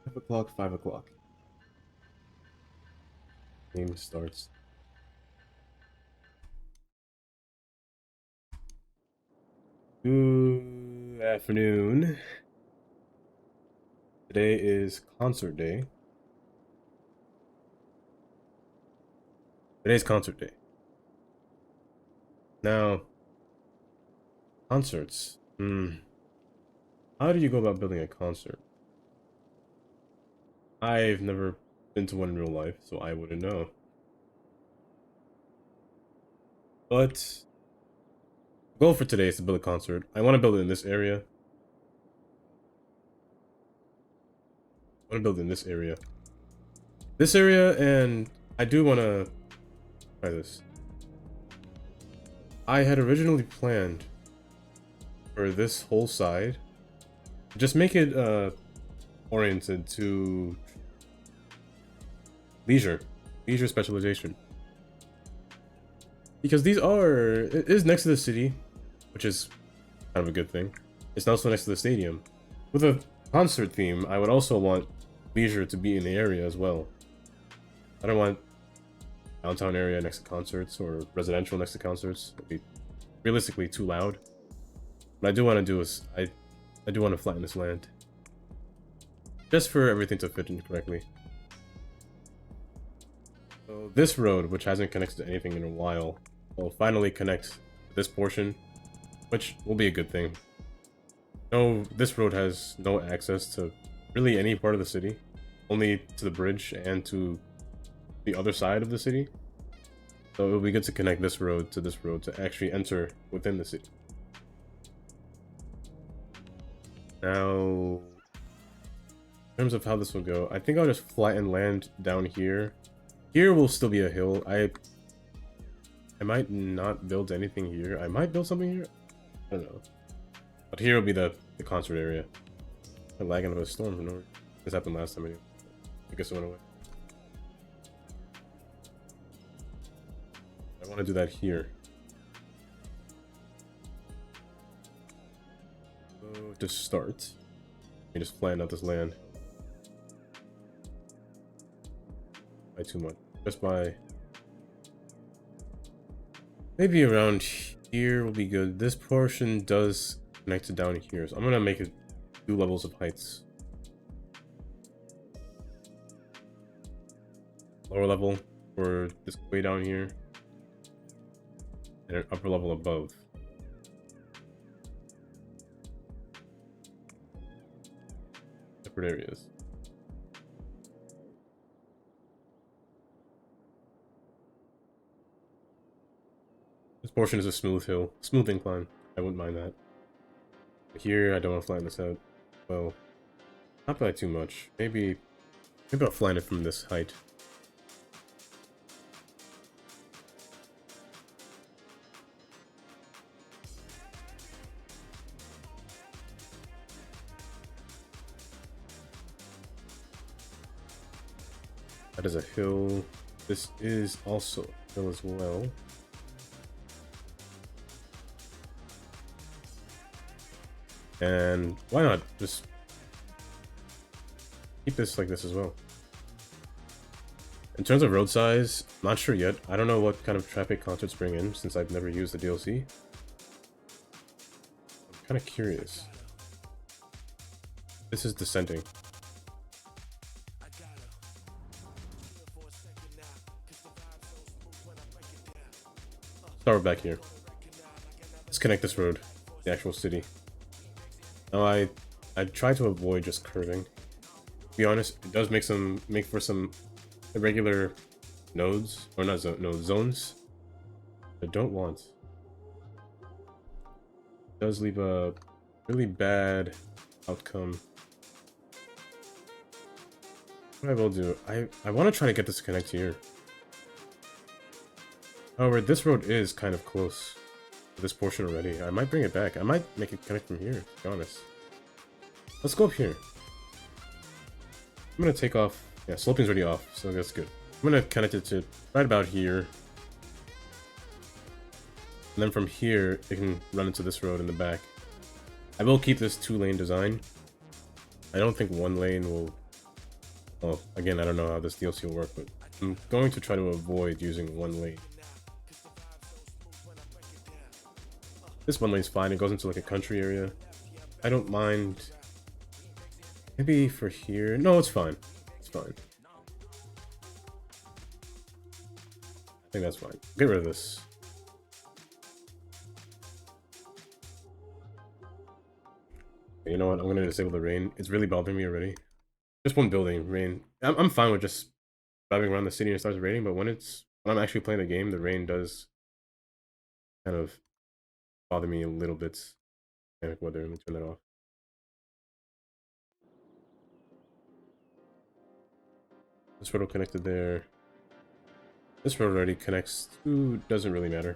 5 o'clock, 5 o'clock. Game starts. Good afternoon. Today is concert day. Today's concert day. Now, concerts. How do you go about building a concert? I've never been to one in real life, so I wouldn't know. But the goal for today is to build a concert. I want to build it in this area. I want to build it in this area. This area, and I do want to try this. I had originally planned for this whole side, just make it oriented to leisure specialization, because it is next to the city, which is kind of a good thing. It's also next to the stadium. With a concert theme, I would also want leisure to be in the area as well. I don't want downtown area next to concerts or residential next to concerts. It'd be realistically too loud. What I do want to do is I do want to flatten this land, just for everything to fit in correctly. So this road, which hasn't connected to anything in a while, will finally connect to this portion, which will be a good thing. No, this road has no access to really any part of the city, only to the bridge and to the other side of the city. So it will be good to connect this road to actually enter within the city. Now, in terms of how this will go, I think I'll just flatten land down here. Here will still be a hill. I might not build anything here. I might build something here. I don't know. But here will be the concert area. I'm lagging of a storm for no reason. This happened last time anyway. I guess it went away. I want to do that here. So to start, you just flatten out this land. By too much. Just by maybe around here will be good. This portion does connect to down here, so I'm gonna make it 2 levels of heights. Lower level for this way down here, and an upper level above. Separate areas. This portion is a smooth hill, smooth incline. I wouldn't mind that. But here, I don't want to flatten this out. Well, not by too much. Maybe I'll flatten it from this height. That is a hill. This is also a hill as well. And why not just keep this like this as well? In terms of road size, I'm not sure yet. I don't know what kind of traffic concerts bring in, since I've never used the DLC. I'm kind of curious. This is descending. Start back here. Let's connect this road, the actual city. Now I try to avoid just curving. To be honest, it does make for some irregular nodes, or not zones. I don't want. It does leave a really bad outcome. What I will do, I want to try to get this to connect here. However, this road is kind of close to this portion already. I might bring it back. I might make it connect from here, to be honest. Let's go up here. I'm gonna take off. Yeah, sloping's already off, so that's good. I'm gonna connect it to right about here. And then from here, it can run into this road in the back. I will keep this 2-lane design. I don't think 1 lane will Oh, again, I don't know how this DLC will work, but I'm going to try to avoid using one lane. This one lane's fine. It goes into like a country area. I don't mind. Maybe for here. No, it's fine. It's fine. I think that's fine. Get rid of this. You know what? I'm gonna disable the rain. It's really bothering me already. Just one building, rain. I'm fine with just driving around the city and it starts raining, but when I'm actually playing the game, the rain does kind of bother me a little bit. Panic weather. Let me turn that off. This road connected there. This road already connects to, doesn't really matter.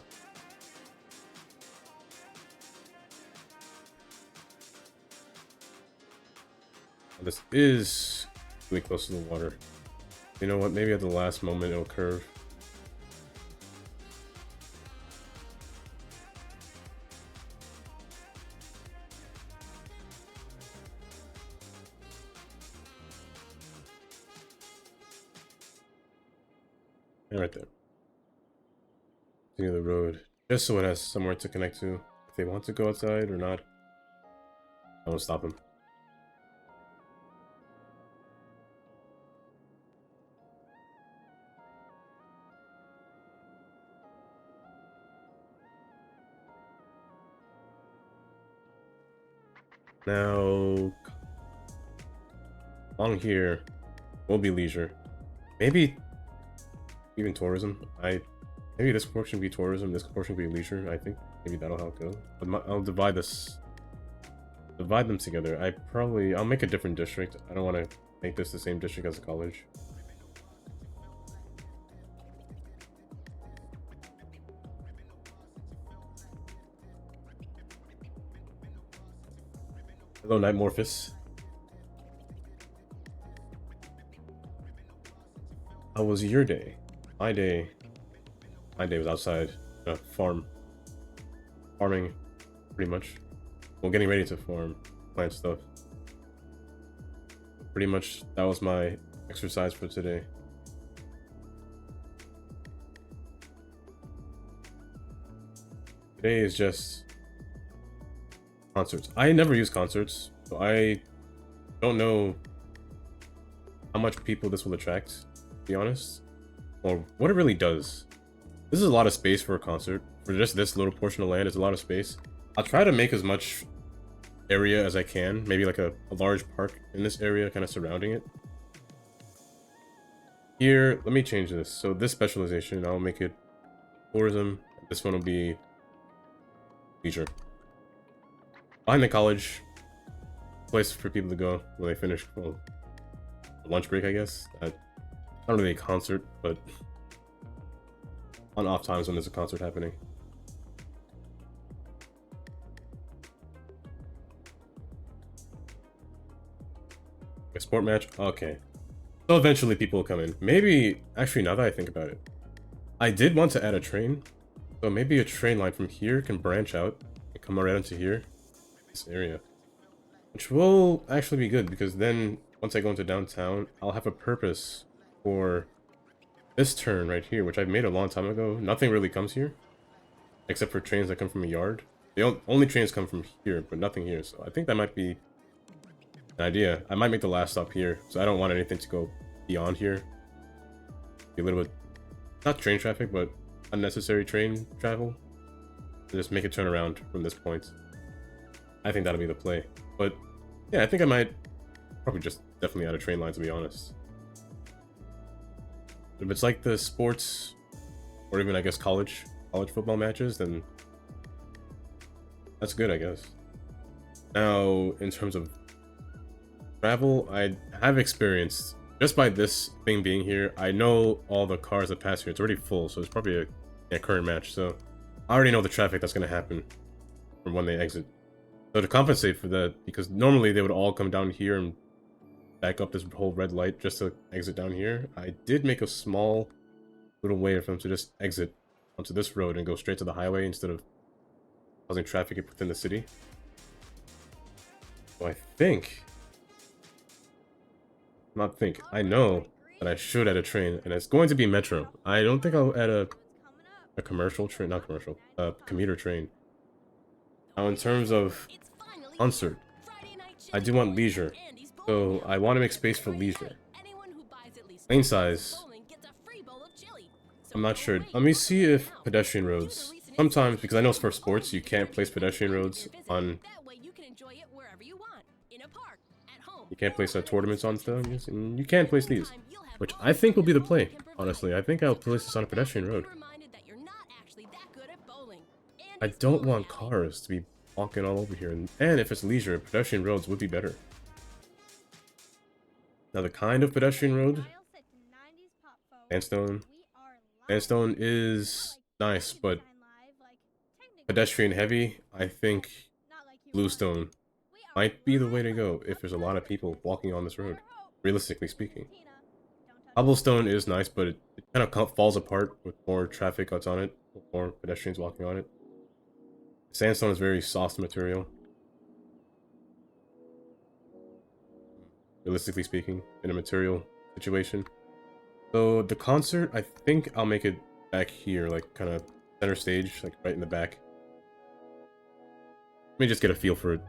This is really close to the water. You know what? Maybe at the last moment it'll curve. And right there. Continue the road. Just so it has somewhere to connect to. If they want to go outside or not, I won't stop them. Now, along here will be leisure. Maybe even tourism. Maybe this portion be tourism, this portion be leisure. I think maybe that'll help go. But I'll divide them together. I'll make a different district. I don't want to make this the same district as a college. Hello, Nightmorphus. How was your day? My day was outside, farming, pretty much. Well, getting ready to farm, plant stuff. Pretty much, that was my exercise for today. Today is just concerts. I never use concerts, so I don't know how much people this will attract, to be honest, or what it really does. This is a lot of space for a concert. For just this little portion of land, it's a lot of space. I'll try to make as much area as I can, maybe like a large park in this area kind of surrounding it. Here, let me change this. So this specialization, I'll make it tourism. This one will be leisure. Behind the college, place for people to go when they finish, well, lunch break, I guess. Not really a concert, but on off times when there's a concert happening. A sport match? Okay. So eventually people will come in. Maybe, actually, now that I think about it, I did want to add a train. So maybe a train line from here can branch out and come around into here. This area. Which will actually be good, because then once I go into downtown, I'll have a purpose for this turn right here, which I've made a long time ago. Nothing really comes here, except for trains that come from a yard. The only trains come from here, but nothing here. So I think that might be an idea. I might make the last stop here, so I don't want anything to go beyond here. Be a little bit, not train traffic, but unnecessary train travel. And just make it turn around from this point. I think that'll be the play. But yeah, I think I might probably just definitely add a train line, to be honest. If it's like the sports, or even I guess college football matches, then that's good, I guess. Now, in terms of travel, I have experienced, just by this thing being here, I know all the cars that pass here. It's already full, so it's probably a current match. So I already know the traffic that's going to happen from when they exit. So to compensate for that, because normally they would all come down here and back up this whole red light just to exit down here, I did make a small little way for them to just exit onto this road and go straight to the highway instead of causing traffic within the city. So I think not think. I know that I should add a train, and it's going to be Metro. I don't think I'll add a commercial train, not commercial, commuter train. Now, in terms of concert, I do want leisure, so I want to make space for leisure. Lane size, I'm not sure. Let me see if pedestrian roads. Sometimes, because I know for sports, you can't place pedestrian roads on. You can't place tournaments on things, and you can place these, which I think will be the play. Honestly, I think I'll place this on a pedestrian road. I don't want cars to be walking all over here, and if it's leisure, pedestrian roads would be better. Now, the kind of pedestrian road, sandstone. Sandstone is nice, but pedestrian heavy, I think bluestone might be the way to go if there's a lot of people walking on this road, realistically speaking. Cobblestone is nice, but it kind of falls apart with more traffic that's on it, with more pedestrians walking on it. Sandstone is very soft material, realistically speaking, in a material situation. So the concert, I think I'll make it back here, like kind of center stage, like right in the back. Let me just get a feel for it.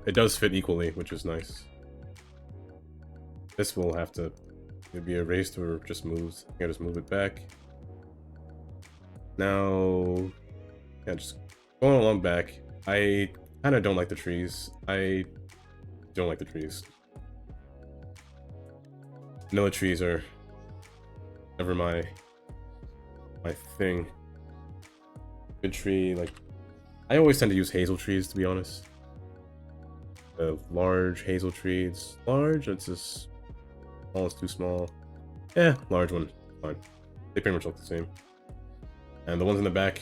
It does fit equally, which is nice. This will have to be erased or just moved. I gotta just move it back. Now, yeah, just going along back. I kind of don't like the trees. I don't like the trees. Vanilla trees are never my thing. Good tree, like I always tend to use hazel trees, to be honest. The large hazel tree, it's large, it's just small, it's too small. Yeah, large one, fine. They pretty much look the same. And the ones in the back,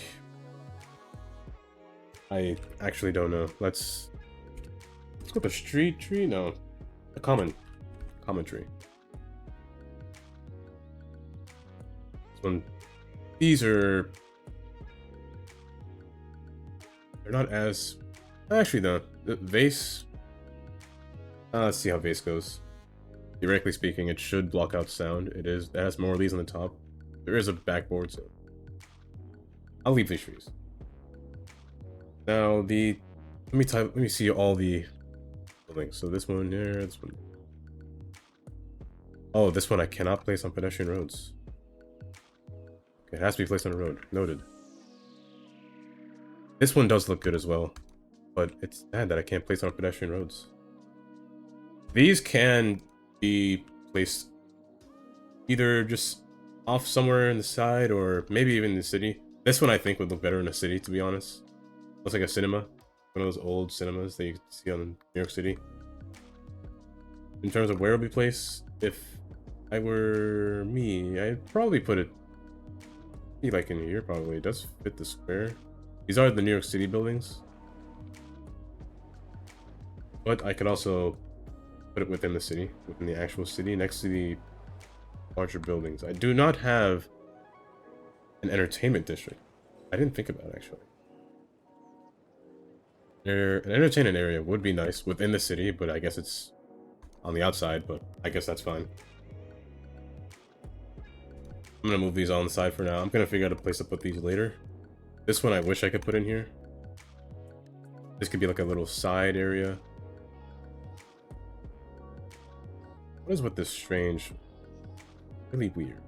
I actually don't know. Let's go with a street tree? No, a common tree. This one, these are, they're not as, actually no, the vase. Let's see how vase goes. Theoretically speaking, it should block out sound. It has more of these on the top. There is a backboard, so I'll leave these trees. Now let me see all the buildings. So this one here, this one. Oh, this one I cannot place on pedestrian roads. Okay, it has to be placed on a road. Noted. This one does look good as well, but it's sad that I can't place it on pedestrian roads. These can be placed either just off somewhere in the side or maybe even in the city. This one I think would look better in a city, to be honest. Looks like a cinema. One of those old cinemas that you can see on New York City. In terms of where it'll be placed, if I were me, I'd probably put it be like in here, probably. It does fit the square. These are the New York City buildings. But I could also put it within the city, within the actual city, next to the larger buildings. I do not have an entertainment district. I didn't think about it, actually. An entertainment area would be nice within the city, but I guess it's on the outside, but I guess that's fine. I'm gonna move these on the side for now. I'm gonna figure out a place to put these later. This one I wish I could put in here. This could be like a little side area. What is with this strange? Really weird.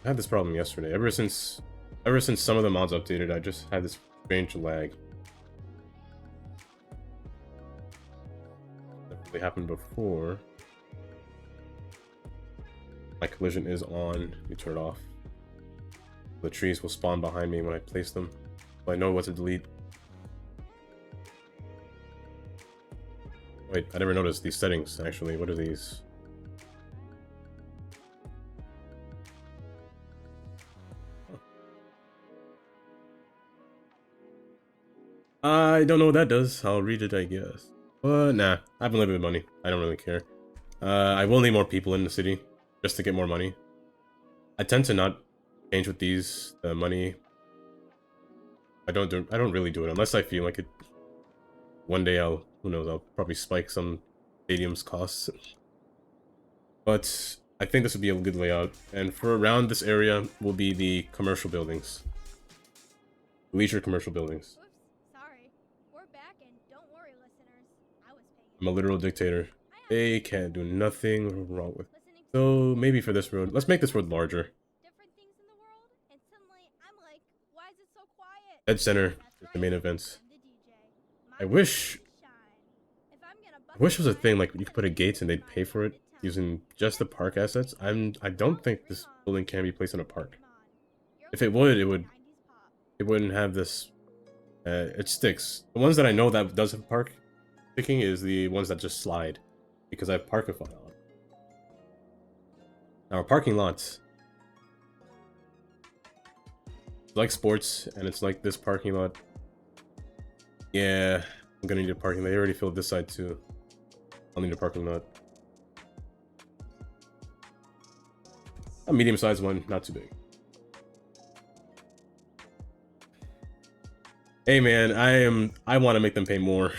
I had this problem yesterday. Ever since some of the mods updated, I just had this strange lag. Definitely happened before. My collision is on. Let me turn it off. The trees will spawn behind me when I place them, so I know what to delete. Wait, I never noticed these settings, actually. What are these? I don't know what that does. I'll read it, I guess. But nah, I have unlimited money. I don't really care. I will need more people in the city just to get more money. I tend to not change with these money. I don't really do it unless I feel like it. One day I'll Who knows? I'll probably spike some stadium's costs. But I think this would be a good layout. And for around this area will be the commercial buildings. Leisure commercial buildings. Oops, sorry. We're back and don't worry, listeners. I was paying. I'm a literal dictator. They can't do nothing wrong with. Listening to So maybe for this road, let's make this road larger. different things in the world, and suddenly I'm like, why is it so quiet? Dead center That's is the right, main event. I'm the DJ. I wish Shine. If I'm gonna I wish it was a thing like you could put a gate and they'd pay for it using just the park assets. I don't think this building can be placed in a park. If it would, it wouldn't have this. It sticks. The ones that I know that does have park sticking is the ones that just slide, because I have Parkify on. Now our parking lots, it's like sports, and it's like this parking lot. Yeah, I'm gonna need a parking lot. They already filled this side too. I'll need a parking lot. A medium-sized one, not too big. Hey man, I want to make them pay more.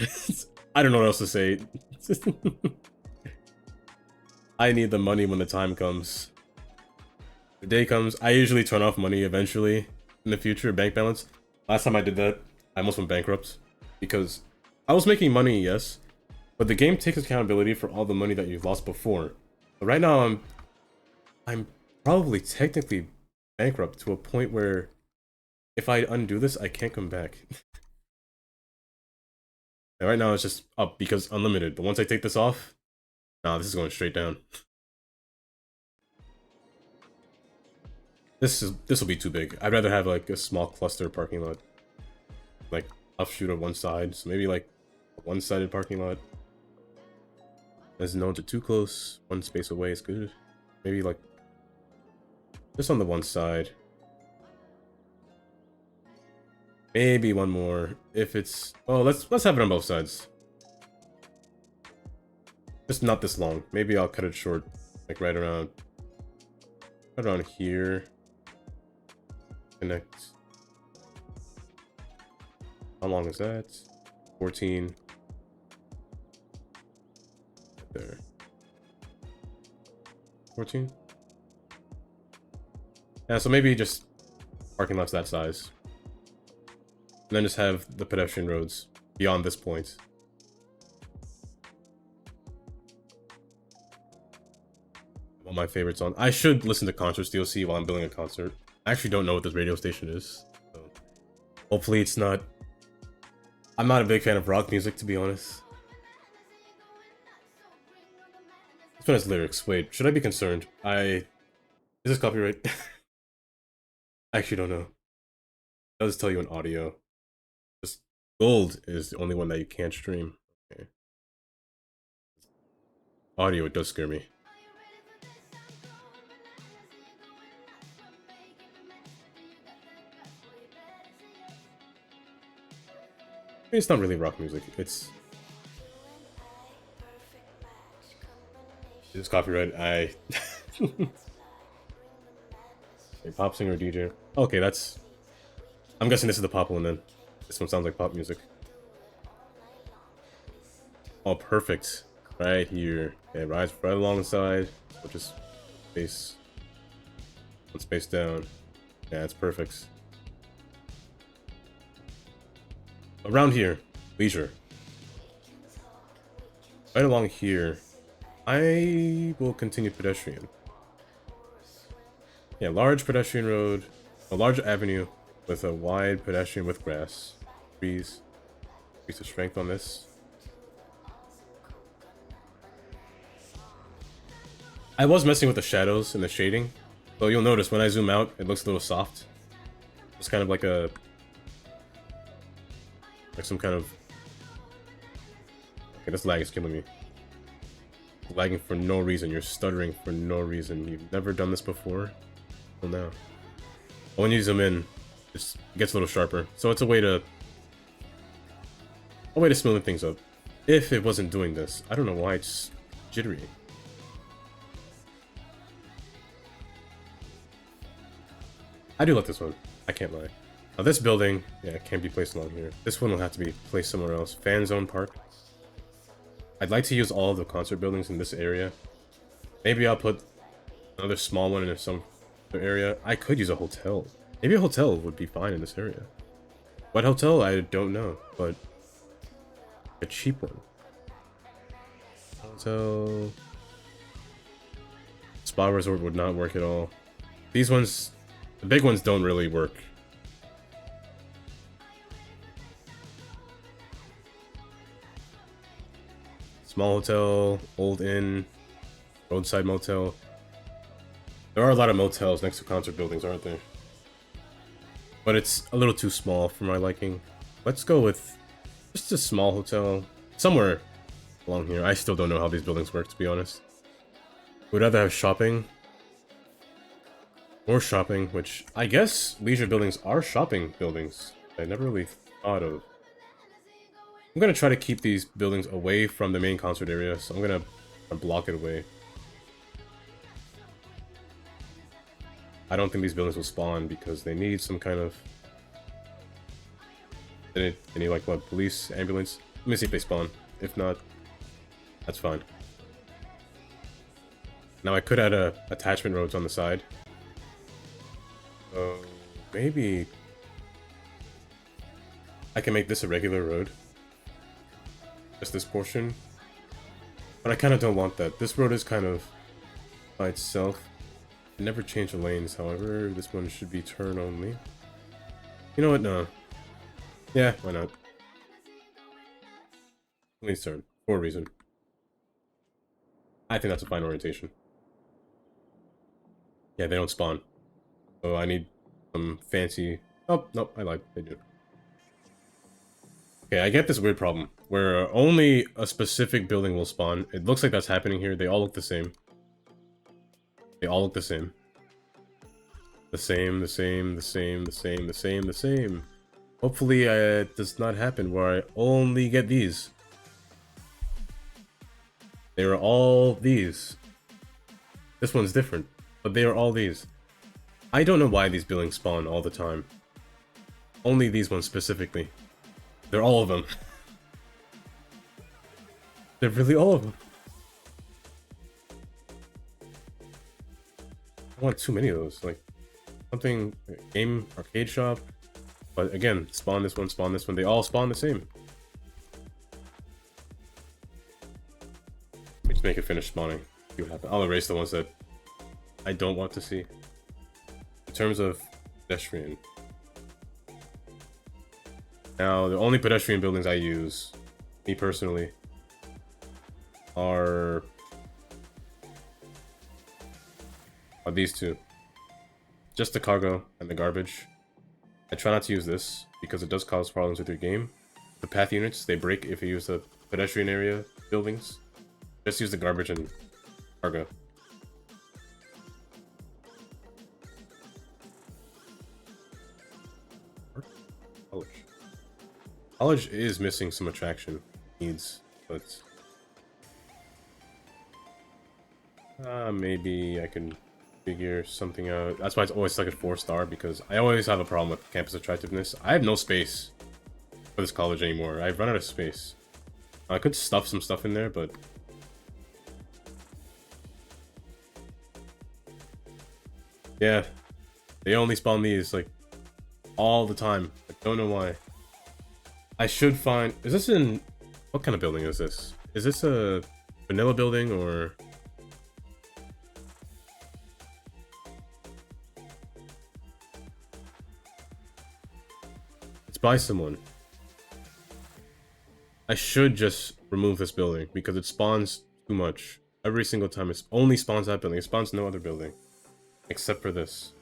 I don't know what else to say. I need the money when the time comes. The day comes, I usually turn off money eventually in the future, bank balance. Last time I did that, I almost went bankrupt because I was making money, yes, but the game takes accountability for all the money that you've lost before. But right now I'm probably technically bankrupt to a point where if I undo this, I can't come back. And right now it's just up because unlimited, but once I take this off, nah, this is going straight down. This will be too big. I'd rather have like a small cluster parking lot, like offshoot on one side. So maybe like a one-sided parking lot. As known to too close, one space away is good. Maybe like just on the one side. Maybe one more if it's. Oh, let's have it on both sides. Just not this long. Maybe I'll cut it short, like right around here. Connect. How long is that? 14. Right there. 14. Yeah, so maybe just parking lots that size. And then just have the pedestrian roads beyond this point. All my favorites on. I should listen to Concerts DLC while I'm building a concert. I actually don't know what this radio station is. So hopefully it's not. I'm not a big fan of rock music, to be honest. This one has lyrics. Wait, should I be concerned? Is this copyright? I actually don't know. It does tell you in audio. Just gold is the only one that you can't stream. Okay. Audio, it does scare me. It's not really rock music. It's copyright. Hey, pop singer DJ. Okay, that's. I'm guessing this is the pop one then. This one sounds like pop music. Oh, perfect. Right here. Okay, rides right alongside. So just space. One space down. Yeah, it's perfect. Around here, leisure. Right along here, I will continue pedestrian. Yeah, large pedestrian road, a large avenue with a wide pedestrian with grass, trees. Increase the strength on this. I was messing with the shadows and the shading, so you'll notice when I zoom out, it looks a little soft. It's kind of like some kind of. Okay, this lag is killing me. Lagging for no reason. You're stuttering for no reason. You've never done this before. Well, now. But when you zoom in, it gets a little sharper. So it's a way to smooth things up. If it wasn't doing this, I don't know why it's jittery. I do like this one. I can't lie. Now this building, yeah, can't be placed along here. This one will have to be placed somewhere else. Fan zone park. I'd like to use all of the concert buildings in this area. Maybe I'll put another small one in some other area. I could use a hotel. Maybe a hotel would be fine in this area. What hotel? I don't know, but a cheap one. Hotel. Spa resort would not work at all. These ones, the big ones don't really work. Small hotel, old inn, roadside motel. There are a lot of motels next to concert buildings, aren't there? But it's a little too small for my liking. Let's go with just a small hotel somewhere along here. I still don't know how these buildings work, to be honest. Would rather have shopping. More shopping, which I guess leisure buildings are shopping buildings. I never really thought of. I'm gonna try to keep these buildings away from the main concert area, so I'm gonna block it away. I don't think these buildings will spawn because they need some kind of... They need like, what, police, ambulance? Let me see if they spawn. If not, that's fine. Now I could add attachment roads on the side. So maybe I can make this a regular road. Just this portion. But I kind of don't want that. This road is kind of by itself. I never change the lanes, however. This one should be turn only. You know what? No. Yeah, why not? Please turn. For a reason. I think that's a fine orientation. Yeah, they don't spawn. So I need some fancy... Oh, nope, I lied. They do. Okay, I get this weird problem, where only a specific building will spawn. It looks like that's happening here. They all look the same. They all look the same. The same, the same, the same, the same, the same, the same. Hopefully it does not happen where I only get these. They are all these. This one's different, but they are all these. I don't know why these buildings spawn all the time. Only these ones specifically. They're all of them. They're really all of them. I want too many of those. Like, something, game, arcade shop. But again, spawn this one, spawn this one. They all spawn the same. Let me just make it finish spawning. See what happens. I'll erase the ones that I don't want to see. In terms of pedestrian. Now, the only pedestrian buildings I use, me personally, are these two. Just the cargo and the garbage. I try not to use this because it does cause problems with your game. The path units, they break if you use the pedestrian area buildings. Just use the garbage and cargo. College. College is missing some attraction needs, but maybe I can figure something out. That's why it's always stuck at 4-star, because I always have a problem with campus attractiveness. I have no space for this college anymore. I've run out of space. I could stuff some stuff in there, but yeah, they only spawn these like all the time. I don't know why. I should find... Is this in... What kind of building is this? Is this a vanilla building or... It's by someone. I should just remove this building because it spawns too much. Every single time it only spawns that building. It spawns no other building. Except for this.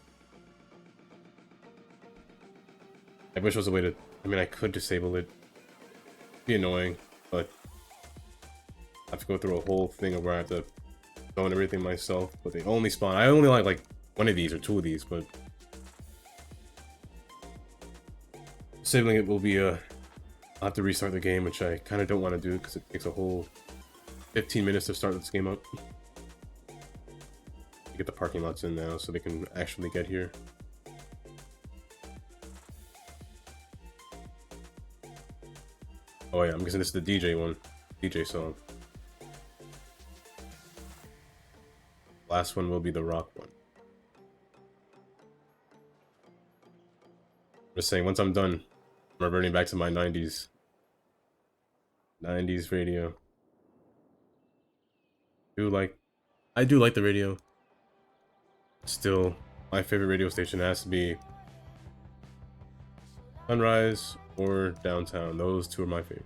I wish there was a way to... I mean, I could disable it. It'd be annoying, but I have to go through a whole thing of where I have to zone everything myself. But they only spawn. I only like one of these or two of these, but disabling it will be I'll have to restart the game, which I kind of don't want to do because it takes a whole 15 minutes to start this game up. Get the parking lots in now so they can actually get here. Oh yeah, I'm guessing this is the DJ one. DJ song. Last one will be the rock one. Just saying, once I'm done, I'm reverting back to my 90s. 90s radio. I do like the radio. Still, my favorite radio station has to be Sunrise or Downtown. Those two are my favorite.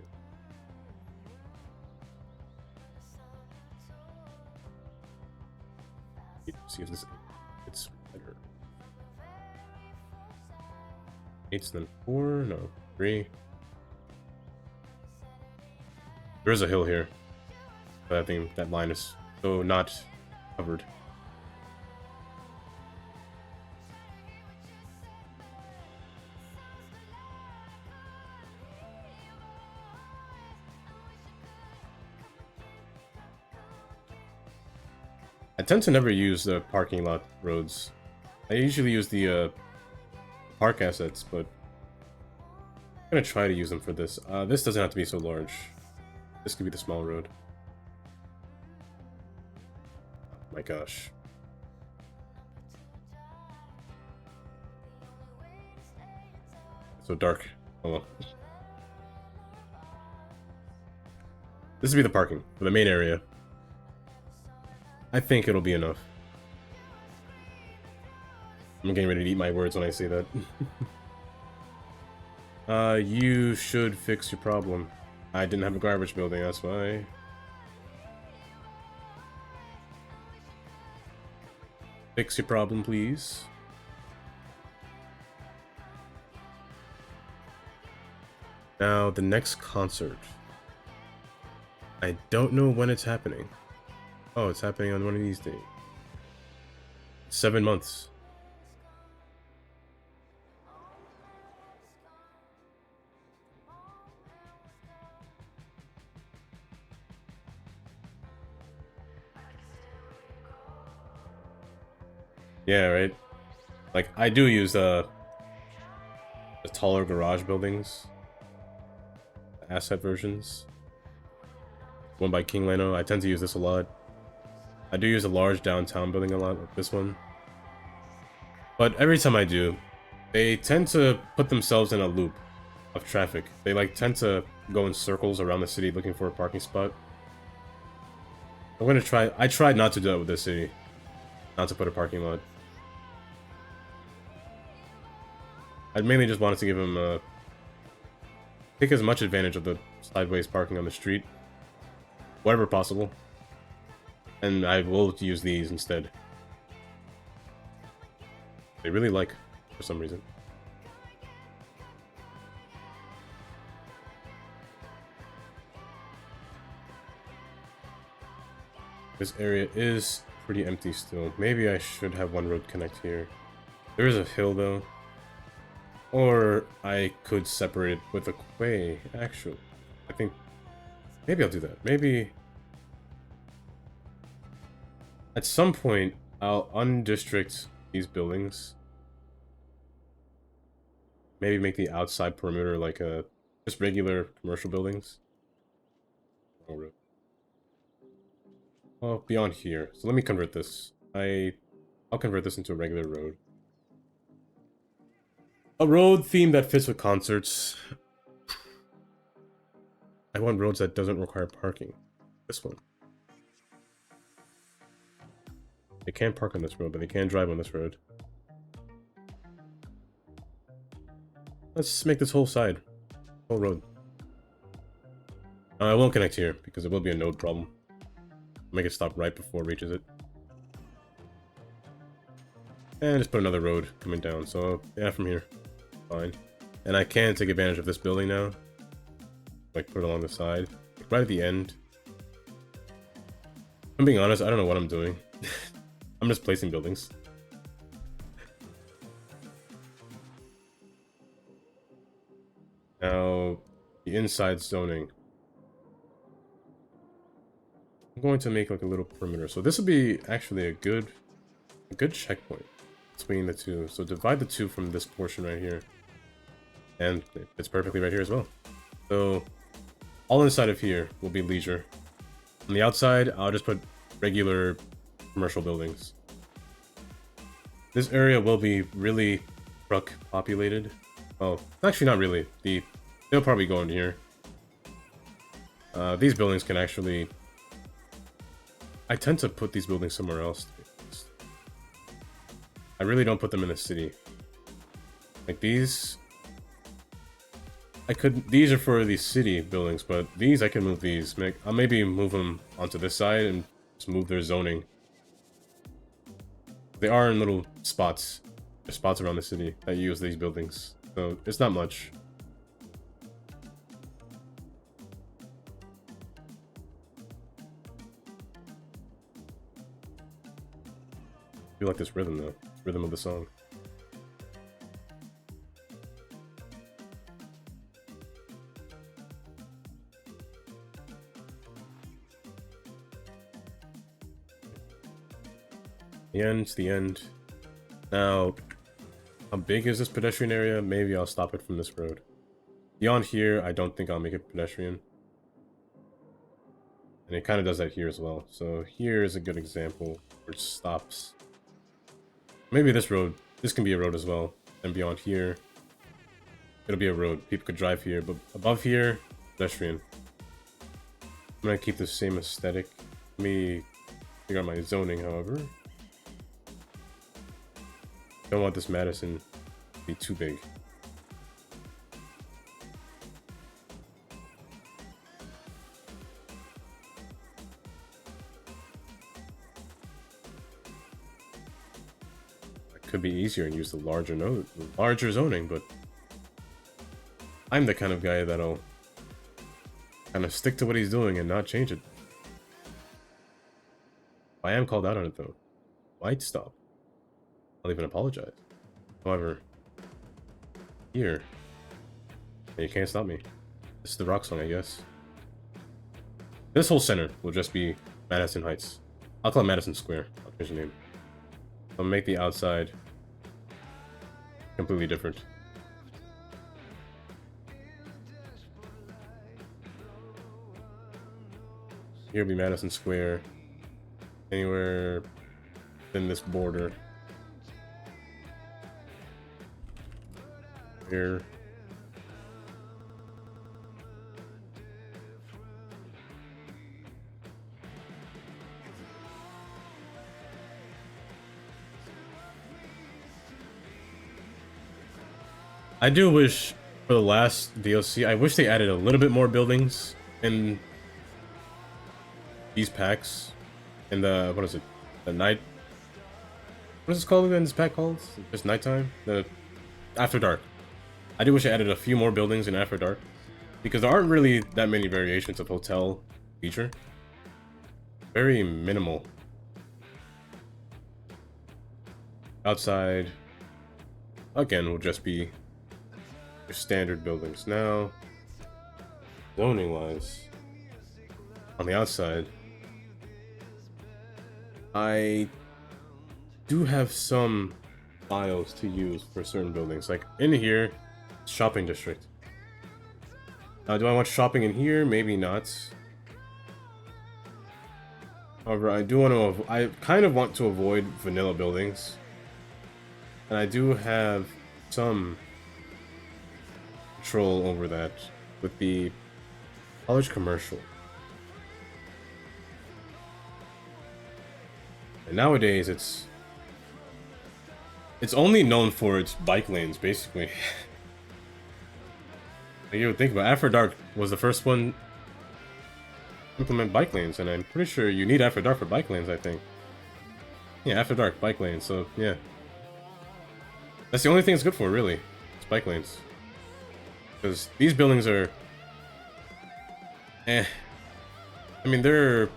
See if this it's better. 8's then 4? No, 3. There is a hill here, but I think that line is so not covered. I tend to never use the parking lot roads. I usually use the park assets, but I'm gonna try to use them for this. This doesn't have to be so large. This could be the small road. Oh my gosh. It's so dark. Oh well. This would be the parking for the main area. I think it'll be enough. I'm getting ready to eat my words when I say that. You should fix your problem. I didn't have a garbage building, that's why. Fix your problem, please. Now, the next concert. I don't know when it's happening. Oh, it's happening on one of these days. 7 months. Yeah, right. Like, I do use the taller garage buildings, the asset versions. One by King Leno. I tend to use this a lot. I do use a large downtown building a lot, like this one. But every time I do, they tend to put themselves in a loop of traffic. They like tend to go in circles around the city looking for a parking spot. I'm gonna try. I tried not to do that with this city, not to put a parking lot. I mainly just wanted to give them take as much advantage of the sideways parking on the street, whatever possible. And I will use these instead. They really like, for some reason. This area is pretty empty still. Maybe I should have one road connect here. There is a hill though. Or I could separate it with a quay, actually. I think maybe I'll do that. Maybe at some point I'll undistrict these buildings. Maybe make the outside perimeter like just regular commercial buildings. Oh, beyond here. So let me convert this. I'll convert this into a regular road. A road theme that fits with concerts. I want roads that doesn't require parking. This one. They can't park on this road, but they can drive on this road. Let's make this whole side. Whole road. I won't connect here, because it will be a node problem. Make it stop right before it reaches it. And just put another road coming down, so yeah, from here. Fine. And I can take advantage of this building now. Like, put it along the side. Like, right at the end. I'm being honest, I don't know what I'm doing. I'm just placing buildings. Now, the inside zoning. I'm going to make like a little perimeter. So this would be actually a good checkpoint between the two. So divide the two from this portion right here. And it's perfectly right here as well. So all inside of here will be leisure. On the outside, I'll just put regular commercial buildings. This area will be really truck populated. Oh, actually not really. They'll probably go in here. These buildings can actually... I tend to put these buildings somewhere else. I really don't put them in the city. Like these... These are for the city buildings, but these I can move these. I'll maybe move them onto this side and just move their zoning. They are in little spots. There's spots around the city that use these buildings. So it's not much. I feel like this rhythm though. Rhythm of the song. The end. Now, how big is this pedestrian area? Maybe I'll stop it from this road. Beyond here, I don't think I'll make it pedestrian. And it kind of does that here as well. So here is a good example where it stops. Maybe this road, this can be a road as well. And beyond here, it'll be a road. People could drive here, but above here, pedestrian. I'm gonna keep the same aesthetic. Let me figure out my zoning, however. Don't want this Madison to be too big. It could be easier and use the larger zoning, but I'm the kind of guy that'll kind of stick to what he's doing and not change it. I am called out on it though. Might stop. I'll even apologize. However, here, you can't stop me. This is the rock song, I guess. This whole center will just be Madison Heights. I'll call it Madison Square. I'll change the name. I'll make the outside completely different. Here will be Madison Square. Anywhere in this border. Here. I do wish for the last DLC, I wish they added a little bit more buildings in these packs. In the, what is it? The night. What is this called again? This pack called? Just nighttime? The After Dark. I do wish I added a few more buildings in After Dark, because there aren't really that many variations of hotel feature. Very minimal. Outside, again, will just be your standard buildings. Now, zoning wise, on the outside, I do have some files to use for certain buildings. Like in here, shopping district. Do I want shopping in here? Maybe not. However, I do want to. I kind of want to avoid vanilla buildings, and I do have some control over that with the college commercial. And nowadays, it's only known for its bike lanes, basically. You would think about After Dark was the first one to implement bike lanes, and I'm pretty sure you need After Dark for bike lanes, I think. Yeah, After Dark, bike lanes, so yeah. That's the only thing it's good for, really. It's bike lanes. Because these buildings are... I mean, they're...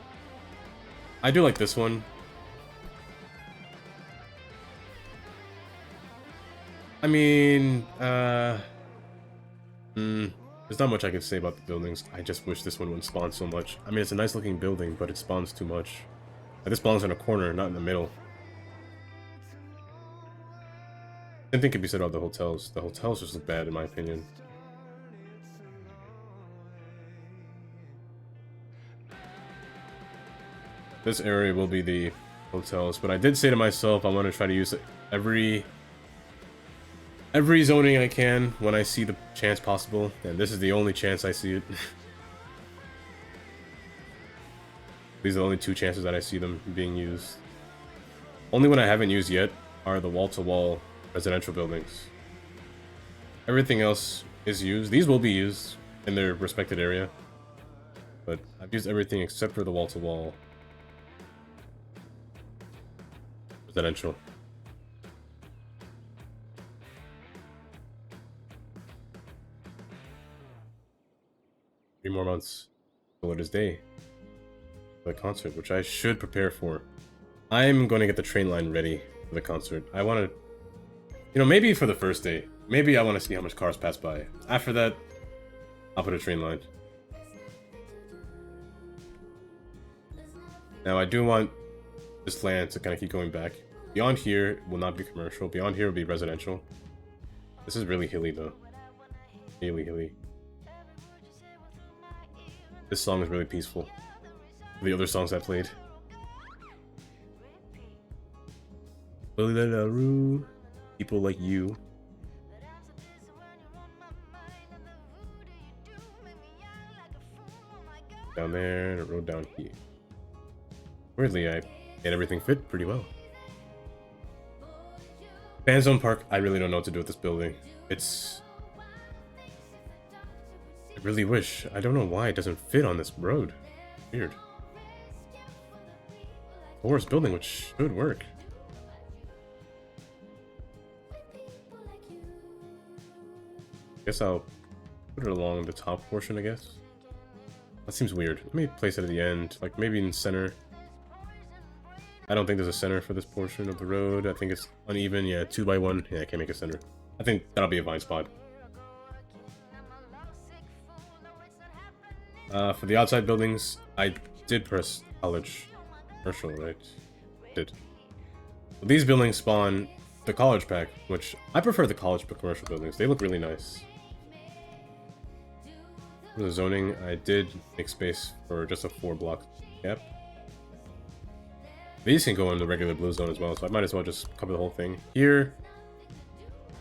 I do like this one. I mean, there's not much I can say about the buildings. I just wish this one wouldn't spawn so much. I mean, it's a nice looking building, but it spawns too much. Like, this belongs in a corner, not in the middle. Same thing could be said about the hotels. The hotels just look bad, in my opinion. This area will be the hotels, but I did say to myself I want to try to use every zoning I can when I see the chance possible, and this is the only chance I see it. These are the only 2 chances that I see them being used. Only one I haven't used yet are the wall-to-wall residential buildings. Everything else is used. These will be used in their respected area, but I've used everything except for the wall-to-wall residential. 3 more months till it is day for the concert, which I should prepare for. I'm going to get the train line ready for the concert. I want to, you know, maybe for the first day, maybe I want to see how much cars pass by. After that, I'll put a train line. Now, I do want this land to kind of keep going back. Beyond here will not be commercial. Beyond here will be residential. This is really hilly, though. Really hilly. This song is really peaceful. The other songs I played. People like you. Down there, and a road down here. Weirdly, I made everything fit pretty well. Fan Zone Park, I really don't know what to do with this building. It's... I really wish. I don't know why it doesn't fit on this road. Weird. Forest building, which should work. Guess I'll put it along the top portion, I guess. That seems weird. Let me place it at the end, like maybe in the center. I don't think there's a center for this portion of the road. I think it's uneven. Yeah, 2 by 1. Yeah, I can't make a center. I think that'll be a vine spot. For the outside buildings, I did press college commercial, right? Did. Well, these buildings spawn the college pack, which I prefer the college commercial buildings. They look really nice. For the zoning, I did make space for just a 4-block gap. These can go in the regular blue zone as well, so I might as well just cover the whole thing. Here,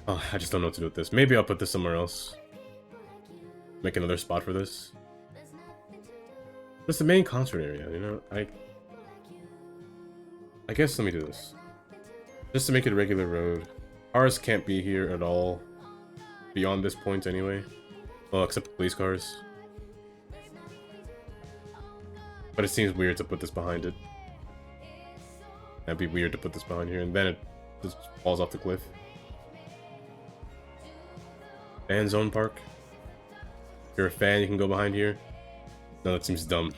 oh, I just don't know what to do with this. Maybe I'll put this somewhere else. Make another spot for this. It's the main concert area, you know? I guess let me do this. Just to make it a regular road. Cars can't be here at all. Beyond this point anyway. Well, except police cars. But it seems weird to put this behind it. That'd be weird to put this behind here, and then it just falls off the cliff. Fan Zone Park. If you're a fan, you can go behind here. No, that seems dumb.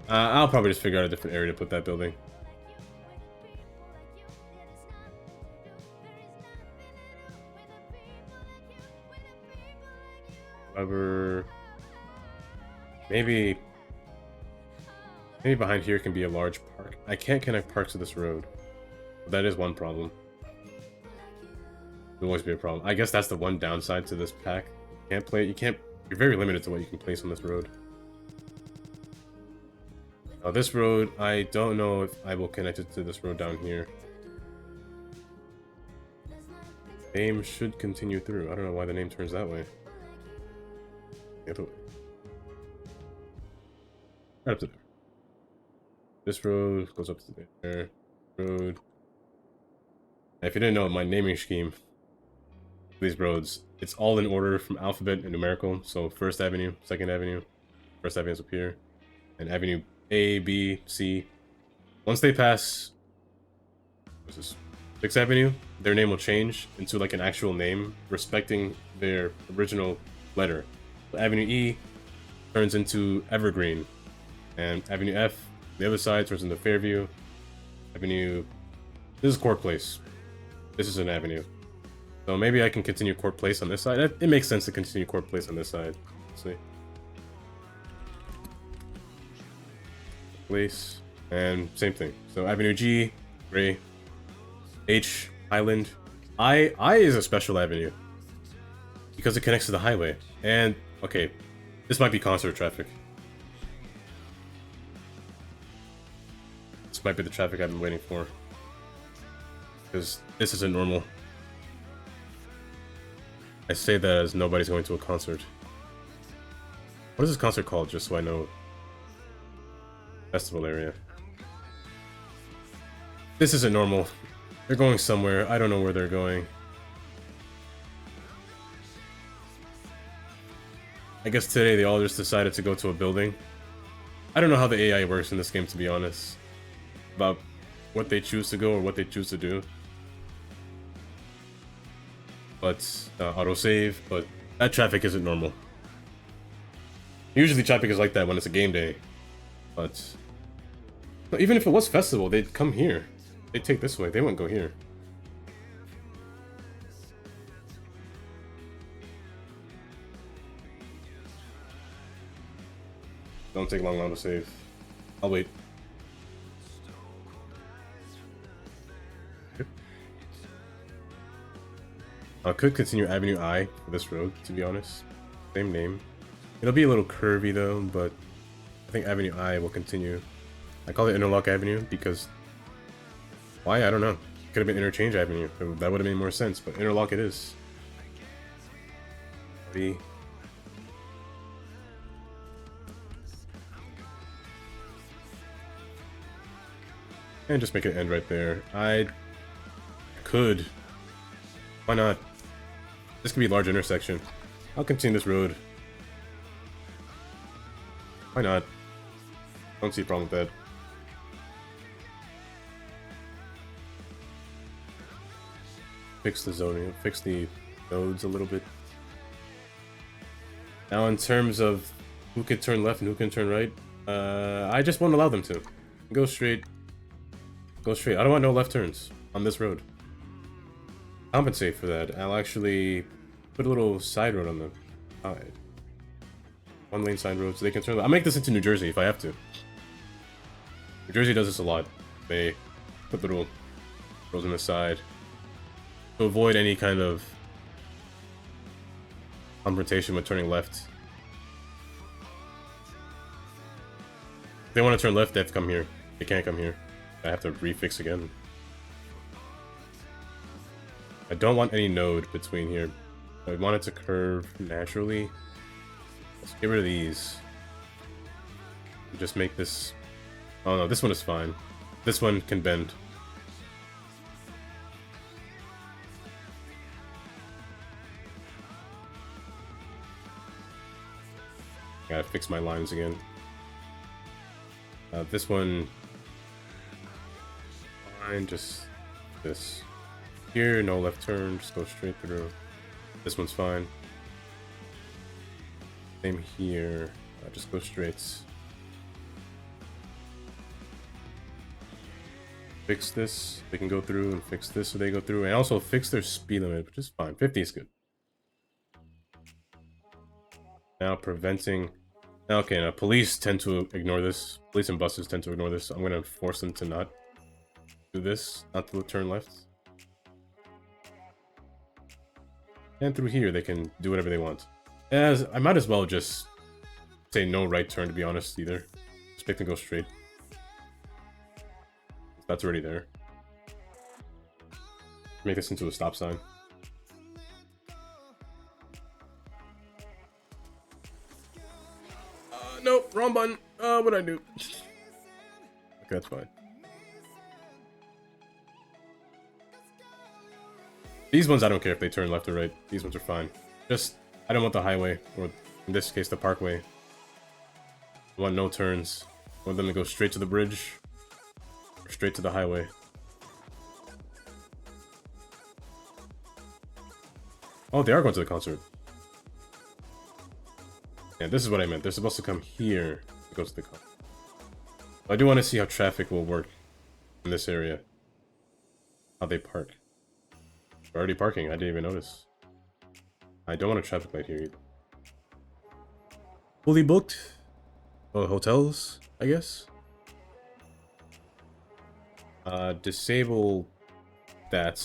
I'll probably just figure out a different area to put that building. However, maybe behind here can be a large park. I can't connect parks to this road. That is one problem. There'll always be a problem. I guess that's the one downside to this pack. You're very limited to what you can place on this road. Now this road, I don't know if I will connect it to this road down here. Name should continue through. I don't know why the name turns that way. The other way. Right up to there. This road goes up to there. Road. Now, if you didn't know, my naming scheme for these roads, it's all in order from alphabet and numerical. So 1st Avenue, 2nd Avenue, 1st Avenue is up here, and Avenue A, B, C. Once they pass, what's this? 6th Avenue, their name will change into like an actual name, respecting their original letter. So Avenue E turns into Evergreen, and Avenue F, the other side, turns into Fairview. Avenue, this is Court Place. This is an avenue. So maybe I can continue Court Place on this side. It makes sense to continue Court Place on this side. Let's see. Place, and same thing. So Avenue G, Gray, H, Highland. I is a special avenue because it connects to the highway. And okay, this might be concert traffic. This might be the traffic I've been waiting for. Because this isn't normal. I say that as nobody's going to a concert. What is this concert called, just so I know? Festival area. This isn't normal. They're going somewhere. I don't know where they're going. I guess today they all just decided to go to a building. I don't know how the AI works in this game, to be honest. About what they choose to go or what they choose to do. But, autosave, but that traffic isn't normal. Usually traffic is like that when it's a game day. But even if it was festival, they'd come here. They'd take this way, they wouldn't go here. Don't take long to save. I'll wait. I could continue Avenue I for this road, to be honest. Same name. It'll be a little curvy though, but I think Avenue I will continue. I call it Interlock Avenue because... why? I don't know. Could have been Interchange Avenue. That would have made more sense, but Interlock it is. V. And just make it end right there. I could. Why not? This could be a large intersection. I'll continue this road. Why not? Don't see a problem with that. Fix the zoning, fix the nodes a little bit. Now in terms of who can turn left and who can turn right, I just won't allow them to. Go straight. Go straight. I don't want no left turns on this road. Compensate for that. I'll actually put a little side road on the side. One lane side road so they can turn. I'll make this into New Jersey if I have to. New Jersey does this a lot. They put little roads on the side to avoid any kind of confrontation with turning left. If they want to turn left, they have to come here. They can't come here. I have to refix again. I don't want any node between here. I want it to curve naturally. Let's get rid of these. Just make this... oh no, this one is fine. This one can bend. Gotta fix my lines again. This one... fine, just this. Here, no left turn, just go straight through. This one's fine. Same here, just go straight. Fix this, they can go through, and fix this so they go through, and also fix their speed limit, which is fine. 50 is good. Now preventing... okay, now police tend to ignore this. Police and buses tend to ignore this, so I'm gonna force them to not do this, not to turn left. And through here, they can do whatever they want. As I might as well just say no right turn, to be honest, either. Just make them go straight. That's already there. Make this into a stop sign. Nope, wrong button. What'd I do? Okay, that's fine. These ones I don't care if they turn left or right. These ones are fine. Just, I don't want the highway, or in this case the parkway. I want no turns. I want them to go straight to the bridge, or straight to the highway. Oh, they are going to the concert. Yeah, this is what I meant. They're supposed to come here to go to the concert. I do want to see how traffic will work in this area. How they park. They're already parking, I didn't even notice. I don't want a traffic light here either. Fully booked? Oh, hotels, I guess? Disable that,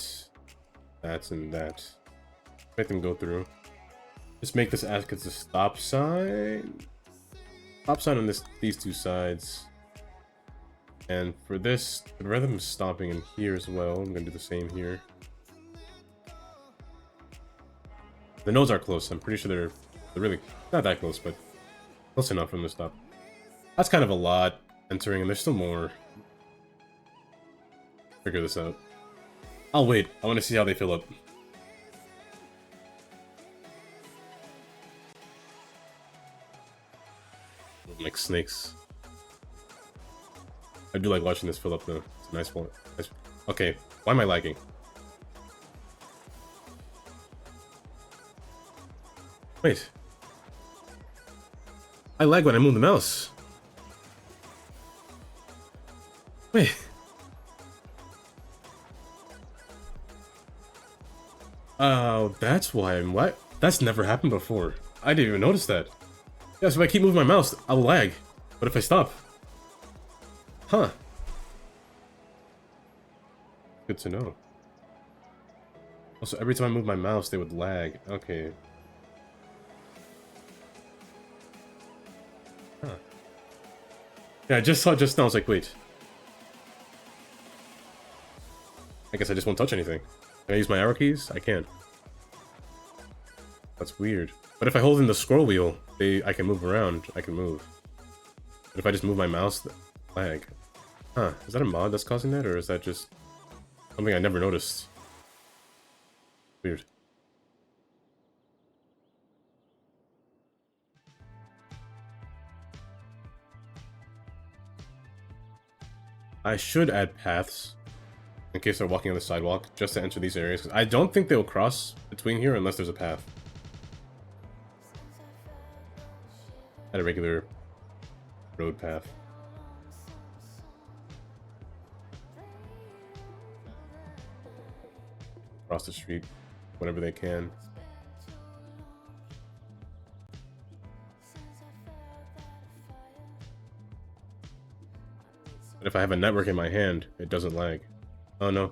and that. Make them go through. Just make this ask as a stop sign. Stop sign on these two sides. And for this, rather than stopping in here as well, I'm gonna do the same here. The nodes are close. I'm pretty sure they're really not that close, but close enough for them to stop. That's kind of a lot entering, and there's still more. Figure this out. I'll wait. I want to see how they fill up. Like snakes. I do like watching this fill up though. It's a nice one. Nice. Okay, why am I lagging? Wait. I lag when I move the mouse. Wait. Oh, that's why I'm what? That's never happened before. I didn't even notice that. Yeah, so if I keep moving my mouse, I'll lag. But if I stop... Huh. Good to know. Also, every time I move my mouse, they would lag. Okay. Huh. Yeah, I just saw it just now. I was like, wait. I guess I just won't touch anything. Can I use my arrow keys? I can't. That's weird. But if I hold in the scroll wheel, I can move around. I can move. But if I just move my mouse, lag. Huh. Is that a mod that's causing that? Or is that just something I never noticed? Weird. I should add paths in case they're walking on the sidewalk just to enter these areas. 'Cause I don't think they'll cross between here unless there's a path. At a regular road path. Cross the street whenever they can. But if I have a network in my hand, it doesn't lag. Oh no.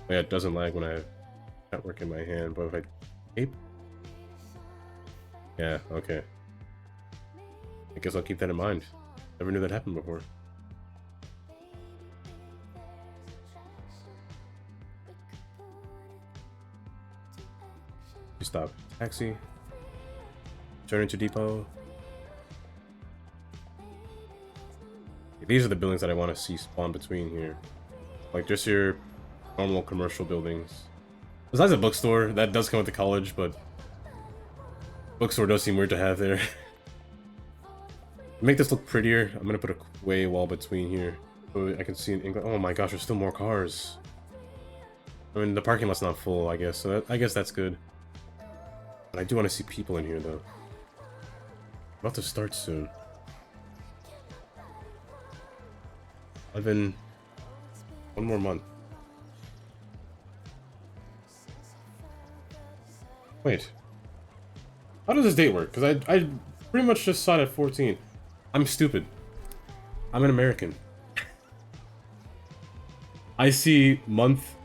Yeah, it doesn't lag when I have network in my hand, but if I tape? Yeah, okay. I guess I'll keep that in mind. Never knew that happened before. You stop. Taxi. Turn into depot. These are the buildings that I want to see spawn between here. Like just your normal commercial buildings. Besides a bookstore, that does come with the college, but bookstore does seem weird to have there. To make this look prettier, I'm gonna put a quay wall between here. So I can see in England. Oh my gosh, there's still more cars. I mean, the parking lot's not full, I guess, so I guess that's good. But I do want to see people in here, though. About to start soon. 11... One more month. Wait. How does this date work? Because I pretty much just saw it at 14. I'm stupid. I'm an American. I see month.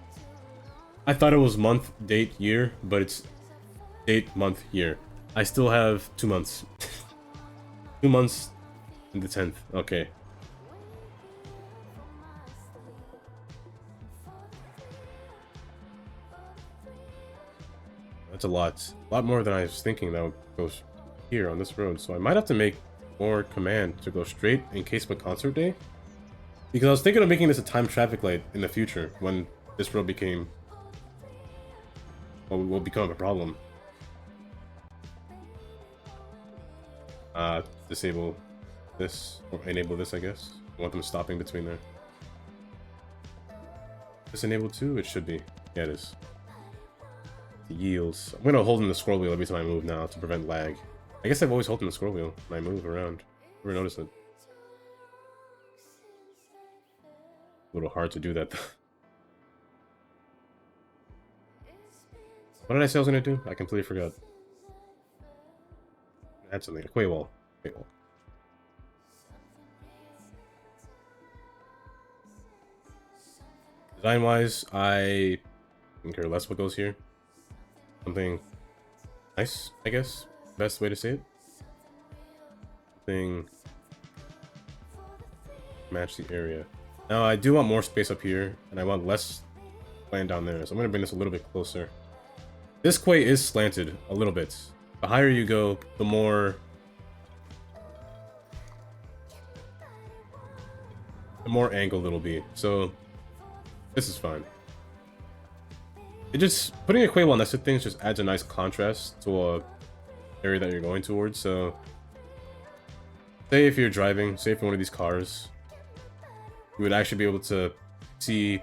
I thought it was month, date, year, but it's date, month, year. I still have 2 months. 2 months in the 10th. Okay. That's a lot. A lot more than I was thinking that would go here on this road. So I might have to make more command to go straight in case of a concert day. Because I was thinking of making this a time traffic light in the future when this road became... well, will become a problem. Disable this, or enable this, I guess. I want them stopping between there. This enabled too? It should be. Yeah, it is. The yields. I'm gonna hold in the scroll wheel every time I move now to prevent lag. I guess I've always held in the scroll wheel when I move around. Never noticed it. A little hard to do that though. What did I say I was gonna do? I completely forgot. Add something. A quay wall. Quay wall. Design-wise, I don't care less what goes here. Something nice, I guess. Best way to say it. Something match the area. Now I do want more space up here, and I want less land down there, so I'm gonna bring this a little bit closer. This quay is slanted a little bit. The higher you go, the more angled it'll be. So this is fine. It just putting a quay wall next to things just adds a nice contrast to a area that you're going towards. So say if you're driving, say if you're one of these cars, you would actually be able to see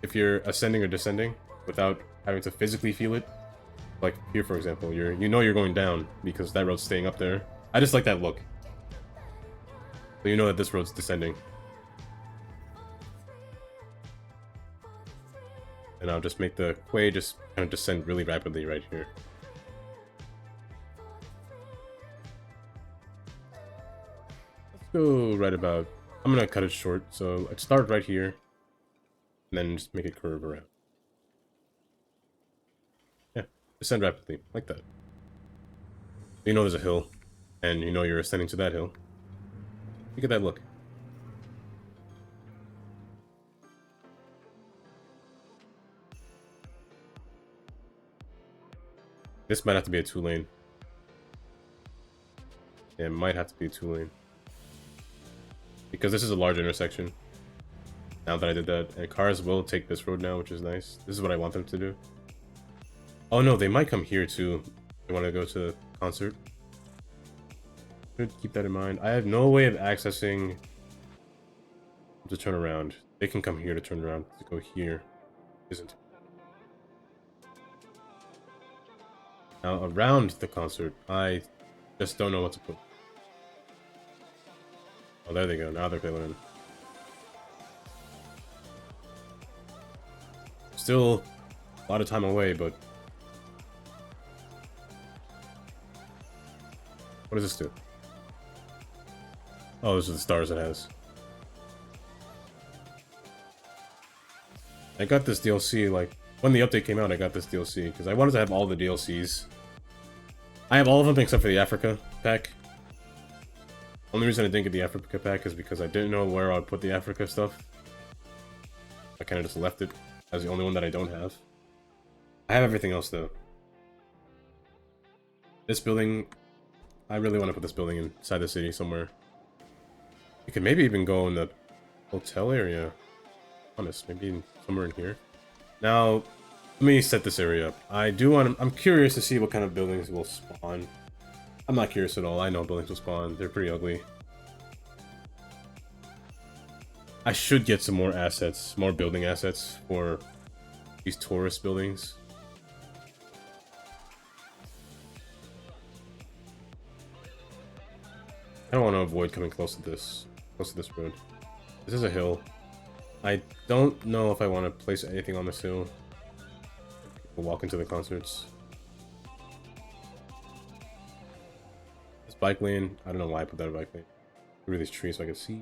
if you're ascending or descending without having to physically feel it. Like here, for example, you know you're going down because that road's staying up there. I just like that look. So you know that this road's descending. And I'll just make the quay just kind of descend really rapidly right here. Let's go right about... I'm gonna cut it short, so I'd start right here. And then just make it curve around. Yeah, descend rapidly, like that. You know there's a hill, and you know you're ascending to that hill. Look at that look. This might have to be a 2-lane. Yeah, it might have to be a 2-lane. Because this is a large intersection. Now that I did that. And cars will take this road now, which is nice. This is what I want them to do. Oh no, they might come here too. They want to go to the concert. Should keep that in mind. I have no way of accessing to turn around. They can come here to turn around. To go here. Isn't. Now, around the concert, I just don't know what to put. Oh, there they go. Now they're filling in. Still a lot of time away, but... What does this do? Oh, those are the stars it has. I got this DLC, like... When the update came out, I got this DLC, because I wanted to have all the DLCs. I have all of them except for the Africa pack. Only reason I didn't get the Africa pack is because I didn't know where I would put the Africa stuff. I kind of just left it as the only one that I don't have. I have everything else, though. This building... I really want to put this building inside the city somewhere. You could maybe even go in the hotel area. Honest, maybe somewhere in here. Now, let me set this area up. I'm curious to see what kind of buildings will spawn. I'm not curious at all. I know buildings will spawn. They're pretty ugly. I should get some more assets, more building assets for these tourist buildings. I don't want to avoid coming close to this road. This is a hill. I don't know if I want to place anything on this hill. People walk into the concerts. This bike lane, I don't know why I put that bike lane. Through these trees so I can see.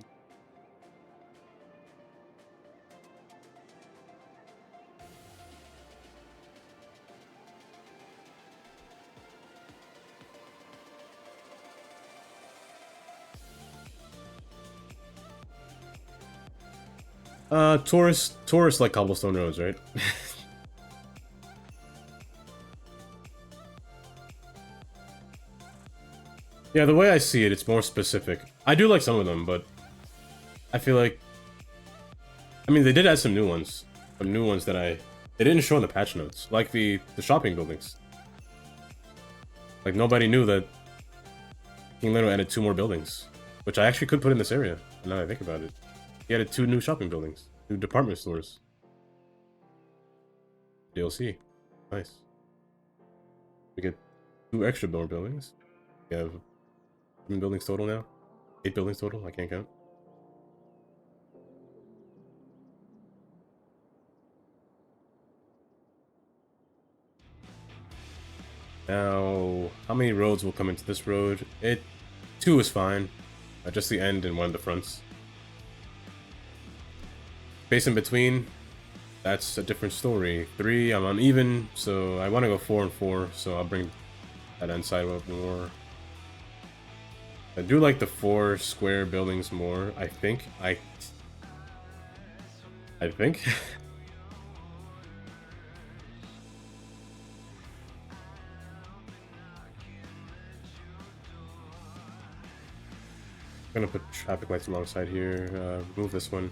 Tourists like cobblestone roads, right? Yeah, the way I see it, it's more specific. I do like some of them, but I feel like... I mean, they did add some new ones. Some new ones that they didn't show in the patch notes. Like the shopping buildings. Like, nobody knew that King Lino added 2 more buildings. Which I actually could put in this area, now that I think about it. He added 2 new shopping buildings. 2 department stores. DLC. Nice. We get 2 extra more buildings. We have 7 buildings total now. 8 buildings total, I can't count. Now, how many roads will come into this road? 2 is fine. Just the end and one of the fronts. Space in between, that's a different story. 3, I'm uneven, so I want to go 4 and 4, so I'll bring that end side up more. I do like the 4 square buildings more. I think. I think. I'm gonna put traffic lights alongside here. Remove this one.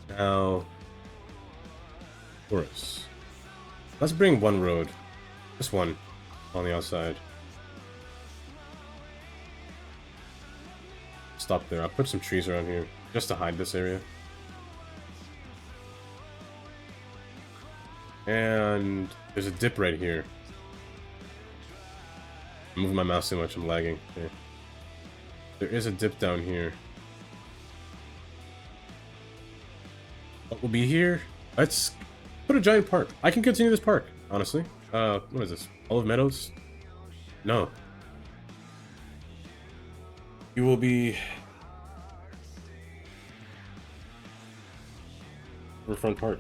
Now, tourists. Let's bring one road. Just one on the outside. Stop there. I'll put some trees around here just to hide this area. And there's a dip right here. I'm moving my mouse too much, I'm lagging. Okay. There is a dip down here. What will be here? Let's put a giant park. I can continue this park, honestly. What is this? Olive Meadows? No. You will be... Riverfront Park.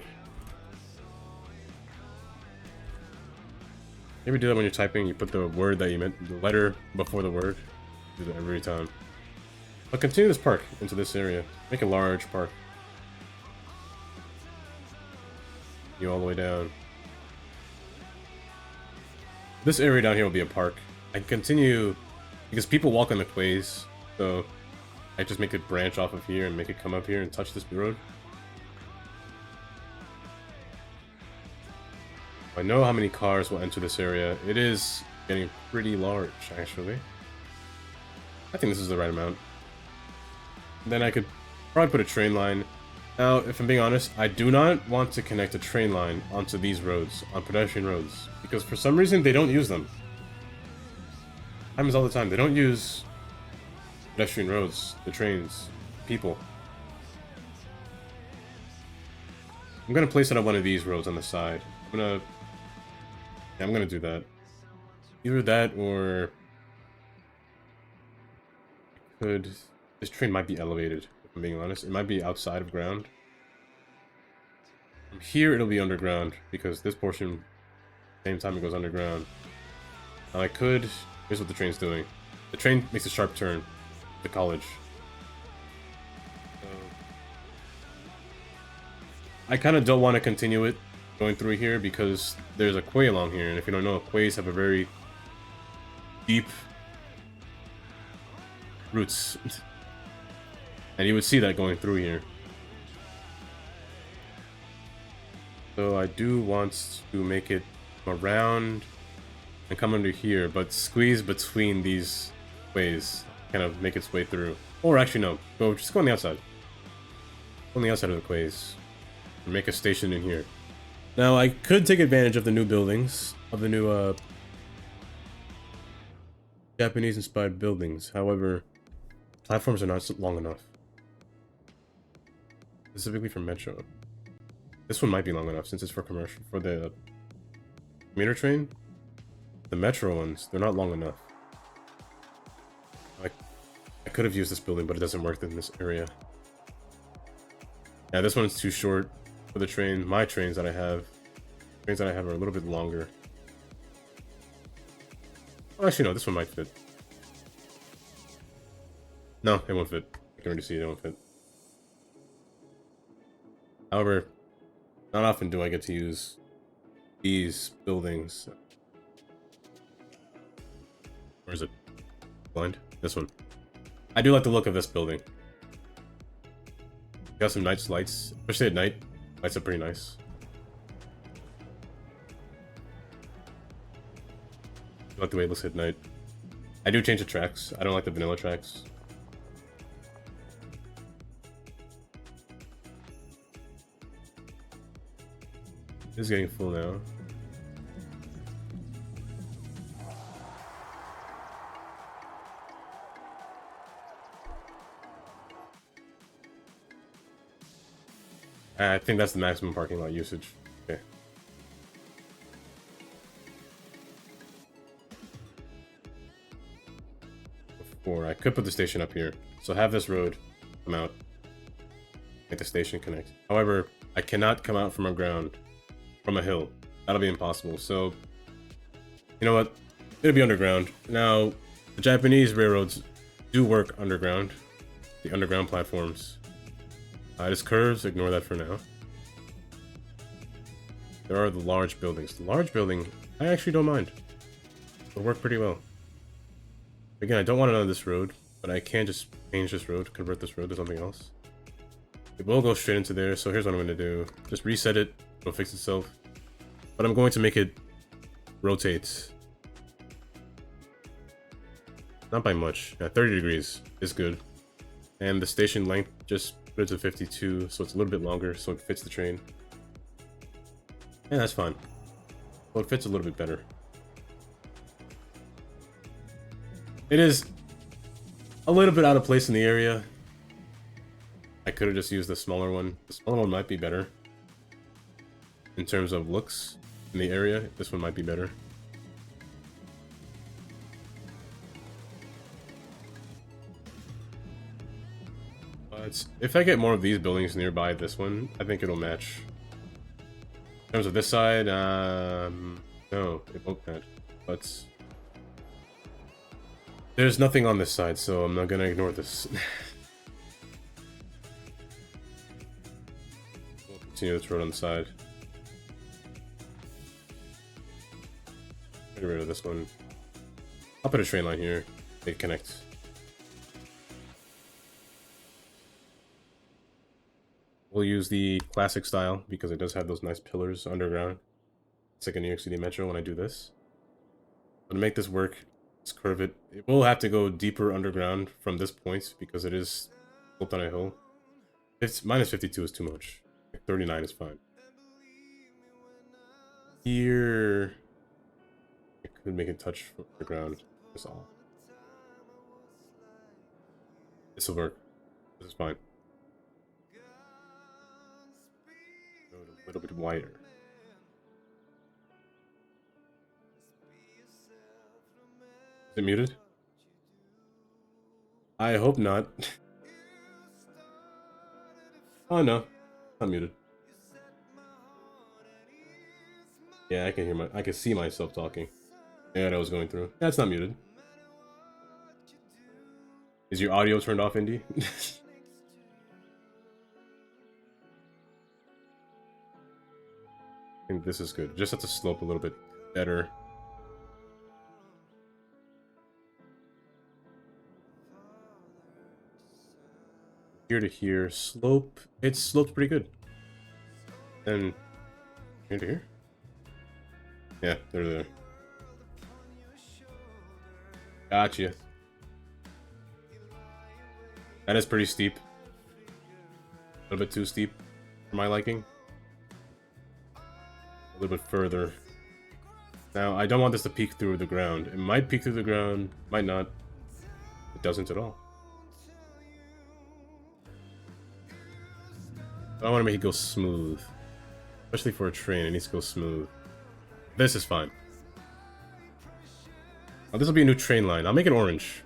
You ever do that when you're typing? You put the word that you meant, the letter before the word? Do that every time. I'll continue this park into this area. Make a large park. You all the way down. This area down here will be a park. I can continue because people walk on the quays, so I just make it branch off of here and make it come up here and touch this road. I know how many cars will enter this area. It is getting pretty large, actually. I think this is the right amount. Then I could probably put a train line. Now, if I'm being honest, I do not want to connect a train line onto these roads, on pedestrian roads, because for some reason they don't use them. Happens all the time. They don't use pedestrian roads, the trains, people. I'm gonna place it on one of these roads on the side. I'm gonna do that. Either that or this train might be elevated, if I'm being honest. It might be outside of ground. From here it'll be underground, because this portion, same time it goes underground. Now here's what the train's doing. The train makes a sharp turn to college. So, I kind of don't want to continue it going through here because there's a quay along here, and if you don't know, quays have a very deep roots. And you would see that going through here. So I do want to make it around and come under here, but squeeze between these quays, kind of make its way through. Or actually no, just go on the outside. On the outside of the quays. And make a station in here. Now, I could take advantage of the new buildings, of the new, Japanese-inspired buildings. However, platforms are not long enough. Specifically for Metro. This one might be long enough, since it's for commercial, for the commuter train. The Metro ones, they're not long enough. I could have used this building, but it doesn't work in this area. Yeah, this one's too short for the train. My trains that I have are a little bit longer. Oh, actually, no, this one might fit. No, it won't fit. I can already see it won't fit. However, not often do I get to use these buildings. Where is it? Blind? This one. I do like the look of this building. Got some nice lights, especially at night. Lights are pretty nice. I like the way it looks at night. I do change the tracks. I don't like the vanilla tracks. This is getting full now. I think that's the maximum parking lot usage. Okay. Before, I could put the station up here. So have this road come out. Make the station connect. However, I cannot come out from a ground, from a hill. That'll be impossible. So You know what? It'll be underground. Now, the Japanese railroads do work underground. The underground platforms. Just curves, ignore that for now. There are the large buildings. The large building, I actually don't mind. It'll work pretty well. Again, I don't want it on this road, but I can just change this road, convert this road to something else. It will go straight into there, so here's what I'm going to do. Just reset it, it'll fix itself. But I'm going to make it rotate. Not by much. Yeah, 30 degrees is good. And the station length, just put it to 52, so it's a little bit longer, so it fits the train. Yeah, that's fine. Well, it fits a little bit better. It is a little bit out of place in the area. I could have just used the smaller one. The smaller one might be better. In terms of looks in the area, this one might be better. But if I get more of these buildings nearby this one, I think it'll match. In terms of this side, no, it won't match. But there's nothing on this side, so I'm not gonna ignore this. We'll continue this road on the side. Get rid of this one. I'll put a train line here. They connect. We'll use the classic style because it does have those nice pillars underground. It's like a New York City Metro when I do this. But to make this work, let's curve it. It will have to go deeper underground from this point because it is sloped on a hill. It's minus 52 is too much. 39 is fine. Here, I could make it touch the ground. That's all. This will work. This is fine. Go a little bit wider. Is it muted? I hope not. Oh no, not muted. Yeah, I can hear I can see myself talking. Yeah, that I was going through. Yeah, it's not muted. Is your audio turned off, Indy? I think this is good. Just have to slope a little bit better. Here to here, slope. It's sloped pretty good. And here to here. Yeah, there. Gotcha. That is pretty steep. A little bit too steep for my liking. A little bit further. Now, I don't want this to peek through the ground. It might peek through the ground, might not. It doesn't at all. I want to make it go smooth. Especially for a train, it needs to go smooth. This is fine. Oh, this will be a new train line. I'll make it orange.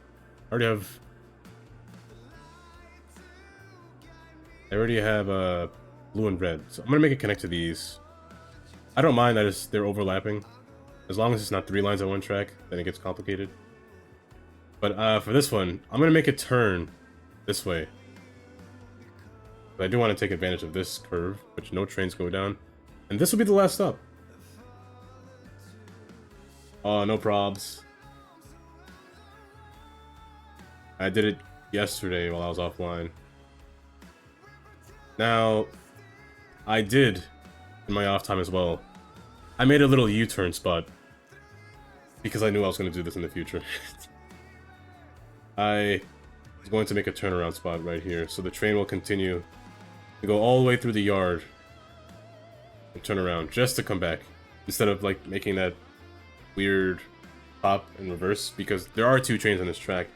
I already have blue and red. So I'm going to make it connect to these. I don't mind that they're overlapping. As long as it's not 3 lines on one track, then it gets complicated. But for this one, I'm going to make it turn this way. But I do want to take advantage of this curve, which no trains go down. And this will be the last stop. Oh, no probs. I did it yesterday while I was offline. Now, I did, in my off time as well, I made a little U-turn spot. Because I knew I was going to do this in the future. I was going to make a turnaround spot right here, so the train will continue to go all the way through the yard and turn around just to come back, instead of like making that weird stop and reverse, because there are 2 trains on this track.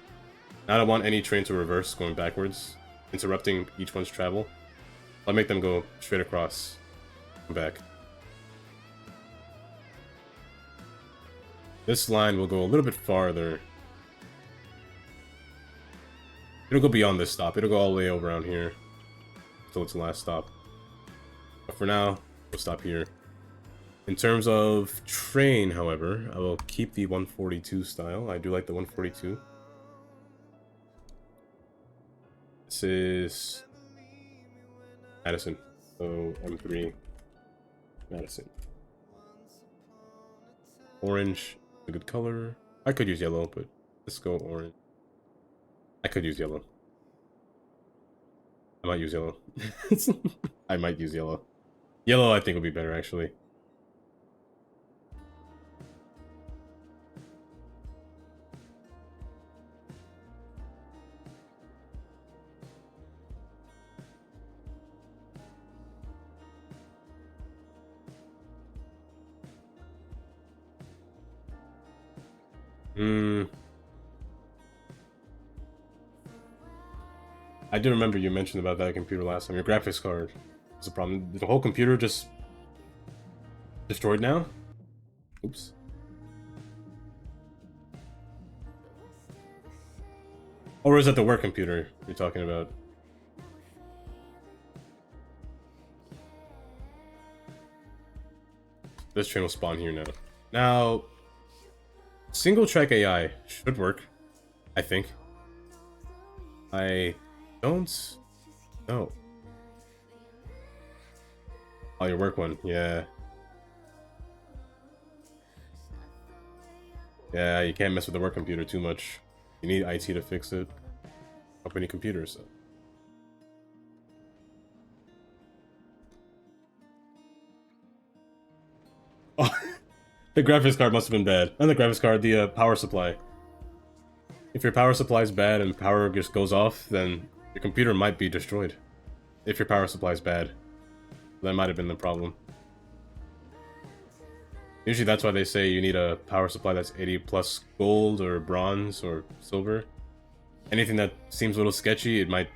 I don't want any train to reverse going backwards, interrupting each one's travel. I'll make them go straight across and back. This line will go a little bit farther. It'll go beyond this stop. It'll go all the way over around here until it's the last stop. But for now, we'll stop here. In terms of train, however, I will keep the 142 style. I do like the 142. This is Madison. So M3 Madison. Orange, a good color. I could use yellow, but let's go orange. I could use yellow. I might use yellow. I might use yellow. Yellow, I think, would be better, actually. I do remember you mentioned about that computer last time. Your graphics card is a problem. Is the whole computer just destroyed now? Oops. Or is that the work computer you're talking about? This train will spawn here now. Now, single track AI should work, I think. I don't know. Oh, your work one, yeah. Yeah, you can't mess with the work computer too much. You need IT to fix it. Company computers. So. Oh, the graphics card must have been bad. And the graphics card, the power supply. If your power supply is bad and power just goes off, then your computer might be destroyed. If your power supply is bad. That might have been the problem. Usually that's why they say you need a power supply that's 80 plus gold or bronze or silver. Anything that seems a little sketchy, it might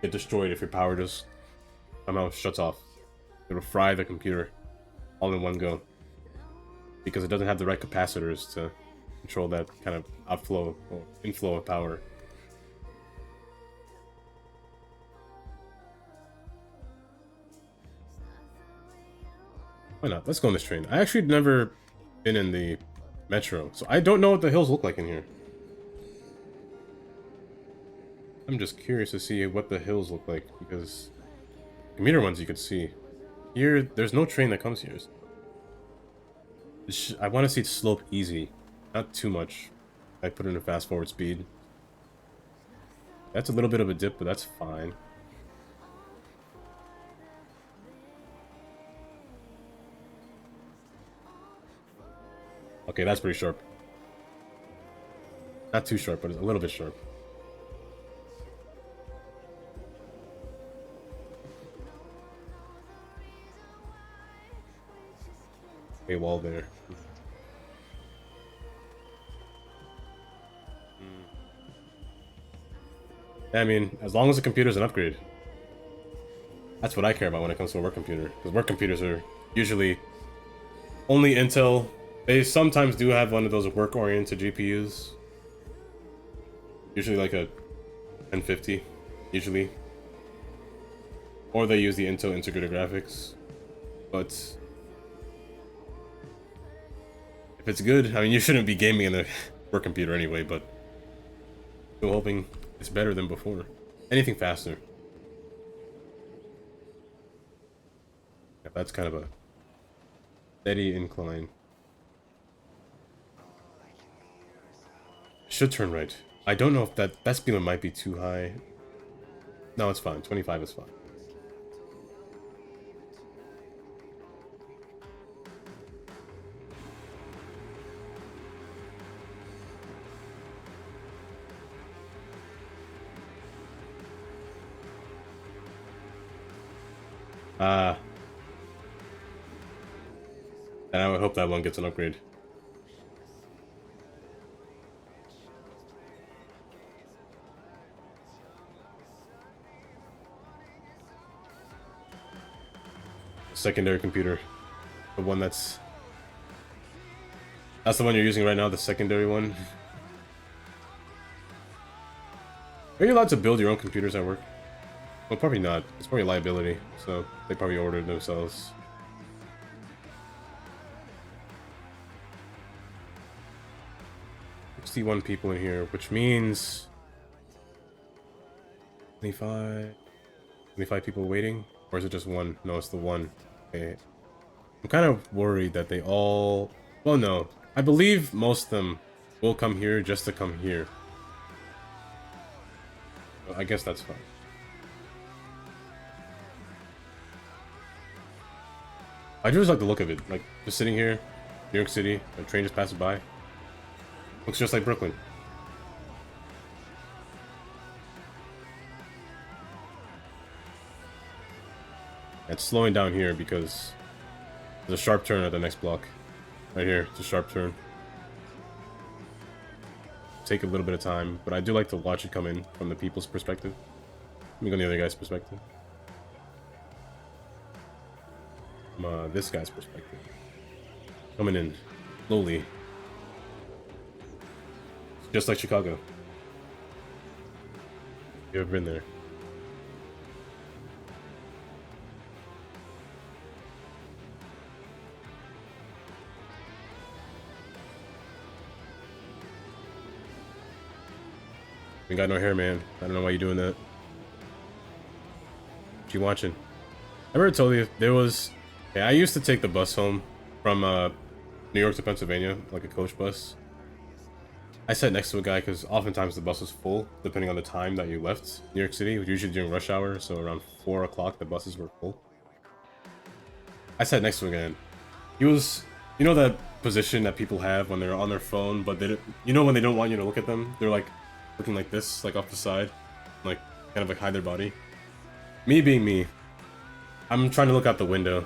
get destroyed if your power just somehow shuts off. It'll fry the computer all in one go. Because it doesn't have the right capacitors to control that kind of outflow or inflow of power. Why not? Let's go on this train. I actually never been in the metro, so I don't know what the hills look like in here. I'm just curious to see what the hills look like, because commuter ones you could see. Here, there's no train that comes here. I want to see it slope easy, not too much. I put in a fast forward speed. That's a little bit of a dip, but that's fine. Okay, that's pretty sharp. Not too sharp, but it's a little bit sharp. A wall there. I mean, as long as the computer's an upgrade. That's what I care about when it comes to a work computer. Because work computers are usually only Intel. They sometimes do have one of those work-oriented GPUs. Usually like a 1050, usually. Or they use the Intel integrated graphics. But if it's good, I mean, you shouldn't be gaming in a work computer anyway, but still hoping it's better than before. Anything faster. Yeah, that's kind of a steady incline. Should turn right. I don't know if that speed limit might be too high. No, it's fine. 25 is fine. And I would hope that one gets an upgrade. Secondary computer. The one that's the one you're using right now, the secondary one. Are you allowed to build your own computers at work? Well, probably not. It's probably liability, so they probably ordered themselves. 61 people in here, which means 25 people waiting, or is it just one? No, it's the one. Okay. I'm kind of worried that they all... Well, no. I believe most of them will come here just to come here. I guess that's fine. I just like the look of it. Like, just sitting here, New York City, a train just passes by. Looks just like Brooklyn. It's slowing down here because there's a sharp turn at the next block. Right here, it's a sharp turn. Take a little bit of time, but I do like to watch it come in from the people's perspective. Let me go on the other guy's perspective. From this guy's perspective. Coming in slowly. Just like Chicago. You ever been there? You got no hair, man. I don't know why you're doing that. What you watching? I ever told you there was... Yeah, I used to take the bus home from New York to Pennsylvania, like a coach bus. I sat next to a guy because oftentimes the bus was full, depending on the time that you left New York City. Usually during rush hour, so around 4 o'clock the buses were full. I sat next to a guy. He was... You know that position that people have when they're on their phone, but they don't, you know when they don't want you to look at them? They're like... looking like this, like off the side, like kind of like hide their body. Me being me, I'm trying to look out the window,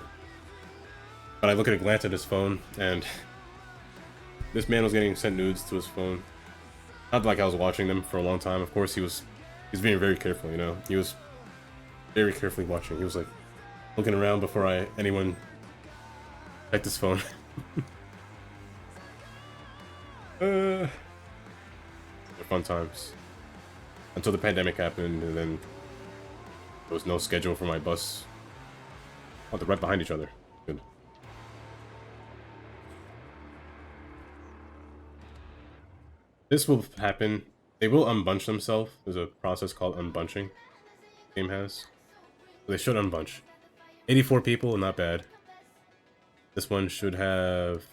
but I look at a glance at his phone, and this man was getting sent nudes to his phone. Not like I was watching them for a long time. Of course, he's being very careful. You know, he was very carefully watching. He was like looking around before anyone checked his phone. They're fun times. Until the pandemic happened, and then there was no schedule for my bus. Oh, they're right behind each other. Good. This will happen. They will unbunch themselves. There's a process called unbunching. The game has. So they should unbunch. 84 people, not bad. This one should have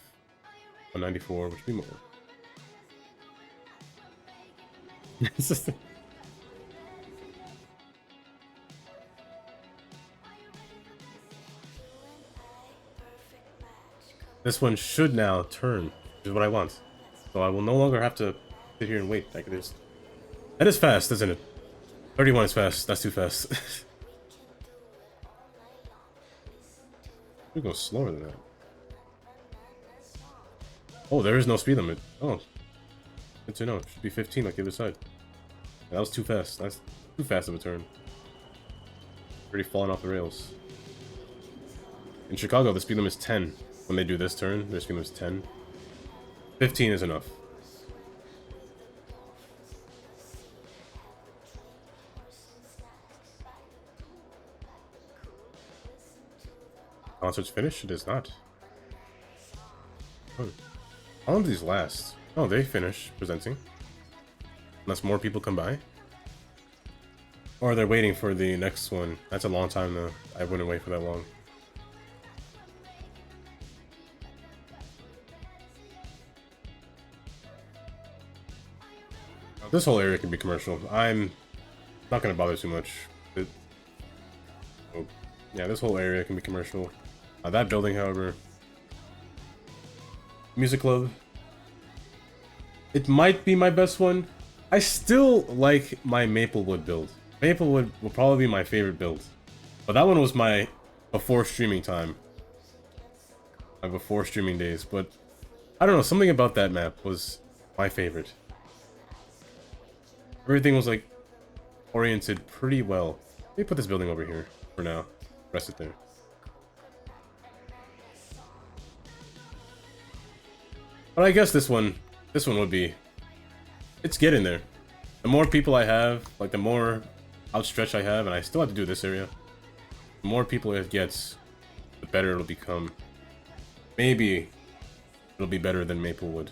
194, which would be more. This one should now turn, which is what I want. So I will no longer have to sit here and wait like it is. That is fast, isn't it? 31 is fast. That's too fast. We go slower than that. Oh, there is no speed limit. Oh, good to know. It should be 15 like the other side. That was too fast. That's too fast of a turn. Already falling off the rails. In Chicago, the speed limit is 10. When they do this turn, their speed limit is 10. 15 is enough. Concert's finished? It is not. Oh. How long do these last? Oh, they finish presenting. Unless more people come by. Or they're waiting for the next one. That's a long time though. I wouldn't wait for that long. This whole area can be commercial. I'm not going to bother too much. Yeah, this whole area can be commercial. That building, however... Music Club. It might be my best one. I still like my Maplewood build. Maplewood will probably be my favorite build. But that one was my before streaming time. My before streaming days. But I don't know, something about that map was my favorite. Everything was like oriented pretty well. Let me put this building over here for now. Rest it there. But I guess this one would be... It's getting there. The more people I have, like the more outstretched I have, and I still have to do this area, the more people it gets, the better it'll become. Maybe it'll be better than Maplewood.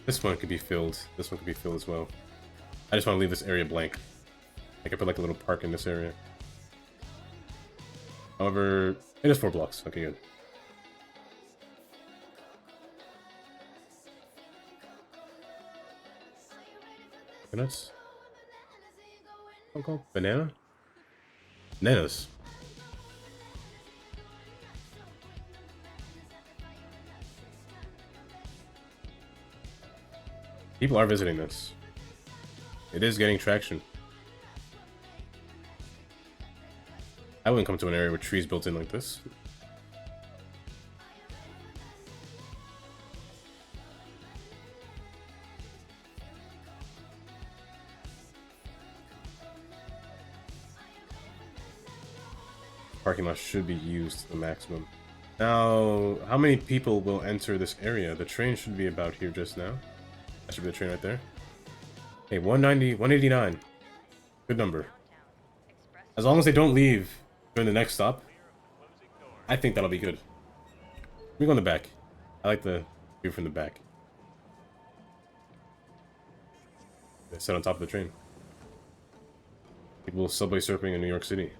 This one could be filled. This one could be filled as well. I just want to leave this area blank. I could put like a little park in this area. However, it is 4 blocks. Okay, good. Coconuts? What called? Banana? Bananas. People are visiting this. It is getting traction. I wouldn't come to an area with trees built in like this. Parking lot should be used to the maximum. Now, how many people will enter this area? The train should be about here just now. That should be the train right there. Hey, 190, 189. Good number. As long as they don't leave during the next stop, I think that'll be good. Let me go in the back. I like the view from the back. They sit on top of the train. People subway surfing in New York City.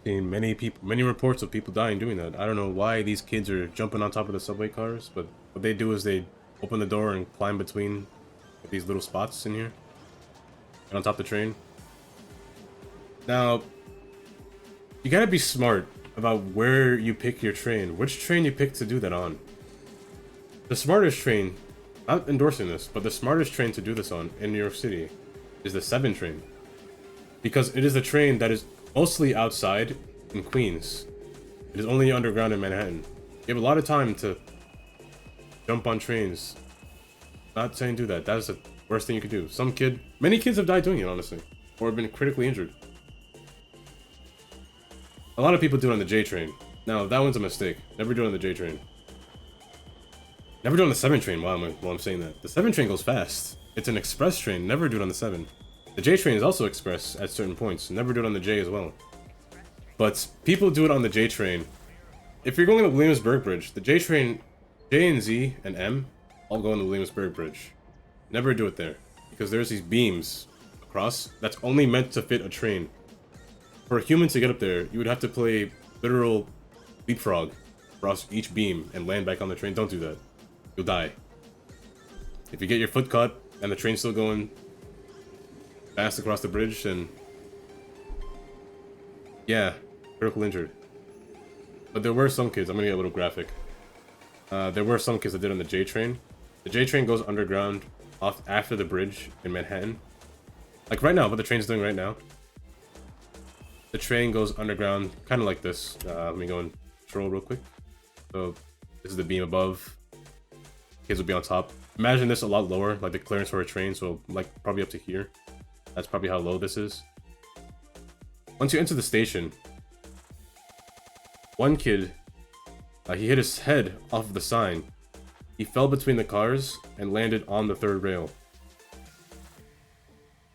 Seen many reports of people dying doing that. I don't know why these kids are jumping on top of the subway cars, but what they do is they open the door and climb between these little spots in here. And on top of the train. Now, you gotta be smart about where you pick your train. Which train you pick to do that on. The smartest train, not endorsing this, but the smartest train to do this on in New York City is the 7 train. Because it is the train that is mostly outside in Queens. It is only underground in Manhattan. You have a lot of time to jump on trains. Not saying do that. That is the worst thing you could do. Many kids have died doing it, honestly. Or have been critically injured. A lot of people do it on the J train. Now, that one's a mistake. Never do it on the J train. Never do it on the 7 train while I'm saying that. The 7 train goes fast. It's an express train. Never do it on the 7. The J train is also express at certain points. Never do it on the J as well. But people do it on the J train. If you're going to the Williamsburg Bridge, the J train, J and Z and M all go on the Williamsburg Bridge. Never do it there. Because there's these beams across that's only meant to fit a train. For a human to get up there, you would have to play literal leapfrog across each beam and land back on the train. Don't do that. You'll die. If you get your foot caught and the train's still going fast across the bridge, then yeah, critical injured. But there were some kids, I'm gonna get a little graphic. There were some kids that did on the J train. The J train goes underground off after the bridge in Manhattan. Like right now, what the train's doing right now. The train goes underground, kind of like this. Let me go and control real quick. So this is the beam above. Kids will be on top. Imagine this a lot lower, like the clearance for a train, so like probably up to here. That's probably how low this is. Once you enter the station, one kid, he hit his head off of the sign. He fell between the cars and landed on the 3rd rail.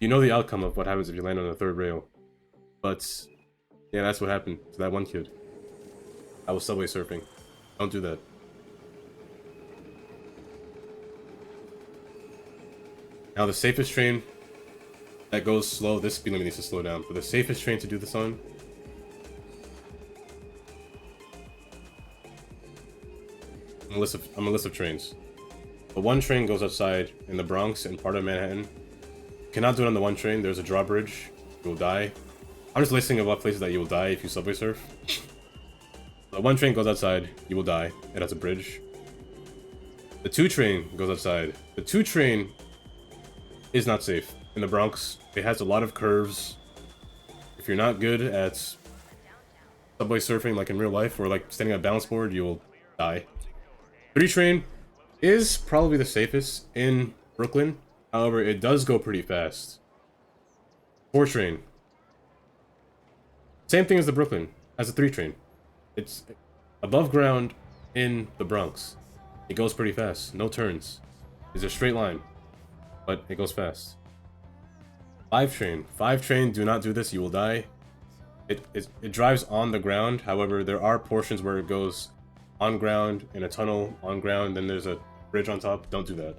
You know the outcome of what happens if you land on the 3rd rail. But yeah, that's what happened to that one kid. I was subway surfing. Don't do that. Now the safest train that goes slow, this speed limit needs to slow down, but the safest train to do this on, I'm a list of trains. The 1 train goes outside in the Bronx and part of Manhattan. You cannot do it on the 1 train, there's a drawbridge, you will die. I'm just listing a lot of places that you will die if you subway surf. The 1 train goes outside, you will die, it has a bridge. The 2 train goes outside. The 2 train is not safe. In the Bronx, it has a lot of curves. If you're not good at subway surfing like in real life, or like standing on a balance board, you will die. 3 train is probably the safest in Brooklyn. However, it does go pretty fast. 4 train. Same thing as the Brooklyn, as a 3 train. It's above ground in the Bronx. It goes pretty fast, no turns. It's a straight line, but it goes fast. 5 train. 5 train, do not do this, you will die. It drives on the ground, however, there are portions where it goes on ground, in a tunnel, on ground, then there's a bridge on top. Don't do that.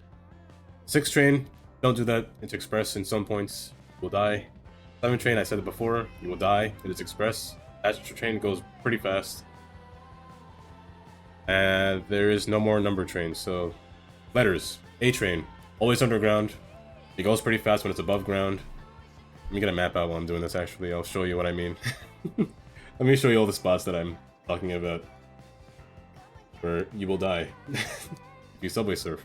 6 train, don't do that. It's express in some points. You will die. 7 train, I said it before. You will die. It is express. That train goes pretty fast. And there is no more number trains. So, letters. A train, always underground. It goes pretty fast when it's above ground. Let me get a map out while I'm doing this, actually. I'll show you what I mean. Let me show you all the spots that I'm talking about. Where you will die. If you subway surf.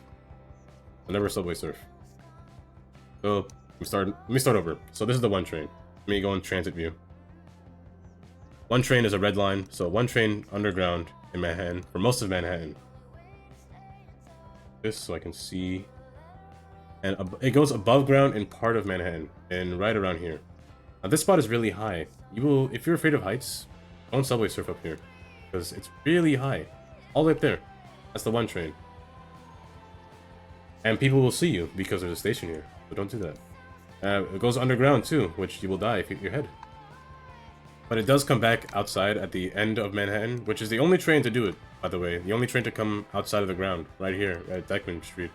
I'll never subway surf. So, let me start over. So this is the 1 train. Let me go in transit view. 1 train is a red line. So 1 train underground in Manhattan. For most of Manhattan. This so I can see. And it goes above ground in part of Manhattan. And right around here. Now this spot is really high. You will, if you're afraid of heights, don't subway surf up here. Because it's really high. All the way up there. That's the 1 train. And people will see you because there's a station here. So don't do that. It goes underground too, which you will die if you hit your head. But it does come back outside at the end of Manhattan, which is the only train to do it, by the way. The only train to come outside of the ground, right here at Dyckman Street.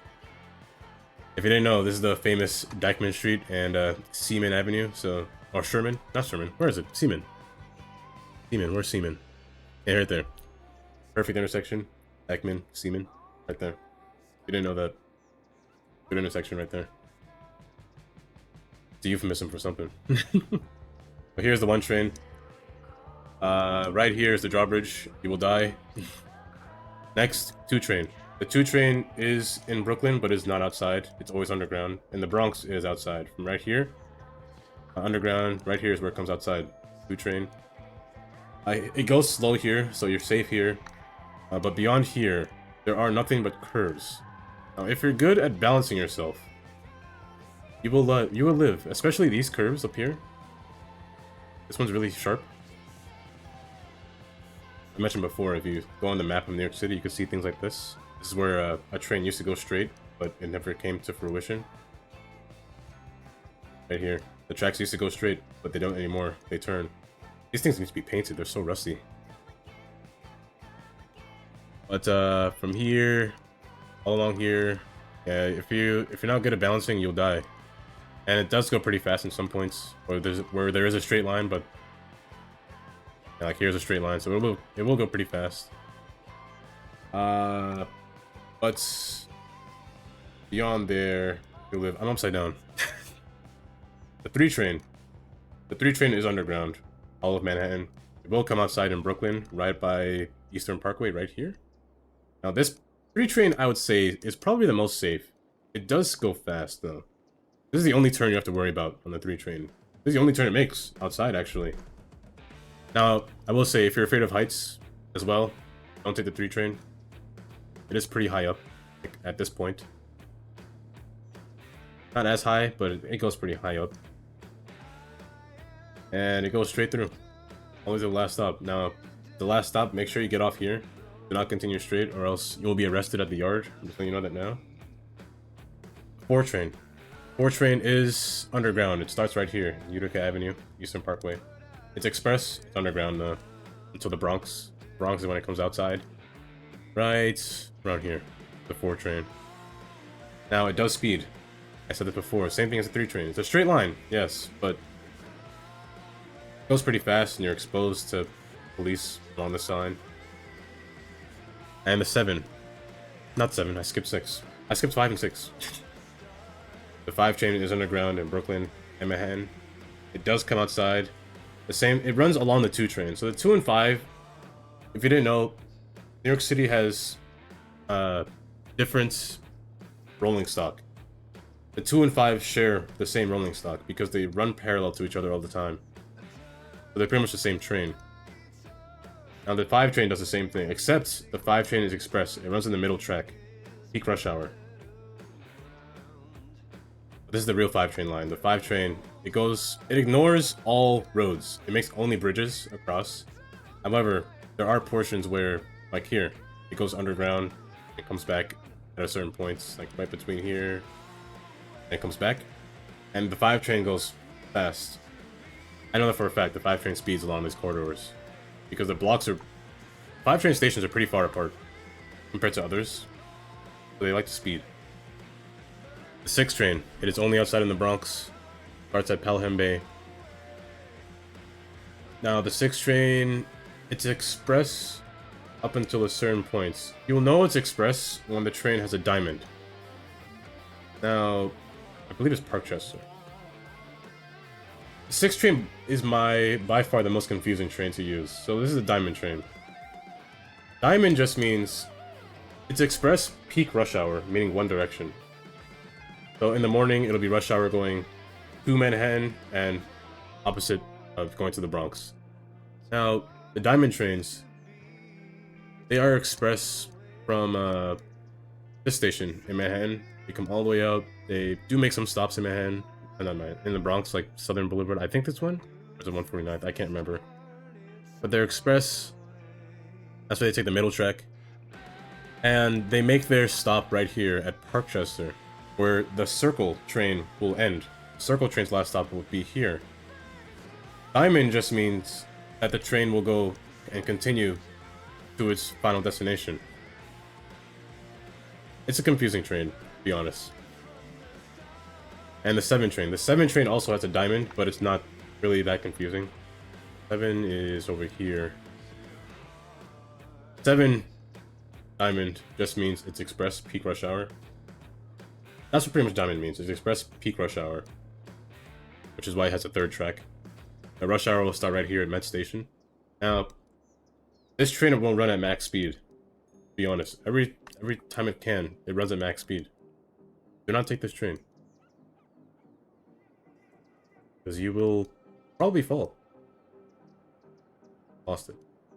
If you didn't know, this is the famous Dyckman Street and Seaman Avenue, so... Or Sherman? Not Sherman. Where is it? Seaman. Seaman, where's Seaman? Yeah, right there. Perfect intersection. Dyckman, Seaman, right there. You didn't know that. Good intersection right there. It's a euphemism for something. But here's the 1 train. Right here is the drawbridge. You will die. Next, 2 train. The 2 train is in Brooklyn, but is not outside. It's always underground. And the Bronx is outside. From right here, underground. Right here is where it comes outside. 2 train. It goes slow here, so you're safe here. But beyond here, there are nothing but curves. Now, if you're good at balancing yourself, you will live. Especially these curves up here. This one's really sharp. I mentioned before, if you go on the map of New York City, you can see things like this. This is where a train used to go straight, but it never came to fruition. Right here. The tracks used to go straight, but they don't anymore. They turn. These things need to be painted. They're so rusty. But from here, all along here, yeah, if you're not good at balancing, you'll die. And it does go pretty fast in some points, where there is a straight line, but yeah, like here's a straight line, so it will go pretty fast. But beyond there, you'll live. I'm upside down. The 3 train. The 3 train is underground, all of Manhattan. It will come outside in Brooklyn, right by Eastern Parkway, right here. Now this 3 train, I would say, is probably the most safe. It does go fast, though. This is the only turn you have to worry about on the 3 train. This is the only turn it makes, outside, actually. Now, I will say, if you're afraid of heights, as well, don't take the 3 train. It is pretty high up, like, at this point. Not as high, but it goes pretty high up. And it goes straight through. Always the last stop. Now, the last stop, make sure you get off here. Do not continue straight, or else you will be arrested at the yard. I'm just letting you know that now. 4 train. 4 train is underground. It starts right here, Utica Avenue, Eastern Parkway. It's express. It's underground until the Bronx. Bronx is when it comes outside. Right around here, the 4 train. Now it does speed. I said this before. Same thing as the 3 train. It's a straight line, yes, but it goes pretty fast, and you're exposed to police along the sign. And the 7. Not 7, I skipped 6. I skipped 5 and 6. The 5 train is underground in Brooklyn and Manhattan. It does come outside. The same, it runs along the 2 train. So the 2 and 5, if you didn't know, New York City has different rolling stock. The 2 and 5 share the same rolling stock because they run parallel to each other all the time. So they're pretty much the same train. Now the 5 train does the same thing, except the 5 train is express. It runs in the middle track. Peak rush hour. This is the real 5 train line. The 5 train, it ignores all roads. It makes only bridges across. However, there are portions where, like here, it goes underground. It comes back at a certain points, like right between here. And it comes back. And the 5 train goes fast. I know that for a fact. The 5 train speeds along these corridors. Because the blocks are... 5 train stations are pretty far apart compared to others. So they like to speed. The 6 train, it is only outside in the Bronx. Starts at Pelham Bay. Now the 6 train, it's express up until a certain point. You'll know it's express when the train has a diamond. Now, I believe it's Parkchester. The 6 train is by far the most confusing train to use. So this is a diamond train. Diamond just means it's express peak rush hour, meaning one direction. So in the morning, it'll be rush hour going to Manhattan and opposite of going to the Bronx. Now, the diamond trains, they are express from this station in Manhattan. They come all the way out. They do make some stops in Manhattan, in the Bronx, like Southern Boulevard. I think this one? Or is it 149th? I can't remember. But they're express. That's why they take the middle track. And they make their stop right here at Parkchester, where the Circle train will end. Circle train's last stop will be here. Diamond just means that the train will go and continue to its final destination. It's a confusing train, to be honest. And the 7 train. The 7 train also has a diamond, but it's not really that confusing. 7 is over here. 7 diamond just means it's express peak rush hour. That's what pretty much diamond means. It's express peak rush hour, which is why it has a 3rd track. The rush hour will start right here at Met Station. Now, this train won't run at max speed. To be honest, every time it can, it runs at max speed. Do not take this train, because you will probably fall. Lost it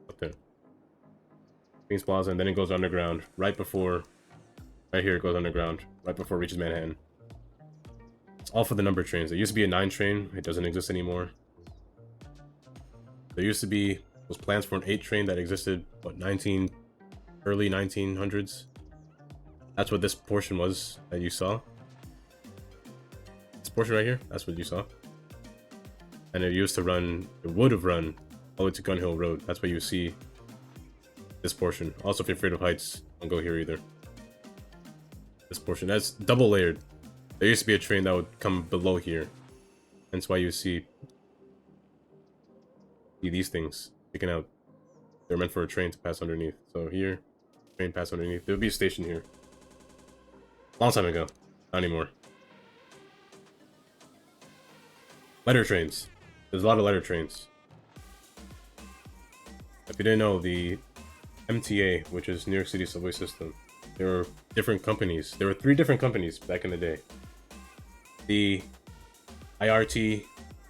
up there. Queens Plaza, and then it goes underground right before. Right here it goes underground right before it reaches Manhattan. It's all for the number trains. There used to be a 9 train. It doesn't exist anymore. There used to be those plans for an 8 train that existed, what, early 1900s. That's what this portion was that you saw. This portion right here, that's what you saw. And it used to run, it would have run all the way to Gun Hill Road. That's why you see this portion. Also, if you're afraid of heights, don't go here either. This portion, that's double layered. There used to be a train that would come below here. That's why you see these things sticking out. They're meant for a train to pass underneath. So here, train pass underneath. There would be a station here. Long time ago. Not anymore. Letter trains. There's a lot of letter trains. If you didn't know, the MTA, which is New York City subway system, there were different companies. There were 3 different companies back in the day. The IRT,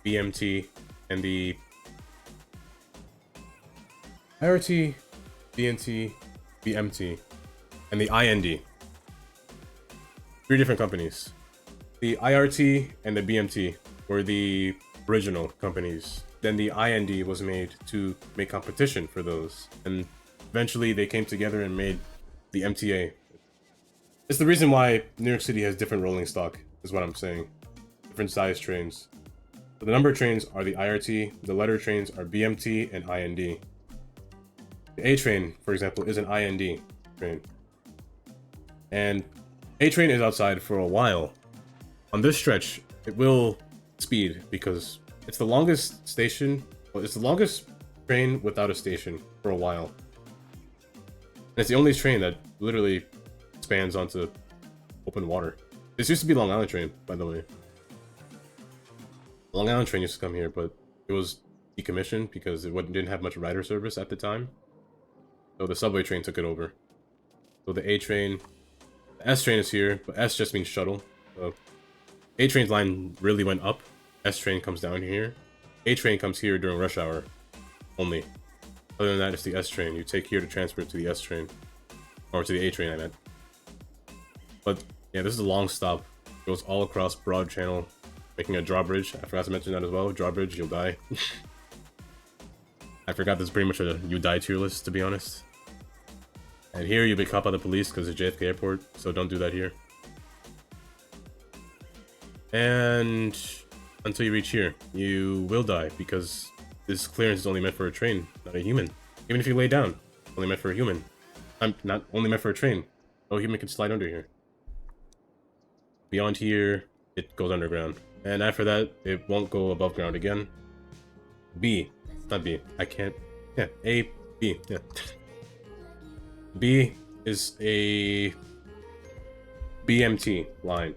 BMT, and the IRT, BNT, BMT, and the IND. 3 different companies. The IRT and the BMT were the original companies. Then the IND was made to make competition for those. And eventually they came together and made the MTA. It's the reason why New York City has different rolling stock, is what I'm saying. Different size trains. So the number trains are the IRT, the letter trains are BMT and IND. The A train, for example, is an IND train. And A train is outside for a while. On this stretch, it will speed because it's the longest station, well, it's the longest train without a station for a while. And it's the only train that literally spans onto open water. This used to be Long Island train, by the way. Long Island train used to come here, but it was decommissioned because it didn't have much rider service at the time. So the subway train took it over. So the A train, the S train is here, but S just means shuttle. So A train's line really went up. S train comes down here. A train comes here during rush hour only. Other than that, it's the S train. You take here to transfer it to the S train. Or to the A train, I meant. But yeah, this is a long stop. It goes all across Broad Channel, making a drawbridge. I forgot to mention that as well. Drawbridge, you'll die. I forgot this is pretty much a you die tier list, to be honest. And here you'll be caught by the police because it's JFK Airport, so don't do that here. And until you reach here, you will die because this clearance is only meant for a train, not a human. Even if you lay down, only meant for a human. I'm not only meant for a train, Oh, human can slide under here. Beyond here, it goes underground. And after that, it won't go above ground again. B. Not B. I can't. Yeah, A, B. Yeah. B is a BMT line.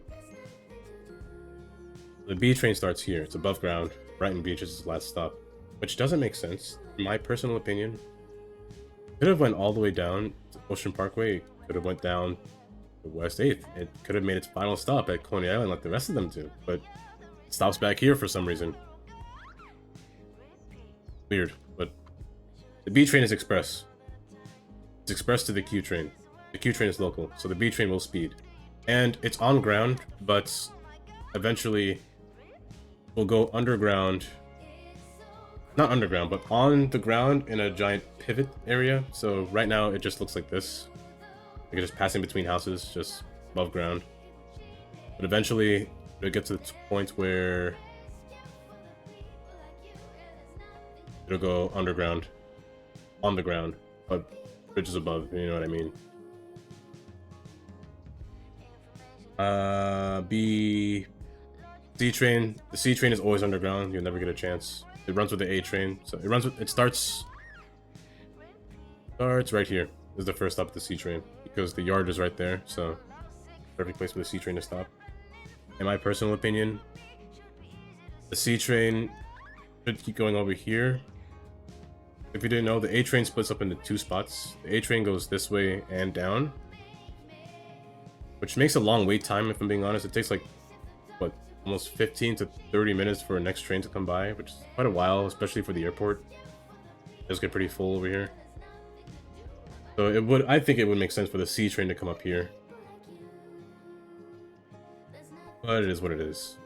The B train starts here. It's above ground. Brighton Beach is its last stop. Which doesn't make sense, in my personal opinion. Could have went all the way down to Ocean Parkway. Could have went down to West 8th. It could have made its final stop at Coney Island like the rest of them do. But it stops back here for some reason. Weird, but the B train is express. It's express to the Q train. The Q train is local, so the B train will speed. And it's on ground, but eventually will go underground. Not underground, but on the ground in a giant pivot area. So right now it just looks like this. Like it's just passing between houses, just above ground. But eventually it'll get to the point where it'll go underground, on the ground, but bridges above, you know what I mean. B, C train. The C train is always underground. You'll never get a chance. It runs with the A train, so it runs with. It starts right here. This is the first stop of the C train because the yard is right there. So perfect place for the C train to stop. In my personal opinion, the C train should keep going over here. If you didn't know, the A train splits up into two spots. The A train goes this way and down, which makes a long wait time, if I'm being honest. It takes like, what, almost 15 to 30 minutes for a next train to come by, which is quite a while, especially for the airport. It does get pretty full over here. So I think it would make sense for the C train to come up here. But it is what it is.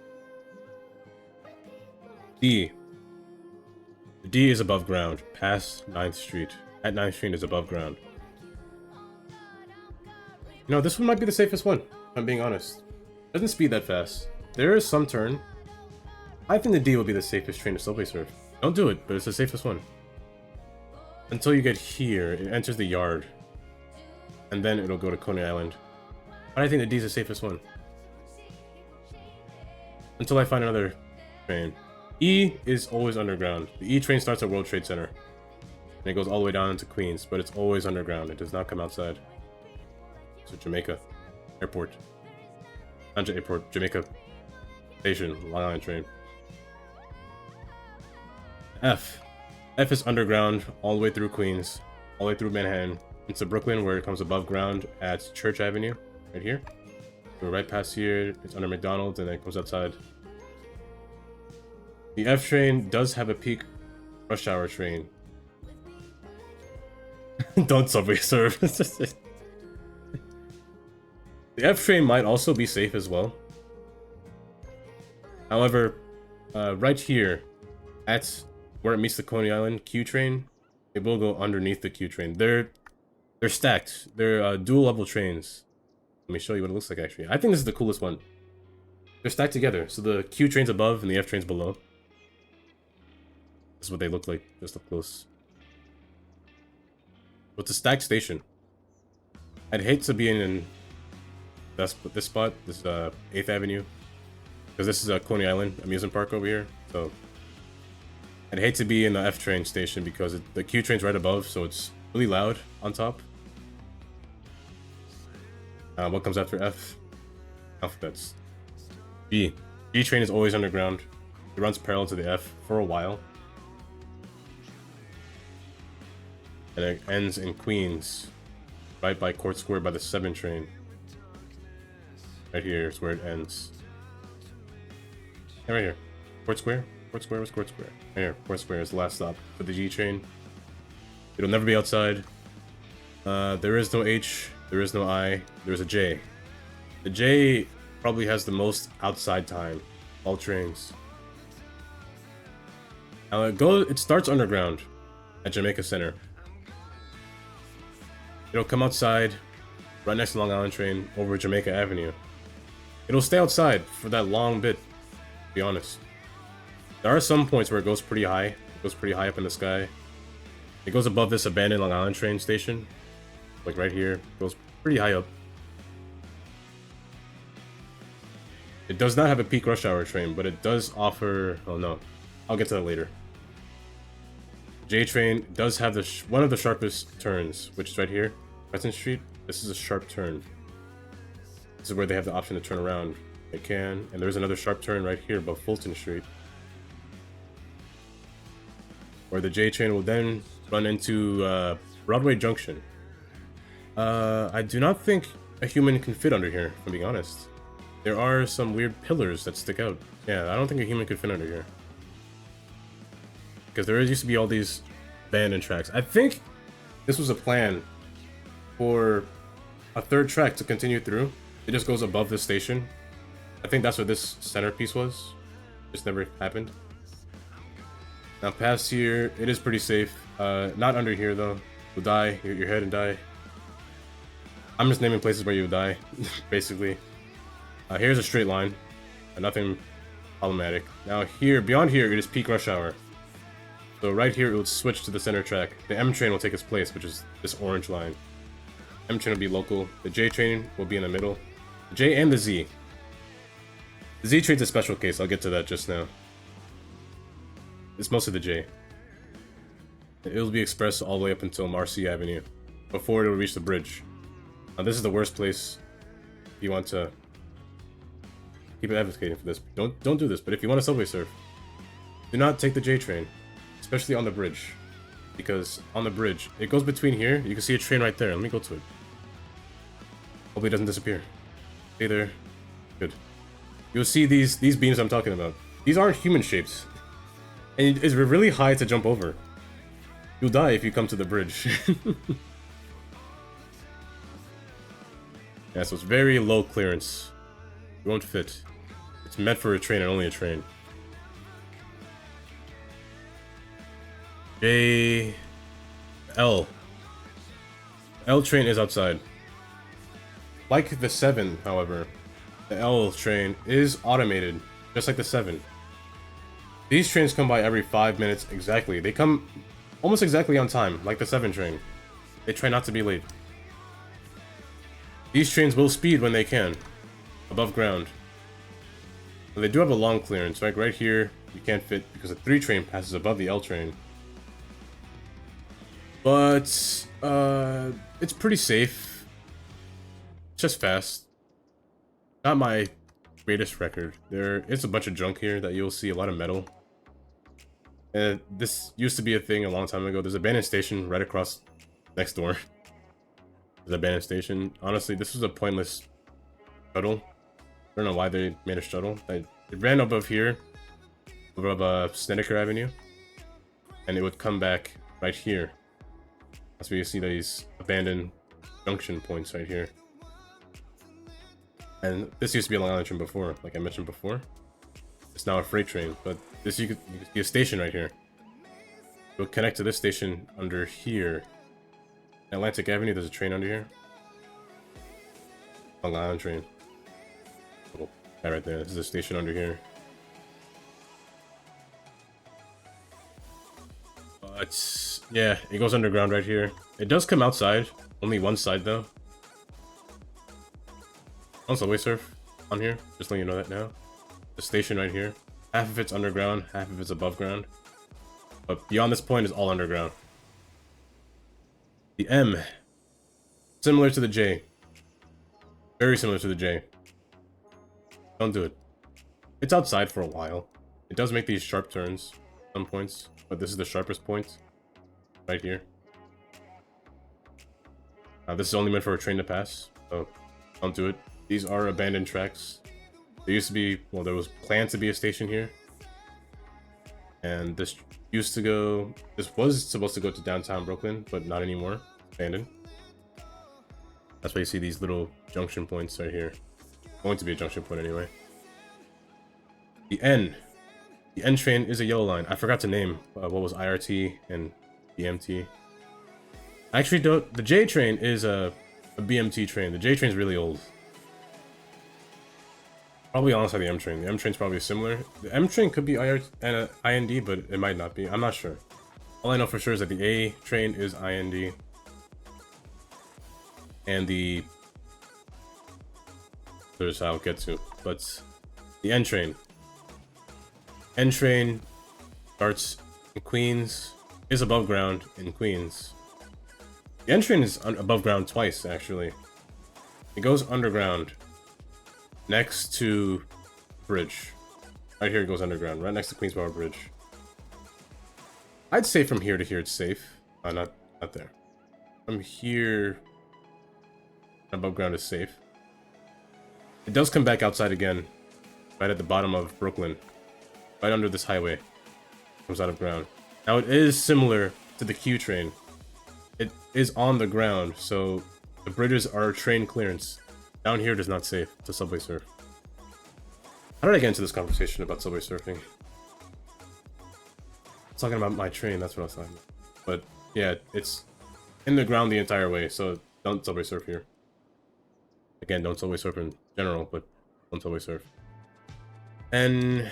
D. D is above ground, past 9th Street. At 9th Street is above ground. You know, this one might be the safest one, if I'm being honest. It doesn't speed that fast. There is some turn. I think the D will be the safest train to subway surf. Don't do it, but it's the safest one. Until you get here, it enters the yard. And then it'll go to Coney Island. But I think the D is the safest one. Until I find another train. E is always underground. The E train starts at World Trade Center. And it goes all the way down to Queens, but it's always underground. It does not come outside. So Jamaica Airport. Not Airport, Jamaica Station, Long Island train. F. F is underground all the way through Queens, all the way through Manhattan, into Brooklyn, where it comes above ground at Church Avenue, right here. We're right past here, it's under McDonald's, and then it comes outside. The F train does have a peak rush hour train. Don't subway surf. The F train might also be safe as well. However, right here, at where it meets the Coney Island Q train, it will go underneath the Q train. They're stacked. They're dual level trains. Let me show you what it looks like actually. I think this is the coolest one. They're stacked together, so the Q train's above and the F train's below. This is what they look like, just up close. But it's a stacked station. I'd hate to be in this spot, this 8th Avenue, because this is a Coney Island amusement park over here. So I'd hate to be in the F train station because the Q train's right above, so it's really loud on top. What comes after F? Alphabets. G. G train is always underground. It runs parallel to the F for a while. And it ends in Queens, right by Court Square by the 7 train. Right here is where it ends. And right here. Court Square? Court Square? Where's Court Square? Right here. Court Square is the last stop for the G train. It'll never be outside. There is no H. There is no I. There's a J. The J probably has the most outside time. All trains. Now it starts underground at Jamaica Center. It'll come outside right next to Long Island train over Jamaica Avenue. It'll stay outside for that long bit, to be honest. There are some points where it goes pretty high. It goes pretty high up in the sky. It goes above this abandoned Long Island train station. Like right here. It goes pretty high up. It does not have a peak rush hour train, but it does offer... Oh no, I'll get to that later. J train does have the one of the sharpest turns, which is right here, Crescent Street. This is a sharp turn. This is where they have the option to turn around. They can, and there's another sharp turn right here above Fulton Street, where the J train will then run into Broadway Junction. I do not think a human can fit under here, if I'm being honest. There are some weird pillars that stick out. Yeah, I don't think a human could fit under here. Because there used to be all these abandoned tracks. I think this was a plan for a third track to continue through. It just goes above this station. I think that's what this centerpiece was. Just never happened. Now past here, it is pretty safe. Not under here though. You'll die, your head and die. I'm just naming places where you'll die, basically. Here's a straight line, nothing problematic. Now here, beyond here, it is peak rush hour. So right here, it will switch to the center track. The M train will take its place, which is this orange line. M train will be local. The J train will be in the middle. The J and the Z. The Z train's a special case. I'll get to that just now. It's mostly the J. It will be express all the way up until Marcy Avenue, before it will reach the bridge. Now this is the worst place if you want to keep advocating for this. Don't do this, but if you want to subway surf, do not take the J train, especially on the bridge. Because on the bridge, it goes between here. You can see a train right there. Let me go to it. Hopefully it doesn't disappear. Stay there. Good. You'll see these beams I'm talking about. These aren't human shapes. And it's really high to jump over. You'll die if you come to the bridge. Yeah, so it's very low clearance. It won't fit. It's meant for a train and only a train. J... L. L train is outside. Like the 7, however, the L train is automated, just like the 7. These trains come by every 5 minutes exactly. They come almost exactly on time, like the 7 train. They try not to be late. These trains will speed when they can, above ground. But they do have a long clearance, right here you can't fit because the 3 train passes above the L train. But, it's pretty safe. Just fast. Not my greatest record. There is a bunch of junk here that you'll see, a lot of metal. And this used to be a thing a long time ago. There's a abandoned station right across next door. There's an abandoned station. Honestly, this was a pointless shuttle. I don't know why they made a shuttle. It ran above here, above Snedeker Avenue, and it would come back right here. That's where you see these abandoned junction points right here. And this used to be a Long Island train before, like I mentioned before. It's now a freight train, but this you could see a station right here. It will connect to this station under here. Atlantic Avenue, there's a train under here. Long Island train. Oh, that right there. This is a station under here. But yeah, it goes underground right here. It does come outside. Only one side though. On subway surf on here. Just letting you know that now. The station right here. Half of it's underground, half of it's above ground. But beyond this point is all underground. The M. Similar to the J. Very similar to the J. Don't do it. It's outside for a while. It does make these sharp turns at some points, but this is the sharpest point. Right here. This is only meant for a train to pass, so don't do it. These are abandoned tracks. There used to be, well, there was planned to be a station here. And this was supposed to go to downtown Brooklyn, but not anymore. Abandoned. That's why you see these little junction points right here. Going to be a junction point anyway. The N. The N train is a yellow line. I forgot to name what was IRT and BMT. Actually, don't. The J train is a BMT train. The J train is really old. Probably alongside the M train. The M train's probably similar. The M train could be IND, but it might not be. I'm not sure. All I know for sure is that the A train is IND. And the... There's how I'll get to. But The N train. N train starts in Queens, is above ground in Queens. The N train is above ground twice, actually. It goes underground next to bridge. Right here it goes underground, right next to Queensboro Bridge. I'd say from here to here it's safe. Not there. From here, above ground is safe. It does come back outside again, right at the bottom of Brooklyn, right under this highway. Comes out of ground. Now it is similar to the Q train. It is on the ground, so the bridges are train clearance. Down here it is not safe to subway surf. How did I get into this conversation about subway surfing? I was talking about my train, that's what I was talking about. But yeah, it's in the ground the entire way, so don't subway surf here. Again, don't subway surf in general, but don't subway surf. And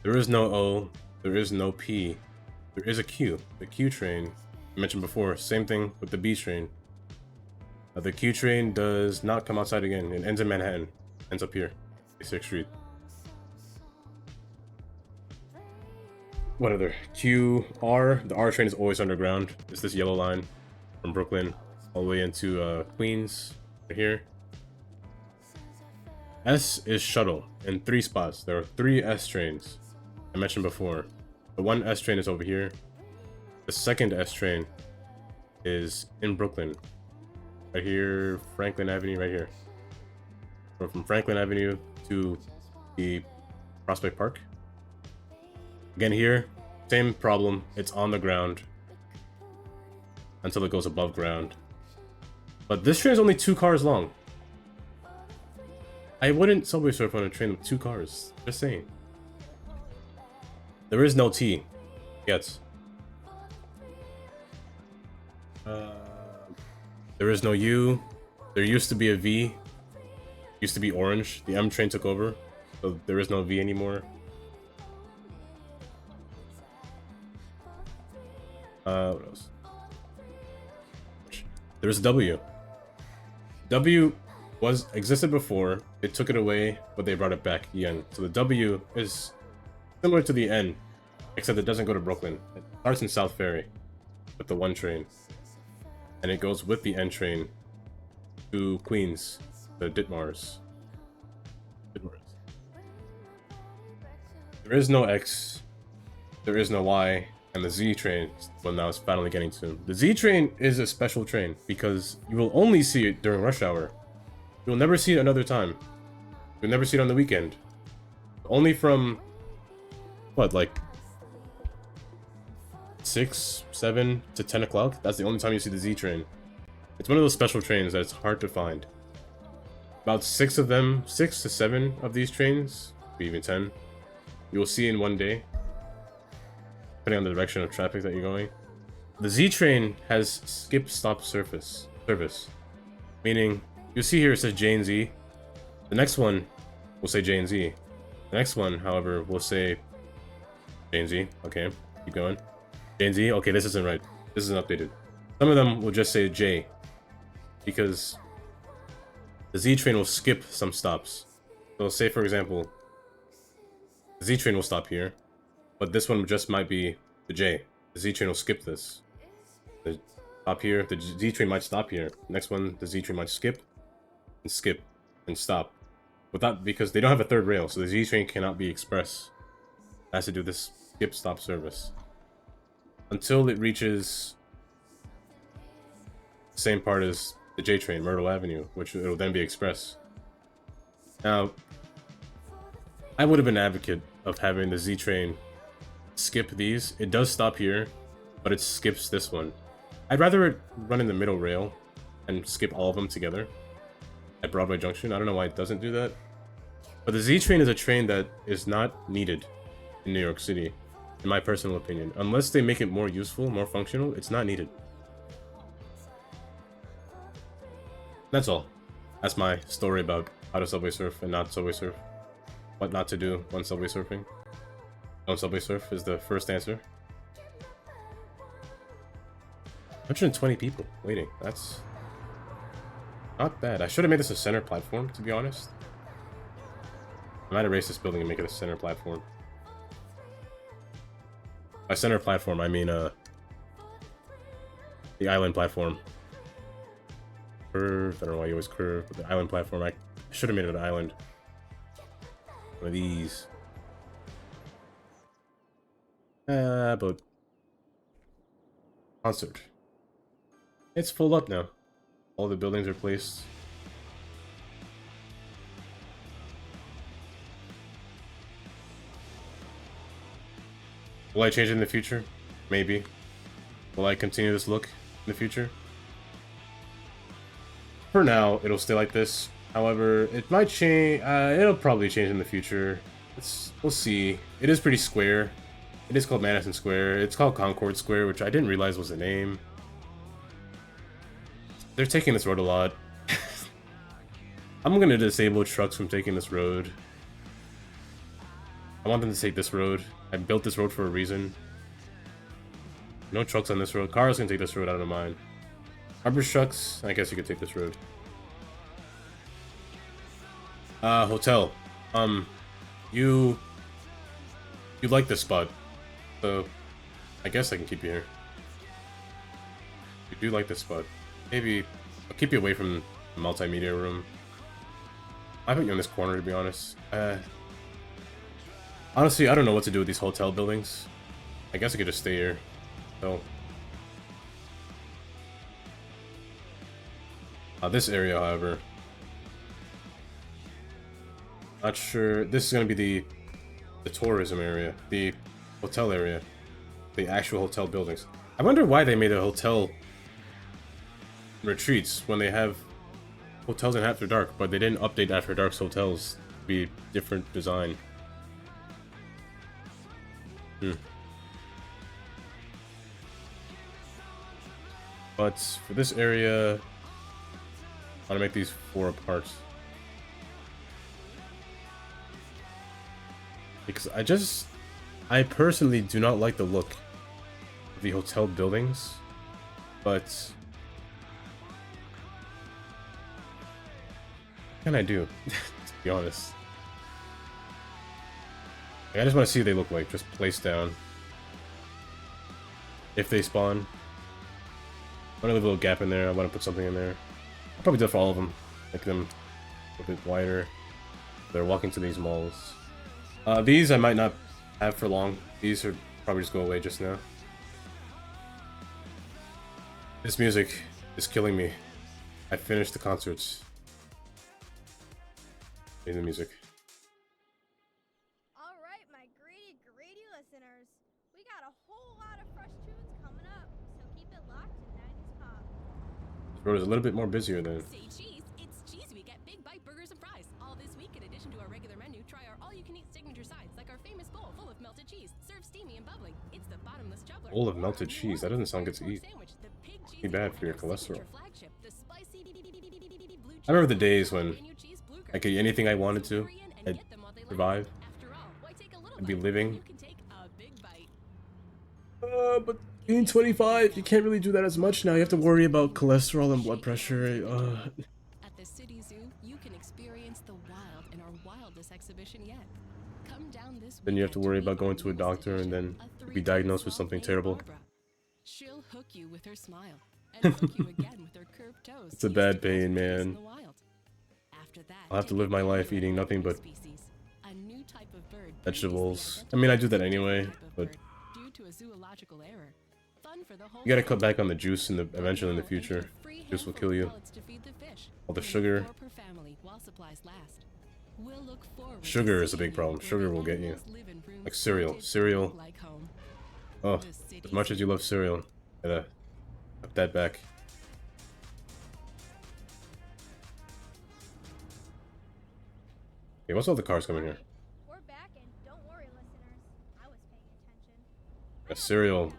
there is no O, there is no P, there is a Q. The Q train, I mentioned before, same thing with the B train. The Q train does not come outside again. It ends in Manhattan. Ends up here, 6th Street. What other? QR. The R train is always underground. It's this yellow line from Brooklyn all the way into Queens, right here. S is shuttle in 3 spots. There are 3 S trains I mentioned before. The one S train is over here. The second S train is in Brooklyn. Right here, Franklin Avenue, right here. So from Franklin Avenue to the Prospect Park. Again here, same problem. It's on the ground until it goes above ground. But this train is only 2 cars long. I wouldn't subway surf on a train with 2 cars. Just saying. There is no T yet. There is no U. There used to be a V. Used to be orange. The M train took over, so there is no V anymore. What else? There's W. W existed before. They took it away, but they brought it back again. So the W is similar to the N, except it doesn't go to Brooklyn. It starts in South Ferry with the 1 train. And it goes with the N train to Queens, the Ditmars. There is no X, there is no Y, and the Z train, well, now it's finally getting to. The Z train is a special train because you will only see it during rush hour. You'll never see it another time. You'll never see it on the weekend. Only from, what, like 6, 7 to 10 o'clock. That's the only time you see the Z train. It's one of those special trains that it's hard to find. About 6 of them, 6 to 7 of these trains, maybe even 10, you will see in one day, depending on the direction of traffic that you're going. The Z train has skip stop service, meaning you'll see here it says J and Z. The next one will say J and Z. The next one, however, will say J and Z. Okay, keep going. J and Z. Okay, this isn't right. This isn't updated. Some of them will just say J, because the Z train will skip some stops. So say for example, the Z train will stop here, but this one just might be the J. The Z train will skip this. The stop here. The Z train might stop here. Next one, the Z train might skip and stop. Without, because they don't have a third rail, so the Z train cannot be express. It has to do this skip stop service until it reaches the same part as the J train, Myrtle Avenue, which it'll then be express. Now, I would have been an advocate of having the Z train skip these. It does stop here, but it skips this one. I'd rather it run in the middle rail and skip all of them together at Broadway Junction. I don't know why it doesn't do that. But the Z train is a train that is not needed in New York City, in my personal opinion. Unless they make it more useful, more functional, it's not needed. That's all. That's my story about how to subway surf and not subway surf. What not to do when subway surfing. Don't subway surf is the first answer. 120 people waiting. That's Not bad. I should have made this a center platform, to be honest. I might erase this building and make it a center platform. By center platform, I mean, the island platform. Curve. I don't know why you always curve. But the island platform, I should have made it an island. One of these. But concert. It's full up now. All the buildings are placed. Will I change it in the future? Maybe. Will I continue this look in the future? For now, it'll stay like this. However, it might change. It'll probably change in the future. We'll see. It is pretty square. It is called Madison Square. It's called Concord Square, which I didn't realize was the name. They're taking this road a lot. I'm gonna disable trucks from taking this road. I want them to take this road. I built this road for a reason. No trucks on this road. Cars can take this road, I don't mind. Garbage trucks, I guess you could take this road. Hotel. You like this spot. So, I guess I can keep you here. You do like this spot. Maybe I'll keep you away from the multimedia room. I put you in this corner, to be honest. Honestly, I don't know what to do with these hotel buildings. I guess I could just stay here. So, this area, however, not sure. This is gonna be the tourism area, the hotel area, the actual hotel buildings. I wonder why they made a hotel retreats when they have hotels in After Dark, but they didn't update After Dark's hotels to be different design. But for this area, I want to make these 4 apart. Because I personally do not like the look of the hotel buildings, but what can I do, to be honest? I just want to see what they look like, just placed down. If they spawn. I want to leave a little gap in there, I want to put something in there. I'll probably do it for all of them. Make them a bit wider. They're walking to these malls. These I might not have for long. These are probably just go away just now. This music is killing me. I finished the concerts. In the music. Alright, my greedy listeners. We got a whole lot of fresh tunes coming up, so keep it locked to 90s Pop. This road is a little bit more busier than. Say cheese, it's Cheese Week at Big Bite Burgers and Fries. All this week, in addition to our regular menu, try our all-you-can-eat signature sides, like our famous bowl full of melted cheese, served steamy and bubbling. It's the bottomless juggler. Bowl of melted cheese. That doesn't sound good to eat. Be bad for your cholesterol. I remember the days when I could eat anything I wanted to. I'd survive. I'd be living. But being 25, you can't really do that as much now. You have to worry about cholesterol and blood pressure. At the City Zoo, you can experience the wild in our wildest exhibition yet. Come down this Then you have to worry about going to a doctor and then be diagnosed with something terrible. She'll hook you with her smile and hook you again with her curved toes. It's a bad pain, man. I'll have to live my life eating nothing but vegetables. I mean, I do that anyway, but you gotta cut back on the juice eventually in the future. Juice will kill you. All the sugar. Sugar is a big problem. Sugar will get you. Like cereal. Cereal. Oh, as much as you love cereal, gotta cut that back. Okay, what's all the cars coming here? We're back, and don't worry, listeners. I was paying attention. A cereal.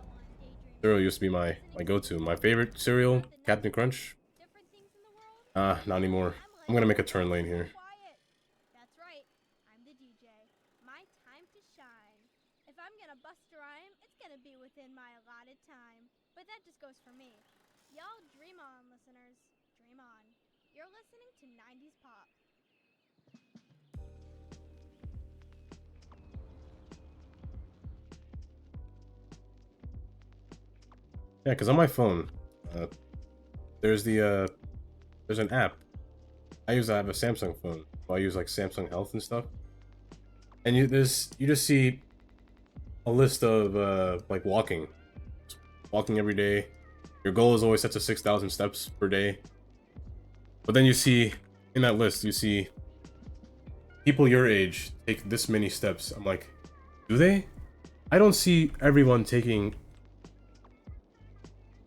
Cereal used to be my go-to. My favorite cereal, Captain Crunch. Different things in the world. Not anymore. I'm gonna make a turn lane here. Quiet. That's right. I'm the DJ. My time to shine. If I'm gonna bust a rhyme, it's gonna be within my allotted time. But that just goes for me. Y'all dream on, listeners. Dream on. You're listening to 90s pop. Yeah, because on my phone, there's there's an app. I have a Samsung phone, so I use like Samsung Health and stuff. And you just see a list of like walking every day. Your goal is always set to 6,000 steps per day. But then you see in that list, you see people your age take this many steps. I'm like, do they? I don't see everyone taking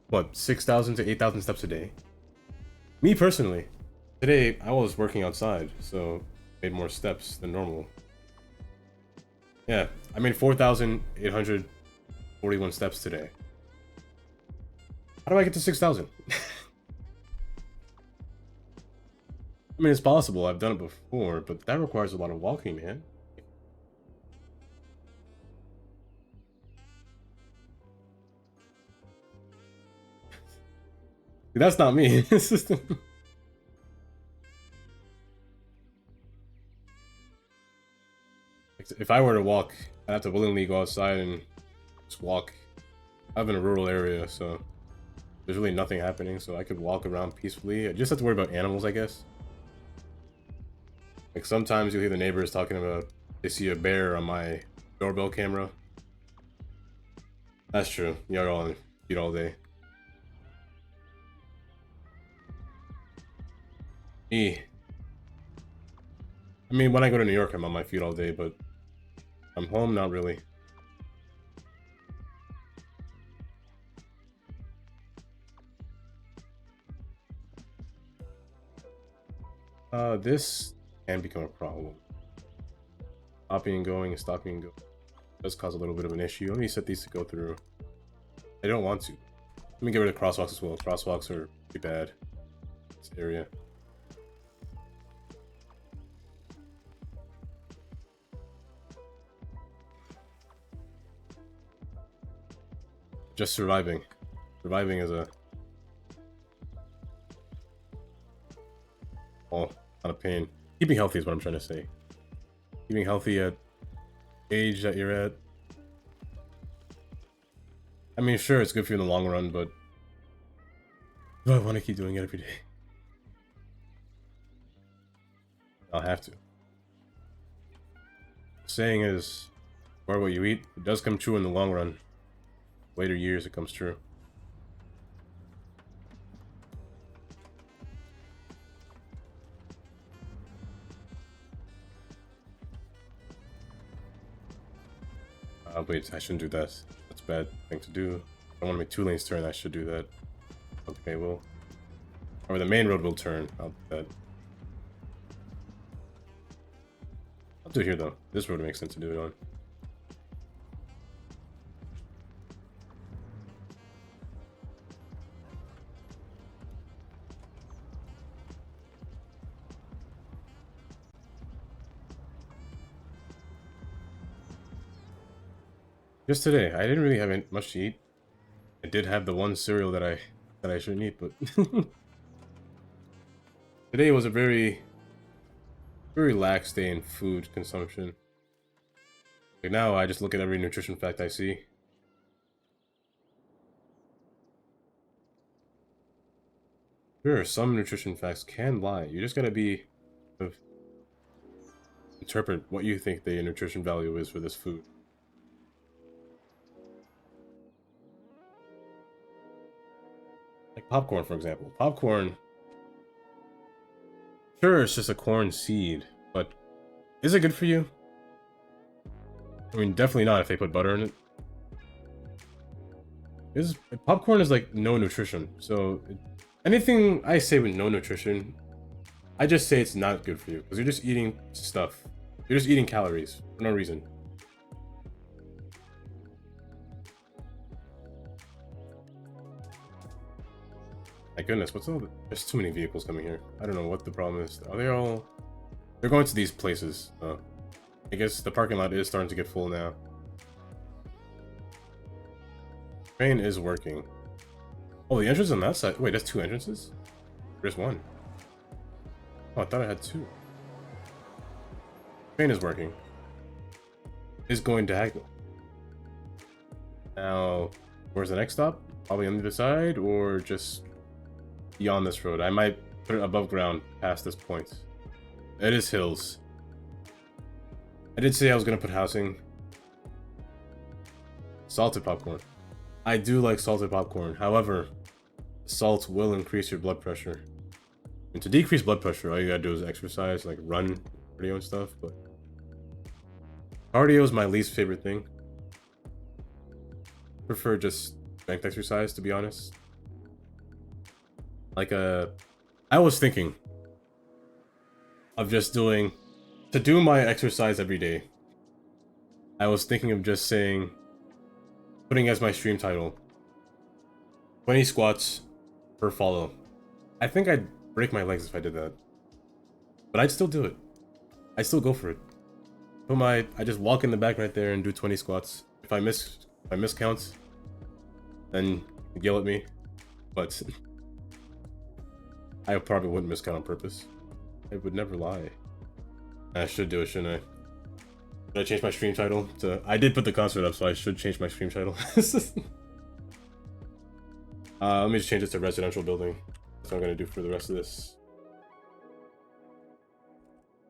what, 6,000 to 8,000 steps a day. Me personally, today I was working outside, so made more steps than normal. Yeah, I made 4,841 steps today. How do I get to 6,000? I mean, it's possible. I've done it before, but that requires a lot of walking, man. That's not me. If I were to walk, I'd have to willingly go outside and just walk. I live in a rural area, so there's really nothing happening, so I could walk around peacefully. I just have to worry about animals, I guess. Like sometimes you'll hear the neighbors talking about they see a bear on my doorbell camera. That's true. You're all on feet all day. Me. I mean, when I go to New York, I'm on my feet all day, but I'm home, not really. This can become a problem. Stopping and going and stopping and going does cause a little bit of an issue. Let me set these to go through. I don't want to. Let me get rid of crosswalks as well. Crosswalks are pretty bad in this area. Just surviving. Surviving is a lot of pain. Keeping healthy is what I'm trying to say. Keeping healthy at age that you're at. I mean, sure, it's good for you in the long run, but do I want to keep doing it every day? I'll have to. The saying is, "Or what you eat." It does come true in the long run. Later years, it comes true. Wait, I shouldn't do that. That's a bad thing to do. I don't want to make 2 lanes turn, I should do that. I don't think I will. Or the main road will turn. I'll do that. I'll do it here though. This road makes sense to do it on. Just today, I didn't really have much to eat. I did have the one cereal that I shouldn't eat, but today was a very lax day in food consumption. Like now, I just look at every nutrition fact I see. Sure, some nutrition facts can lie. You just gotta interpret what you think the nutrition value is for this food. Like popcorn, for example. Popcorn, sure, it's just a corn seed, but is it good for you? I mean, definitely not if they put butter in it. Popcorn is like no nutrition, so anything I say with no nutrition, I just say it's not good for you, because you're just eating stuff. You're just eating calories for no reason. My goodness, what's all the... There's too many vehicles coming here. I don't know what the problem is. Are they all... They're going to these places. I guess the parking lot is starting to get full now. Train is working. Oh, the entrance on that side... Wait, that's 2 entrances? There's one. Oh, I thought I had 2. Train is working. Is going diagonal. Now, where's the next stop? Probably on the other side, or just beyond this road. I might put it above ground past this point. It is hills. I did say I was gonna put housing. Salted popcorn. I do like salted popcorn. However, salt will increase your blood pressure. And to decrease blood pressure, all you gotta do is exercise, like run, cardio and stuff. But cardio is my least favorite thing. Prefer just strength exercise, to be honest. Like I was thinking of just to do my exercise every day. I was thinking of just putting as my stream title 20 squats per follow. I think I'd break my legs if I did that, but I'd still do it. I still go for it. I just walk in the back right there and do 20 squats. If I miss counts, then yell at me, but I probably wouldn't miscount on purpose. I would never lie. I should do it, shouldn't I? Should I change my stream title to... I did put the concert up, so I should change my stream title. Let me just change it to residential building. That's what I'm gonna do for the rest of this.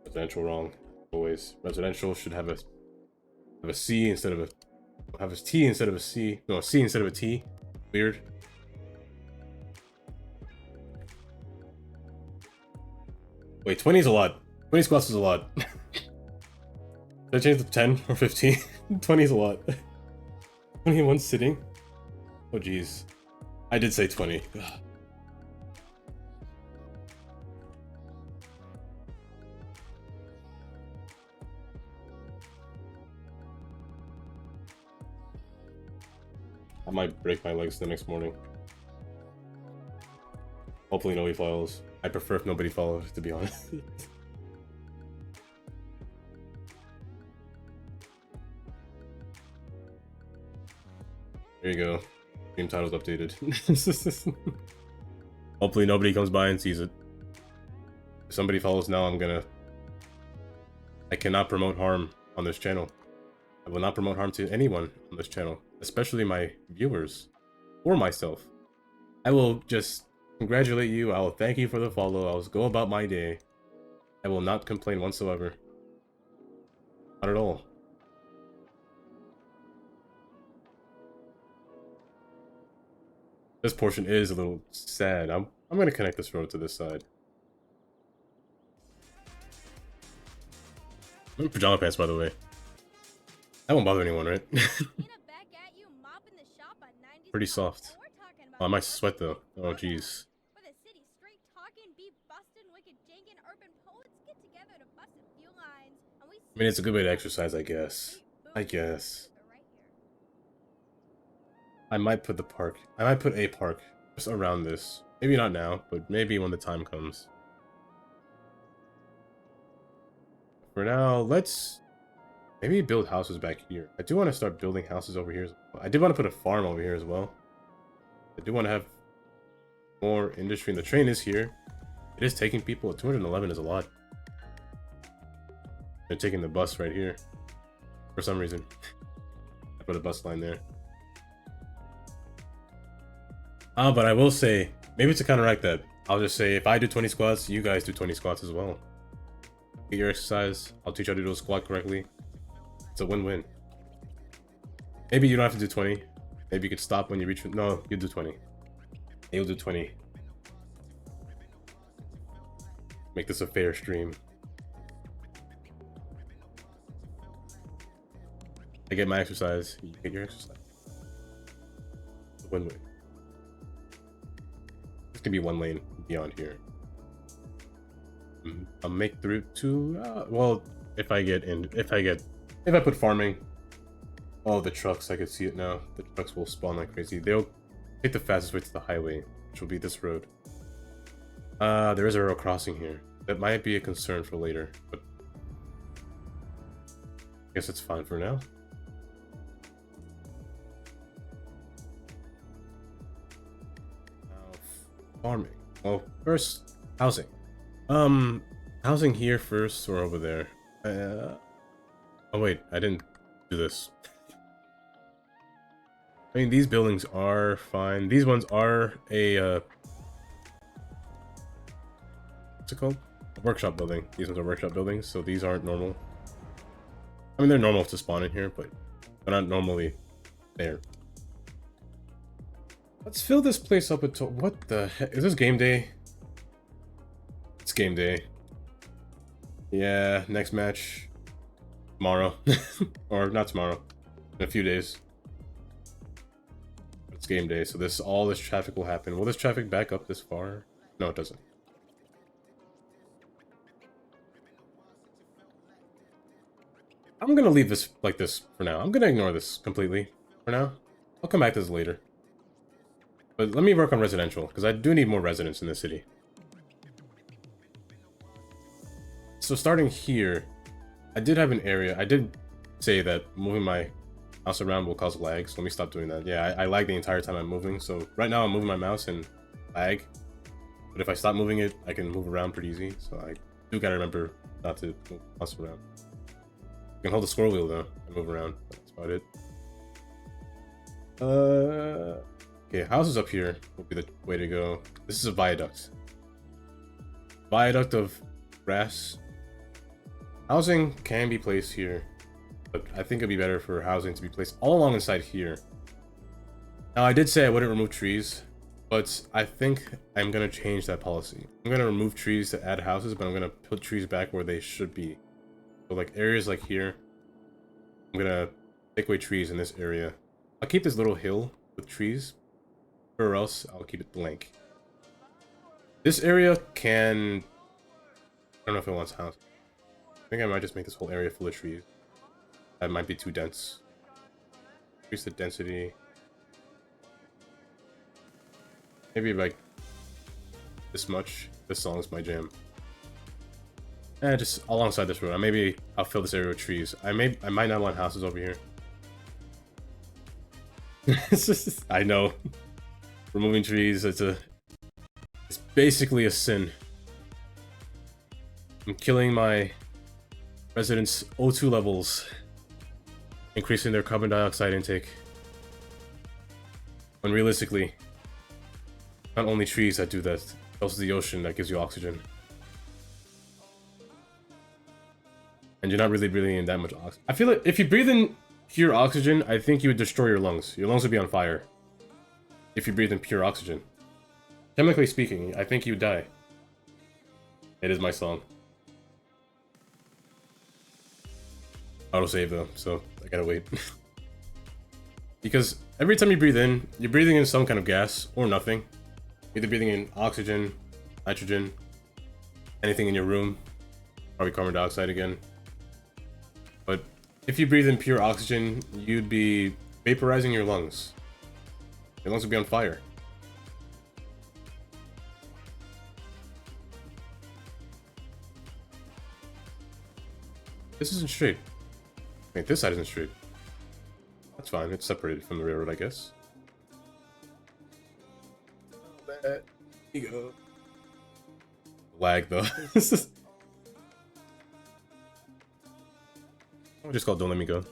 Residential wrong. Always. Residential should have a C instead of a... have a T instead of a C. No, a C instead of a T. Weird. Wait, 20 is a lot. 20 squats is a lot. Should I change it to 10 or 15? 20 is a lot. 21 sitting? Oh jeez. I did say 20. Ugh. I might break my legs the next morning. Hopefully nobody follows. I prefer if nobody follows, to be honest. There you go. Game title's updated. Hopefully nobody comes by and sees it. If somebody follows now, I cannot promote harm on this channel. I will not promote harm to anyone on this channel, especially my viewers or myself. I will just congratulate you. I will thank you for the follow. I will go about my day. I will not complain whatsoever. Not at all. This portion is a little sad. I'm gonna connect this road to this side. I'm in pajama pants, by the way. That won't bother anyone, right? Pretty soft. Oh, I might sweat though. Oh jeez. I mean, it's a good way to exercise, I guess. I might put a park just around this. Maybe not now, but maybe when the time comes. For now, let's maybe build houses back here. I do want to start building houses over here. I did want to put a farm over here as well. I do want to have more industry, and the train is here. It is taking people. 211 is a lot. They're taking the bus right here. For some reason. I put a bus line there. But I will say, maybe to counteract that, I'll just say if I do 20 squats, you guys do 20 squats as well. Get your exercise. I'll teach you how to do a squat correctly. It's a win-win. Maybe you don't have to do 20. Maybe you could stop when you reach... No, you do 20. You'll do 20. Make this a fair stream. I get my exercise. You get your exercise. It's a win-win. This can be one lane beyond here. I'll make through to... well, if I put farming... Oh, the trucks, I can see it now. The trucks will spawn like crazy. They'll take the fastest way to the highway, which will be this road. There is a rail crossing here. That might be a concern for later, but... I guess it's fine for now. Now, farming. Well, first, housing. housing here first or over there? Oh wait, I didn't do this. I mean, these buildings are fine. These ones are a what's it called? A workshop building. These ones are workshop buildings, so these aren't normal. I mean, they're normal to spawn in here, but they're not normally there. Let's fill this place up until... What the heck? Is this game day? It's game day. Yeah, next match. Tomorrow. Or not tomorrow. In a few days. It's game day, so all this traffic will happen. Will this traffic back up this far? No, it doesn't. I'm gonna leave this like this for now. I'm gonna ignore this completely for now. I'll come back to this later. But let me work on residential, because I do need more residents in the city. So starting here, I did have an area. I did say that moving my mouse around will cause lag, so let me stop doing that. Yeah, I lag the entire time I'm moving, so right now I'm moving my mouse and lag. But if I stop moving it, I can move around pretty easy, so I do gotta remember not to move my mouse around. You can hold the scroll wheel though and move around. That's about it. Okay, houses up here will be the way to go. This is a viaduct. Viaduct of grass. Housing can be placed here, but I think it'd be better for housing to be placed all along inside here. Now, I did say I wouldn't remove trees, but I think I'm gonna change that policy. I'm gonna remove trees to add houses, but I'm gonna put trees back where they should be. So like areas like here, I'm gonna take away trees in this area. I'll keep this little hill with trees, or else I'll keep it blank. This area can... I don't know if it wants house. I think I might just make this whole area full of trees. That might be too dense. Increase the density. Maybe like this much. This song's my jam. And just alongside this road. Maybe I'll fill this area with trees. I might not want houses over here. I know. Removing trees, it's basically a sin. I'm killing my residents' O2 levels, increasing their carbon dioxide intake. When realistically, not only trees that do that, it's also the ocean that gives you oxygen. And you're not really breathing in that much oxygen. I feel like if you breathe in pure oxygen, I think you would destroy your lungs. Your lungs would be on fire. If you breathe in pure oxygen. Chemically speaking, I think you would die. It is my song. Autosave though, so I gotta wait. Because every time you breathe in, you're breathing in some kind of gas, or nothing. Either breathing in oxygen, nitrogen, anything in your room, probably carbon dioxide again. But if you breathe in pure oxygen, you'd be vaporizing your lungs. Your lungs would be on fire. This isn't straight. Wait, this side isn't straight. That's fine, it's separated from the railroad, I guess. There you go. Lag though. I'll just call Don't Let Me Go.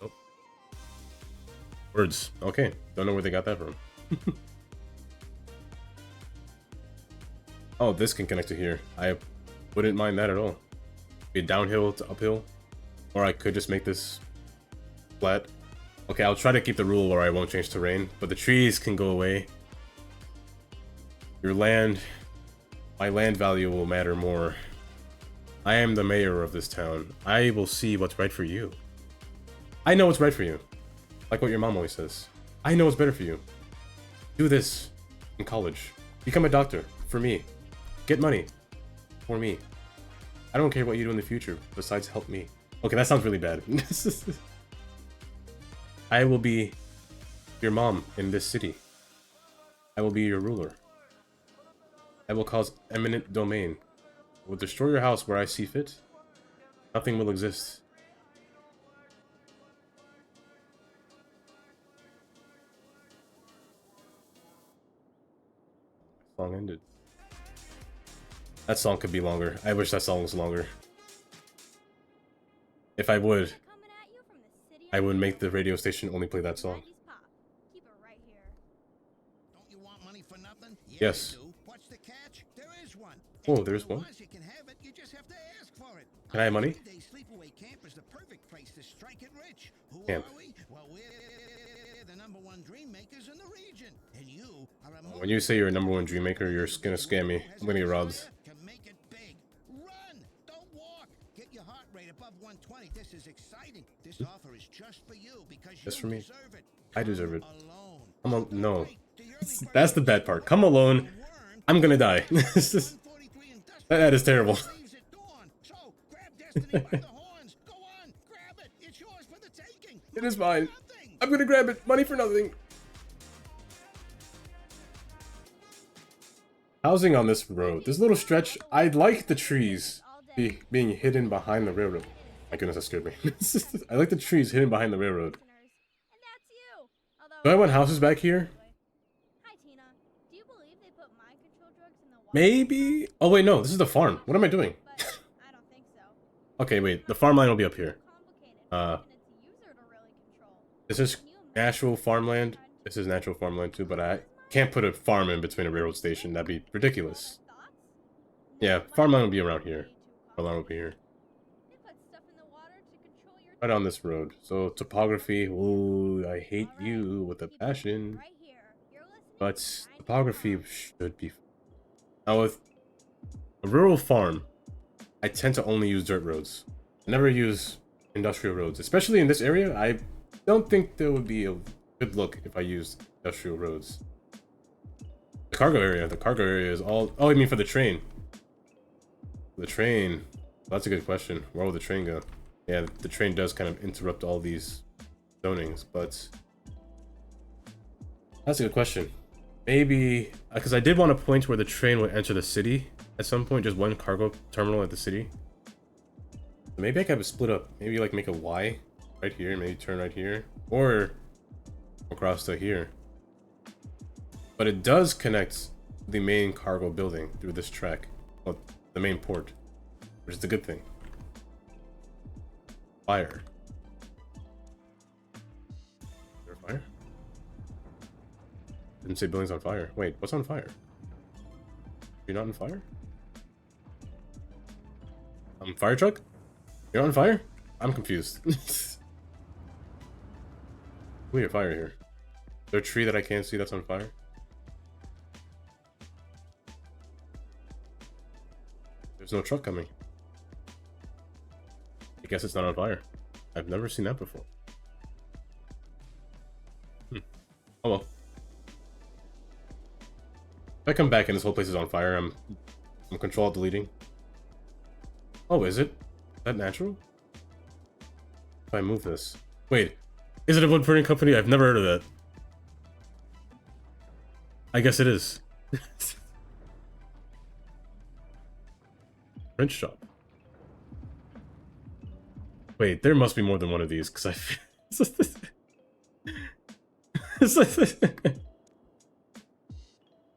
Nope. Words. Okay. Don't know where they got that from. Oh, this can connect to here. I wouldn't mind that at all. Be downhill to uphill. Or I could just make this flat. Okay, I'll try to keep the rule where I won't change terrain, but the trees can go away. Your land, my land value will matter more. I am the mayor of this town. I will see what's right for you. I know what's right for you. Like what your mom always says. I know what's better for you. Do this in college. Become a doctor. For me. Get money. For me. I don't care what you do in the future, besides help me. Okay, that sounds really bad. I will be your mom in this city. I will be your ruler. I will cause eminent domain. I will destroy your house where I see fit. Nothing will exist. Song ended. That song could be longer. I wish that song was longer. If I would, Coming at you from the city I of would New make the York. radio station only play that song. 90s pop. Keep it right here. Don't you want money for nothing? Yes. You do. What's the catch? There is one. Oh, And there's if you one. want, you can have it. You just have to ask for it. Can I have money? Holiday Sleepaway Camp is the perfect place to strike it rich. Who Camp. are we? Well, we're the #1 dream makers in the region. And you are a When you say you're a #1 dream maker, you're gonna scam me. I'm gonna get robbed. to make it big. Run! Don't walk. Get your heart rate above 120. This is exciting. This offer is just for you because you Just for me. deserve it. I deserve it. Alone. I'm a, no. Wait, the early That's the bad part. Come alone. I'm gonna die. This is- 143 Industrial that is terrible. leaves at dawn. So grab Destiny by the horns. Go on, grab it. It's yours for the taking. It is mine. Nothing. I'm gonna grab it. Money for nothing. Housing on this road. This little stretch, I like the trees being hidden behind the railroad. My goodness, that scared me. I like the trees hidden behind the railroad. And that's you. Although, Do I want houses back here? Hi, Tina. Do you believe they put mind control drugs in the water? Maybe? Oh wait, no, this is the farm. What am I doing? But I don't think so. Okay, wait, the farmland will be up here. Complicated for even its user to really control. This is Can you imagine natural if farmland. someone This is natural farmland too, but I can't put a farm in between a railroad station. That'd be ridiculous. thoughts? Yeah, No, farmland might will be around be here. too Farmland will be here. They put stuff in the water to control your Right on this road. So topography. Ooh, I hate All right, you with a keep it passion. right here. You're listening But to 90s topography Pop. should be. Now with a rural farm, I tend to only use dirt roads. I never use industrial roads, especially in this area. I don't think there would be a good look if I used industrial roads. The cargo area is all. Oh, I mean for the train. The train. That's a good question. Where will the train go? Yeah, the train does kind of interrupt all these zonings, but that's a good question. Maybe because I did want a point where the train would enter the city at some point, just one cargo terminal at the city. Maybe I could have it split up. Maybe like make a Y right here, maybe turn right here, or across to here. But it does connect the main cargo building through this track, well, the main port, which is a good thing. Fire. Is there a fire? Didn't say building's on fire. Wait, what's on fire? You're not on fire? Fire truck? You're on fire? I'm confused. Weird fire here. Is there a tree that I can't see that's on fire? There's no truck coming. I guess it's not on fire. I've never seen that before. Oh well. If I come back and this whole place is on fire, I'm control deleting. Oh, is it? Is that natural? If I move this. Wait, is it a wood burning company? I've never heard of that. I guess it is. Print shop. Wait, there must be more than one of these, because I...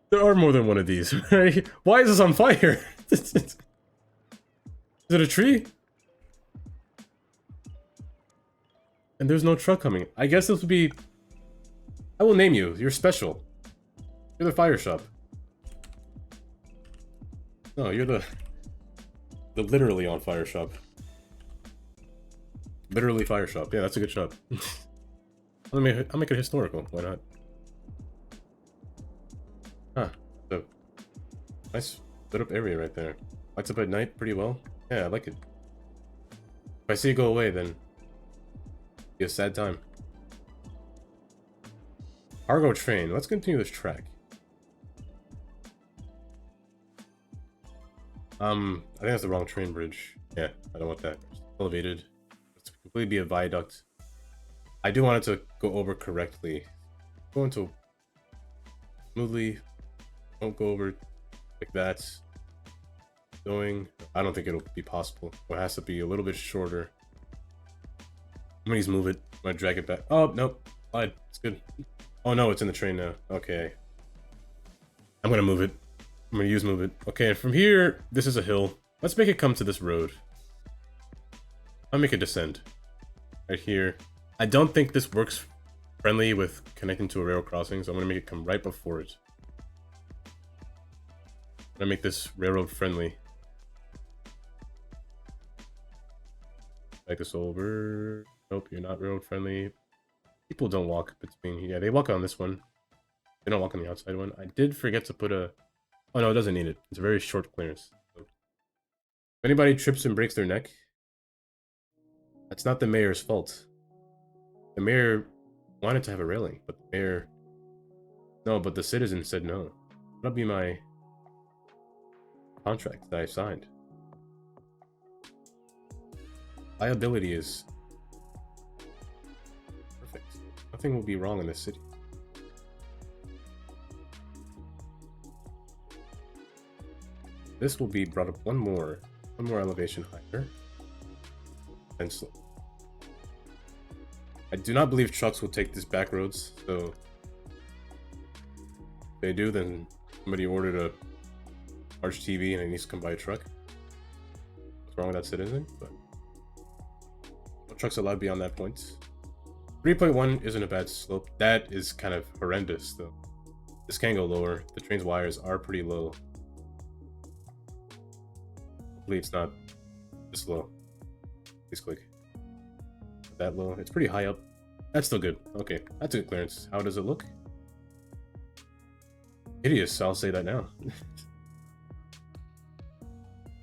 There are more than one of these, right? Why is this on fire? Is it a tree? And there's no truck coming. I guess this would be... I will name you. You're special. You're the fire shop. No, you're the literally on fire shop. Literally fire shop. Yeah, that's a good shop. I'll make it historical. Why not? Huh. So nice lit up area right there. Lights up at night pretty well. Yeah, I like it. If I see it go away, then it'll be a sad time. Cargo train. Let's continue this track. I think that's the wrong train bridge. Yeah, I don't want that. It's elevated. It's completely be a viaduct. I do want it to go over correctly. Go into smoothly. Don't go over like that. Going. I don't think it'll be possible. It has to be a little bit shorter. I'm gonna move it. I'm gonna drag it back. Oh nope. Slide. It's good. Oh no, it's in the train now. Okay. I'm gonna move it. I'm gonna use move it. Okay, from here, this is a hill. Let's make it come to this road. I'll make it descend. Right here. I don't think this works friendly with connecting to a railroad crossing, so I'm gonna make it come right before it. I'm gonna make this railroad friendly. Like this over. Nope, you're not railroad friendly. People don't walk between. Yeah, they walk on this one. They don't walk on the outside one. I did forget to put a. Oh no, it doesn't need it. It's a very short clearance. So, if anybody trips and breaks their neck, that's not the mayor's fault. The mayor wanted to have a railing, but the mayor. No, but the citizen said no. That'll be my contract that I signed. Liability is perfect. Nothing will be wrong in this city. This will be brought up one more elevation higher. And slow. I do not believe trucks will take this back roads, so if they do, then somebody ordered a large TV and it needs to come by a truck. What's wrong with that citizen? But no trucks allowed beyond that point. 3.1 isn't a bad slope. That is kind of horrendous, though. This can go lower. The train's wires are pretty low. Hopefully it's not this low. Please click. That low. It's pretty high up. That's still good. Okay, that's a good clearance. How does it look? Hideous, I'll say that now.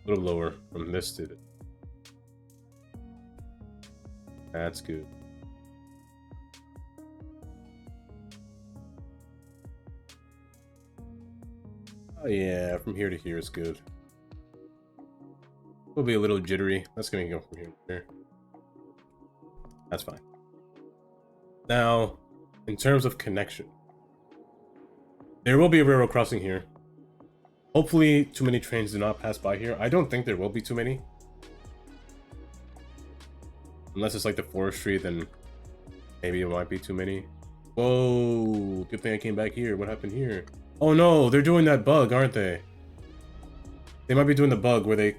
A little lower from this to it. That's good. Oh yeah, from here to here is good. Will be a little jittery. That's gonna go from here to here. That's fine. Now, in terms of connection, there will be a railroad crossing here. Hopefully, too many trains do not pass by here. I don't think there will be too many. Unless it's like the forestry, then maybe it might be too many. Whoa, good thing I came back here. What happened here? Oh no, they're doing that bug, aren't they? They might be doing the bug where they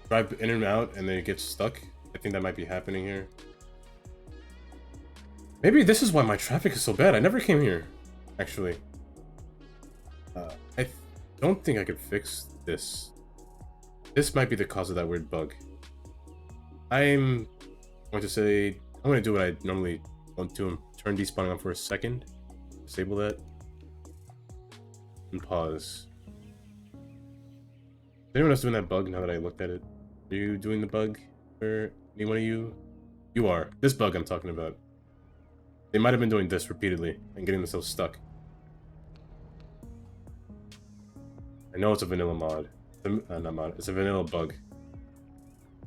drive in and out and they get stuck. I think that might be happening here. Maybe this is why my traffic is so bad. I never came here, actually. I don't think I could fix this. This might be the cause of that weird bug. I'm going to say, I'm going to do what I normally want to. Turn despawning on for a second. Disable that. And pause. Is anyone else doing that bug now that I looked at it? Are you doing the bug? Or any one of you? You are. This bug I'm talking about. They might have been doing this repeatedly and getting themselves stuck. I know it's a vanilla mod. Not mod. It's a vanilla bug.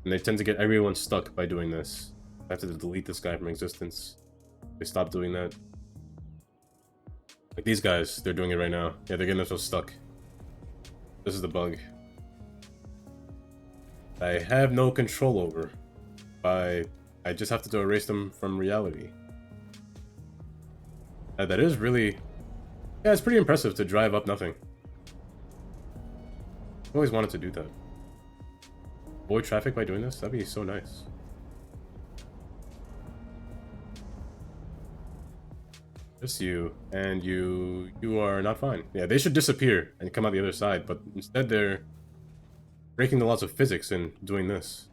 And they tend to get everyone stuck by doing this. I have to delete this guy from existence. They stop doing that. Like these guys, they're doing it right now. Yeah, they're getting themselves stuck. This is the bug. I have no control over. I just have to erase them from reality. That is really... Yeah, it's pretty impressive to drive up nothing. I've always wanted to do that. Avoid traffic by doing this? That'd be so nice. Just you. And you are not fine. Yeah, they should disappear and come out the other side, but instead they're breaking the laws of physics and doing this.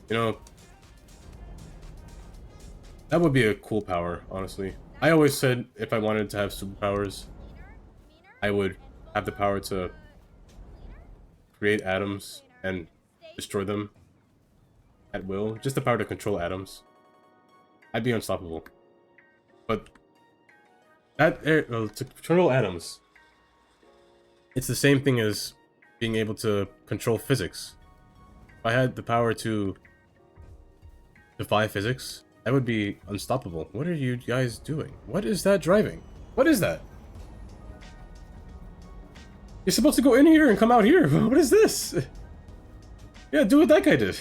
You know, that would be a cool power, honestly. I always said if I wanted to have superpowers, I would have the power to create atoms and destroy them at will. Just the power to control atoms. I'd be unstoppable. But that to control atoms, it's the same thing as being able to control physics. If I had the power to defy physics, that would be unstoppable. What are you guys doing? What is that driving? What is that? You're supposed to go in here and come out here. What is this? Yeah, do what that guy did.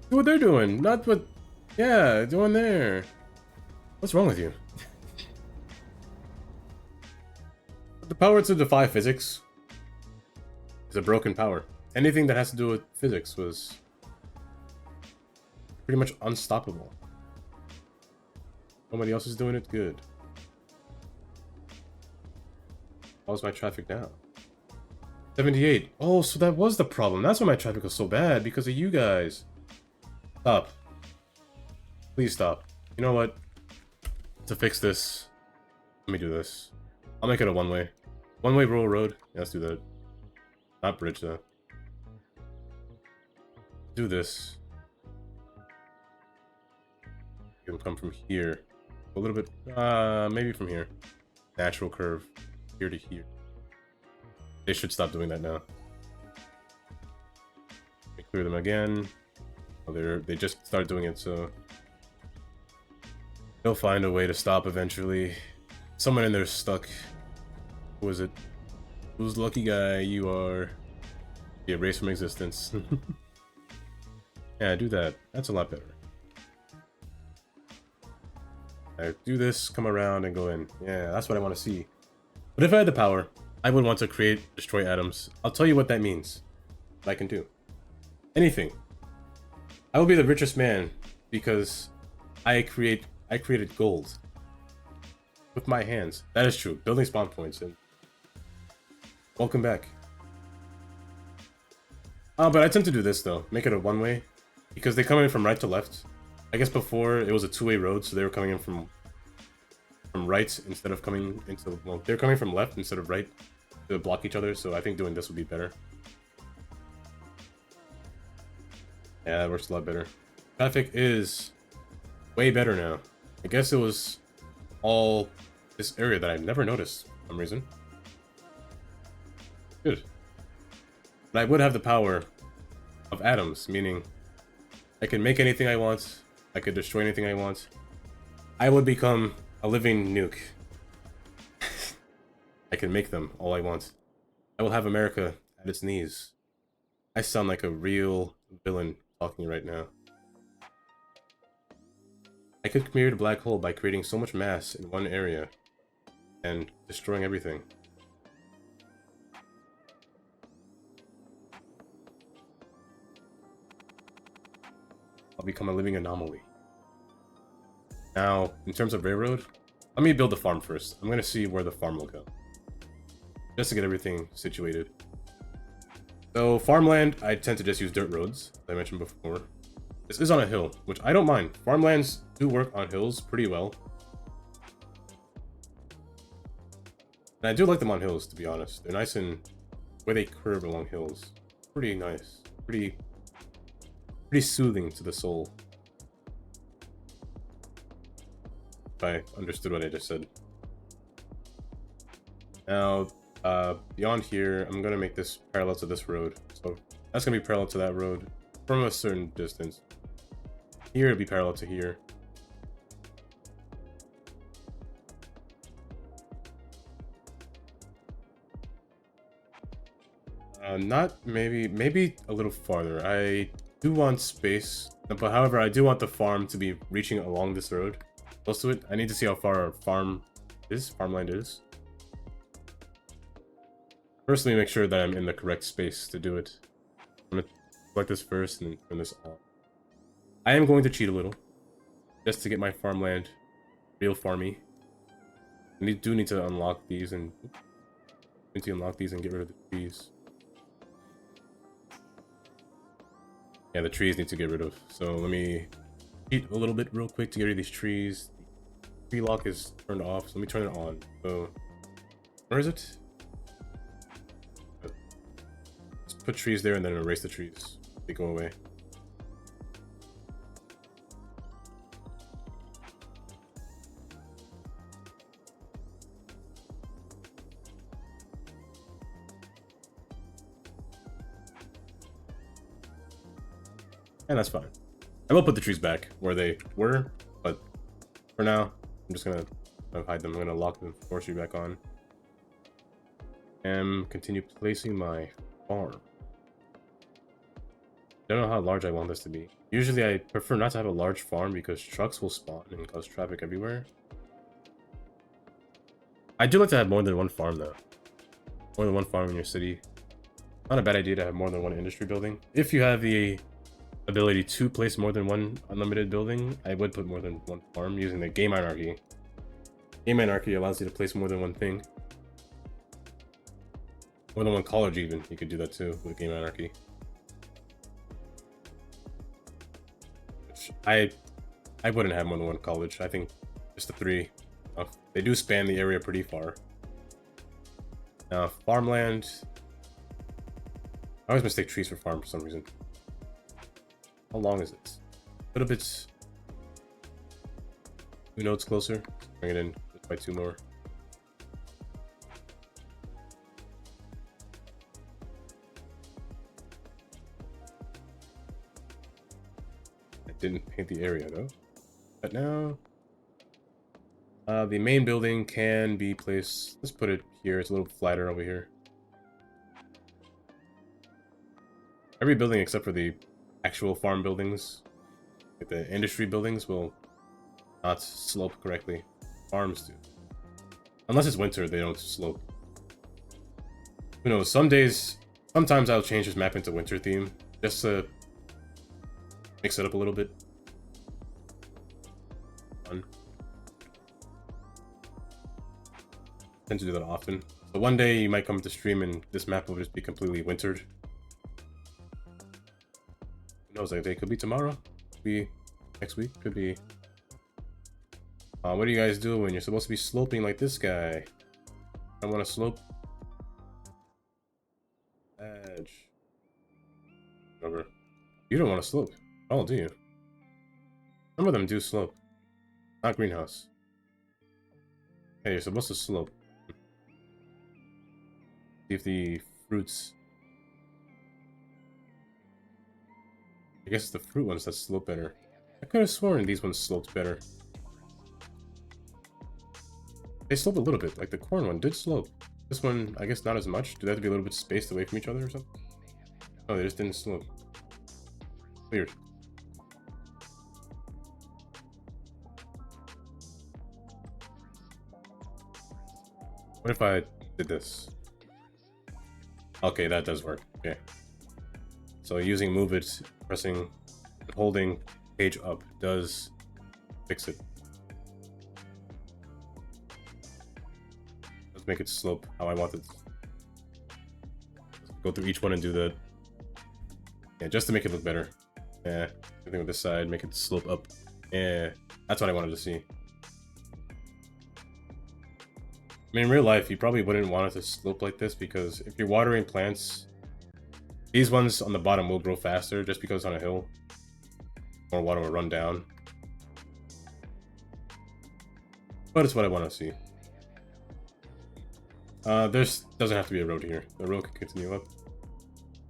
Do what they're doing, not what... Yeah, doing there. What's wrong with you? The power to defy physics is a broken power. Anything that has to do with physics was pretty much unstoppable. Nobody else is doing it good. How's my traffic now? 78. Oh, so that was the problem. That's why my traffic was so bad, because of you guys. Stop. Please stop. You know what? To fix this, let me do this. I'll make it a one-way. One-way rural road. Yeah, let's do that. Not bridge, though. Do this. You can come from here. A little bit, maybe from here. Natural curve. Here to here. They should stop doing that now. Let me clear them again. Oh, they just started doing it, so they'll find a way to stop eventually. Someone in there's stuck. Who is it? Who's the lucky guy you are? Be erased from existence. Yeah, do that. That's a lot better. I do this, come around, and go in. Yeah, that's what I want to see. But if I had the power, I would want to create, destroy atoms. I'll tell you what that means. What I can do. Anything. I will be the richest man because I created gold. With my hands. That is true. Building spawn points and welcome back. But I tend to do this though. Make it a one-way. Because they come in from right to left. I guess before it was a two-way road, so they were coming in from right instead of coming into, well, they're coming from left instead of right to block each other, so I think doing this would be better. Yeah, that works a lot better. Traffic is way better now. I guess it was all this area that I never noticed for some reason. Good. But I would have the power of atoms, meaning I can make anything I want, I could destroy anything I want. I would become a living nuke. I can make them all I want. I will have America at its knees. I sound like a real villain talking right now. I could create a black hole by creating so much mass in one area and destroying everything. I'll become a living anomaly. Now, in terms of railroad, let me build the farm first. I'm gonna see where the farm will go. Just to get everything situated. So, farmland, I tend to just use dirt roads, as I mentioned before. This is on a hill, which I don't mind. Farmlands do work on hills pretty well. And I do like them on hills, to be honest. They're nice and the way they curve along hills. Pretty nice. Pretty soothing to the soul. If I understood what I just said. Now, beyond here, I'm gonna make this parallel to this road. So that's gonna be parallel to that road from a certain distance. Here it'll be parallel to here. Not maybe a little farther. I do want space, but however, I do want the farm to be reaching along this road. Close to it. I need to see how far our farmland is. First, let me make sure that I'm in the correct space to do it. I'm gonna select this first and then turn this on. I am going to cheat a little, just to get my farmland real farmy. I do need to unlock these and get rid of the trees. Yeah, the trees need to get rid of. So let me cheat a little bit real quick to get rid of these trees. The tree lock is turned off, so let me turn it on. So where is it? Let's put trees there and then erase the trees. They go away. And that's fine. I will put the trees back where they were, but for now, I'm just gonna hide them. I'm gonna lock the forestry back on. And continue placing my farm. Don't know how large I want this to be. Usually I prefer not to have a large farm because trucks will spawn and cause traffic everywhere. I do like to have more than one farm though. More than one farm in your city. Not a bad idea to have more than one industry building. If you have the ability to place more than one unlimited building, I would put more than one farm using the game anarchy. Game anarchy allows you to place more than one thing. More than one college even. You could do that too with game anarchy. Which I wouldn't have more than one college. I think just the 3. They do span the area pretty far. Now, farmland. I always mistake trees for farm for some reason. How long is it? A little bit. 2 nodes closer. Bring it in just by 2 more. I didn't paint the area though. But now, the main building can be placed. Let's put it here. It's a little flatter over here. Every building except for the actual farm buildings, like the industry buildings, will not slope correctly. Farms do. Unless it's winter, they don't slope. Who knows? Sometimes I'll change this map into winter theme just to mix it up a little bit. Fun. I tend to do that often. So one day you might come to stream and this map will just be completely wintered. Who knows? Like, it could be tomorrow, could be next week, could be. What do you guys do when you're supposed to be sloping like this guy? I want to slope. Badge. Remember, you don't want to slope. Oh, do you? Some of them do slope. Not greenhouse. Hey, you're supposed to slope. See if the fruits. I guess it's the fruit ones that slope better. I could have sworn these ones sloped better. They slope a little bit, like the corn one did slope. This one, I guess not as much. Do they have to be a little bit spaced away from each other or something? Oh, they just didn't slope. Weird. What if I did this? Okay, that does work. Okay. So using move it, pressing, holding page up does fix it. Let's make it slope how I want it. Let's go through each one and do the. Yeah, just to make it look better. Yeah, everything with this side, make it slope up. Yeah, that's what I wanted to see. I mean, in real life, you probably wouldn't want it to slope like this because if you're watering plants, these ones on the bottom will grow faster just because it's on a hill. More water will run down. But it's what I want to see. There's doesn't have to be a road here. The road can continue up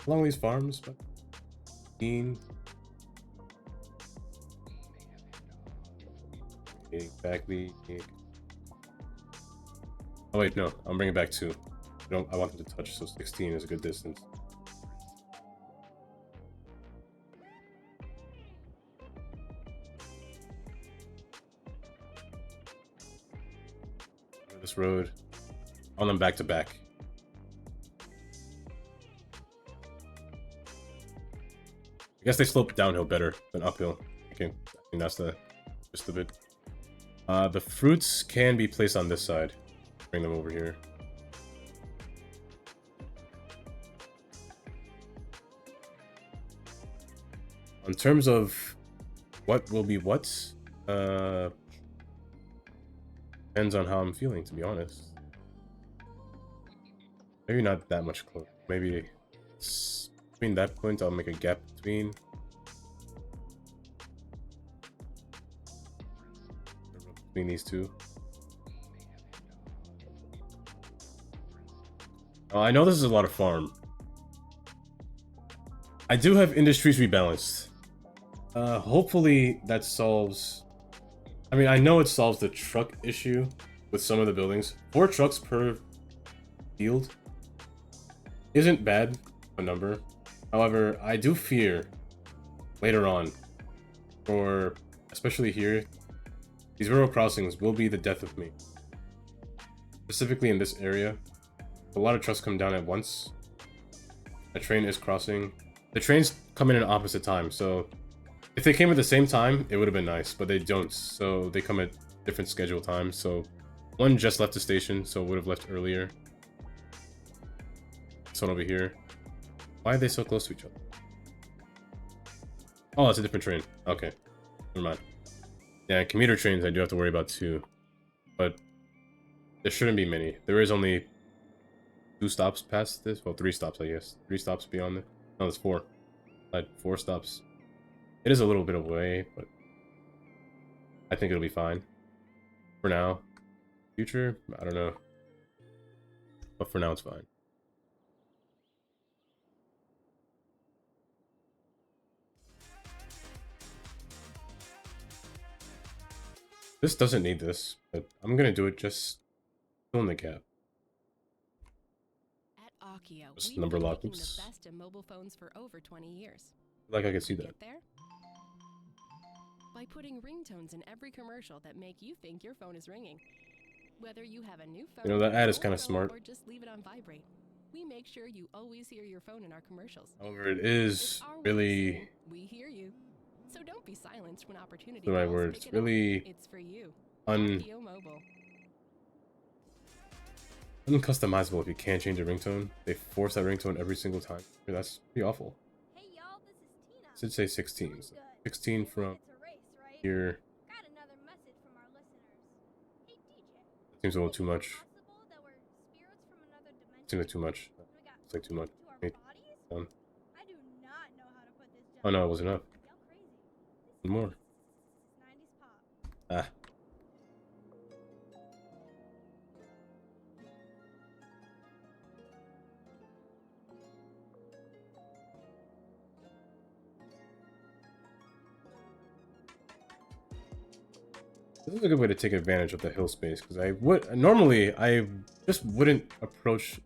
along these farms. But exactly. Oh wait, no, I'm bringing back 2. I want them to touch, so 16 is a good distance. This road, on them back to back. I guess they slope downhill better than uphill. Okay, I think that's the just of it. The fruits can be placed on this side. Bring them over here. In terms of what will be what, depends on how I'm feeling, to be honest. Maybe not that much close. Maybe between that point, I'll make a gap between. Between these two. I know this is a lot of farm. I do have industries rebalanced. Hopefully that solves. I mean, I know it solves the truck issue with some of the buildings. 4 trucks per field isn't bad a number. However, I do fear later on, or especially here, these rural crossings will be the death of me. Specifically in this area. a lot of trucks come down at once. A train is crossing. The trains come in at opposite times, so if they came at the same time, it would have been nice, but they don't. So they come at different scheduled times. So one just left the station, so would have left earlier. This one over here. Why are they so close to each other? Oh, it's a different train. Okay, never mind. Yeah, commuter trains I do have to worry about too, but there shouldn't be many. There is only 2 stops past this. Well, 3 stops, I guess. 3 stops beyond it. No, there's 4. Like 4 stops. It is a little bit away, but I think it'll be fine. For now. Future? I don't know. But for now, it's fine. This doesn't need this, but I'm gonna do it just fill in the gap. At Akio, Just we've number been lock making oops. the best in mobile phones for over 20 years. Like I can see that. Get there? By putting ringtones in every commercial that make you think your phone is ringing. Whether you have a new phone, You know, that ad is old kinda phone, smart. or just leave it on vibrate, we make sure you always hear your phone in our commercials. However, it It's is our way of really saying, we hear you. So don't be silenced when opportunity the right calls. word. Pick It's it up. really It's for you. un Akio Mobile. uncustomizable if you can't change a ringtone. They force that ringtone every single time. That's pretty awful. Hey y'all, this is Tina. It should say 16. So Good. 16 from It's a race, right? here. Got another message from our listeners. Hey DJ. Seems a little too much. Possible that we're spirits from another dimension? Seems like too much. We got It's like too much. to our Wait, bodies? done. I do not know how to put this Oh no, it wasn't enough. Y'all crazy. One more. This is 90s pop. Ah. This is a good way to take advantage of the hill space, because I would normally I just wouldn't approach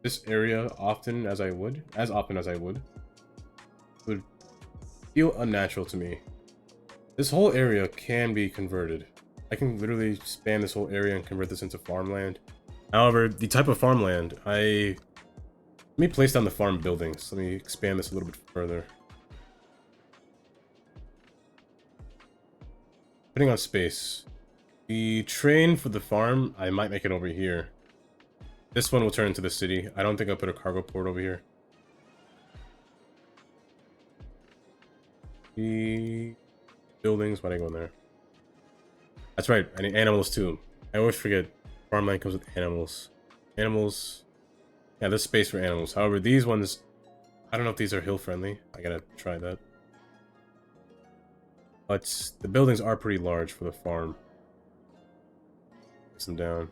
this area as often as I would. It would feel unnatural to me. This whole area can be converted. I can literally span this whole area and convert this into farmland. However, the type of farmland, let me place down the farm buildings. Let me expand this a little bit further. Putting on space. The train for the farm, I might make it over here. This one will turn into the city. I don't think I'll put a cargo port over here. The buildings, why'd I go in there? That's right, I need animals too. I always forget farmland comes with animals. Animals. Yeah, there's space for animals. However, these ones, I don't know if these are hill friendly. I gotta try that. But the buildings are pretty large for the farm. Place them down.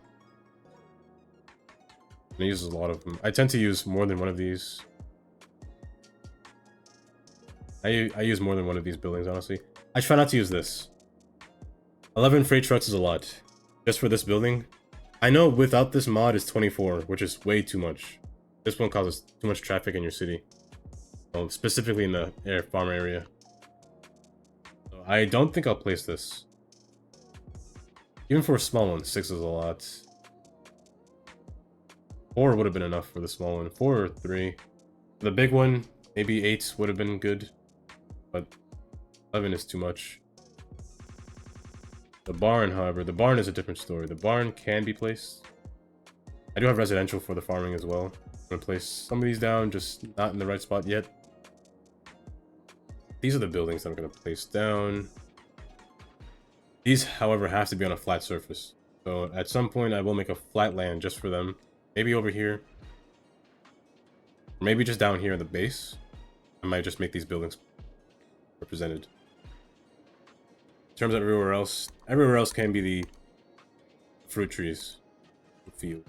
And it uses a lot of them. I tend to use more than one of these. I use more than one of these buildings, honestly. I try not to use this. 11 freight trucks is a lot. Just for this building. I know without this mod it's 24, which is way too much. This one causes too much traffic in your city. Well, specifically in the farm area. So I don't think I'll place this. Even for a small one, 6 is a lot. 4 would have been enough for the small one. 4 or 3. For the big one, maybe 8 would have been good. But 11 is too much. The barn, however, the barn is a different story. The barn can be placed. I do have residential for the farming as well. I'm gonna place some of these down, just not in the right spot yet. These are the buildings that I'm gonna place down. These, however, have to be on a flat surface. So at some point I will make a flat land just for them. Maybe over here. Or maybe just down here at the base. I might just make these buildings represented. In terms of everywhere else can be the fruit trees. Field.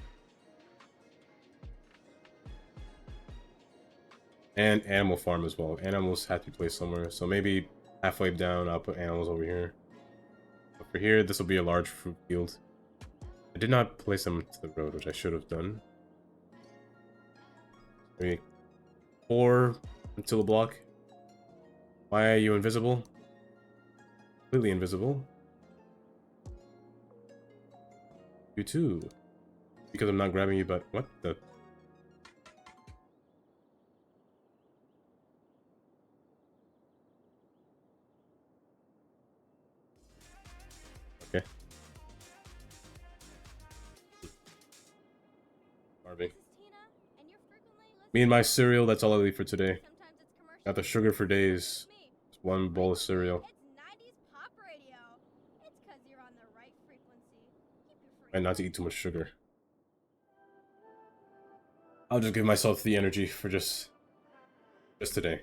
And animal farm as well. Animals have to be placed somewhere. So maybe halfway down I'll put animals over here. But for here, this will be a large fruit field. I did not place them to the road, which I should have done. Maybe 4 until a block. Why are you invisible? Completely invisible. You too. Because I'm not grabbing you, but what the? starving. This is Tina, and you're frequently Me and listening. my cereal, that's all I'll eat for today. Sometimes it's commercial. Got the sugar for days. It's me. Just one bowl of cereal. It's 90s pop radio. It's 'cause you're on the right frequency. Keep your And not to eat too much sugar. I'll just give myself the energy for just today.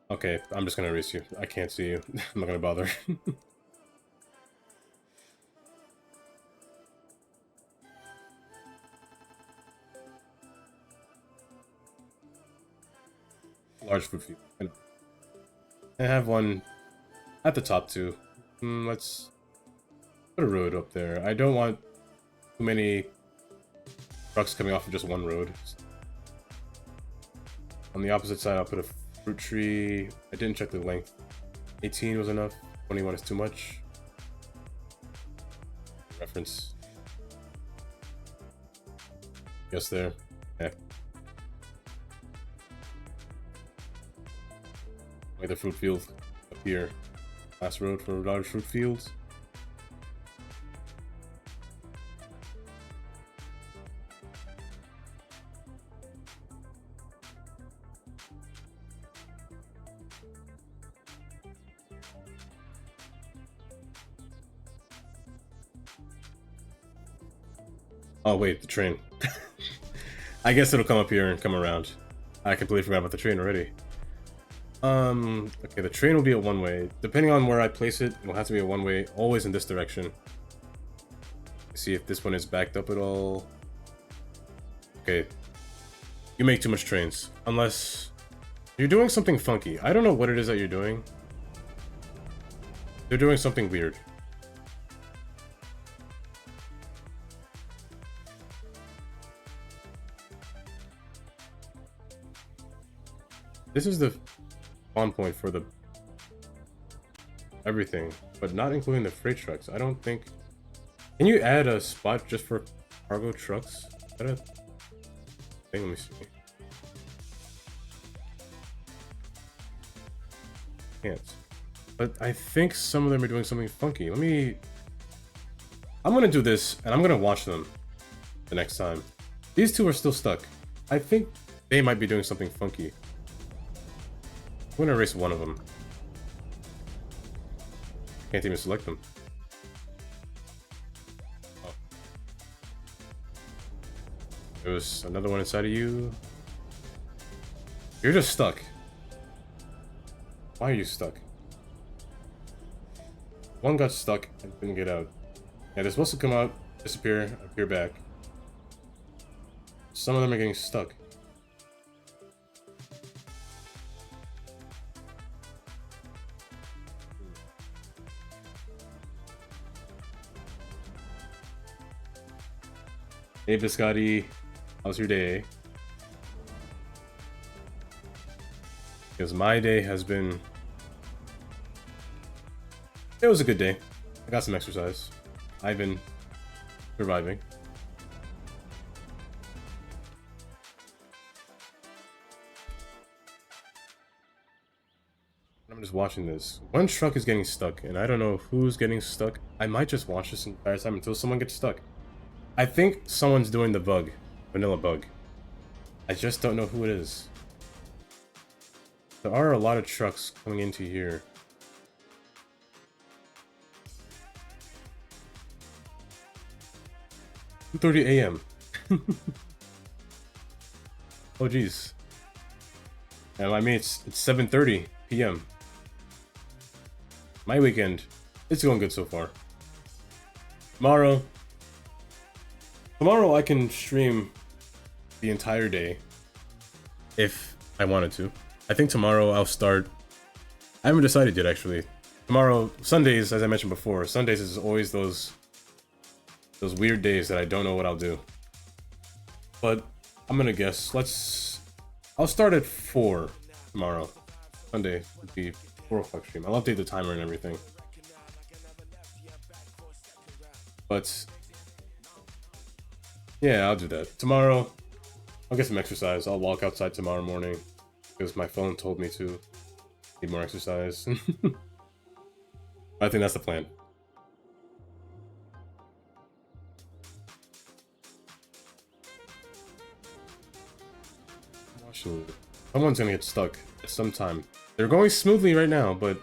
Okay, I'm just gonna erase you. I can't see you. I'm not gonna bother. Large food field. I have one at the top too. Let's put a road up there. I don't want too many trucks coming off of just one road. On the opposite side, I'll put a fruit tree. I didn't check the length. 18 was enough. 21 is too much. Reference. Guess there. Yeah. Like the fruit field up here. Last road for large fruit fields. Oh wait, the train. I guess it'll come up here and come around. I completely forgot about the train already. Okay, the train will be a one-way. Depending on where I place it, it'll have to be a one-way, always in this direction. See if this one is backed up at all. Okay. You make too much trains. Unless you're doing something funky. I don't know what it is that you're doing. They're doing something weird. This is the spawn point for the everything, but not including the freight trucks. I don't think. Can you add a spot just for cargo trucks? Is that a thing? Let me see. Can't. But I think some of them are doing something funky. I'm gonna do this, and I'm gonna watch them the next time. These two are still stuck. I think they might be doing something funky. I'm gonna erase one of them. Can't even select them. Oh. There was another one inside of you. You're just stuck. Why are you stuck? One got stuck and couldn't get out. Yeah, they're supposed to come out, disappear, appear back. Some of them are getting stuck. Hey Biscotti, how's your day? Because my day has been... It was a good day. I got some exercise. I've been surviving. I'm just watching this. One truck is getting stuck, and I don't know who's getting stuck. I might just watch this entire time until someone gets stuck. I think someone's doing the bug. Vanilla bug. I just don't know who it is. There are a lot of trucks coming into here. $2:30 a.m. Oh geez. And I mean it's 7:30 p.m. My weekend, it's going good so far. Tomorrow I can stream the entire day if I wanted to. I think tomorrow I'll start. I haven't decided yet actually. Tomorrow, Sundays, as I mentioned before, Sundays is always those weird days that I don't know what I'll do. But I'm gonna guess. I'll start at 4 tomorrow. Sunday would be 4 o'clock stream. I'll update the timer and everything. But yeah, I'll do that. Tomorrow, I'll get some exercise. I'll walk outside tomorrow morning because my phone told me to. Need more exercise. I think that's the plan. smooth. Someone's gonna get stuck at some time. They're going smoothly right now, but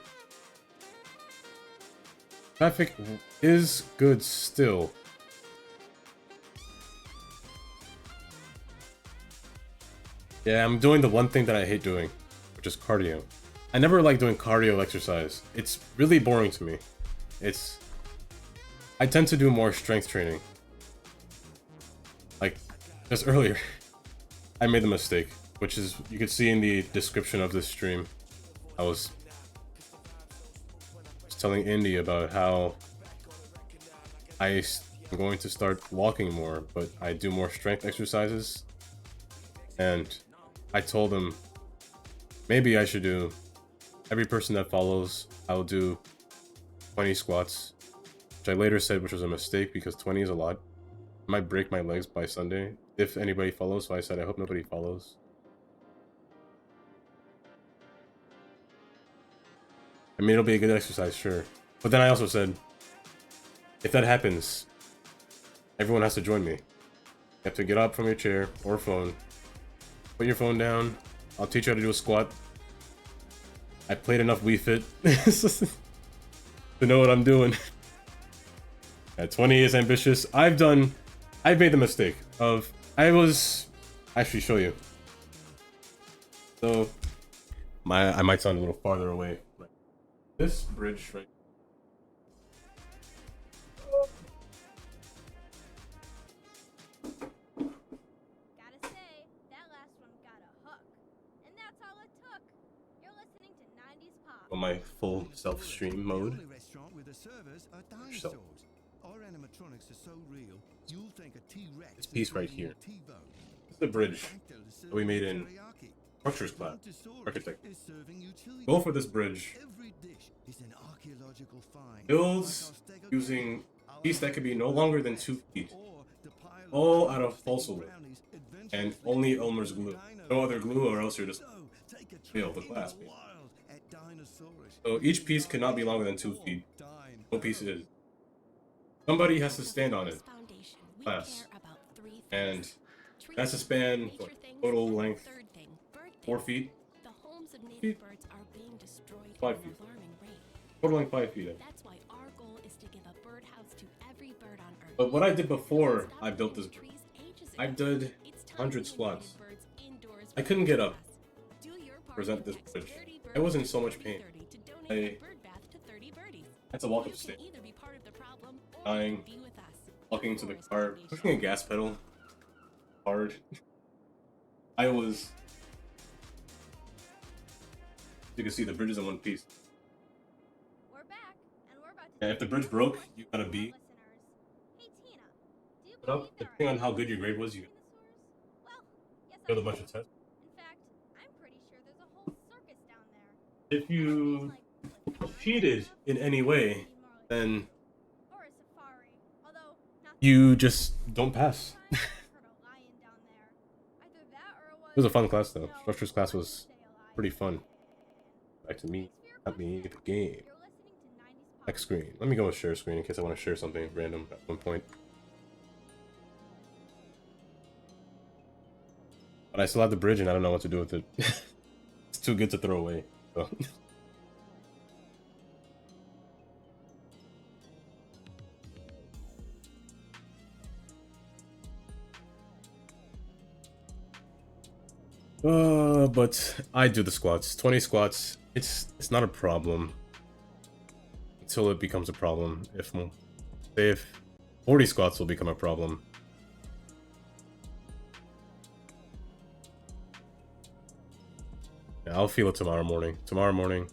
traffic is good still. Yeah, I'm doing the one thing that I hate doing, which is cardio. I never like doing cardio exercise. It's really boring to me. I tend to do more strength training. Like, just earlier, I made the mistake, which is, you can see in the description of this stream. I was telling Indy about how I'm going to start walking more, but I do more strength exercises. And I told him maybe I should do, every person that follows, I'll do 20 squats, which I later said which was a mistake because 20 is a lot. I might break my legs by Sunday if anybody follows, so I said I hope nobody follows. I mean, it'll be a good exercise, sure. But then I also said, if that happens, everyone has to join me. You have to get up from your chair or phone, put your phone down, I'll teach you how to do a squat. I played enough Wii Fit to know what I'm doing. Yeah, 20 is ambitious. I've made the mistake of, actually show you. So, I might sound a little farther away. This bridge right. Gotta say, that last one got a hook. And that's all it took. You're listening to 90s pop. On my full self-stream mode. The only restaurant with the servers are dinosaurs. Our animatronics are so real, you'll think a T-Rex. This piece right here. T-bone. This is the bridge that we made in structures class, architect. Go for this bridge. Every dish is an archaeological find. Builds using a piece that could be no longer than 2 feet. All out of balsa wood. And only Elmer's glue. No other glue or else you're just fail the class. So each piece cannot be longer than 2 feet. No piece is. Somebody has to stand on it. Class. And that's to span what, total length 4 feet. 5 feet. Total length 5 feet. That's why our goal is to give a birdhouse to every bird on Earth. But what I did before I built this, I did 100 squats. I couldn't get up. Present this bridge. I was in so much pain. I had to walk up stairs. Dying. Walking to the car. Pushing a gas pedal. Hard. I was... You can see the bridge is in one piece. We're back, and we're about to And if the bridge broke, you gotta beat. Hey Tina, do you Put up. believe there Depending on are how good your grade was, you dinosaurs? Well, yes, failed a I bunch do. of tests. In fact, I'm pretty sure there's a whole circus down there. If you cheated in any way, then Or a safari, although not you just don't pass. the time I've heard a lion down there. Either that or It was a fun class though. Structures class was pretty fun. Back to me, not me, the game. You're listening to 90s pop. Next screen. Let me go with share screen in case I want to share something random at one point. But I still have the bridge and I don't know what to do with it. It's too good to throw away. So. But I do the squats. 20 squats. It's not a problem. Until it becomes a problem. If 40 squats will become a problem. Yeah, I'll feel it tomorrow morning. Tomorrow morning.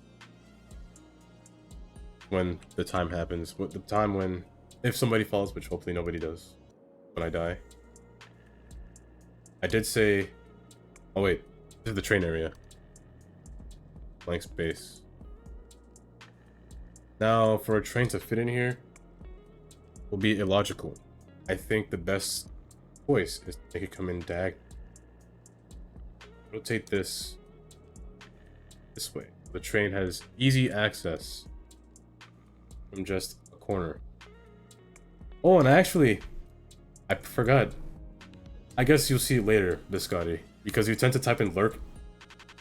When the time happens. The time when... If somebody falls, which hopefully nobody does. When I die. I did say... Oh wait. This is the train area. Blank space. Now, for a train to fit in here, will be illogical. I think the best choice is to make it come in diagonal. Rotate this way. The train has easy access from just a corner. Oh, and I forgot. I guess you'll see it later, Biscotti. because you tend to type in lurk,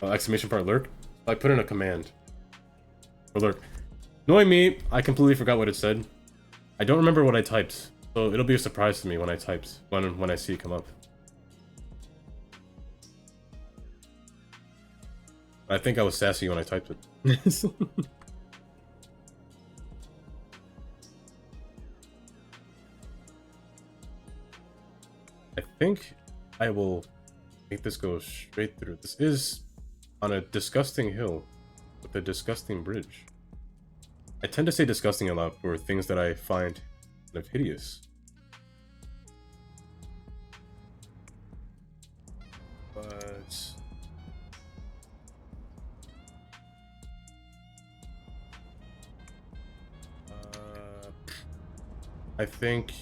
exclamation part lurk. I put in a command for lurk. Knowing me, I completely forgot what it said. I don't remember what I typed, so it'll be a surprise to me when I typed, when I see it come up. I think I was sassy when I typed it. I think I will make this go straight through. This is on a disgusting hill with a disgusting bridge. I tend to say disgusting a lot for things that I find kind of hideous. But I think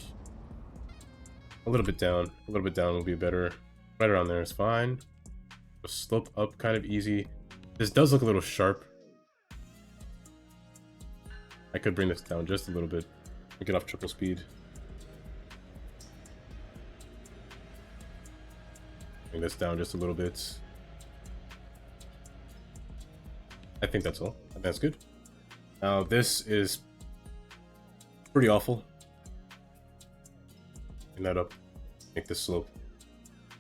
a little bit down will be better. Right around there is fine. A slope up kind of easy. This does look a little sharp. I could bring this down just a little bit. Get off triple speed. Bring this down just a little bit. I think that's all. I think that's good. Now this is pretty awful. Bring that up. Make this slope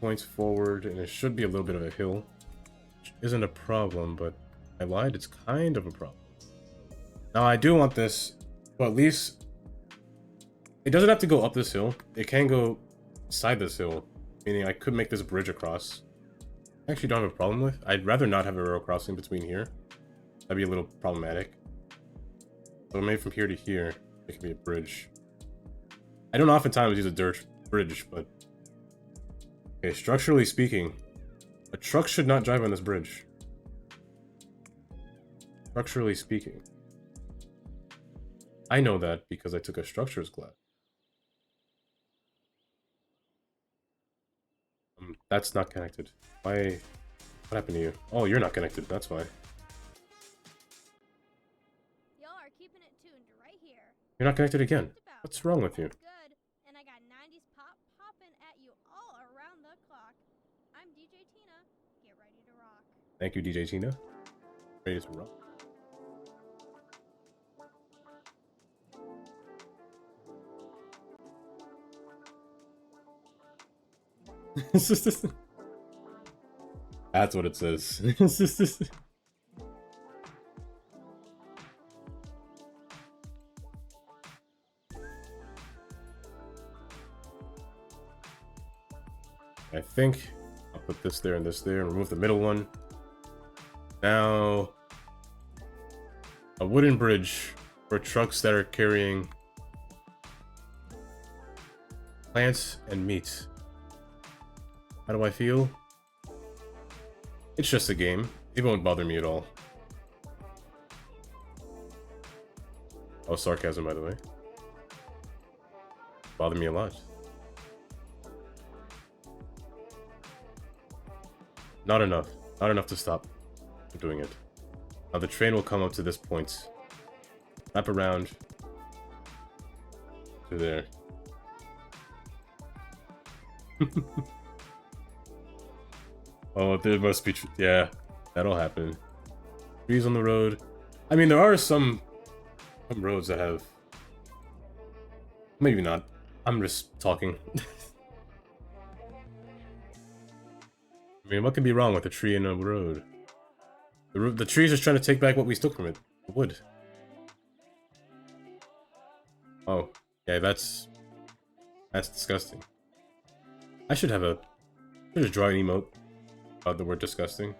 points forward, and it should be a little bit of a hill, which isn't a problem, but I lied, it's kind of a problem. Now I do want this, well, at least it doesn't have to go up this hill. It can go side this hill, meaning I could make this bridge across. I actually don't have a problem with. I'd rather not have a rail crossing between here. That'd be a little problematic. So maybe from here to here, it could be a bridge. I don't oftentimes use a dirt bridge, but okay, structurally speaking, a truck should not drive on this bridge. Structurally speaking. I know that because I took a structures class. That's not connected. Why? What happened to you? Oh, you're not connected. That's why. Y'all are keeping it tuned right here. You're not connected again. Just about. What's wrong with you? Good, and I got 90s pop popping at you all around the clock. I'm DJ Tina. Get ready to rock. Thank you, DJ Tina. Ready to rock. That's what it says. I think I'll put this there and this there and remove the middle one. Now, a wooden bridge for trucks that are carrying plants and meat. How do I feel? It's just a game. It won't bother me at all. Oh, sarcasm, by the way. Bother me a lot. Not enough. Not enough to stop doing it. Now the train will come up to this point. Wrap around to there. Oh, there must be... yeah, that'll happen. Trees on the road. I mean, there are some roads that have... maybe not. I'm just talking. I mean, what can be wrong with a tree in a road? The tree's just trying to take back what we took from it. The wood. Oh, yeah, that's disgusting. I should have a... I should just draw an emote about the word disgusting.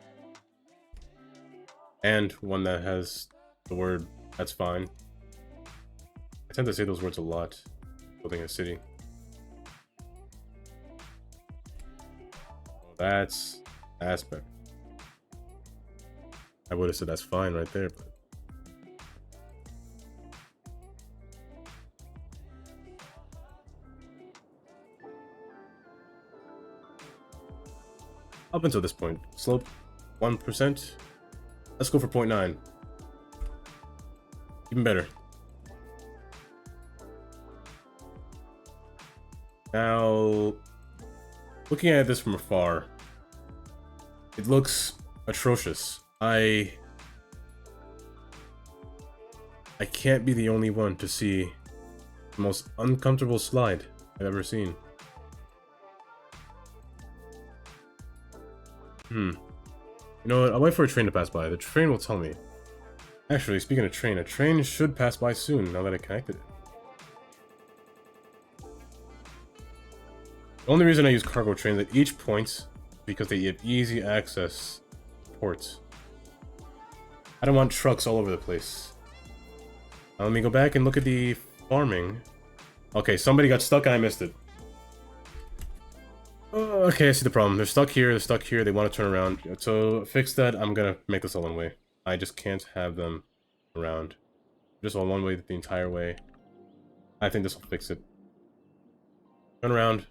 And one that has the word that's fine. I tend to say those words a lot. Building a city. That's better. I would have said that's fine right there, but up until this point, slope 1%. Let's go for 0.9. Even better. Now, looking at this from afar, It looks atrocious. I can't be the only one to see the most uncomfortable slide I've ever seen. You know what? I'll wait for a train to pass by. The train will tell me. Actually, speaking of train, a train should pass by soon now that I connected it. The only reason I use cargo trains at each point because they have easy access to ports. I don't want trucks all over the place. Now let me go back and look at the farming. Okay, somebody got stuck and I missed it. Oh, okay, I see the problem. They're stuck here, they want to turn around. So, fix that, I'm gonna make this all one way. I just can't have them around. Just all one way the entire way. I think this will fix it. Turn around.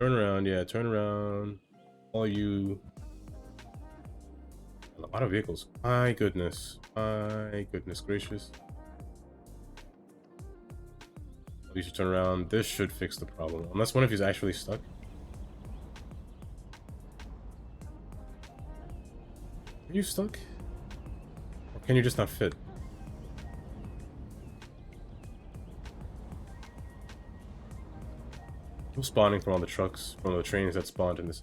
Turn around, yeah, turn around. All you... A lot of vehicles. My goodness gracious. You should turn around. This should fix the problem. Unless one of you is actually stuck. Are you stuck? Or can you just not fit? I'm spawning from all the trucks, from the trains that spawned in this.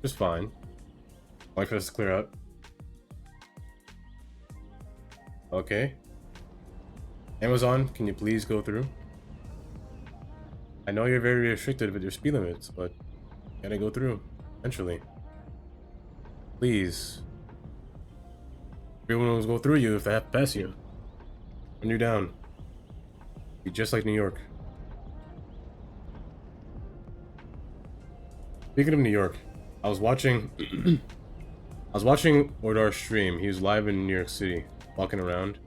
Just fine. Wait for this to clear out. Okay. Amazon, can you please go through? I know you're very restricted with your speed limits, but you gotta go through eventually. Please. Everyone will go through you if they have to pass you. Run you down. Be just like New York. Speaking of New York, I was watching Ordar's stream. He was live in New York City, walking around.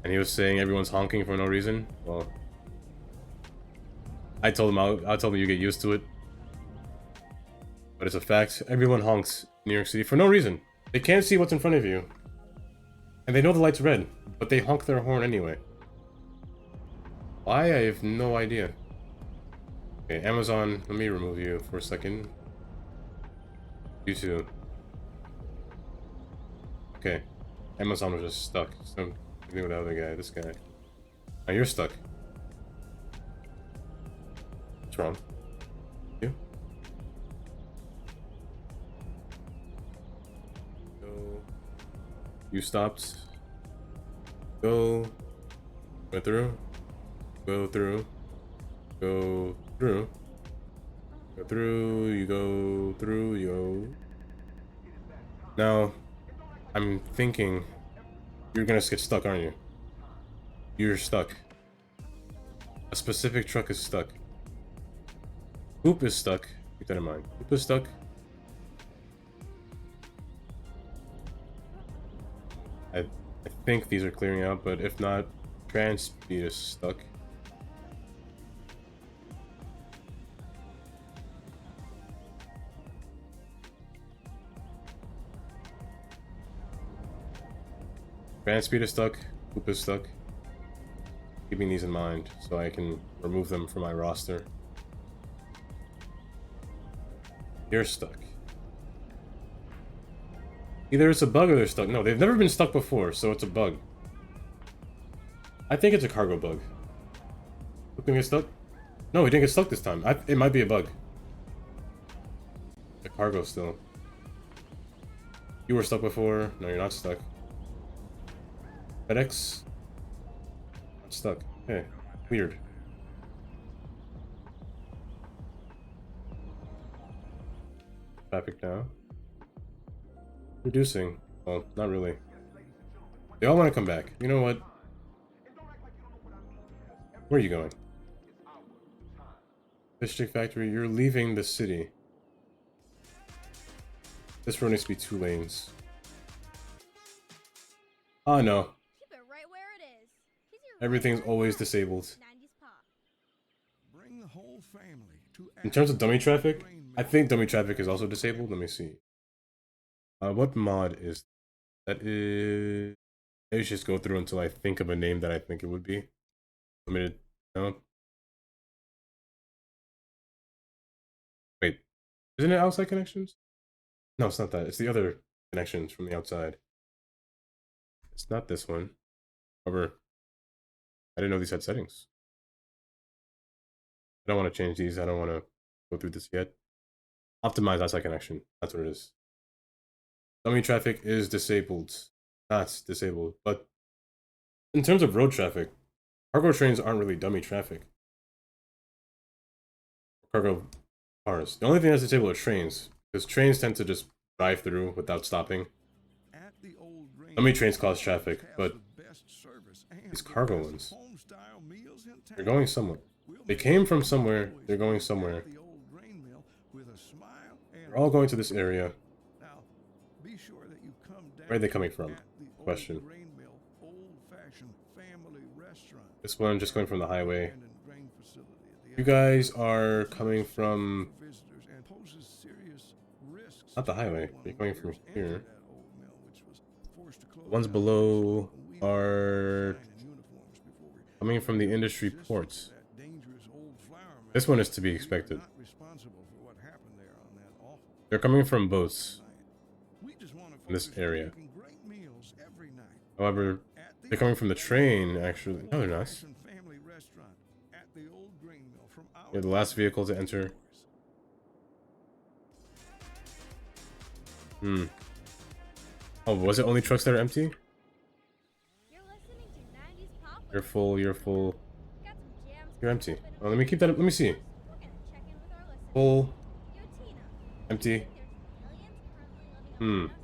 And he was saying everyone's honking for no reason. Well, I told him I told him you get used to it. But it's a fact. Everyone honks in New York City for no reason. They can't see what's in front of you. And they know the light's red, but they honk their horn anyway. Why? I have no idea. Okay, Amazon, let me remove you for a second. You too. Okay. Amazon was just stuck. So with the other guy, this guy. Oh, you're stuck. What's wrong? You? Go. You stopped. Go. Go through. Go through. Go through. Go through. You go through. You go. Now, I'm thinking you're gonna get stuck, aren't you? You're stuck. A specific truck is stuck. Hoop is stuck. Keep that in mind. Hoop is stuck. I think these are clearing out, but if not, Transpeed is stuck. Transpeed is stuck. Hoop is stuck. Keeping these in mind so I can remove them from my roster. You're stuck. Either it's a bug or they're stuck. No, they've never been stuck before, so it's a bug. I think it's a cargo bug. Hoop didn't get stuck? No, he didn't get stuck this time. It might be a bug. The cargo still. You were stuck before. No, you're not stuck. FedEx? Not stuck. Hey, weird. Traffic now. Reducing. Well, not really. They all want to come back. You know what? Where are you going? Fish stick factory, you're leaving the city. This road needs to be 2 lanes. Oh no. Keep it right where it is. 'Cause you're Everything's right always where disabled. 90s pop. Bring the whole family to In terms of dummy traffic, I think dummy traffic is also disabled. Let me see. What mod is that? Is let's just go through until I think of a name that I think it would be. Limited. No. Isn't it outside connections? No, it's not that. It's the other connections from the outside. It's not this one. However, I didn't know these had settings. I don't want to change these. I don't want to go through this yet. Optimize outside connection. That's what it is. Dummy traffic is disabled. Not disabled. But in terms of road traffic, cargo trains aren't really dummy traffic. Cargo cars. The only thing that's disabled are trains. Because trains tend to just drive through without stopping. Dummy trains cause traffic, but these cargo ones, they're going somewhere. They came from somewhere, they're going somewhere. They're all going to this area. Where are they coming from? Question. This one just going from the highway. You guys are coming from... not the highway, you're coming from here. The ones below are coming from the industry ports. This one is to be expected. They're coming from boats in this area. However, they're coming from the train, actually. No, they're not. You're the last vehicle to enter. Oh, was it only trucks that are empty? You're full, you're full. You're empty. Oh, let me keep that up. Let me see. Full. Empty. Empty.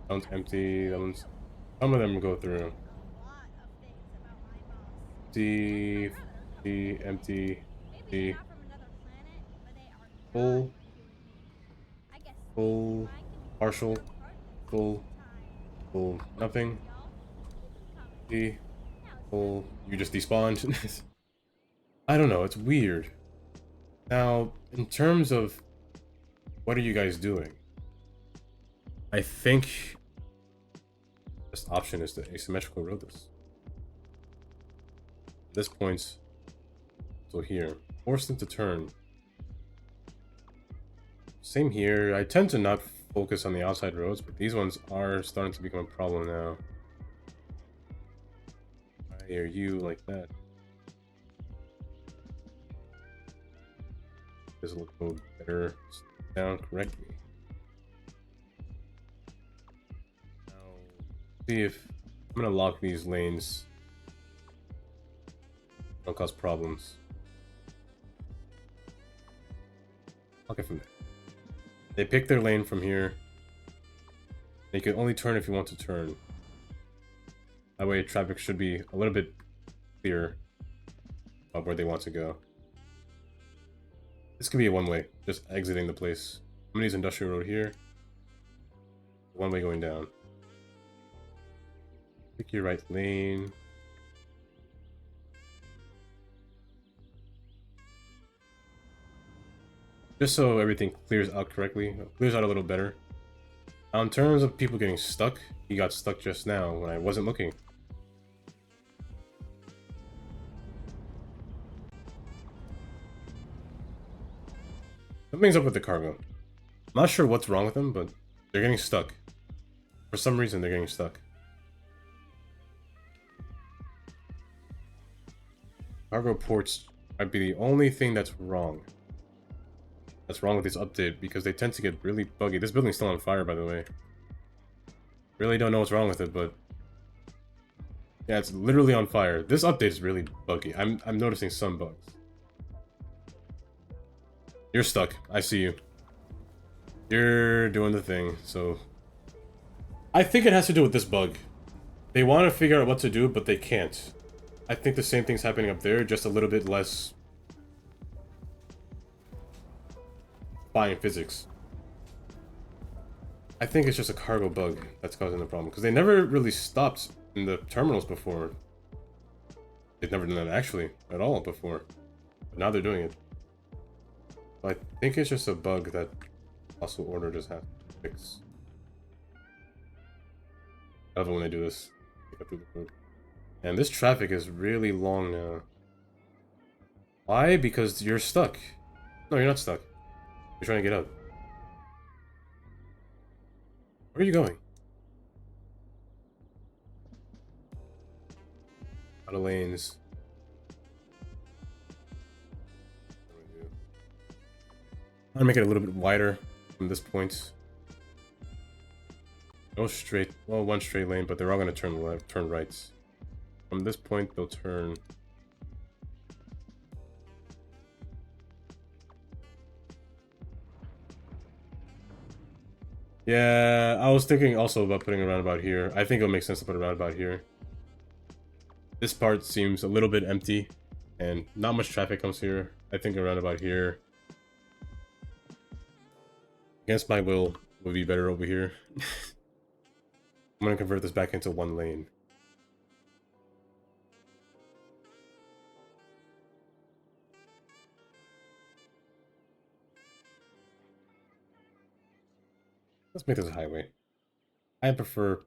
That one's empty. That one's... some of them go through. Empty. Empty. Empty. Empty. Full. Full. Partial. Full. Full. Nothing. Full. You just despawned. I don't know. It's weird. Now, in terms of what are you guys doing? I think this option is to asymmetrical road this. At this point, so here, force them to turn. Same here. I tend to not focus on the outside roads, but these ones are starting to become a problem now. I hear you like that. This will look better down correctly. Now, see if I'm gonna lock these lanes. Don't cause problems. Lock it from there. They pick their lane from here. They can only turn if you want to turn. That way traffic should be a little bit clearer of where they want to go. This could be a one-way, just exiting the place. I'm gonna use industrial road here. One way going down. Pick your right lane. Just so everything clears out correctly, clears out a little better. Now, in terms of people getting stuck, he got stuck just now when I wasn't looking. Something's up with the cargo. I'm not sure what's wrong with them, but they're getting stuck. For some reason, they're getting stuck. Cargo ports might be the only thing that's wrong. That's wrong with this update, because they tend to get really buggy. This building's still on fire, by the way. Really don't know what's wrong with it, but... yeah, it's literally on fire. This update is really buggy. I'm noticing some bugs. You're stuck. I see you. You're doing the thing, so... I think it has to do with this bug. They want to figure out what to do, but they can't. I think the same thing's happening up there, just a little bit less... fine physics. I think it's just a cargo bug that's causing the problem, because they never really stopped in the terminals before. They've never done that actually, at all before. But now they're doing it. I think it's just a bug that Hustle Order just has to fix. I love it when they do this. And this traffic is really long now. Why? Because you're stuck. No, you're not stuck. You're trying to get out. Where are you going? Out of lanes. I'm gonna make it a little bit wider from this point. No straight, well, one straight lane, but they're all gonna turn left, turn rights. From this point, they'll turn. Yeah, I was thinking also about putting a roundabout here. I think it'll make sense to put a roundabout here. This part seems a little bit empty, and not much traffic comes here. I think a roundabout here, against my will, would be better over here. I'm gonna convert this back into one lane. Let's make this a highway. I prefer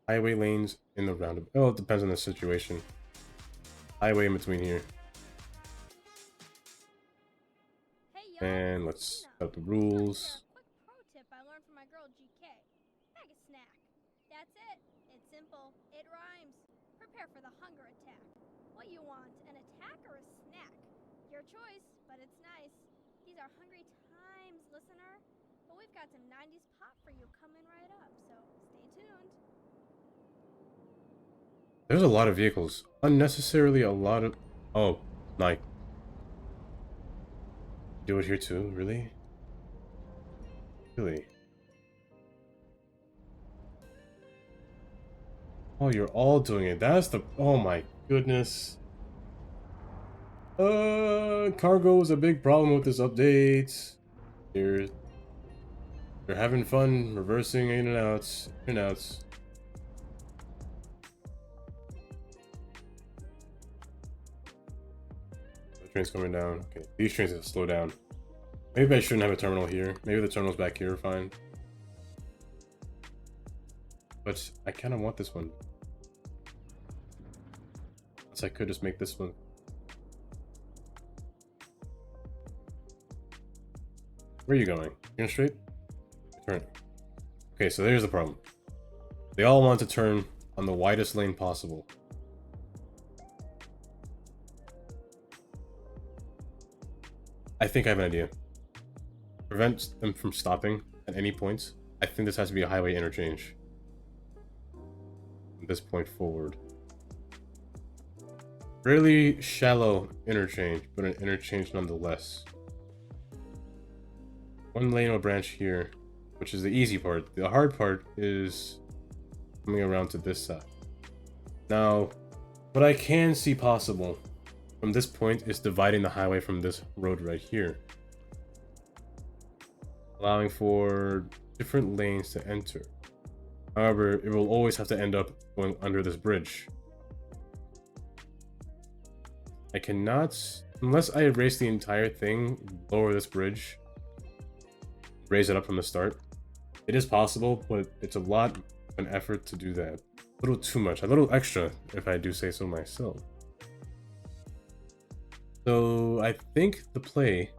highway lanes in the roundabout. Oh, it depends on the situation. Highway in between here. Hey, y'all, And let's set up the rules. A quick pro tip I learned from my girl GK. Bag a snack. That's it. It's simple. It rhymes. Prepare for the hunger attack. What you want, an attack or a snack? Your choice, but it's nice. These are hungry times, listener. But we've got some 90s pop for you coming right up, so stay tuned. There's a lot of vehicles. Unnecessarily a lot of... Oh, night. Do it here too? Really? Really? Oh, you're all doing it. That's the... Oh my goodness. Cargo is a big problem with this update. They're having fun reversing in and outs. In and outs. Trains coming down. Okay, these trains have to slow down. Maybe I shouldn't have a terminal here. Maybe the terminal's back here, fine. But I kind of want this one. So I could just make this one. Where are you going? You're going straight? Turn. Okay, so there's the problem. They all want to turn on the widest lane possible. I think I have an idea. Prevent them from stopping at any point. I think this has to be a highway interchange. From this point forward. Really shallow interchange, but an interchange nonetheless. One lane will branch here, which is the easy part. The hard part is coming around to this side. Now, what I can see possible from this point is dividing the highway from this road right here, allowing for different lanes to enter. However, it will always have to end up going under this bridge. I cannot, unless I erase the entire thing, lower this bridge, raise it up from the start. It is possible, but it's a lot of an effort to do that. A little too much, a little extra, if I do say so myself. So I think the play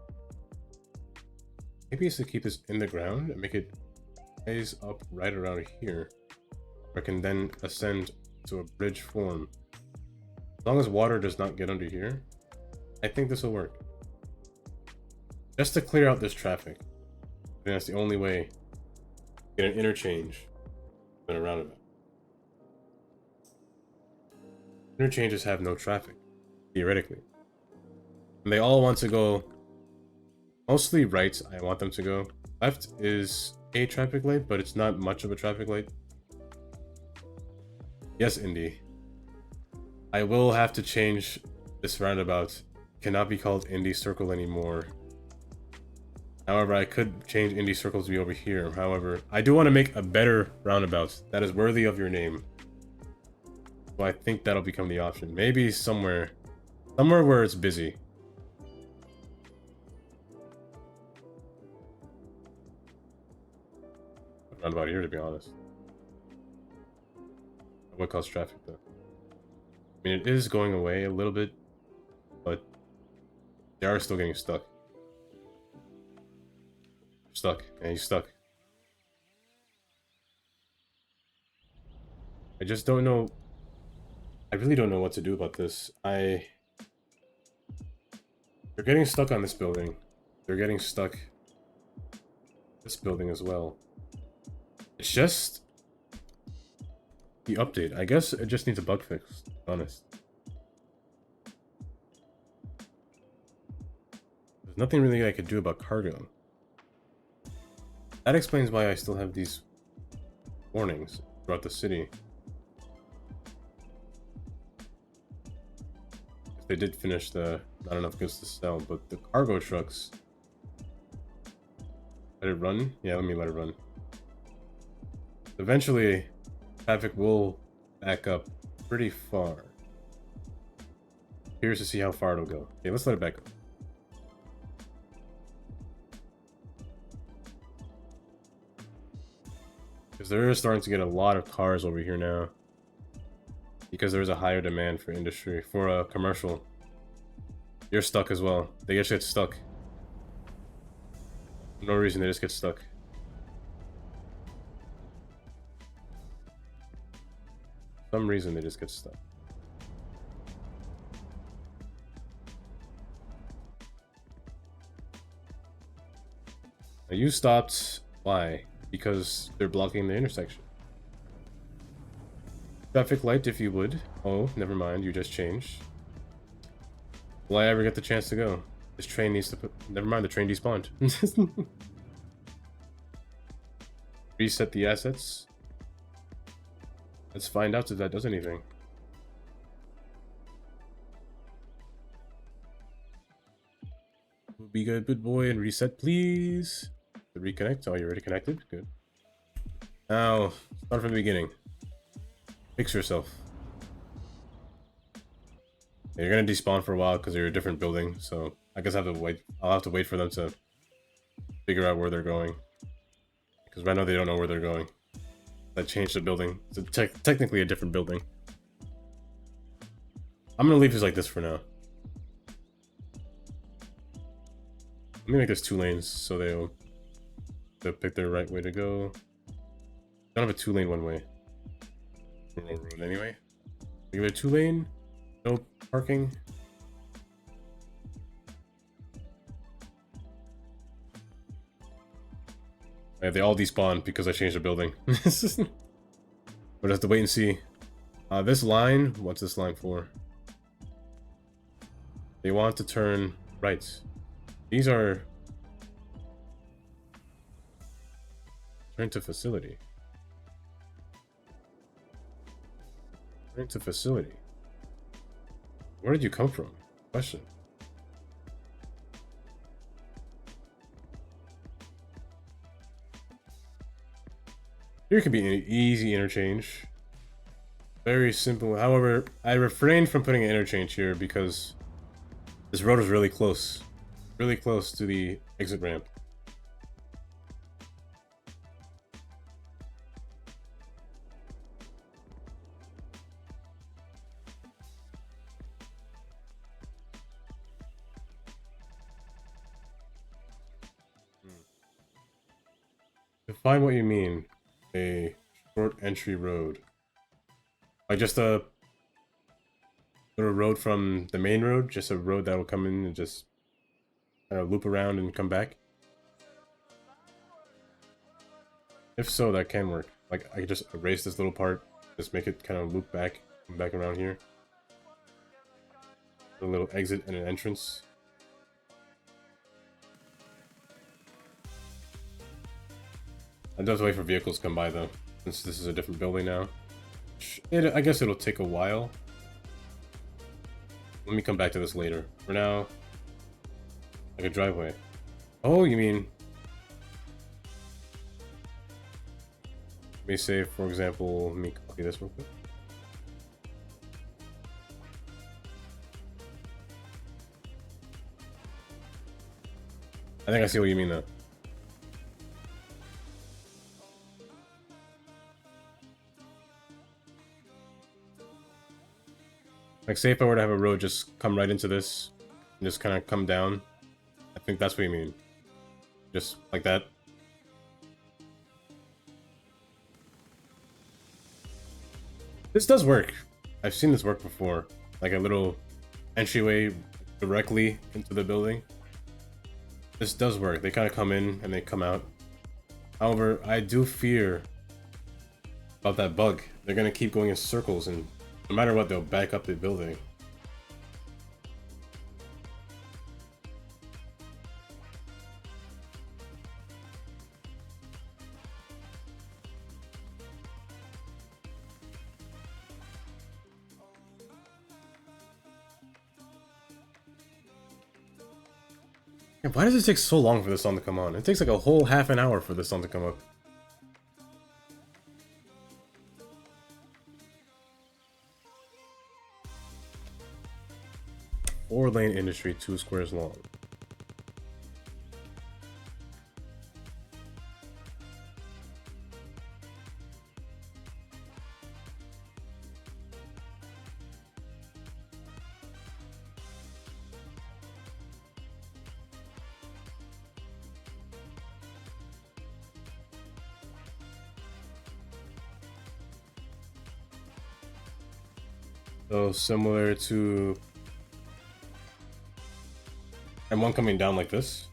maybe is to keep this in the ground and make it rise up right around here, where I can then ascend to a bridge form. As long as water does not get under here, I think this will work. Just to clear out this traffic. I think that's the only way to get an interchange and a roundabout. Interchanges have no traffic, theoretically. And they all want to go mostly right. I want them to go. Left is a traffic light, but it's not much of a traffic light. Yes, Indy. I will have to change this roundabout. It cannot be called Indy Circle anymore. However, I could change Indy Circle to be over here. However, I do want to make a better roundabout that is worthy of your name. So I think that'll become the option. Maybe somewhere where it's busy. Roundabout here, to be honest. That would cause traffic, though. I mean, it is going away a little bit, but They are still getting stuck. Stuck. And he's stuck. I just don't know. I really don't know what to do about this. They're getting stuck on this building. They're getting stuck this building as well. It's just the update. I guess it just needs a bug fix, to be honest. There's nothing really I could do about cargo. That explains why I still have these warnings throughout the city. If they did finish the not enough goods to sell, but the cargo trucks. Let it run? Yeah, let me let it run. Eventually, traffic will back up pretty far. Curious to see how far it'll go. Okay, let's let it back up. Because there is starting to get a lot of cars over here now. Because there is a higher demand for industry, for commercial. You're stuck as well. They just get stuck. For no reason, they just get stuck. For some reason, they just get stuck. Now you stopped. Why? Because they're blocking the intersection. Traffic light, if you would. Oh, never mind. You just changed. Will I ever get the chance to go? This train needs to put... Never mind, the train despawned. Reset the assets. Let's find out if that does anything. Be good boy, and reset, please. To reconnect. Oh, you're already connected? Good. Now, start from the beginning. Fix yourself. Yeah, you're gonna despawn for a while because you're a different building, so I guess I have to wait. I'll have to wait for them to figure out where they're going. Because right now they don't know where they're going. I changed the building. It's technically a different building. I'm gonna leave this like this for now. Let me make this 2 lanes so they'll pick their right way to go. I don't have a 2-lane one-way road anyway. Give it a 2-lane. No parking. Yeah, they all despawned because I changed the building. But I have to wait and see. This line, what's this line for? They want to turn right. These are... Turn to facility. Turn to facility. Where did you come from? Question. Here could be an easy interchange. Very simple. However, I refrained from putting an interchange here because this road is really close. Really close to the exit ramp. Define what you mean. A short entry road. Like just a little road from the main road? Just a road that will come in and just kind of loop around and come back? If so, that can work. Like, I could just erase this little part, just make it kind of loop back, come back around here. A little exit and an entrance. I do have to wait for vehicles to come by though, since this is a different building now. I guess it'll take a while. Let me come back to this later. For now, like a driveway. Oh, you mean... Let me say, for example, let me copy this real quick. I think I see what you mean though. Like, say if I were to have a road just come right into this, and just kind of come down. I think that's what you mean. Just like that. This does work. I've seen this work before. Like a little entryway directly into the building. This does work. They kind of come in and they come out. However, I do fear about that bug. They're gonna keep going in circles, and no matter what, they'll back up the building. Yeah, why does it take so long for this song to come on? It takes like a whole half an hour for this song to come up. Four-lane industry, 2 squares long. So similar to M1 coming down like this.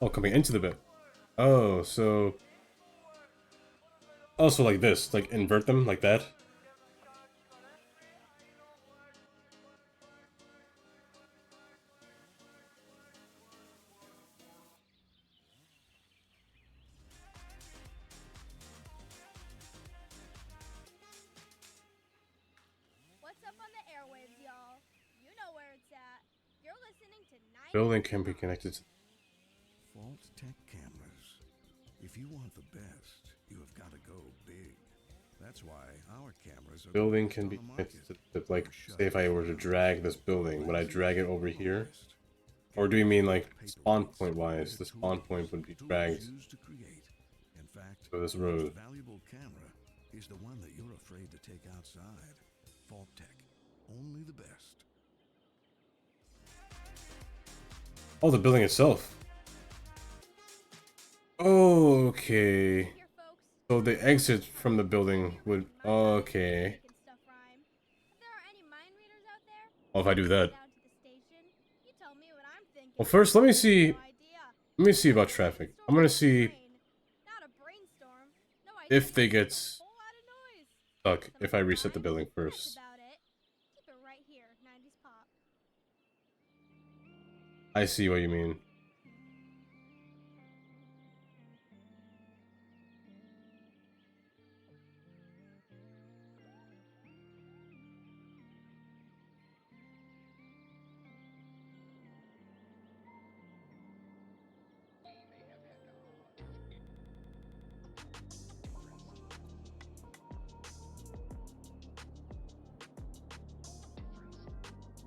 Oh, coming into the bit. Oh, so also like this, like invert them like that. What's up on the airwaves, y'all? You know where it's at. You're listening to 9. Building can be connected to Vault Tech cameras. If you want the best, you have got to go big. That's why our cameras are building can be connected to, like, say if I were to drag this building, would I drag it over here? Or do you mean like spawn point wise? The spawn point would be dragged In fact, to this the road. most valuable camera is the one that you're afraid to take outside. Vault Tech, only the best. Oh, the building itself. Okay. Here, folks. So the exit from the building would... Okay. Making stuff rhyme. If there are any mind readers out there, Well, if I do that... down to the station. You tell me what I'm thinking. Well, first, let me see... No idea. Let me see about traffic. I'm gonna see Not a brainstorm. No idea. if they get A whole lot of noise. stuck if I reset the building That's first. about it. Keep it right here, 90s pop. I see what you mean.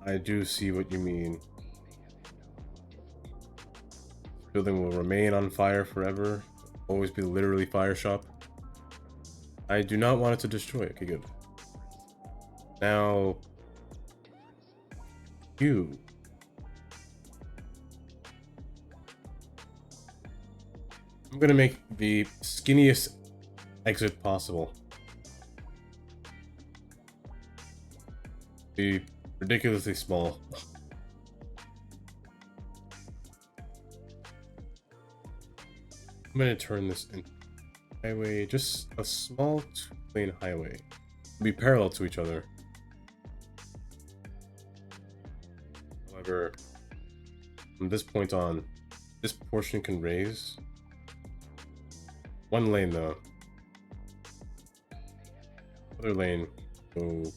I do see what you mean. Building will remain on fire forever. Always be literally fire shop. I do not want it to destroy. Okay, good. Now, you. I'm gonna make the skinniest exit possible. Be ridiculously small. I'm gonna turn this into highway, just a small 2-lane highway. Be parallel to each other. However, from this point on, this portion can raise. 1 lane though. Other lane go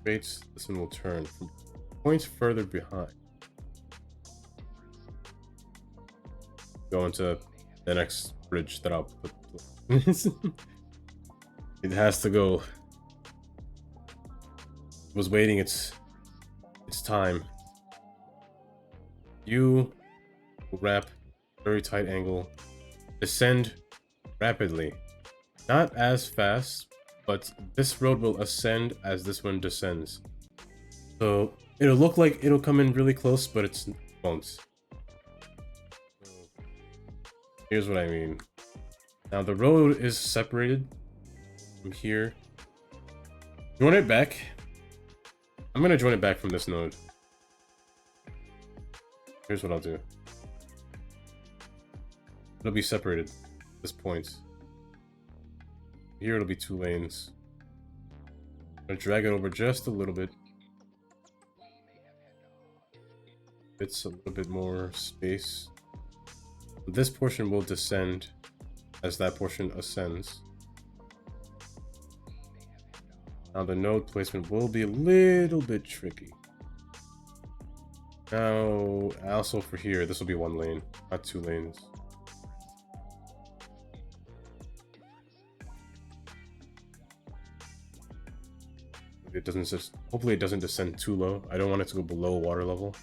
straight. This one will turn from points further behind. Go into the next bridge that I'll put. It has to go. It was waiting its time. You wrap, very tight angle, descend rapidly. Not as fast, but this road will ascend as this one descends. So it'll look like it'll come in really close, but it won't. Here's what I mean. Now the road is separated from here. Join it back. I'm gonna join it back from this node. Here's what I'll do. It'll be separated at this point. Here it'll be 2 lanes. I'm gonna drag it over just a little bit. It's a little bit more space. This portion will descend as that portion ascends. Now the node placement will be a little bit tricky. Now, also for here, this will be 1 lane, not 2 lanes. It doesn't just, hopefully it doesn't descend too low. I don't want it to go below water level.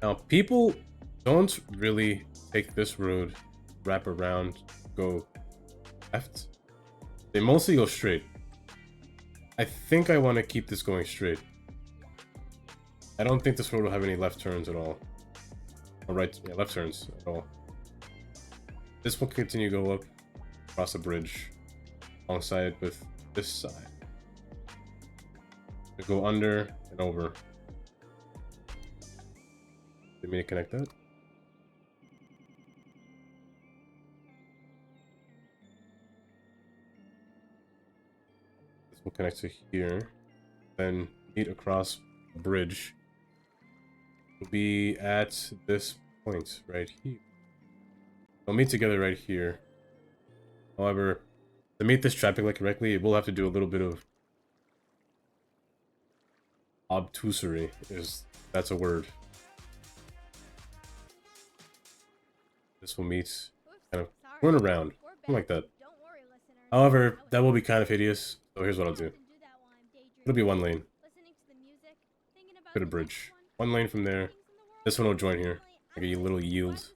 Now, people don't really take this road, wrap around, go left. They mostly go straight. I think I want to keep this going straight. I don't think this road will have any left turns at all. Or right, yeah, left turns at all. This will continue to go up across the bridge alongside with this side. To go under and over. Did me to connect that? This will connect to here. Then meet across the bridge. Will be at this point right here. They'll meet together right here. However, to meet this traffic light correctly, it will have to do a little bit of obtusery, if that's a word. This will meet, kind of run around, something like that. However, that will be kind of hideous, so here's what I'll do. It'll be 1 lane. Put a bridge. 1 lane from there. This one will join here. Like a little yield.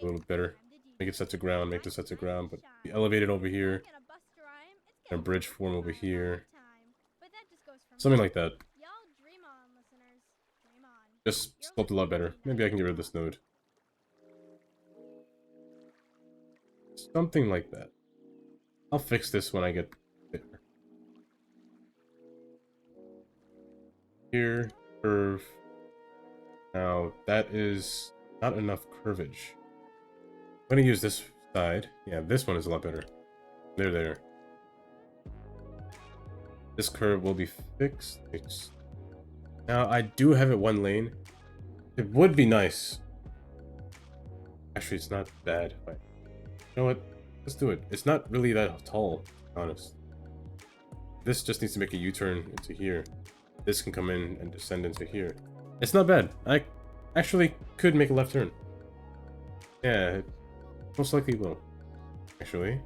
A little better. Make it set to ground, make this set to ground, but be elevated over here. And a bridge form over here. Something like that. Just sculpt a lot better. Maybe I can get rid of this node. Something like that. I'll fix this when I get there. Here, curve. Now, that is not enough curvage. I'm gonna use this side. Yeah, this one is a lot better. There. This curve will be fixed. Now, I do have it 1 lane. It would be nice. Actually, it's not bad. But you know what? Let's do it. It's not really that tall, to be honest. This just needs to make a U-turn into here. This can come in and descend into here. It's not bad. I actually could make a left turn. Yeah, it most likely will. Actually,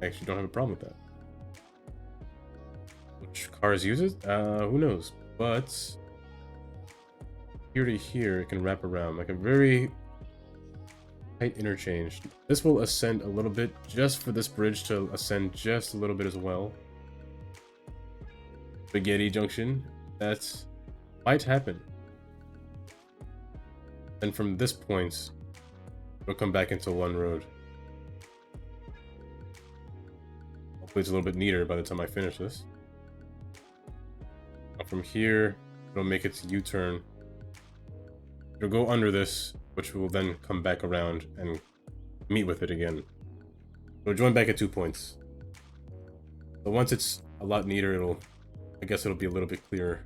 I actually don't have a problem with that. Which cars use it? Who knows? But here to here, it can wrap around like a very tight interchange. This will ascend a little bit just for this bridge to ascend just a little bit as well. Spaghetti junction. That might happen. And from this point, we'll come back into 1 road. Hopefully it's a little bit neater by the time I finish this. Now from here, it'll make its U-turn. It'll go under this, which will then come back around and meet with it again. It'll join back at 2 points. So once it's a lot neater, I guess it'll be a little bit clearer.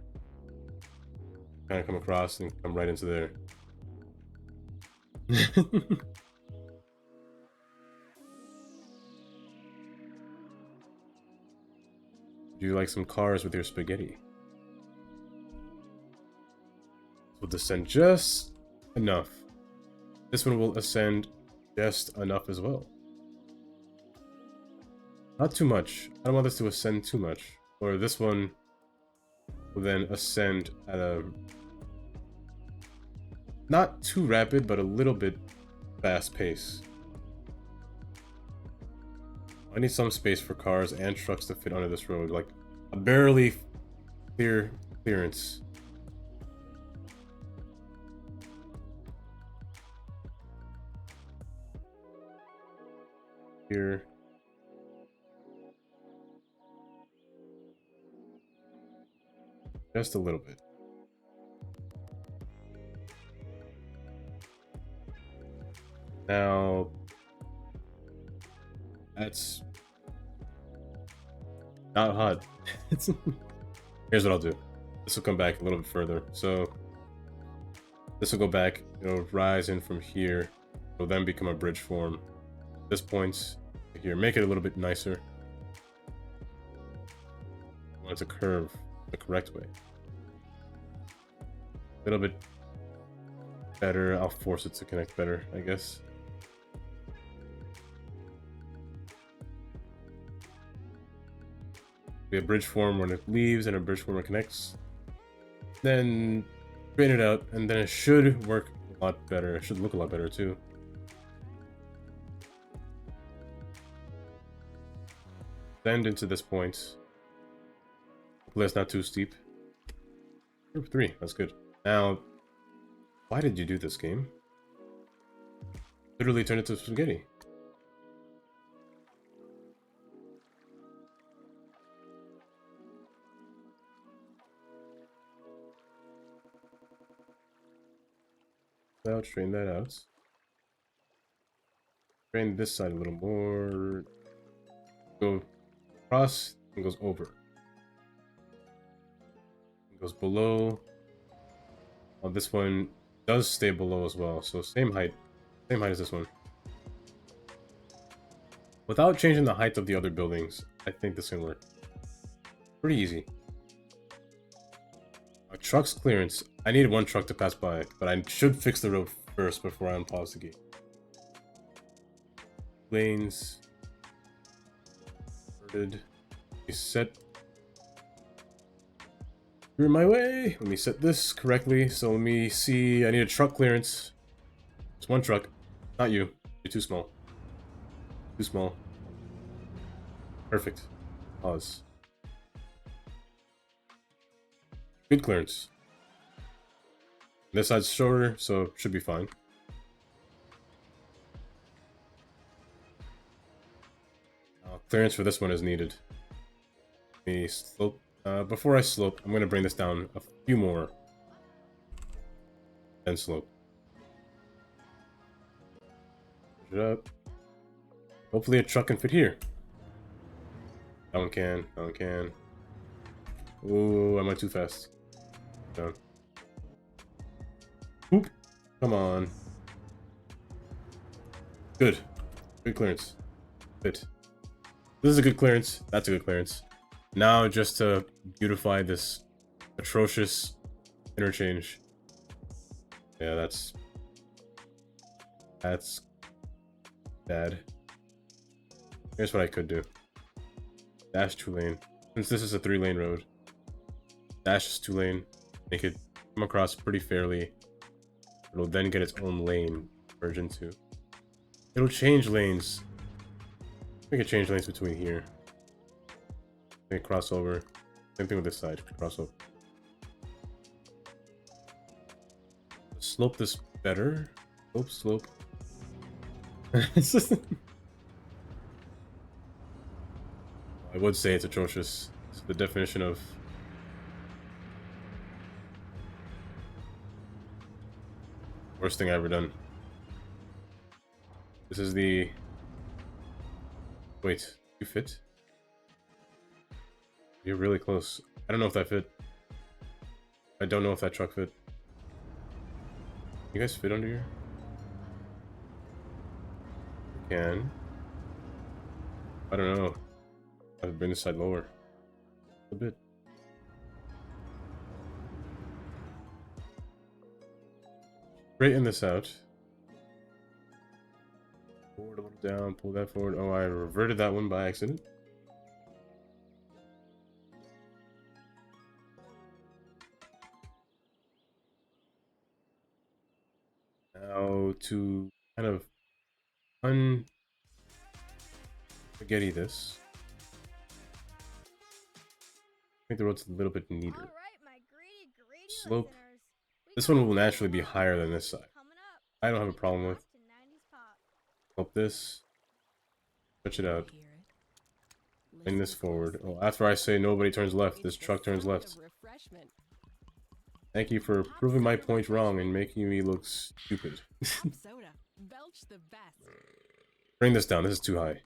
Kind of come across and come right into there. Do you like some cars with your spaghetti? Will descend just enough. This one will ascend just enough as well. Not too much. I don't want this to ascend too much. or this one will then ascend at a not too rapid, but a little bit fast pace. I need some space for cars and trucks to fit onto this road, like a barely clearance. Here. Just a little bit. Now, that's not hot. Here's what I'll do. This will come back a little bit further. So this will go back, it'll rise in from here. It'll then become a bridge form. This points here. Make it a little bit nicer. I want it to curve the correct way. A little bit better. I'll force it to connect better, I guess. Be a bridge form when it leaves and a bridge form when it connects. Then straighten it out, and then it should work a lot better. It should look a lot better too. Bend into this point. Hopefully it's not too steep. Group 3, that's good. Now, why did you do this, game? Literally turn it to spaghetti. Now straighten that out. Straighten this side a little more. Go across and goes over. It goes below. Oh, this one does stay below as well, so same height as this one. Without changing the height of the other buildings, I think this can work. Pretty easy. A truck's clearance. I need one truck to pass by, but I should fix the road first before I unpause the gate. Lanes. Inverted. Set. You're in my way. Let me set this correctly. So let me see. I need a truck clearance. It's one truck. Not you. You're too small. Too small. Perfect. Pause. Good clearance. This side's shorter, so it should be fine. Clearance for this one is needed. Let me slope. Before I slope, I'm going to bring this down a few more. Then slope. Push it up. Hopefully a truck can fit here. That one can. That one can. Ooh, I went too fast. Down. Oop. Come on. Good. Good clearance. Fit. This is a good clearance. That's a good clearance. Now, just to beautify this atrocious interchange. Yeah, that's bad. Here's what I could do. Dash 2-lane. Since this is a 3-lane road. Dash is 2-lane. Make it come across pretty fairly. It'll then get its own lane merge into. It'll change lanes. We can change lanes between here. Okay, crossover. Same thing with this side. Crossover. Slope this better. Slope. It's just... I would say it's atrocious. It's the definition of... worst thing I've ever done. This is the... Wait, you fit? You're really close. I don't know if that fit. I don't know if that truck fit. You guys fit under here? You can. I don't know. I have to bring this side lower. A bit. Straighten this out. Forward a little down, pull that forward. Oh, I reverted that one by accident. Now to kind of un-spaghetti this. I think the road's a little bit neater. All right, my greedy Slope. listeners. We This got one will a naturally be lot higher than of this side. coming up. I don't have a Take it problem with. back to 90s pop. Hope this. Stretch it out. Hear it? Bring this Listen forward. closely. Oh, after I say nobody turns left, It's this the truck turns sound left. of refreshment. Thank you for Pop proving my soda point wrong and refreshment. making me look stupid. Pop soda. Belch the best. Bring this down. This is too high.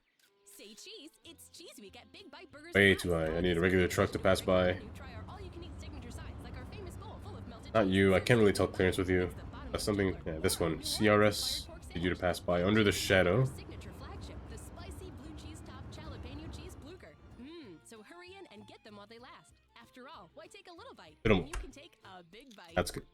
Say cheese. It's cheese week at Big Bite Burgers. Way and too Fries. high. I All need a this regular week, truck to in pass addition our by. regular menu, try our all-you-can-eat signature sides, like our famous bowl full of melted Not cheese, you. I served can't really steamy tell clearance with you. It's the bottom That's of something. Keebler. Yeah, this Or one. if you want, CRS. inspired pork Need you to sandwich. pass by under the shadow. Our signature flagship, the spicy blue cheese top jalapeno cheese blucher. So hurry in and get them while they last. After all, why take a little bite Hit 'em. when you can take a big bite? That's good.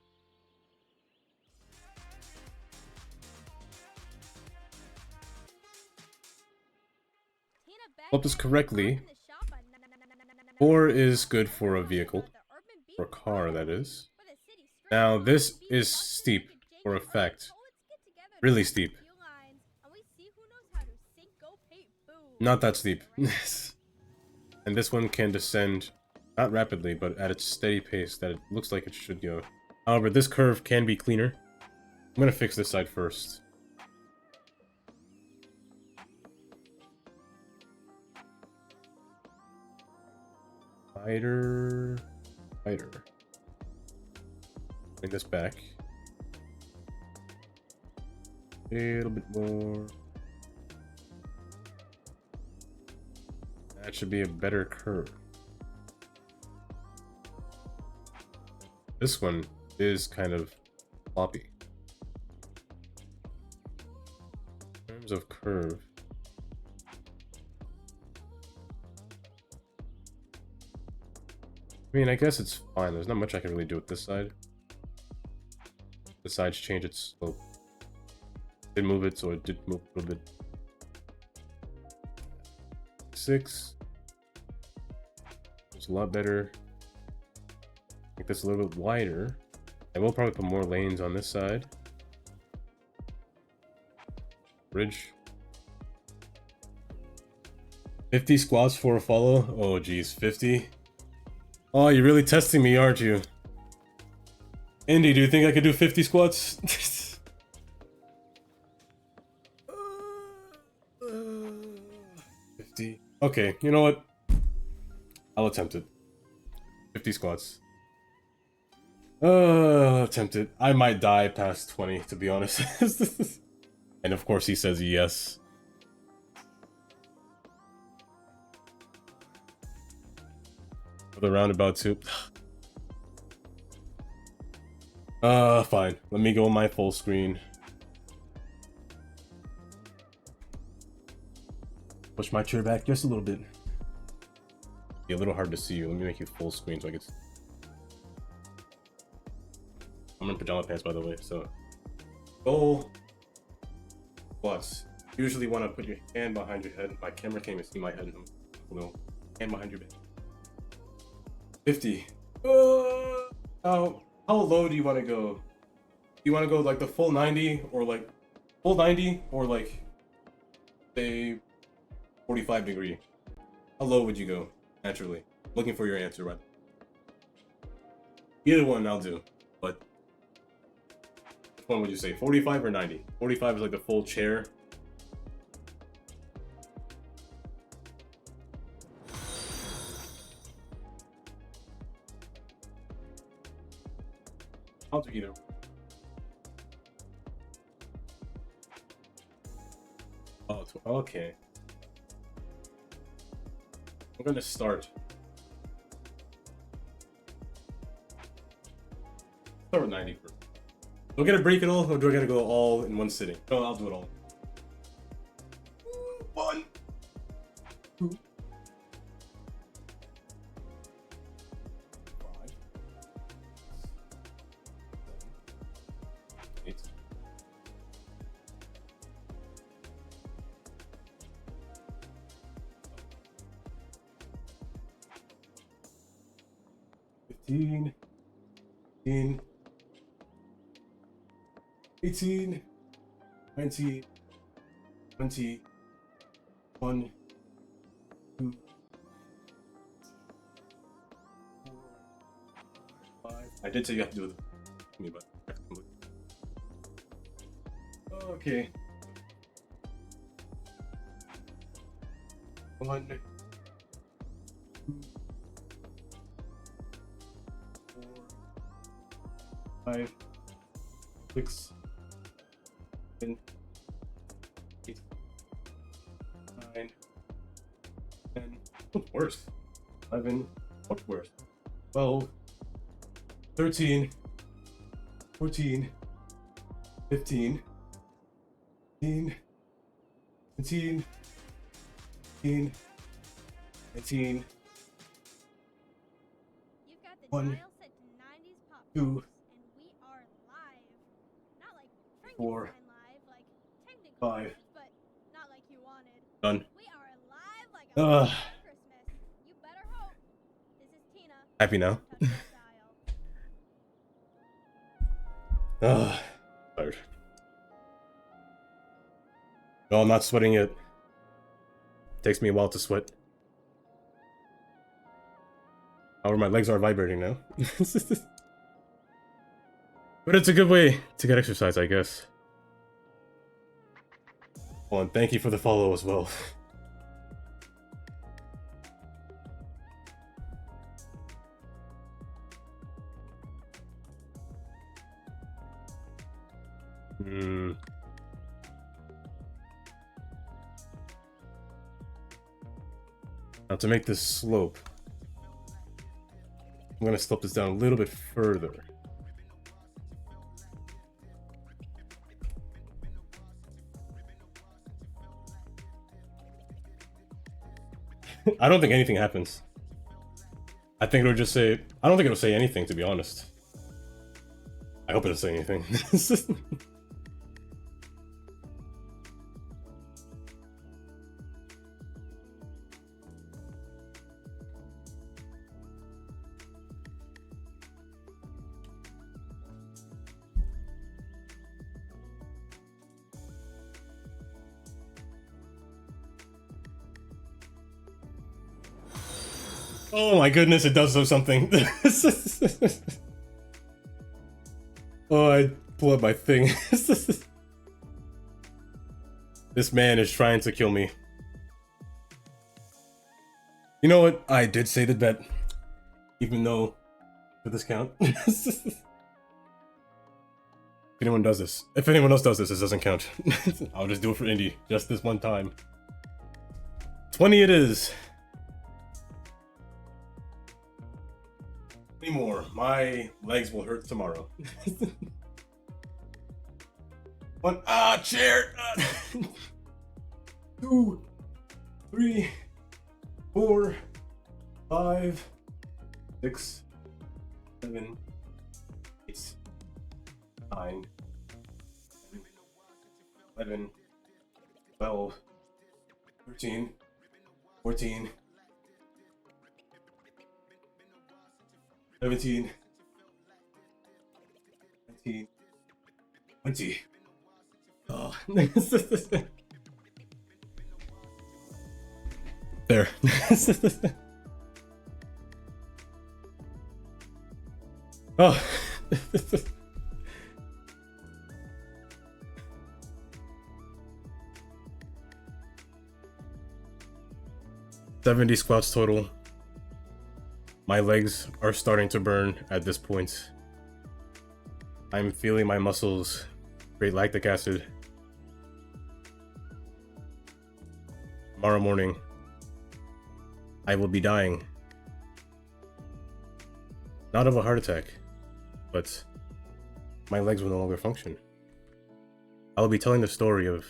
Tina Beck Flip this and correctly. in the shop on 4 is good for a vehicle. For a car, that is. Now, this is steep, for a fact. Really steep. Not that steep. And this one can descend, not rapidly, but at its steady pace that it looks like it should go. However, this curve can be cleaner. I'm gonna fix this side first. Wider. Wider. Bring this back. A little bit more. That should be a better curve. This one is kind of floppy. In terms of curve. I mean, I guess it's fine. There's not much I can really do with this side. The sides change its slope. Did move it, so it did move a little bit. 6. It's a lot better. Make this a little bit wider. I will probably put more lanes on this side. Bridge. 50 squats for a follow? Oh geez, 50? Oh, you're really testing me, aren't you? Indy, do you think I could do 50 squats? 50. Okay, you know what? I'll attempt it. 50 squats. Attempt it. I might die past 20, to be honest. And of course he says yes. For the roundabout too. Fine. Let me go on my full screen. Push my chair back just a little bit. Be a little hard to see you. Let me make you full screen so I can. I'm in pajama pants, by the way. So, goal. Plus, usually want to put your hand behind your head. My camera can't even see my head. No, hand behind your head. 50. How low do you want to go? Do you want to go like the full 90 or like full 90 or like say 45 degree? How low would you go naturally? Looking for your answer, right? Either one I'll do, but which one would you say? 45 or 90? 45 is like the full chair. I'll do either. Oh, okay. I'm gonna start. Start with 90 first. Do I gotta break it all, or do I gotta go all in one sitting? No, I'll do it all. 1, 2, 5, 8. 15. 18, 19, 20, 1, 2, 4, 5. I did say you have to do it with me, but okay. 1, 2, 4, 5, 6, 7, 8, 9, 10. What's worse? 11. What's worse? 12, 13, 14, 15, 16, 17, 18, 19, You've got the 1, dial set to 90s pop 2, songs, and we are live. Not like 4, Frankenstein live, like technically 5. live, but not like you wanted. Done. We are live like a Ugh. Christmas. You better hope. This is Tina. Happy now? Touch that dial. Ugh. Tired. No, I'm not sweating yet. Takes me a while to sweat. However, my legs are vibrating now. But it's a good way to get exercise, I guess. Oh, and thank you for the follow as well. Now to make this slope, I'm gonna slope this down a little bit further. I don't think anything happens. I think it'll just say, I don't think it'll say anything, to be honest. I hope it doesn't say anything. Oh my goodness, it does something. Oh, I blew up my thing. This man is trying to kill me. You know what? I did say the bet. Even though, for this count. If anyone does this. If anyone else does this, this doesn't count. I'll just do it for Indy. Just this one time. 20 it is. More. My legs will hurt tomorrow. One chair. 2, 3, 4, 5, 6, 7, 8, 9, 11, 12, 13, 14, 17, 19, 20. Oh. There. Oh. 70 squats total. My legs are starting to burn at this point. I'm feeling my muscles create lactic acid. Tomorrow morning, I will be dying. Not of a heart attack, but my legs will no longer function. I will be telling the story of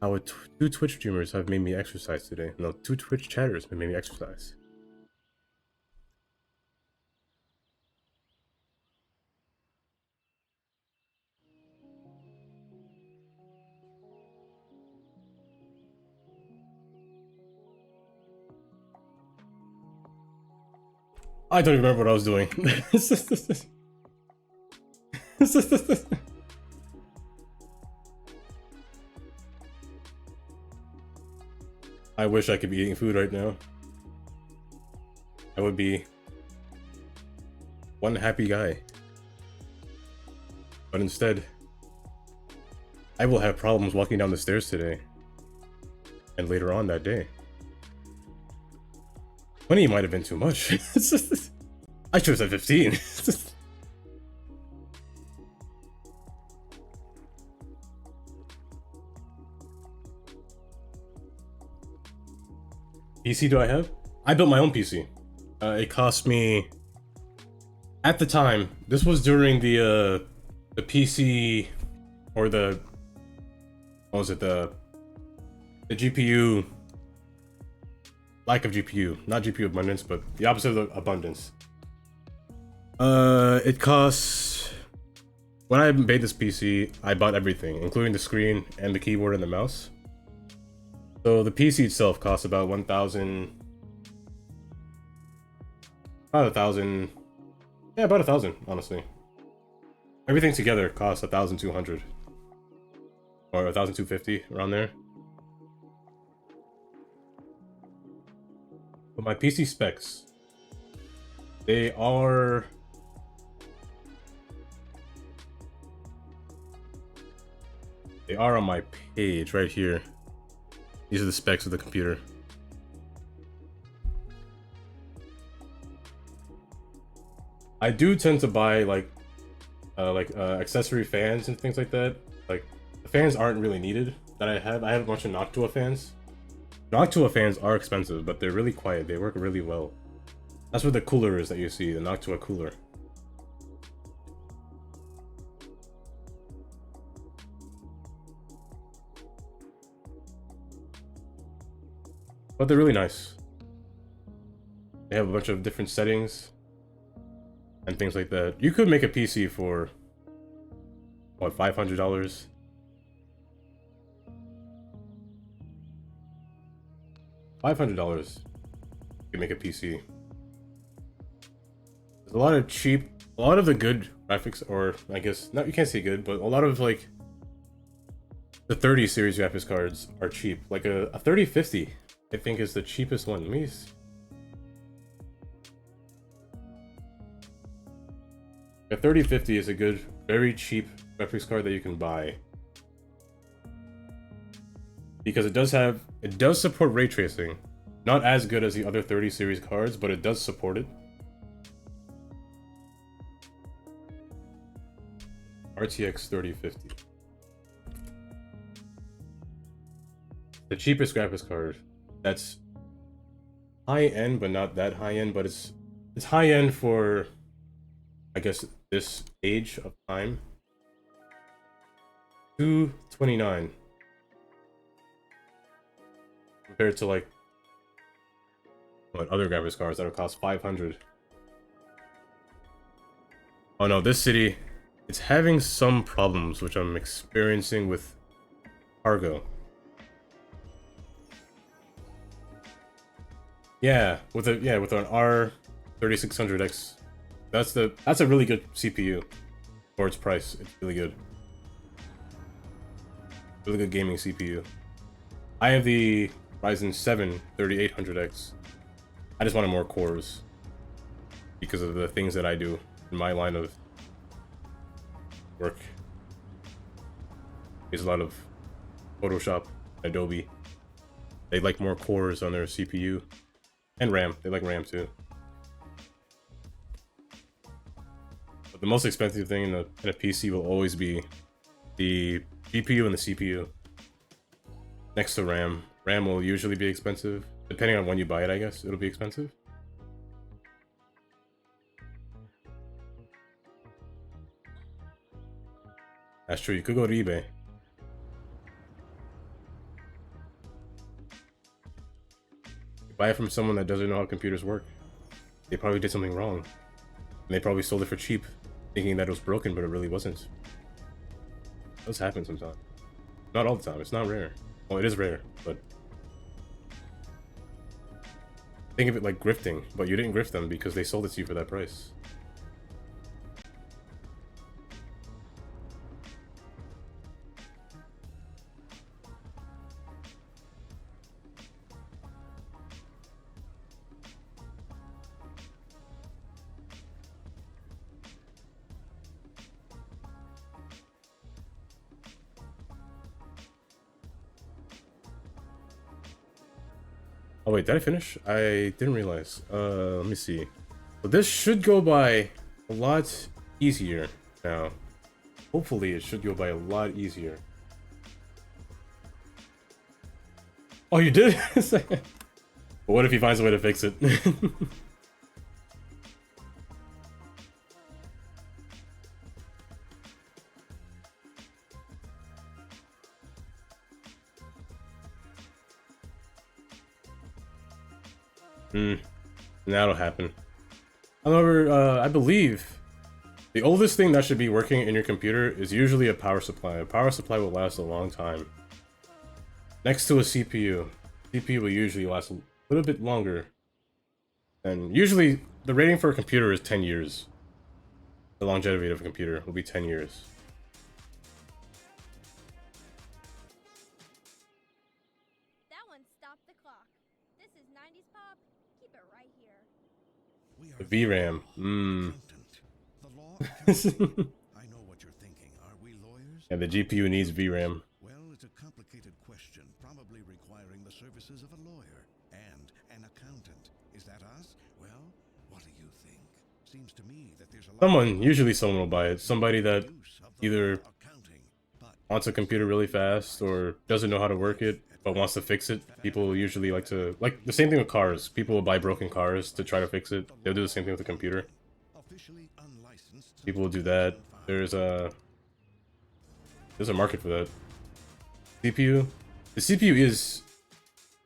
how two Twitch streamers have made me exercise today. No, 2 Twitch chatters have made me exercise. I don't even remember what I was doing. I wish I could be eating food right now. I would be one happy guy. But instead, I will have problems walking down the stairs today. And later on that day. 20 might have been too much. I chose at 15. PC do I have? I built my own PC. It cost me, at the time, this was during the PC, or the, what was it, the GPU, lack of GPU, not GPU abundance, but the opposite of abundance. It costs, when I made this PC, I bought everything, including the screen and the keyboard and the mouse. So the PC itself costs about 1,000, about 1,000, yeah, about 1,000, honestly. Everything together costs 1,200 or 1,250, around there. But my PC specs, they are on my page right here. These are the specs of the computer. I do tend to buy like accessory fans and things like that. Like, the fans aren't really needed that I have. I have a bunch of Noctua fans. Noctua fans are expensive, but they're really quiet. They work really well. That's what the cooler is that you see, the Noctua cooler. But they're really nice. They have a bunch of different settings and things like that. You could make a PC for, what, $500? $500. You can make a PC. There's a lot of cheap, a lot of the good graphics, or I guess, not, you can't say good, but a lot of like the 30 series graphics cards are cheap. Like a 3050. I think is the cheapest one. Let me see. A 3050 is a good, very cheap graphics card that you can buy. Because it does support ray tracing. Not as good as the other 30 series cards, but it does support it. RTX 3050. The cheapest graphics card. That's high end, but not that high end, but it's high end for, I guess, this age of time. $229 compared to like what other graphics cards that would cost $500. Oh no, this city, it's having some problems which I'm experiencing with cargo. Yeah, with an R3600X. That's a really good CPU for its price. It's really good. Really good gaming CPU. I have the Ryzen 7 3800X. I just wanted more cores because of the things that I do in my line of work. There's a lot of Photoshop, Adobe. They like more cores on their CPU. And RAM. They like RAM too. But the most expensive thing in a PC will always be the GPU and the CPU. Next to RAM. RAM will usually be expensive. Depending on when you buy it, I guess, it'll be expensive. That's true, you could go to eBay. Buy it from someone that doesn't know how computers work. They probably did something wrong. And they probably sold it for cheap, thinking that it was broken, but it really wasn't. It does happen sometimes. Not all the time, it's not rare. Well, it is rare, but... think of it like grifting, but you didn't grift them because they sold it to you for that price. Oh wait, did I finish? I didn't realize. Let me see. So this should go by a lot easier now. Hopefully it should go by a lot easier. Oh, you did? But what if he finds a way to fix it? That'll happen. However, I believe the oldest thing that should be working in your computer is usually a power supply. A power supply will last a long time. Next to a CPU. CPU will usually last a little bit longer. And usually, the rating for a computer is 10 years. The longevity of a computer will be 10 years. That one stopped the clock. This is 90s pop. Keep it right here. We are The VRAM. accountant. The law accountant. I know what you're thinking. Are we lawyers? Yeah, the GPU needs VRAM. Well, it's a complicated question, probably requiring the services of a lawyer and an accountant. Is that us? Well, what do you think? Seems to me that there's a lot Usually someone will buy it. Somebody that use of the either law accounting, but wants a computer really fast or doesn't know how to work it but wants to fix it. People usually like to, like the same thing with cars. People will buy broken cars to try to fix it. They'll do the same thing with the computer. officially unlicensed. People will do that. There's a market for that. CPU. The CPU is,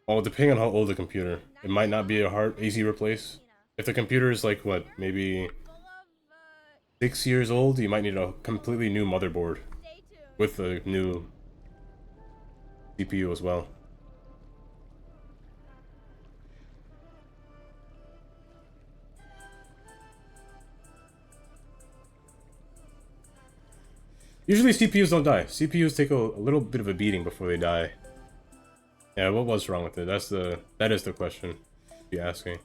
well, depending on how old the computer, it might not be easy to replace. If the computer is like what, maybe Full of, 6 years old, you might need a completely new motherboard stay tuned. with a new CPU as well. Usually CPUs don't die. CPUs take a little bit of a beating before they die. Yeah, what was wrong with it? That is the question you'd be asking.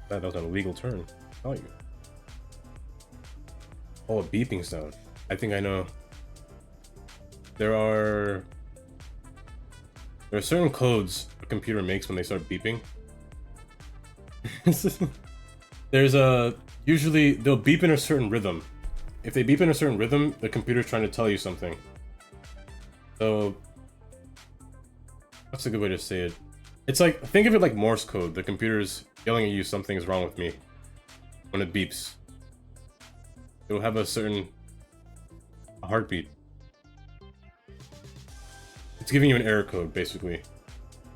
That was an illegal turn. Oh, you. Oh, a beeping sound. I think I know. There are certain codes a computer makes when they start beeping. Usually they'll beep in a certain rhythm. If they beep in a certain rhythm, the computer's trying to tell you something. So that's a good way to say it. It's like, think of it like Morse code. The computer's yelling at you something is wrong with me when it beeps. It will have a certain heartbeat. It's giving you an error code, basically.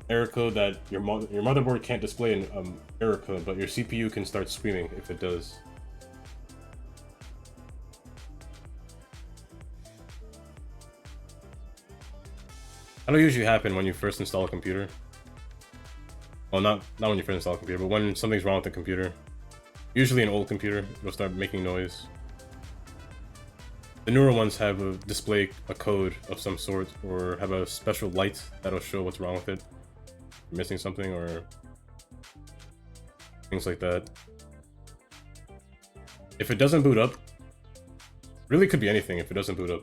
Error code that your motherboard can't display an error code, but your CPU can start screaming if it does. That'll usually happen when you first install a computer. Well, not when you first install a computer, but when something's wrong with the computer. Usually an old computer, it'll start making noise. The newer ones have a display a code of some sort, or have a special light that'll show what's wrong with it. You're missing something, or things like that. If it doesn't boot up, really could be anything if it doesn't boot up.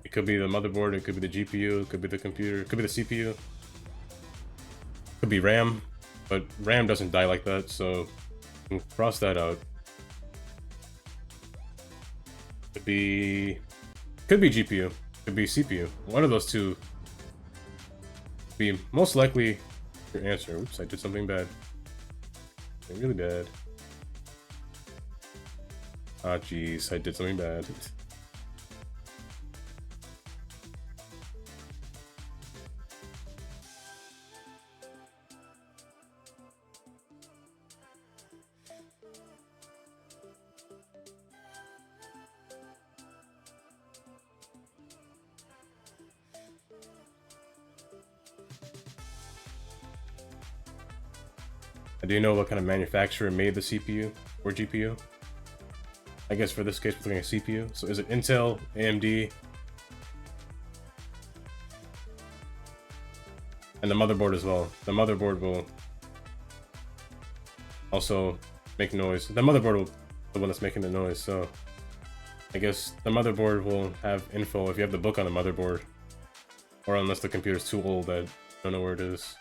It could be the motherboard, it could be the GPU, it could be the computer, it could be the CPU. It could be RAM, but RAM doesn't die like that, so you can cross that out. Could be GPU, could be CPU. One of those two would be most likely your answer. Oops, I did something bad. Something really bad. Ah, jeez, I did something bad. Do you know what kind of manufacturer made the CPU or GPU? I guess for this case we're looking at CPU. So is it Intel, AMD? And the motherboard as well. The motherboard will also make noise. The motherboard will be the one that's making the noise, so I guess the motherboard will have info if you have the book on the motherboard. Or unless the computer's too old, I don't know where it is.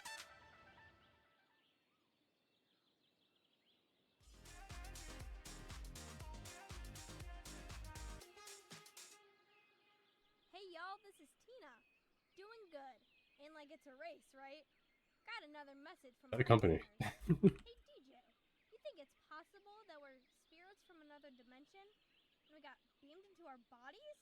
Hey y'all, this is Tina. Doing good. Ain't like it's a race, right? Got another message from Another my company. listeners. Hey DJ, you think it's possible that we're spirits from another dimension and we got beamed into our bodies?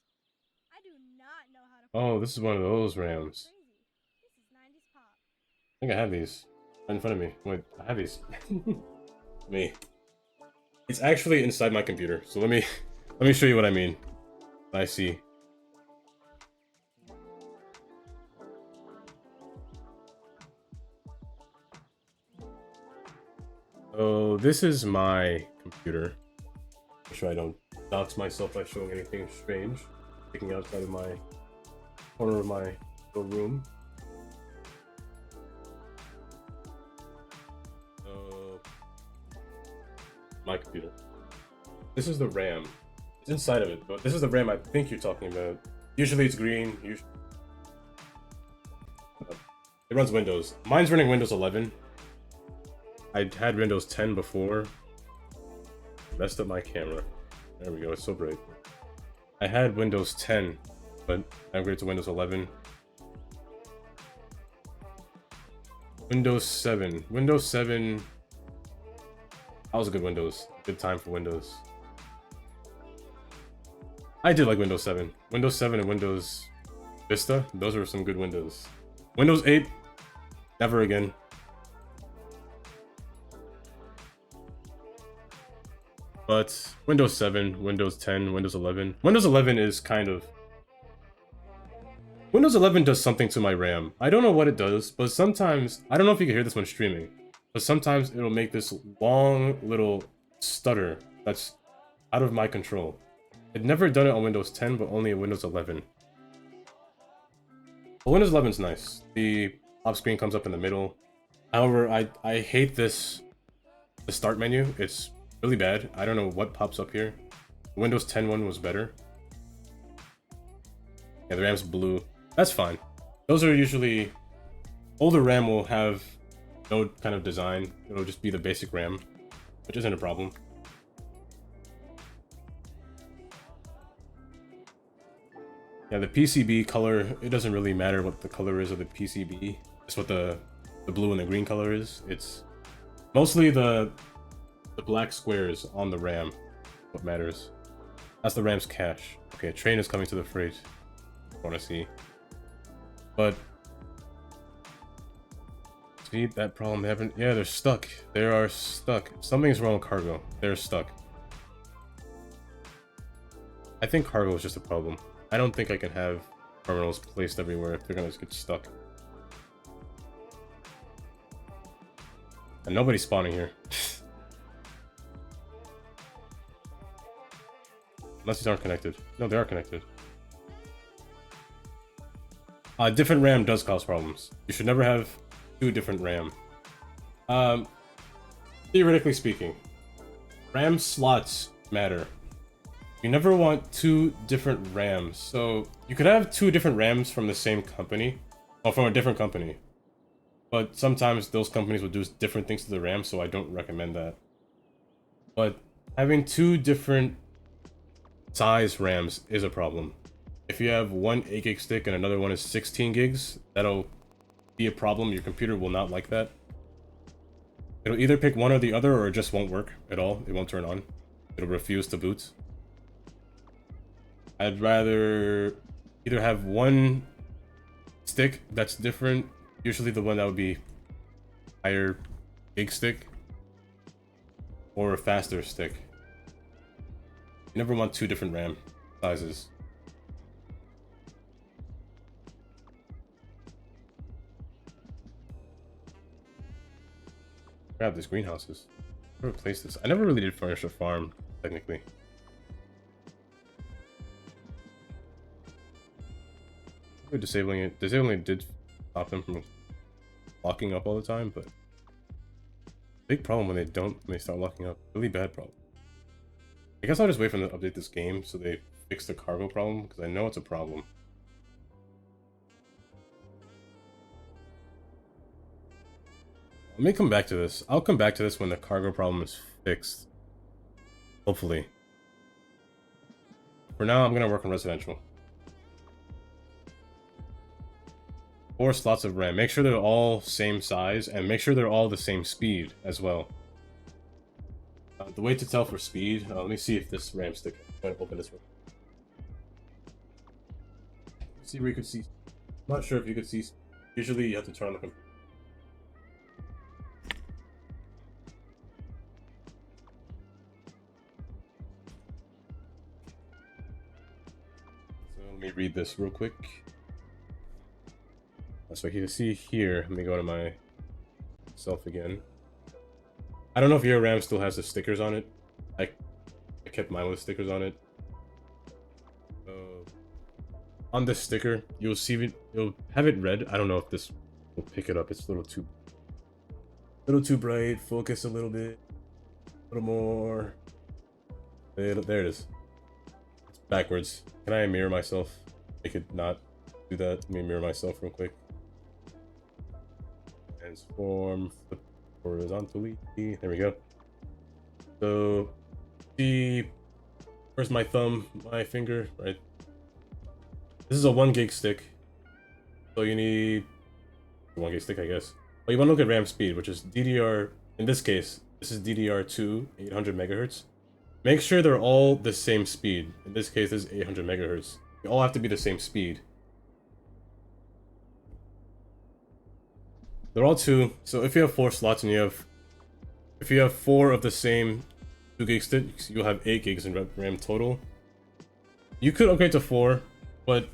I do not know how to. Oh, this is one of those RAMs. Crazy. This is 90s pop. I think I have these right in front of me. Wait, I have these. Me. It's actually inside my computer, so let me show you what I mean. I see. So this is my computer. Make sure I don't dox myself by showing anything strange. Sticking outside of my corner of my little room. My computer. This is the RAM. It's inside of it, but this is the RAM I think you're talking about. Usually it's green. It runs Windows. Mine's running Windows 11. I had Windows 10 before. Messed up my camera. There we go, it's so bright. I had Windows 10, but I upgraded to Windows 11. Windows 7. Windows 7... That was a good Windows. Good time for Windows. I did like Windows 7. Windows 7 and Windows Vista, those are some good Windows. Windows 8, never again. But Windows 7, Windows 10, Windows 11. Windows 11 is kind of... Windows 11 does something to my RAM. I don't know what it does, but sometimes... I don't know if you can hear this when streaming. But sometimes it'll make this long little stutter that's out of my control. I'd never done it on Windows 10, but only on Windows 11. Well, Windows 11 is nice. The pop screen comes up in the middle. However, I hate this, the start menu. It's really bad. I don't know what pops up here. The Windows 10 one was better. Yeah, the RAM's blue. That's fine. Those are usually... Older RAM will have no kind of design. It'll just be the basic RAM, which isn't a problem. Yeah, the PCB color, it doesn't really matter what the color is of the PCB. It's what the blue and the green color is. It's mostly the black squares on the RAM what matters. That's the RAM's cache. Okay, a train is coming to the freight. I want to see. But see that problem haven't. Yeah, they're stuck. They are stuck. Something's wrong with cargo. They're stuck. I think cargo is just a problem. I don't think I can have terminals placed everywhere if they're gonna just get stuck. And nobody's spawning here. Unless these aren't connected. No, they are connected. Different RAM does cause problems. You should never have two different RAM. Theoretically speaking, RAM slots matter. You never want two different RAMs. So you could have two different RAMs from the same company, or from a different company. But sometimes those companies will do different things to the RAM, so I don't recommend that. But having two different size RAMs is a problem. If you have one 8 gig stick and another one is 16 gigs, that'll be a problem. Your computer will not like that. It'll either pick one or the other, or it just won't work at all. It won't turn on. It'll refuse to boot. I'd rather either have one stick that's different, usually the one that would be higher gig stick, or a faster stick. You never want two different RAM sizes. Grab these greenhouses. Where do I place this? I never really did furnish a farm, technically. Disabling it did stop them from locking up all the time, but big problem when they start locking up. Really bad problem. I guess I'll just wait for them to update this game so they fix the cargo problem, because I know it's a problem. Let me come back to this. I'll come back to this when the cargo problem is fixed. Hopefully. For now, I'm gonna work on residential. 4 slots of RAM. Make sure they're all same size, and make sure they're all the same speed as well. The way to tell for speed, let me see if this RAM stick, I'm going to open this one. See where you could see, I'm not sure if you could see, usually you have to turn on the computer. So let me read this real quick. So you can see here, let me go to my self again. I don't know if your RAM still has the stickers on it. I kept mine with stickers on it. On this sticker, you'll see it. You'll have it red. I don't know if this will pick it up. It's a little too bright. Focus a little bit. A little more. There it is. It's backwards. Can I mirror myself? Make it not do that. Let me mirror myself real quick. Transform. Flip horizontally. There we go. So, see, where's my thumb, my finger, right? This is a 1 gig stick. So you need a 1 gig stick, I guess. But you want to look at RAM speed, which is DDR, in this case, this is DDR2, 800 megahertz. Make sure they're all the same speed. In this case, this is 800 megahertz. They all have to be the same speed. They're all 2, so if you have 4 slots and if you have 4 of the same 2 gig sticks, you'll have 8 gigs in RAM total. You could upgrade to 4, but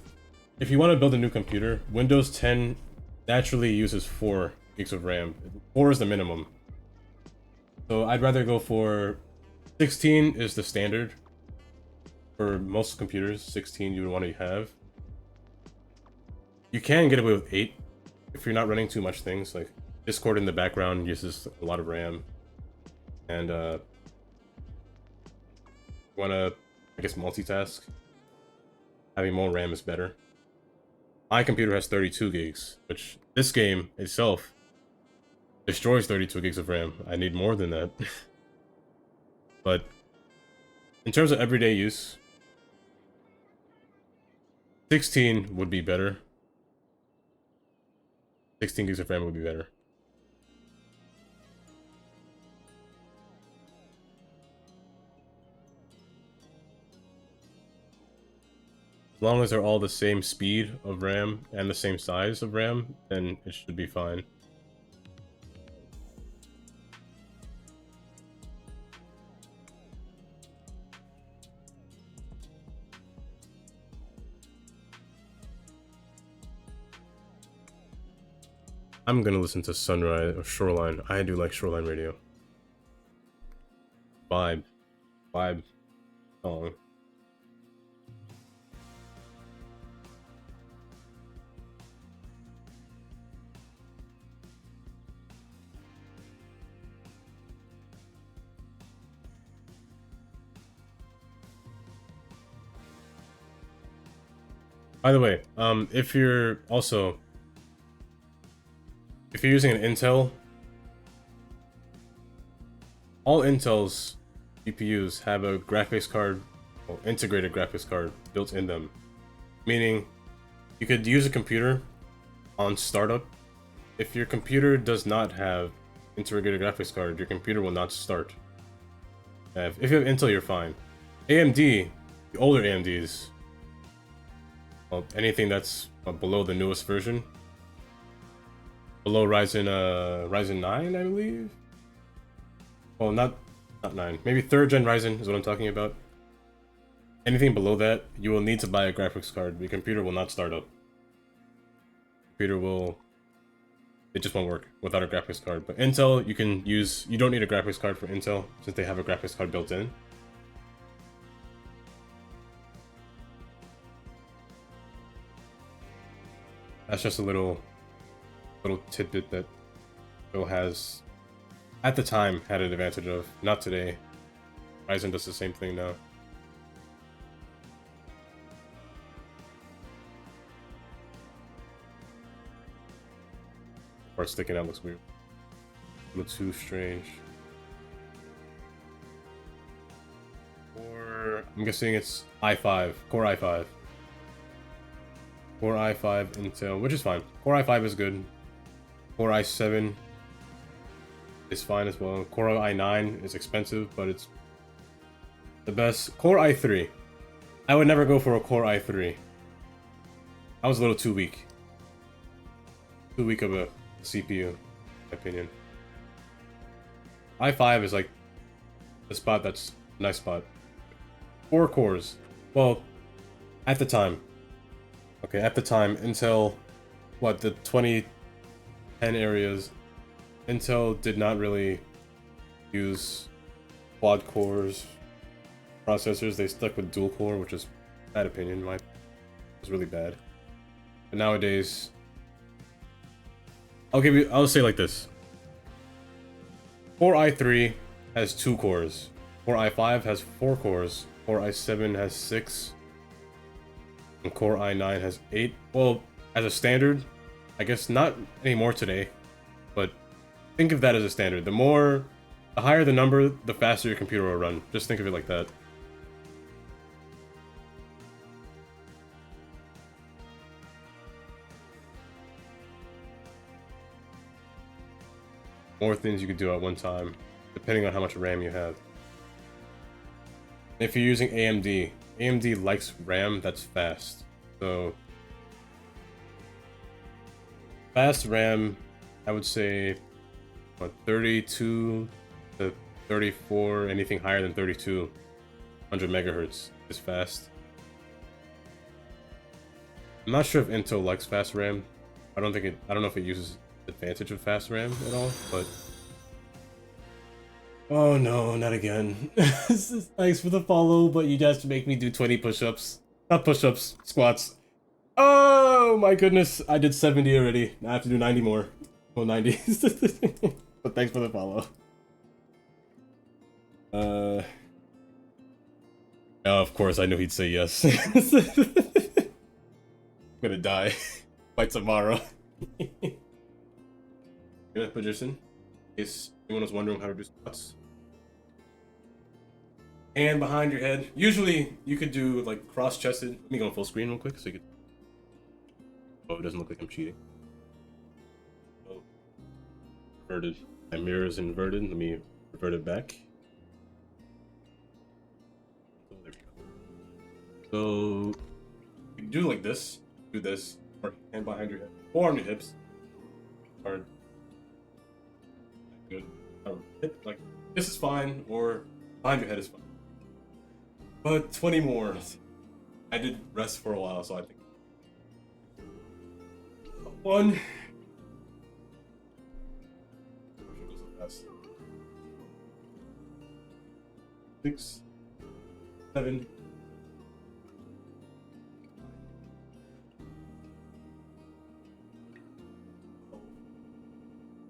if you want to build a new computer, Windows 10 naturally uses 4 gigs of RAM. 4 is the minimum. So I'd rather go for 16 is the standard. For most computers, 16 you would want to have. You can get away with 8. If you're not running too much things, like Discord in the background uses a lot of RAM, and you want to, I guess, multitask, having more RAM is better. My computer has 32 gigs, which this game itself destroys 32 gigs of RAM. I need more than that. But in terms of everyday use, 16 would be better. 16 gigs of RAM would be better. As long as they're all the same speed of RAM and the same size of RAM, then it should be fine. I'm gonna listen to Sunrise or Shoreline. I do like Shoreline Radio. Vibe song. By the way, if you're using an Intel, all Intel's GPUs have a graphics card, well, integrated graphics card built in them. Meaning, you could use a computer on startup. If your computer does not have integrated graphics card, your computer will not start. If you have Intel, you're fine. AMD, the older AMDs, well, anything that's below the newest version, below Ryzen 9, I believe. Well, not 9. Maybe 3rd gen Ryzen is what I'm talking about. Anything below that, you will need to buy a graphics card. Your computer will not start up. It just won't work without a graphics card. But Intel, you don't need a graphics card for Intel since they have a graphics card built in. That's just a little little tidbit that Intel has, at the time, had an advantage of. Not today. Ryzen does the same thing now. Part sticking out looks weird. A little too strange. Or I'm guessing it's i5, Core i5. Core i5 Intel, which is fine. Core i5 is good. Core i7 is fine as well. Core i9 is expensive, but it's the best. Core i3. I would never go for a Core i3. I was a little too weak. Too weak of a CPU, in my opinion. i5 is like the spot that's a nice spot. 4 cores. Well, at the time. Okay, at the time, Intel, what, the 2010 areas, Intel did not really use quad cores processors. They stuck with dual core, which is bad opinion. My was really bad. But nowadays, I'll say like this. Core i3 has 2 cores. Core i5 has 4 cores. Core i7 has 6. And Core i9 has 8. Well, as a standard, I guess not anymore today, but think of that as a standard. The higher the number, the faster your computer will run. Just think of it like that. More things you could do at one time, depending on how much RAM you have. If you're using AMD, AMD likes RAM that's fast. So fast RAM, I would say what, 32 to 34, anything higher than 3200 megahertz is fast. I'm not sure if Intel likes fast RAM. I don't know if it uses advantage of fast RAM at all, but oh no, not again. Thanks for the follow, but you just make me do 20 push-ups. Not push-ups, squats. Oh my goodness, I did 70 already. Now I have to do 90 more. Well, 90. But thanks for the follow. Oh, of course, I knew he'd say yes. I'm gonna die by tomorrow. Good position. In case anyone was wondering how to do squats. Hand behind your head. Usually, you could do like cross-chested. Let me go full screen real quick so you could. Oh, it doesn't look like I'm cheating. Oh, inverted. My mirror is inverted. Let me revert it back. Oh, there we go. So you can do like this. Do this. Or hand behind your head. Or on your hips. Or good. Like this is fine, or behind your head is fine. But 20 more. I did rest for a while, so I think 1. 6, 7.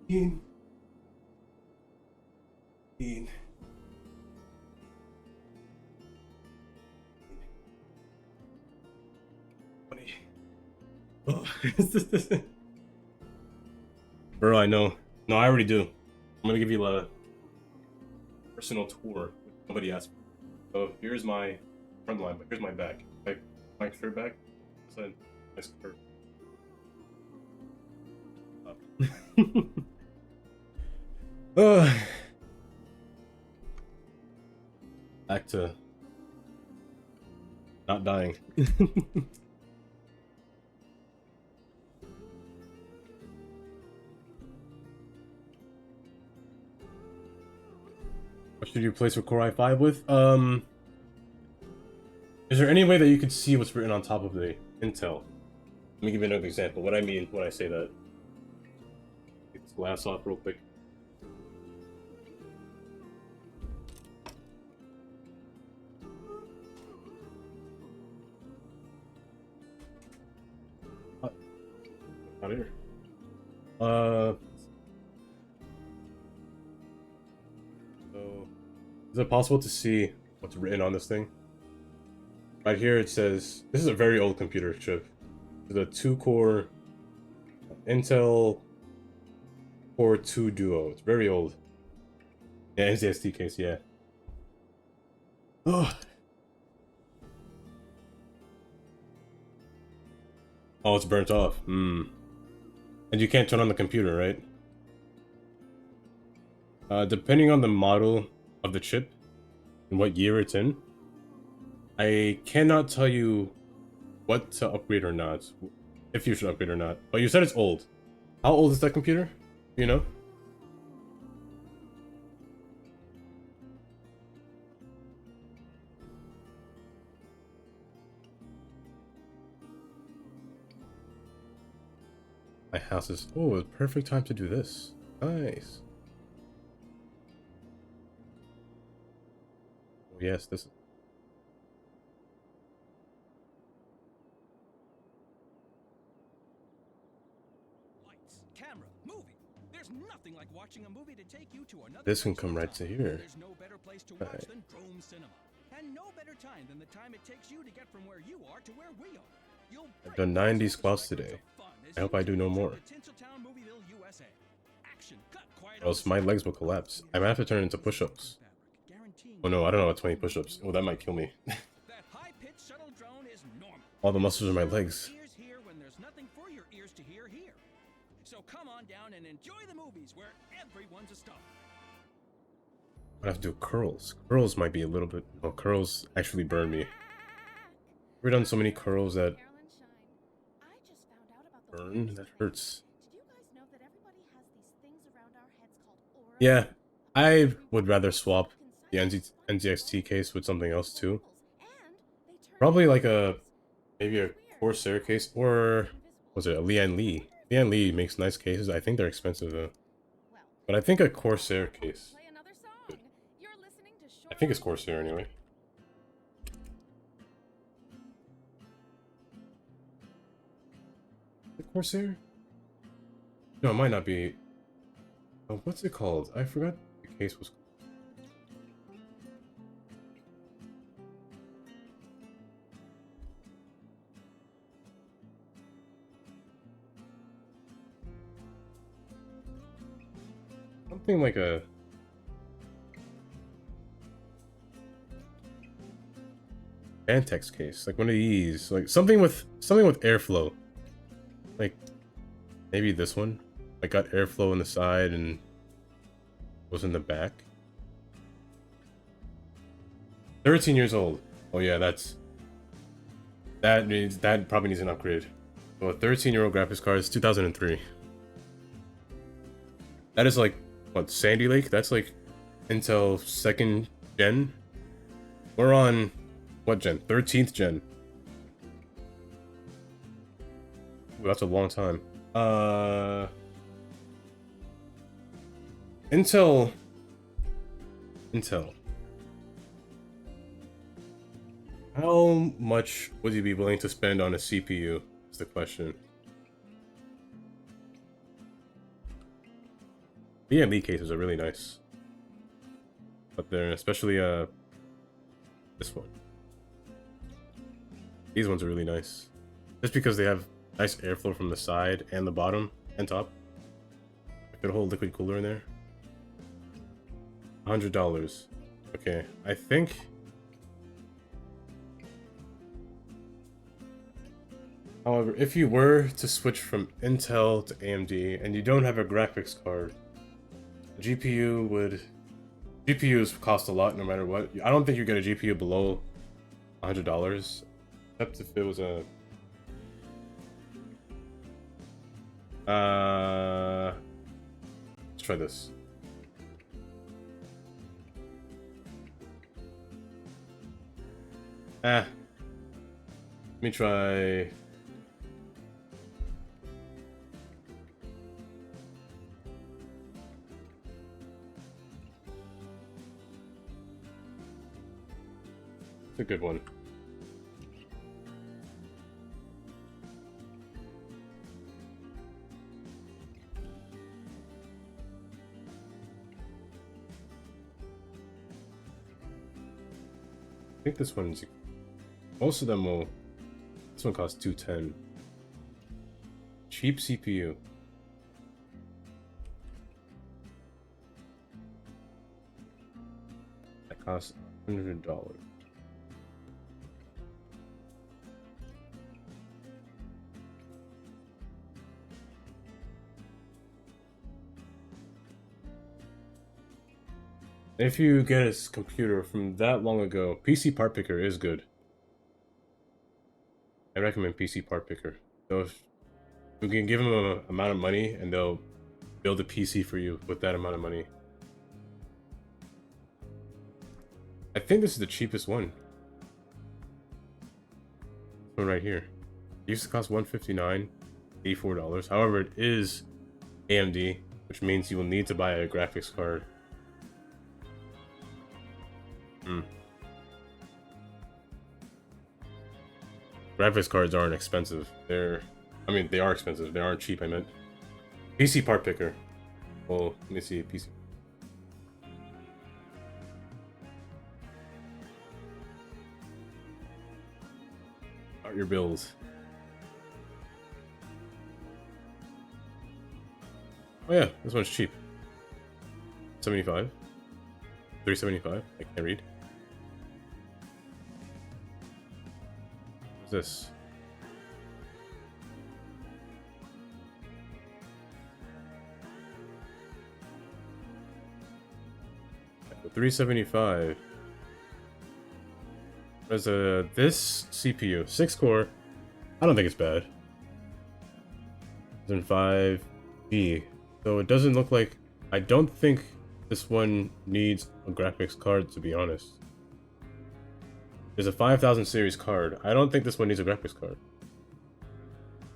15. 15. Oh. Bro, I know. No, I already do. I'm gonna give you a personal tour. Nobody asked me. So here's my front line, but here's my back. Like my shirt back. It's a nice curve. Back to not dying. What should you place your Core i5 with? Is there any way that you could see what's written on top of the Intel? Let me give you another example. What I mean when I say that. Take this glass off real quick. Not here. So is it possible to see what's written on this thing? Right here it says, this is a very old computer chip. It's a 2-core Intel Core 2 Duo. It's very old. Yeah, NZXT case, yeah. Oh. Oh, it's burnt off. Hmm. And you can't turn on the computer, right? Depending on the model of the chip and what year it's in, I cannot tell you what to upgrade or not. If you should upgrade or not. But you said it's old. How old is that computer? Do you know? My house is... Oh, a perfect time to do this. Nice. Oh, yes, this is... Lights, camera, movie. There's nothing like watching a movie to take you to another. This can come right to here. There's no better place to watch Right. than Drome Cinema. And no better time than the time it takes you to get from where you are to where we are. You'll I've done 90 squats today. I hope I do no more. Or else my legs will collapse. I might have to turn into push-ups. Oh no, I don't know about 20 push-ups. Oh, that might kill me. All the muscles in my legs. Ears here when there's nothing for your ears to hear here. So come on down and enjoy the movies where everyone's a star. I have to do curls. Curls might be a little bit... Oh, curls actually burn me. We've done so many curls that Carolyn Shine, I just found out about the burn. latest That trend. hurts. Did you guys know that everybody has these things around our heads called auras? Yeah, I would rather swap the NZXT case with something else too. Probably like a... Maybe a Corsair case, or... Was it a Lian Li? Lian Li makes nice cases. I think they're expensive though. But I think a Corsair case. Play another song. You're listening to I think it's Corsair anyway. The Corsair? No, it might not be. Oh, what's it called? I forgot the case was. Something like a. Vantex case, like one of these, like something with airflow. Like maybe this one. Like got airflow in the side and was in the back. 13 years old. Oh yeah, that means that probably needs an upgrade. So a 13-year-old graphics card is 2003. That is like what, Sandy Lake? That's like Intel 2nd gen. We're on what gen? 13th gen. Ooh, that's a long time. Intel. How much would you be willing to spend on a CPU? Is the question. BME cases are really nice. But they're especially this one. These ones are really nice. Just because they have nice airflow from the side and the bottom and top. I could hold liquid cooler in there. $100. Okay, I think. However, if you were to switch from Intel to AMD and you don't have a graphics card, GPUs cost a lot no matter what. I don't think you get a GPU below $100, except if it was a let's try this. Let me try. It's a good one. think this one's... Most of them will... This one costs 210. Cheap CPU. That costs $100. If you get a computer from that long ago, PC Part Picker is good. I recommend PC Part Picker. So if you can give them an amount of money and they'll build a PC for you with that amount of money. I think this is the cheapest one. This one right here. It used to cost $159, $84. However, it is AMD, which means you will need to buy a graphics card. Graphics cards aren't expensive. I mean, they are expensive. They aren't cheap, I meant. PC Part Picker. Well, let me see. PC. Start your bills. Oh yeah, this one's cheap. 75. 375. I can't read. What's this? $375. There's this CPU, 6-core. I don't think it's bad. It's in 5B, so it doesn't look like. I don't think this one needs a graphics card, to be honest. There's a 5000 series card. I don't think this one needs a graphics card.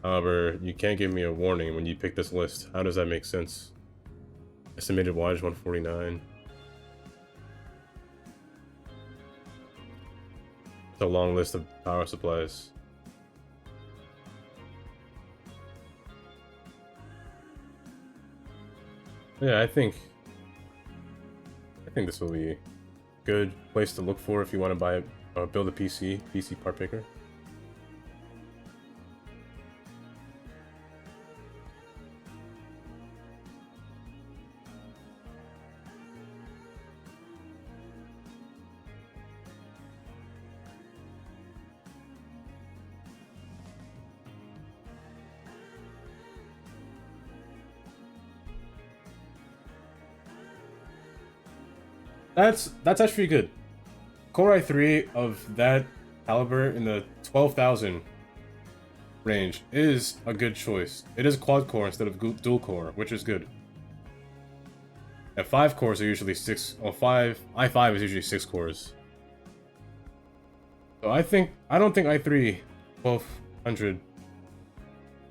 However, you can't give me a warning when you pick this list. How does that make sense? Estimated wattage 149. It's a long list of power supplies. Yeah, I think this will be a good place to look for if you want to buy build a PC Part Picker. That's actually good. Core i3 of that caliber in the 12,000 range is a good choice. It is quad core instead of dual core, which is good. And 5 cores are usually 6. Well, i5 is usually 6 cores. So I don't think i3 1200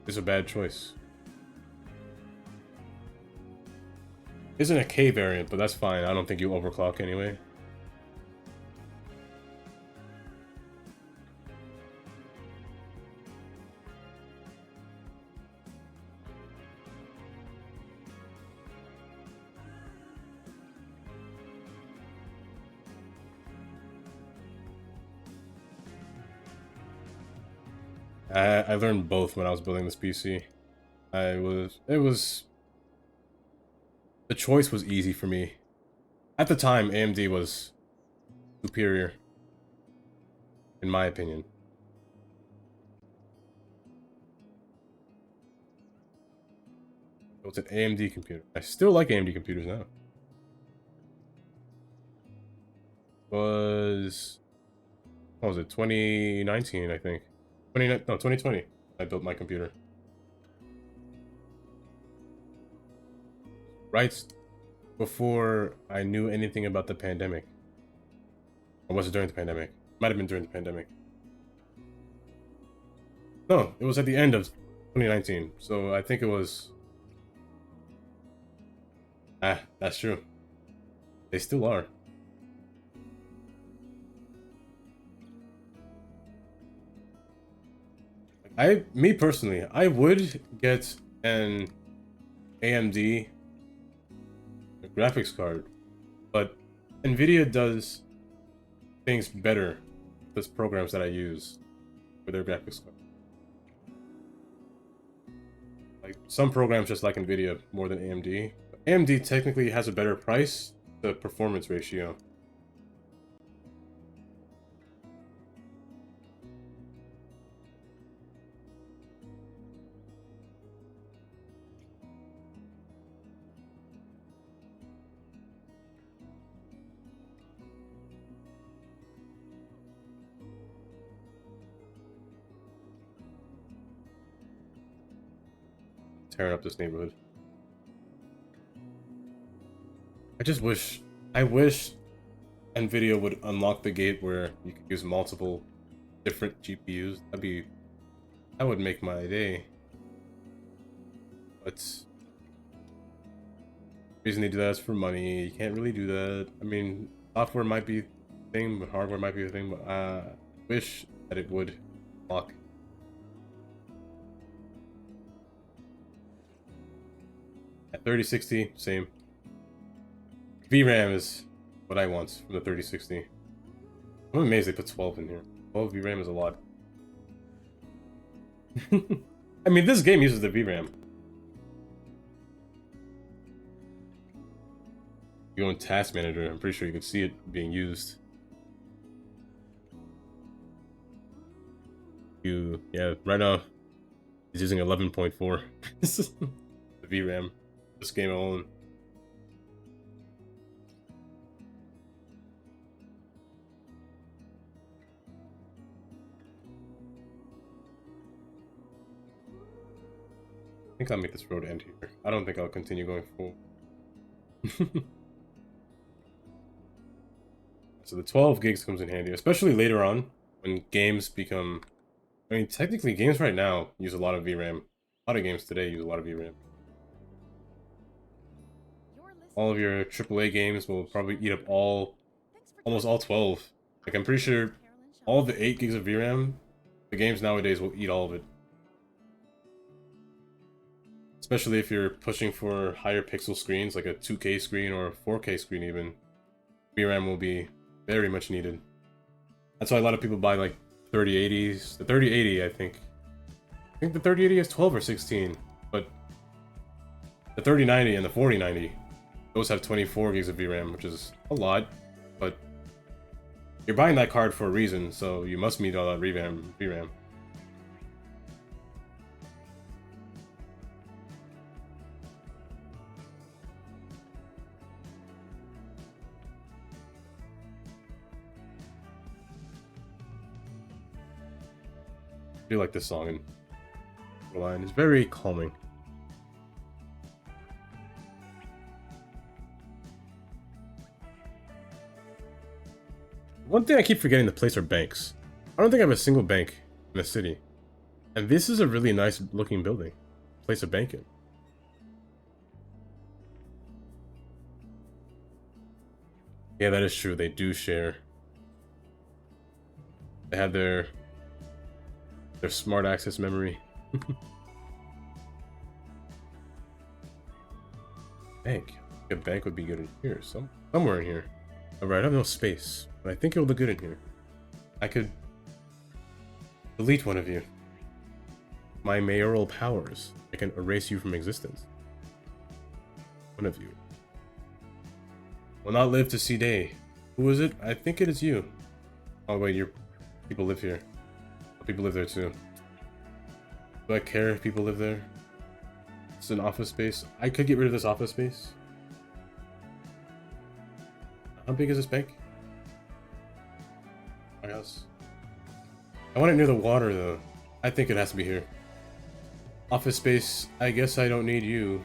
is a bad choice. Isn't a K variant, but that's fine. I don't think you overclock anyway. I learned both when I was building this PC. The choice was easy for me. At the time, AMD was superior, in my opinion. It's an AMD computer. I still like AMD computers now. What was it? 2019, I think. 2020. I built my computer. Right before I knew anything about the pandemic. Or was it during the pandemic? Might have been during the pandemic. No, it was at the end of 2019. So I think it was... that's true. They still are. Me personally, I would get an AMD graphics card, but Nvidia does things better the programs that I use for their graphics card. Like some programs just like Nvidia more than AMD. AMD technically has a better price to performance ratio. Tearing up this neighborhood. I wish Nvidia would unlock the gate where you could use multiple different GPUs. That would make my day. But the reason they do that is for money. You can't really do that. I mean, software might be a thing, but hardware might be a thing, but I wish that it would unlock. At 3060, same. VRAM is what I want from the 3060. I'm amazed they put 12 in here. 12 VRAM is a lot. I mean, this game uses the VRAM. You go in Task Manager, I'm pretty sure you can see it being used. Yeah, right now, he's using 11.4. The VRAM. This game alone. I think I'll make this road end here. I don't think I'll continue going full. So the 12 gigs comes in handy, especially later on when games become... I mean, technically games right now use a lot of VRAM. A lot of games today use a lot of VRAM. All of your AAA games will probably eat up almost all 12. Like, I'm pretty sure all the 8 gigs of VRAM, the games nowadays will eat all of it. Especially if you're pushing for higher pixel screens, like a 2K screen or a 4K screen even. VRAM will be very much needed. That's why a lot of people buy like 3080s. The 3080, I think the 3080 is 12 or 16, but the 3090 and the 4090, those have 24 gigs of VRAM, which is a lot, but you're buying that card for a reason, so you must need all that VRAM. I do like this song in Line. It's very calming. One thing I keep forgetting to place are banks. I don't think I have a single bank in the city. And this is a really nice looking building. Place a bank in. Yeah, that is true. They do share. They have their smart access memory. Bank. A bank would be good in here. Somewhere in here. Alright, I have no space. But I think it will look good in here. I could delete one of you. My mayoral powers. I can erase you from existence. One of you will not live to see day. Who is it? I think it is you. Oh wait, people live here. People live there too. Do I care if people live there? It's an office space. I could get rid of this office space. How big is this bank? My house. I want it near the water though. I think it has to be here. Office space. I guess I don't need you.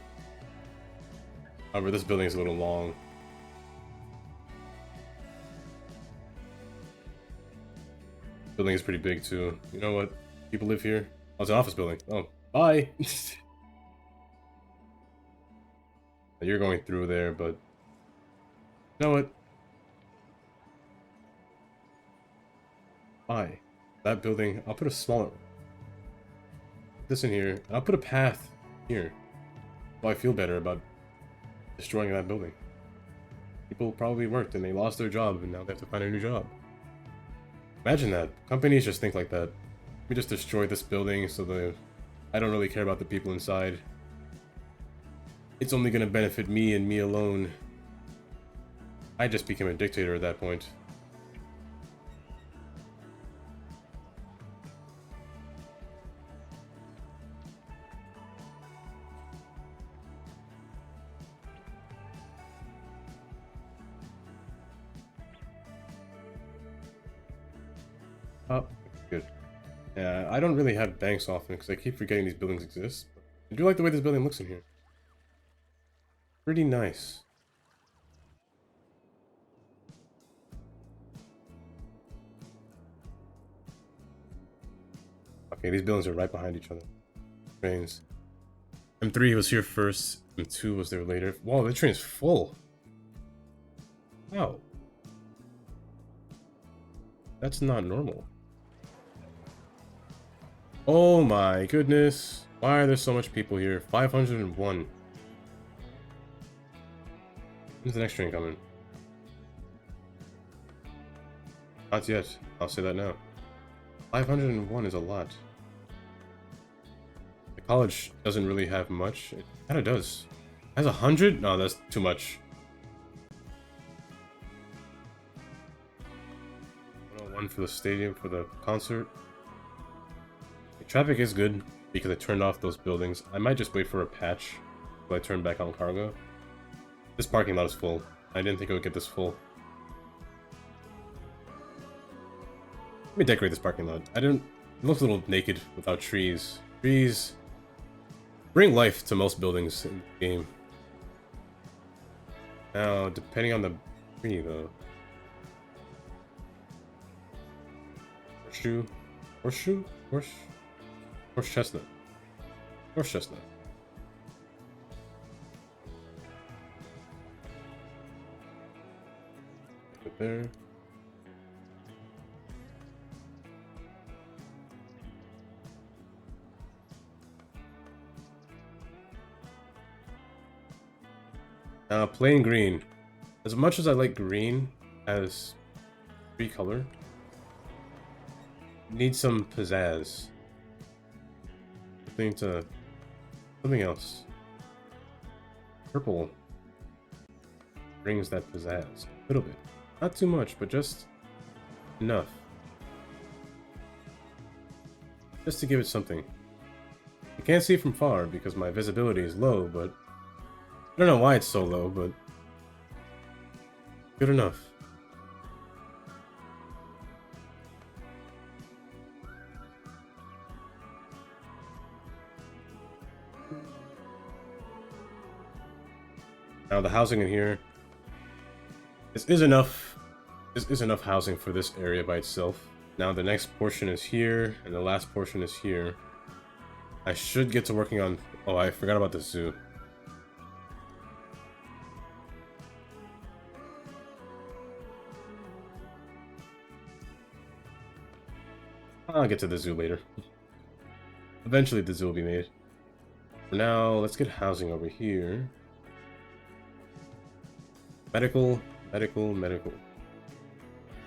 However, this building is a little long. Building is pretty big too. You know what? People live here. Oh, it's an office building. Oh, bye. You're going through there, but you know what? Bye. That building. I'll put a smaller. Put this in here. And I'll put a path here. Well, I feel better about destroying that building. People probably worked and they lost their job, and now they have to find a new job. Imagine that. Companies just think like that. We just destroy this building so I don't really care about the people inside. It's only gonna benefit me and me alone. I just became a dictator at that point. Oh, good. Yeah, I don't really have banks often because I keep forgetting these buildings exist. I do like the way this building looks in here. Pretty nice. Okay, these buildings are right behind each other. Trains. M3 was here first, M2 was there later. Wow, the train's full. Wow. That's not normal. Oh my goodness. Why are there so much people here? 501. When's the next train coming? Not yet. I'll say that now. 501 is a lot. The college doesn't really have much. It kinda does. It has 100? No, that's too much. 101 for the stadium for the concert. The traffic is good because I turned off those buildings. I might just wait for a patch till I turn back on cargo. This parking lot is full. I didn't think it would get this full. Let me decorate this parking lot. It looks a little naked without trees. Trees bring life to most buildings in the game. Now, depending on the tree though. Horseshoe? Horse chestnut. Horse chestnut. Right there. Plain green. As much as I like green as tree color, need some pizzazz. Something else. Purple brings that pizzazz a little bit. Not too much, but just enough. Just to give it something. You can't see from far because my visibility is low, but I don't know why it's so low, but good enough. Now the housing in here, this is enough housing for this area by itself. Now the next portion is here, and the last portion is here. I should get to working on... Oh, I forgot about the zoo. I'll get to the zoo later. Eventually the zoo will be made. For now, let's get housing over here. Medical.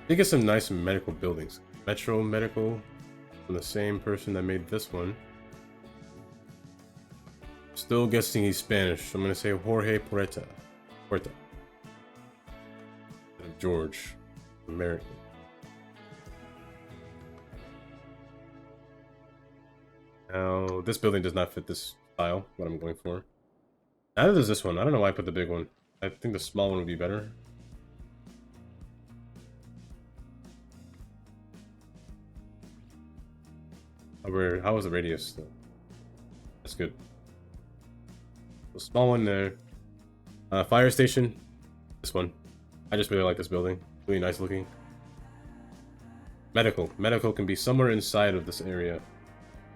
They get some nice medical buildings. Metro Medical, from the same person that made this one. Still guessing he's Spanish, so I'm gonna say Jorge Puerta. George, American. Now, this building does not fit this style, what I'm going for. Neither does this one. I don't know why I put the big one. I think the small one would be better. How was the radius though? That's good. The small one there. Fire station. This one. I just really like this building. Really nice looking. Medical. Medical can be somewhere inside of this area.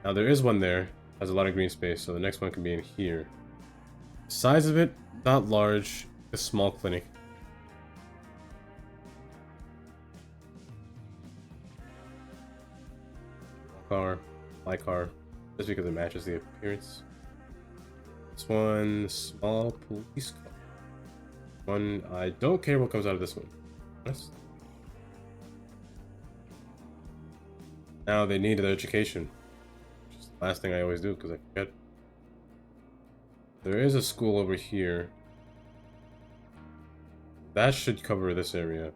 Now there is one there. Has a lot of green space, so the next one can be in here. The size of it, not large. A small clinic. My car, just because it matches the appearance. This one, small police car. One, I don't care what comes out of this one. Now they need their education. Which is the last thing I always do because I forget. There is a school over here. That should cover this area.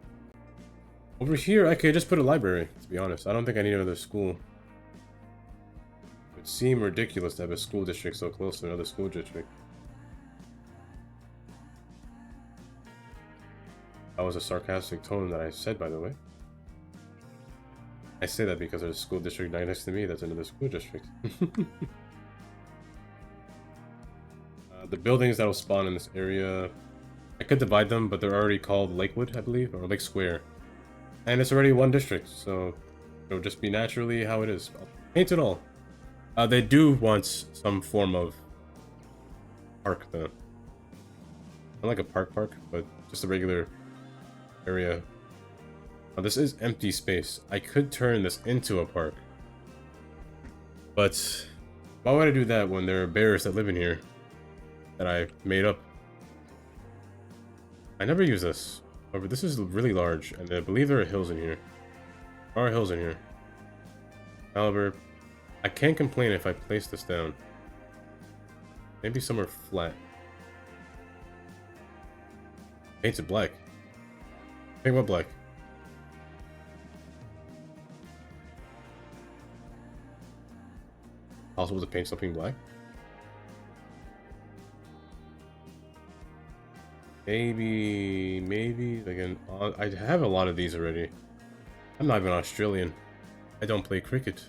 Over here, I could just put a library, to be honest. I don't think I need another school. It would seem ridiculous to have a school district so close to another school district. That was a sarcastic tone that I said, by the way. I say that because there's a school district right next to me that's another school district. The buildings that will spawn in this area, I could divide them, but they're already called Lakewood, I believe, or Lake Square. And it's already one district, so it'll just be naturally how it is. I'll paint it all. They do want some form of park, though. Not like a park, but just a regular area. Now, this is empty space. I could turn this into a park. But why would I do that when there are bears that live in here that I made up? I never use this. However, this is really large, and I believe there are hills in here. There are hills in here. However, I can't complain if I place this down. Maybe somewhere flat. Paints it black. Paint what black? Possible to paint something black? Maybe, again, I have a lot of these already. I'm not even Australian. I don't play cricket.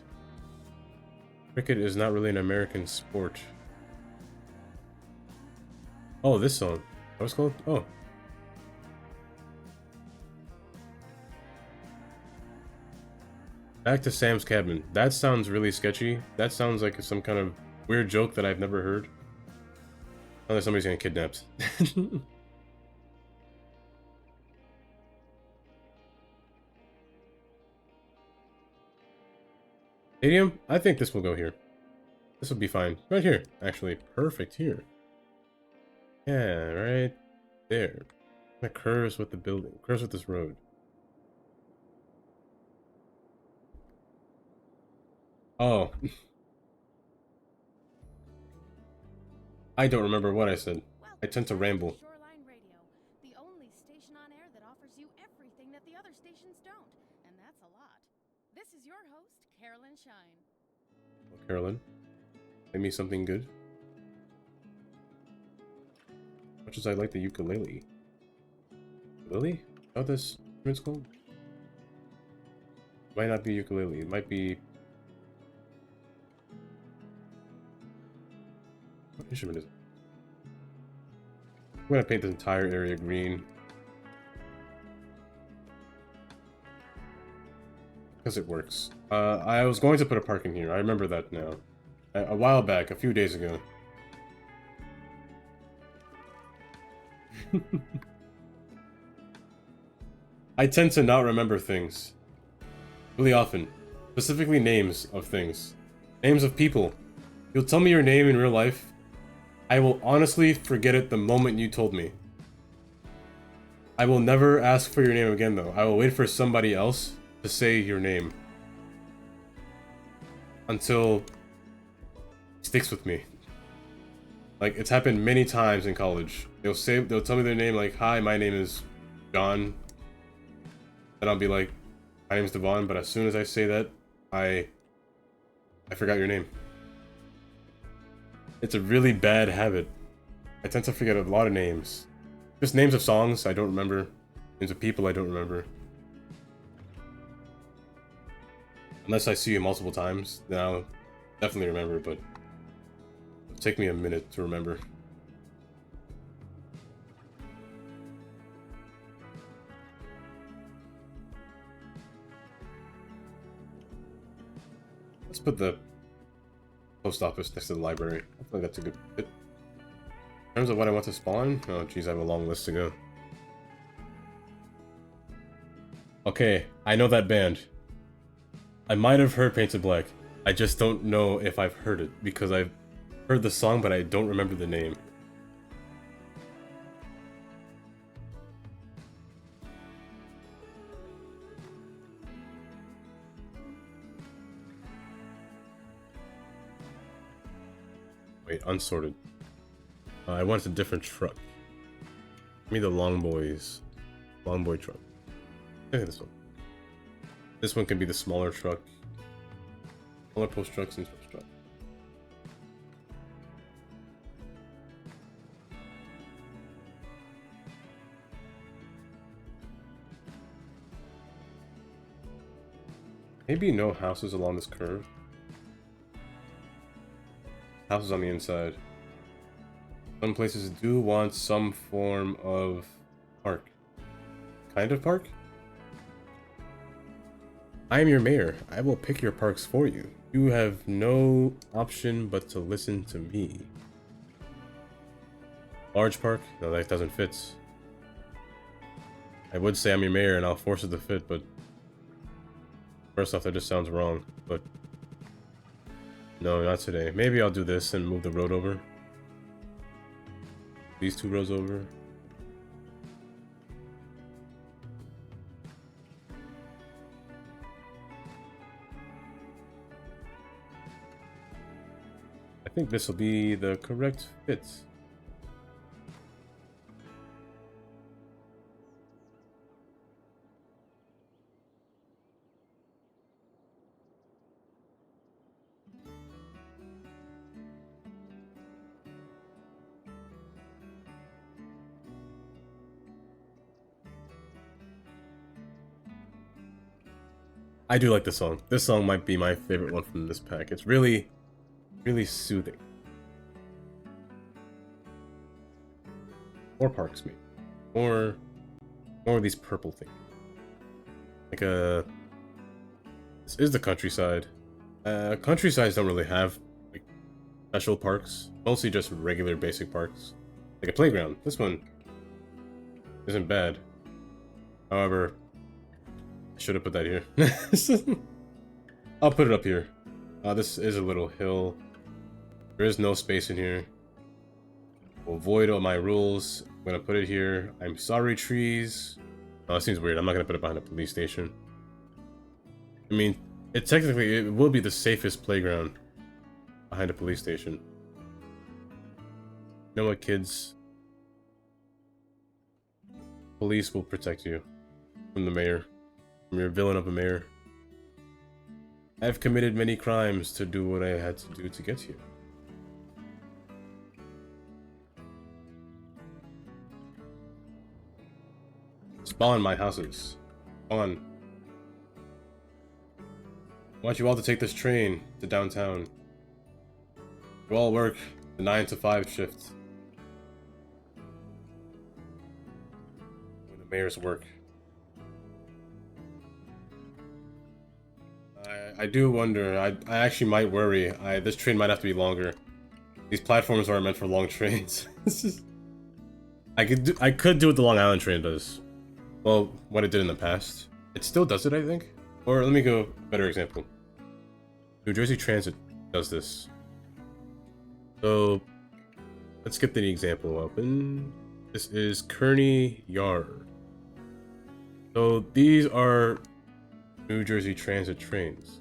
Cricket is not really an American sport. Oh, this song. What was it called? Oh. Back to Sam's Cabin. That sounds really sketchy. That sounds like some kind of weird joke that I've never heard. Unless somebody's getting kidnapped. Stadium? I think this will go here. This will be fine. Right here, actually. Perfect here. Yeah, right there. It curves with the building. Curves with this road. Oh. I don't remember what I said. I tend to ramble. Shoreline Radio, the only station on air that offers you everything that the other stations don't, and that's a lot. This is your host, Carolyn Shine. Oh, Carolyn, play me something good. As much as I like the ukulele. Ukulele? How this instrument's called? Might not be ukulele. It might be. What instrument is it? I'm gonna paint this entire area green. Because it works. I was going to put a park in here. I remember that now. A while back, a few days ago. I tend to not remember things. Really often. Specifically names of things. Names of people. You'll tell me your name in real life. I will honestly forget it the moment you told me. I will never ask for your name again though. I will wait for somebody else to say your name. Until it sticks with me. Like, it's happened many times in college. They'll tell me their name like, hi, my name is John. And I'll be like, my name is Devon, but as soon as I say that, I forgot your name. It's a really bad habit. I tend to forget a lot of names. Just names of songs I don't remember. Names of people I don't remember. Unless I see you multiple times, then I'll definitely remember, but it'll take me a minute to remember. Let's put the post office next to the library. I feel like that's a good fit. In terms of what I want to spawn, oh geez, I have a long list to go. Okay, I know that band. I might have heard Painted Black. I just don't know if I've heard it, because I've heard the song, but I don't remember the name. Wait, unsorted. I want a different truck. Give me the long boys. Long boy truck. Okay, this one. This one can be the smaller truck. Smaller post trucks and post truck. Maybe no houses along this curve. Houses on the inside. Some places do want some form of park. Kind of park? I am your mayor. I will pick your parks for you. You have no option but to listen to me. Large park? No, that doesn't fit. I would say I'm your mayor and I'll force it to fit, but first off, that just sounds wrong, but no, not today. Maybe I'll do this and move the road over. These two rows over. I think this will be the correct fit. I do like this song. This song might be my favorite one from this pack. It's really, really soothing. More parks, maybe. More of these purple things. Like this is the countryside. Countrysides don't really have like special parks. Mostly just regular basic parks. Like a playground. This one isn't bad. However, I should have put that here. I'll put it up here. This is a little hill. There is no space in here. We'll void all my rules. I'm gonna put it here. I'm sorry, trees. Oh, that seems weird. I'm not gonna put it behind a police station. I mean, it will be the safest playground behind a police station. You know what, kids? Police will protect you from the mayor. From your villain of a mayor. I've committed many crimes to do what I had to do to get here. Spawn my houses. Spawn. I want you all to take this train to downtown. You all work the 9 to 5 shift. When the mayor's work. I do wonder. I actually might worry. This train might have to be longer. These platforms aren't meant for long trains. I could do what the Long Island train does. Well, what it did in the past. It still does it, I think. Or let me go better example. New Jersey Transit does this. So let's get the example open. This is Kearny Yard. So these are New Jersey Transit trains.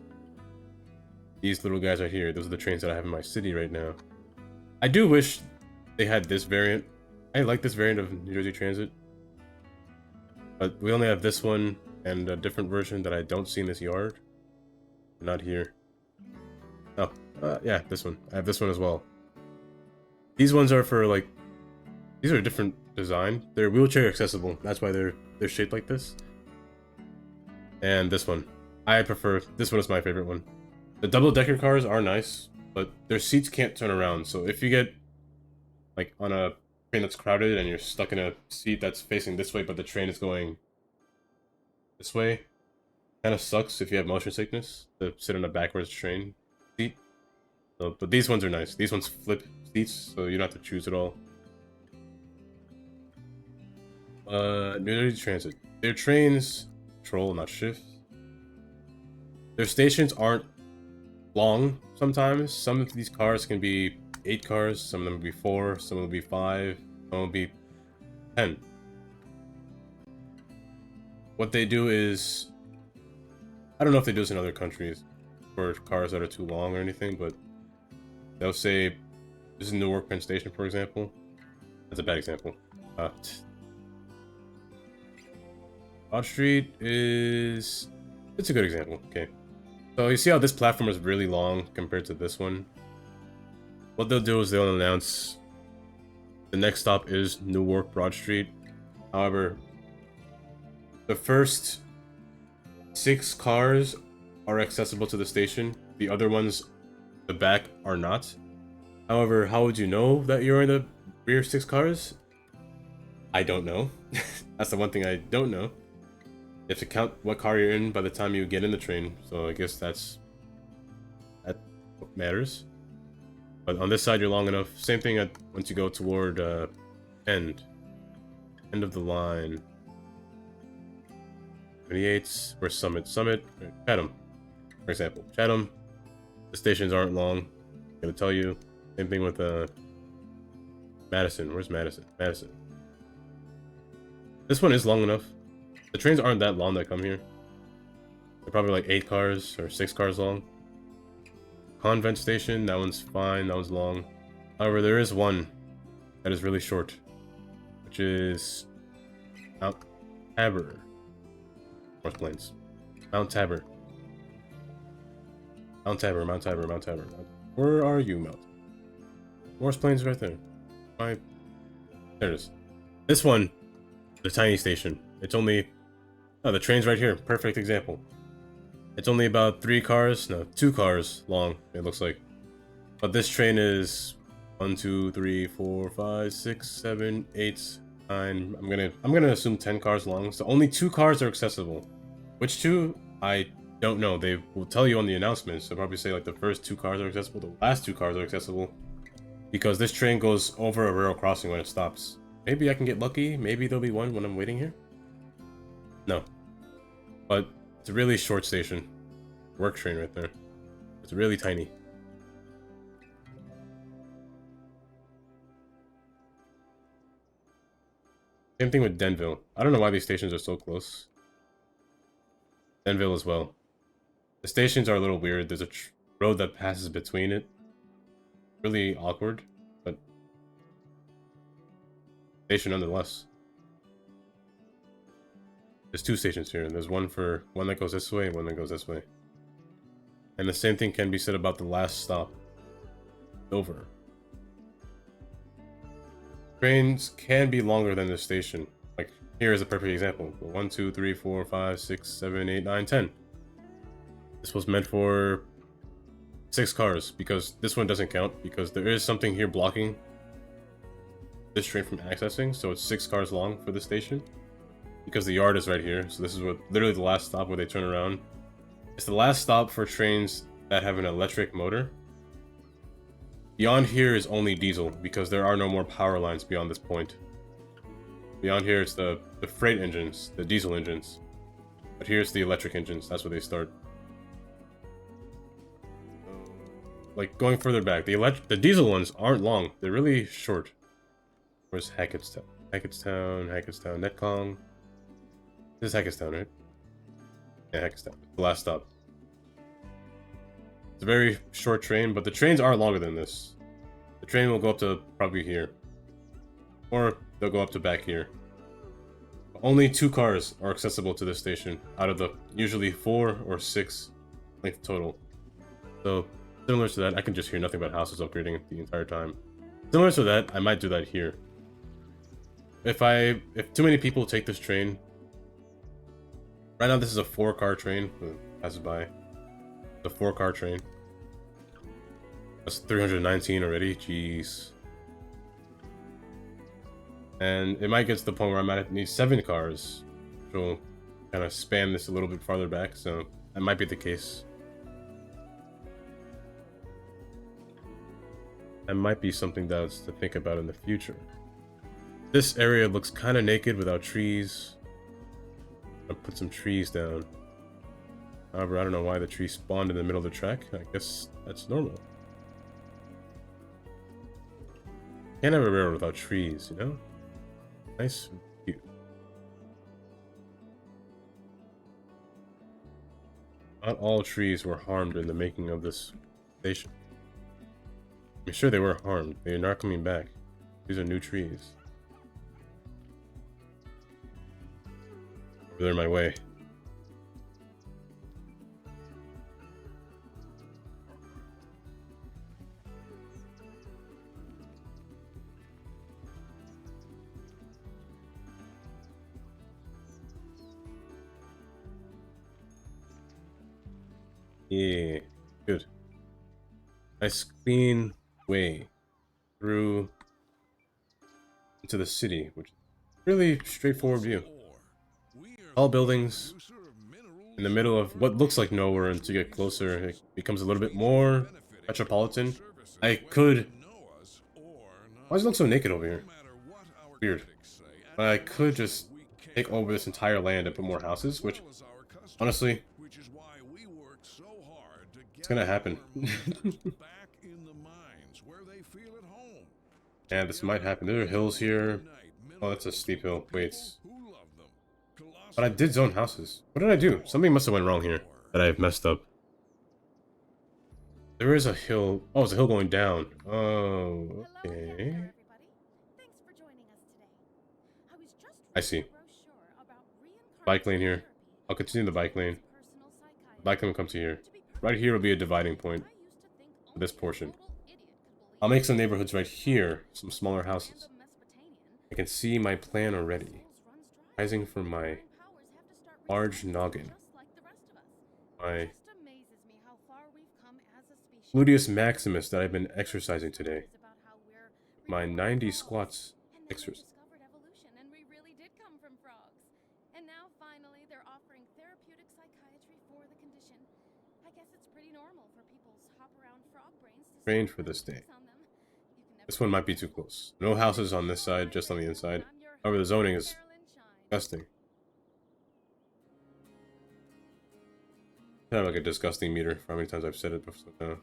These little guys right here, those are the trains that I have in my city right now. I do wish they had this variant. I like this variant of New Jersey Transit. But we only have this one and a different version that I don't see in this yard. Not here. Oh, yeah, this one. I have this one as well. These ones are for like, these are a different design. They're wheelchair accessible. That's why they're shaped like this. And this one. I prefer, this one is my favorite one. The double-decker cars are nice, but their seats can't turn around. So if you get like on a train that's crowded and you're stuck in a seat that's facing this way, but the train is going this way, kind of sucks if you have motion sickness to sit in a backwards train seat. So, but these ones are nice. These ones flip seats, so you don't have to choose at all. New Jersey Transit. Their trains control, not shift. Their stations aren't long sometimes. Some of these cars can be 8 cars, some of them will be 4, some will be 5, some will be 10. What they do is, I don't know if they do this in other countries for cars that are too long or anything, but they'll say This is Newark Penn Station, for example. That's a bad example. Broad Street is... It's a good example. Okay. So you see how this platform is really long compared to this one? What they'll do is they'll announce the next stop is Newark Broad Street. However, the first 6 cars are accessible to the station. The other ones, the back, are not. However, how would you know that you're in the rear 6 cars? I don't know. That's the one thing I don't know. You have to count what car you're in by the time you get in the train, so I guess that what matters. But on this side, you're long enough. Same thing once you go toward end of the line. 28, where's Summit? Chatham, for example. Chatham, the stations aren't long. I'm gonna tell you. Same thing with Madison. Where's Madison? Madison. This one is long enough. The trains aren't that long that come here. They're probably like 8 cars or 6 cars long. Convent Station, that one's fine, that one's long. However, there is one that is really short, which is Mount Tabor. North Plains. Mount Tabor. Mount Tabor, Mount Tabor, Mount Tabor. Where are you, Mount? Morris Plains right there. There it is. This one, the tiny station. It's only... Oh, the train's right here. Perfect example. It's only about 2 cars long, it looks like. But this train is 1, 2, 3, 4, 5, 6, 7, 8, 9. I'm gonna assume 10 cars long. So only 2 cars are accessible. Which 2? I don't know. They will tell you on the announcements. They'll probably say like the first 2 cars are accessible, the last 2 cars are accessible. Because this train goes over a rail crossing when it stops. Maybe I can get lucky. Maybe there'll be one when I'm waiting here. No. But it's a really short station. Work train right there. It's really tiny. Same thing with Denville. I don't know why these stations are so close. Denville as well. The stations are a little weird. There's a road that passes between it. Really awkward, but station nonetheless. There's 2 stations here. There's one that goes this way and one that goes this way. And the same thing can be said about the last stop. Dover. Trains can be longer than the station. Like, here is a perfect example. 1, 2, 3, 4, 5, 6, 7, 8, 9, 10. This was meant for 6 cars, because this one doesn't count, because there is something here blocking this train from accessing, so it's 6 cars long for the station. Because the yard is right here, so this is literally the last stop where they turn around. It's the last stop for trains that have an electric motor. Beyond here is only diesel, because there are no more power lines beyond this point. Beyond here it's the freight engines, the diesel engines. But here's the electric engines, that's where they start. Like, going further back, the diesel ones aren't long, they're really short. Where's Hackettstown? Hackettstown, Netcong. This is Hackettstown, right? Yeah, Hackettstown. The last stop. It's a very short train, but the trains are longer than this. The train will go up to probably here. Or they'll go up to back here. Only 2 cars are accessible to this station out of the usually 4 or 6 length total. So, similar to that, I can just hear nothing but houses upgrading the entire time. Similar to that, I might do that here. If too many people take this train, right now this is a 4-car train, passes by. The 4-car train. That's 319 already, jeez. And it might get to the point where I might need 7 cars, which will kind of spam this a little bit farther back, so that might be the case. That might be something that's to think about in the future. This area looks kind of naked without trees. I'll put some trees down. However, I don't know why the tree spawned in the middle of the track. I guess that's normal. Can't have a railroad without trees, you know? Nice and cute. Not all trees were harmed in the making of this station. I'm sure they were harmed. They are not coming back. These are new trees. They're in my way. Yeah, good. Nice clean way through into the city, which is really straightforward view. Tall buildings in the middle of what looks like nowhere, and to get closer, it becomes a little bit more metropolitan. I could. Why does it look so naked over here? Weird. But I could just take over this entire land and put more houses, which, honestly, it's gonna happen. Yeah, this might happen. There are hills here. Oh, that's a steep hill. Wait. But I did zone houses. What did I do? Something must have went wrong here that I've messed up. There is a hill. Oh, it's a hill going down. Oh, okay. I see. Bike lane here. I'll continue the bike lane. The bike lane will come to here. Right here will be a dividing point for this portion. I'll make some neighborhoods right here, some smaller houses. I can see my plan already, rising from my large noggin. My gluteus maximus that I've been exercising today. My 90 squats exercise. Trained for this day. This one might be too close. No houses on this side, just on the inside. However, the zoning is disgusting. Kind of like a disgusting meter for how many times I've said it before now.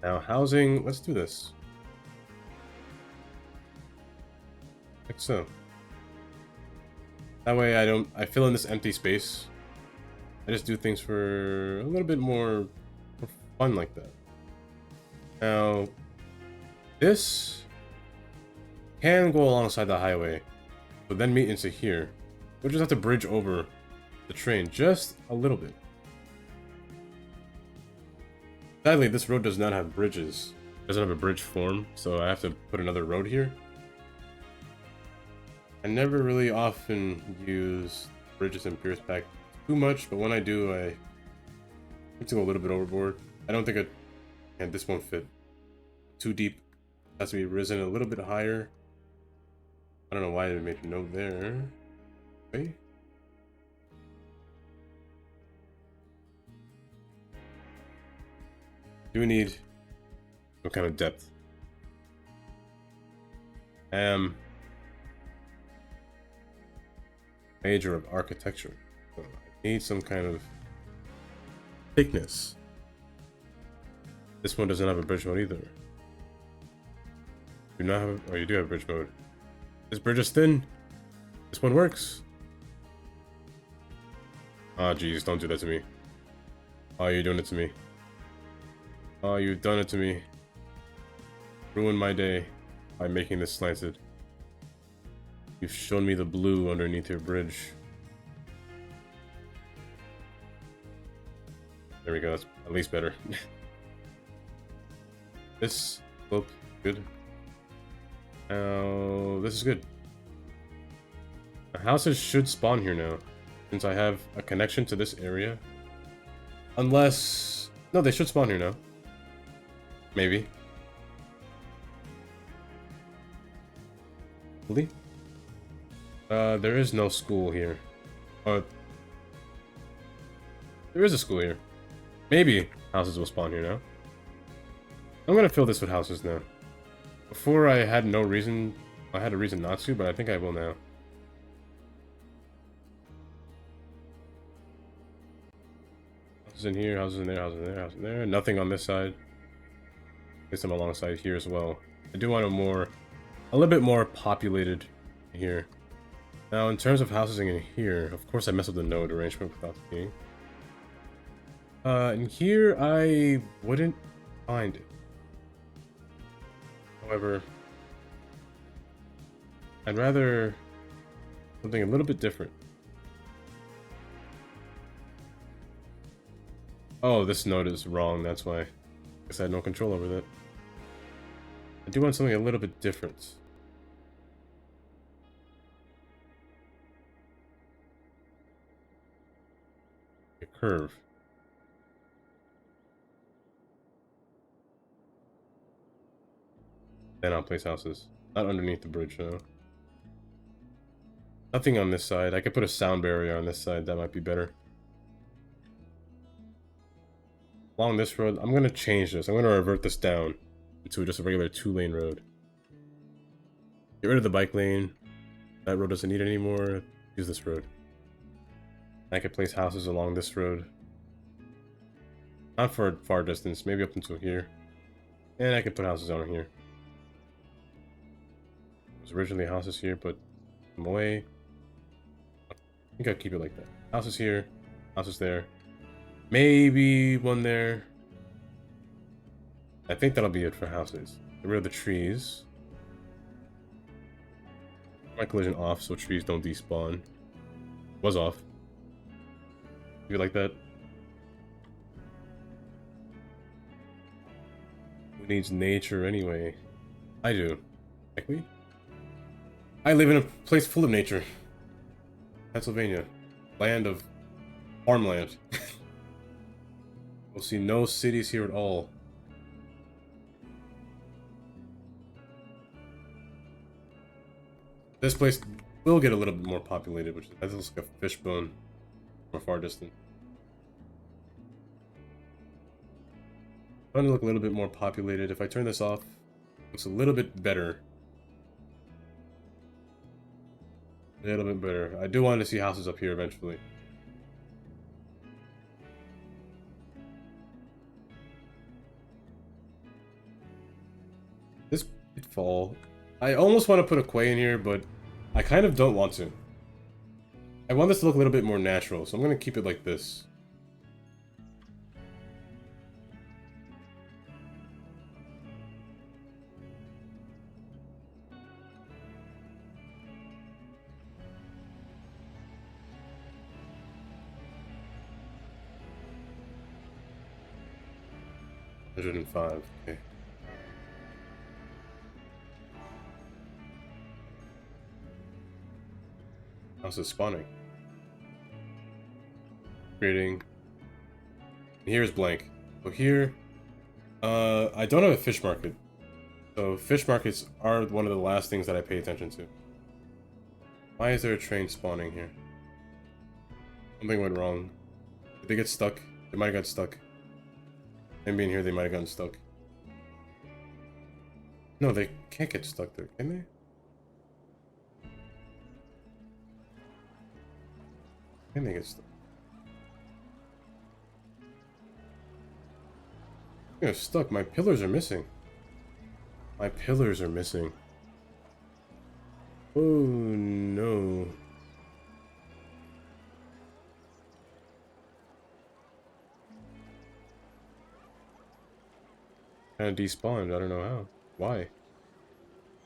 Now housing, let's do this. Like so. That way I fill in this empty space. I just do things for a little bit more fun like that. Now, this can go alongside the highway, but then meet into here. We'll just have to bridge over the train just a little bit. Sadly, this road does not have bridges. It doesn't have a bridge form, so I have to put another road here. I never really often use bridges in Pierce Pack too much, but when I do, I need to go a little bit overboard. I don't think it... And this won't fit too deep. It has to be risen a little bit higher. I don't know why they made a note there. Okay. Do we need what kind of depth? Major of architecture. So I need some kind of thickness. This one doesn't have a bridge mode either. Do not have. Oh, you do have bridge mode. This bridge is thin. This one works. Oh, jeez, don't do that to me. Oh, you're doing it to me. Oh, you've done it to me. Ruined my day by making this slanted. You've shown me the blue underneath your bridge. There we go, that's at least better. This slope, good. Now, this is good. The houses should spawn here now, since I have a connection to this area. Unless... No, they should spawn here now. Maybe. Really? There is no school here. There is a school here. Maybe houses will spawn here now. I'm gonna fill this with houses now. Before I had no reason, I had a reason not to, but I think I will now. Houses in here, houses in there, houses in there, houses in there. Nothing on this side. Place them alongside here as well. I do want a little bit more populated here. Now, in terms of housing in here, of course I messed up the node arrangement without seeing. In here, I wouldn't mind it. However, I'd rather something a little bit different. Oh, this node is wrong, that's why. I guess I had no control over that. I do want something a little bit different. A curve. Then I'll place houses. Not underneath the bridge, though. Nothing on this side. I could put a sound barrier on this side. That might be better. Along this road, I'm going to change this. I'm going to revert this down into just a regular 2-lane road. Get rid of the bike lane. That road doesn't need it anymore. Use this road. I could place houses along this road. Not for a far distance. Maybe up until here. And I could put houses on here. There's originally houses here, but I'm away. I think I'll keep it like that. Houses here, houses there. Maybe one there. I think that'll be it for houses. Get rid of the trees. My collision off so trees don't despawn. Was off. You like that? Who needs nature anyway? I do. Like me? I live in a place full of nature. Pennsylvania. Land of farmland. We'll see no cities here at all. This place will get a little bit more populated, which that looks like a fishbone from a far distance. Trying to look a little bit more populated. If I turn this off, it looks a little bit better. A little bit better. I do want to see houses up here eventually. This pitfall. I almost want to put a quay in here, but I kind of don't want to. I want this to look a little bit more natural, so I'm going to keep it like this. $105, okay. House is spawning. Creating. Here's blank. So here, I don't have a fish market. So fish markets are one of the last things that I pay attention to. Why is there a train spawning here? Something went wrong. Did they get stuck? They might have got stuck. Maybe in here they might have gotten stuck. No, they can't get stuck there, can they? Can they get stuck? I'm stuck. My pillars are missing. My pillars are missing. Oh no. Kind of despawned. I don't know how. Why?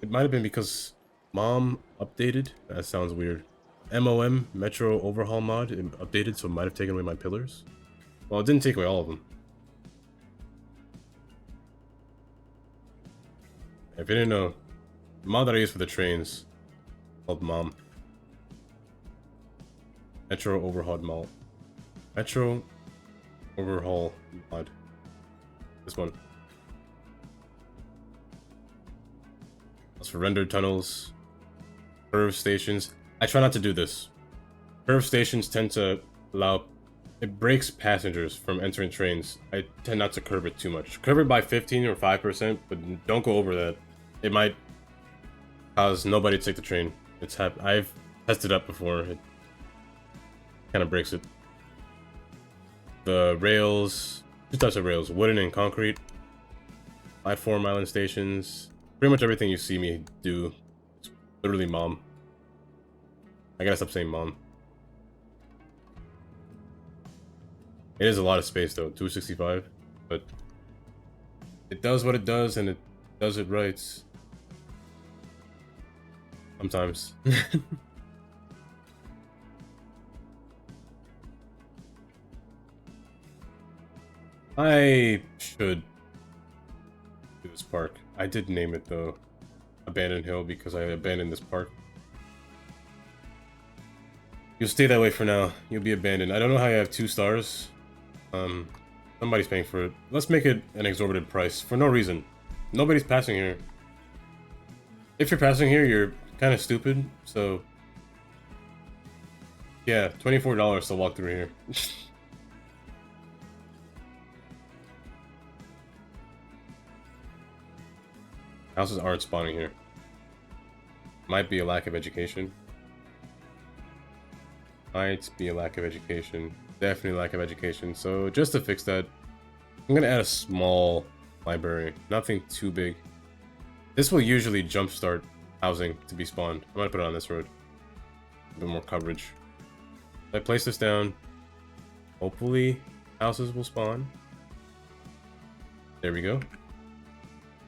It might have been because Mom updated. That sounds weird. MOM, Metro Overhaul mod, it updated, so it might have taken away my pillars. Well, it didn't take away all of them. If you didn't know, the mod that I use for the trains called MOM. Metro Overhaul mod. Metro Overhaul mod. This one. That's for rendered tunnels, curve stations. I try not to do this. Curve stations tend to allow... It breaks passengers from entering trains. I tend not to curve it too much. Curve it by 15 or 5%, but don't go over that. It might cause nobody to take the train. I've tested up before. It kind of breaks it. the rails, 2 types of rails, wooden and concrete. Platform island stations. Pretty much everything you see me do. It's literally mom. I gotta stop saying mom. It is a lot of space though, 265, but it does what it does and it does it right. Sometimes. I should do this park. I did name it though, Abandoned Hill, because I abandoned this park. You'll stay that way for now. You'll be abandoned. I don't know how you have 2 stars. Somebody's paying for it. Let's make it an exorbitant price for no reason. Nobody's passing here. If you're passing here, you're kind of stupid. So yeah, $24 to walk through here. Houses aren't spawning here. Might be a lack of education. Might be a lack of education. Definitely lack of education. So just to fix that, I'm gonna add a small library. Nothing too big. This will usually jumpstart housing to be spawned. I'm gonna put it on this road. A bit more coverage. I place this down. Hopefully houses will spawn. There we go.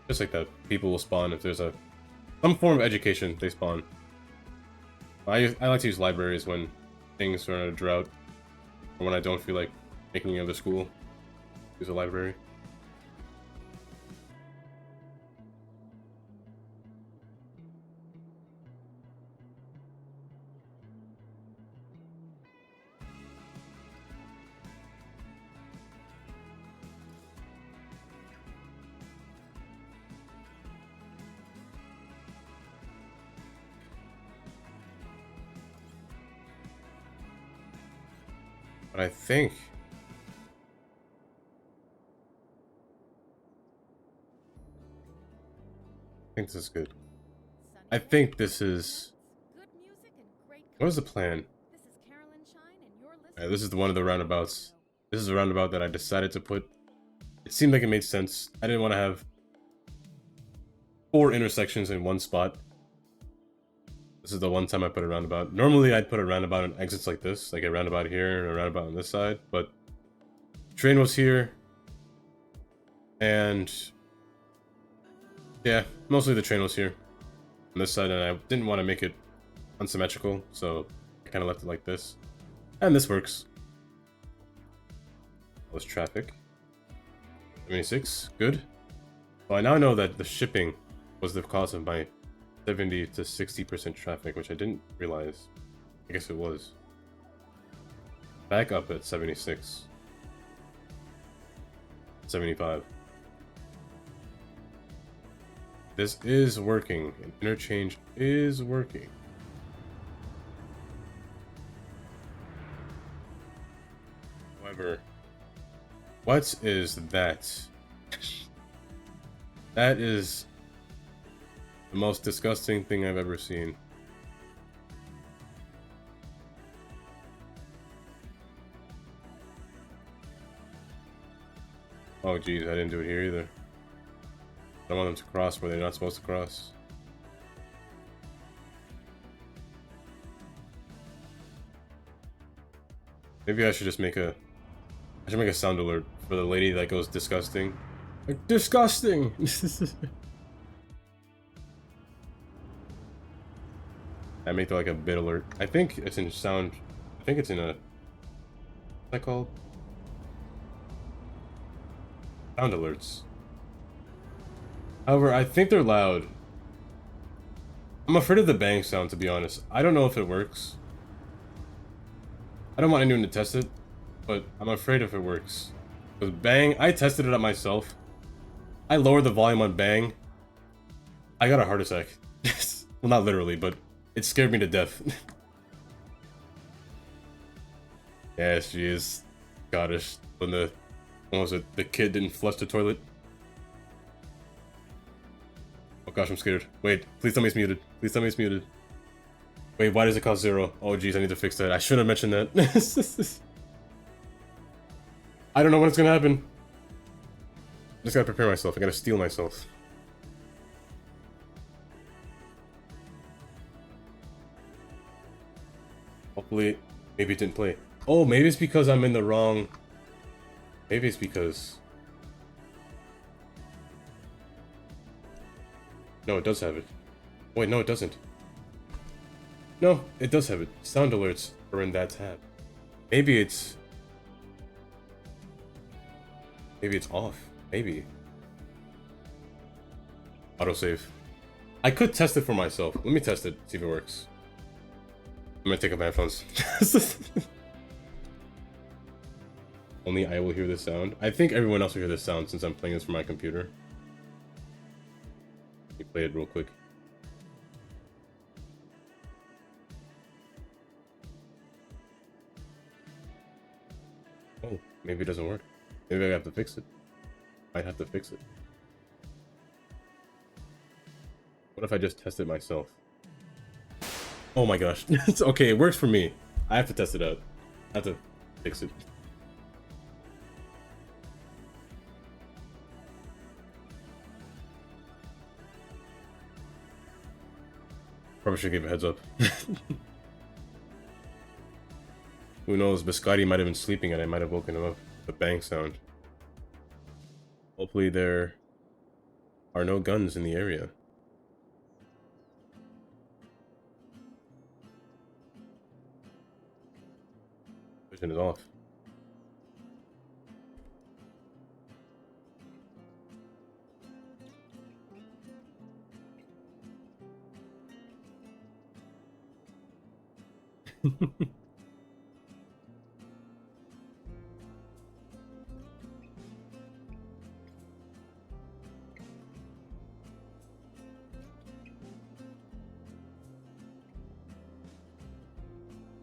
Just like that, people will spawn if there's some form of education, they spawn. I like to use libraries when things are in a drought, or when I don't feel like making another school. Use a library. But I think this is good. I think this is... What is the plan? This is one of the roundabouts. This is a roundabout that I decided to put. It seemed like it made sense. I didn't want to have 4 intersections in one spot. This is the one time I put a roundabout. Normally I'd put a roundabout on exits like this, like a roundabout here and a roundabout on this side, but train was here, and yeah, mostly the train was here on this side, and I didn't want to make it unsymmetrical, so I kind of left it like this. And this works. All this traffic. 76, good. Well, I now know that the shipping was the cause of my 70 to 60% traffic, which I didn't realize. I guess it was. Back up at 76. 75. This is working. An interchange is working. However, what is that? That is the most disgusting thing I've ever seen. Oh geez, I didn't do it here either. I don't want them to cross where they're not supposed to cross. Maybe I should just make a... I should make a sound alert for the lady that goes disgusting. Like, disgusting! I make like a bit alert. I think it's in sound. I think it's in a... What's that called? Sound alerts. However, I think they're loud. I'm afraid of the bang sound, to be honest. I don't know if it works. I don't want anyone to test it, but I'm afraid if it works. Because bang, I tested it out myself. I lowered the volume on bang. I got a heart attack. Well, not literally, but it scared me to death. Yeah, she is Scottish. When the... What was it? The kid didn't flush the toilet. Oh gosh, I'm scared. Wait, please tell me it's muted. Please tell me it's muted. Wait, why does it cost 0? Oh geez, I need to fix that. I should have mentioned that. I don't know when it's gonna happen. Just gotta prepare myself. I gotta steel myself. Hopefully, maybe it didn't play. Oh, maybe it's because I'm in the wrong... Maybe it's because... No, it does have it. Wait, no, it doesn't. No, it does have it. Sound alerts are in that tab. Maybe it's... Maybe it's off. Maybe. Autosave. I could test it for myself. Let me test it, see if it works. I'm gonna take up my headphones. Only I will hear this sound. I think everyone else will hear this sound since I'm playing this from my computer. Let me play it real quick. Oh, maybe it doesn't work. Maybe I have to fix it. Might have to fix it. What if I just test it myself? Oh my gosh. It's okay, it works for me. I have to test it out. I have to fix it. Probably should give a heads up. Who knows, Biscotti might have been sleeping and I might have woken him up with a bang sound. Hopefully there are no guns in the area. Vision is off.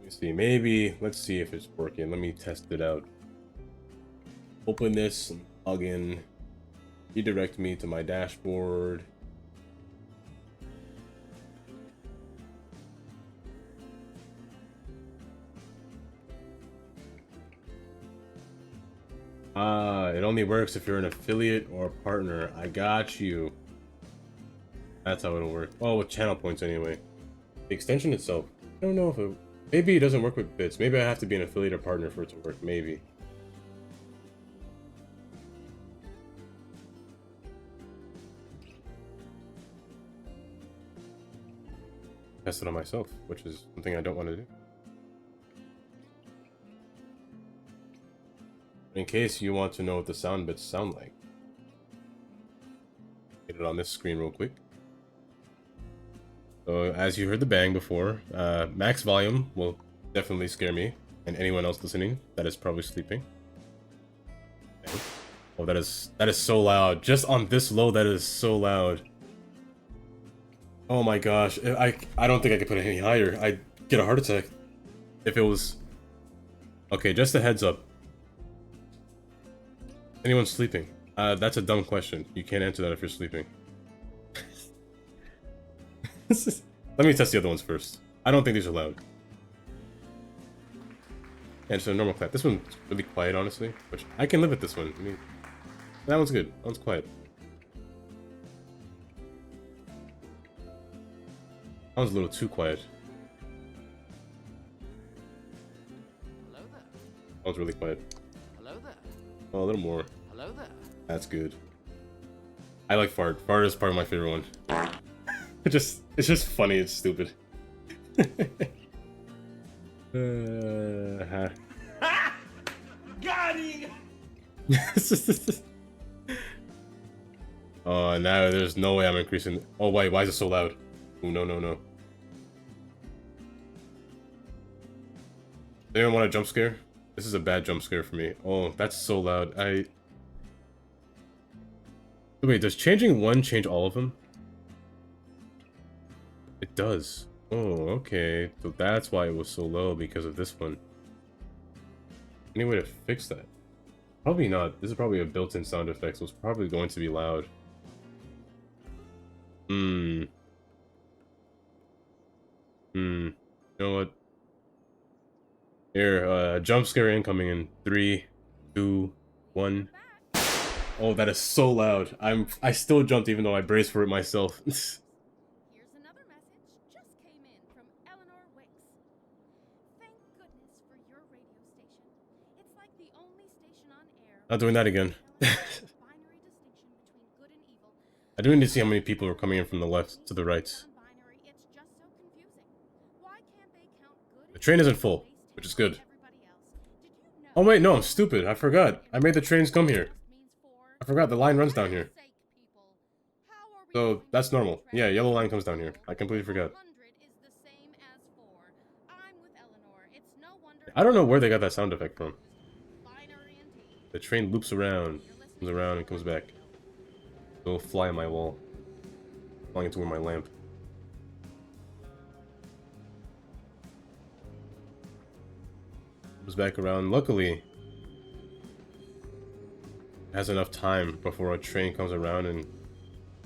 See, maybe let's see if it's working. Let me test it out. Open this and log in. Redirect me to my dashboard. It only works if you're an affiliate or a partner. I got you. That's how it'll work. Oh, with channel points anyway. The extension itself, I don't know if it... Maybe it doesn't work with bits. Maybe I have to be an affiliate or partner for it to work. Maybe. Test it on myself, which is something I don't want to do. In case you want to know what the sound bits sound like. Get it on this screen real quick. So as you heard the bang before, max volume will definitely scare me and anyone else listening that is probably sleeping. Oh, that is so loud. Just on this low, that is so loud. Oh my gosh, I don't think I could put it any higher. I'd get a heart attack if it was... Okay, just a heads up. Anyone sleeping? That's a dumb question. You can't answer that if you're sleeping. Let me test the other ones first. I don't think these are loud. And so normal clap. This one's really quiet, honestly. Which I can live with this one. I mean, that one's good. That one's quiet. That one's a little too quiet. Hello there. That one's really quiet. Hello there. Oh, a little more. Hello there. That's good. I like fart. Fart is probably my favorite one. It's just funny. It's stupid. Got him! Oh, now there's no way I'm increasing. Oh wait, why is it so loud? Oh no. Does anyone want a jump scare? This is a bad jump scare for me. Oh, that's so loud. Wait, does changing one change all of them? It does. Oh, okay. So that's why it was so low, because of this one. Any way to fix that? Probably not. This is probably a built-in sound effect, so it's probably going to be loud. You know what? Here, jump scare incoming in 3, 2, 1. Oh, that is so loud. I still jumped even though I braced for it myself. Here's another message. Just came in from Eleanor Wicks. Thank goodness for your radio station. It's like the only station on air. Not doing that again. Binary distinction between good and evil. I do need to see how many people are coming in from the left to the right. Non-binary, it's just so confusing. Why can't they count good? The train isn't full, which is good. Everybody else. Did you know? Oh wait, no, I'm stupid. I forgot. I made the trains come here. I forgot the line runs down here. So that's normal. Yeah, yellow line comes down here. I completely forgot. I don't know where they got that sound effect from. The train loops around, comes around, and comes back. It'll fly on my wall. Flying into my lamp. Comes back around. Luckily, it has enough time before a train comes around and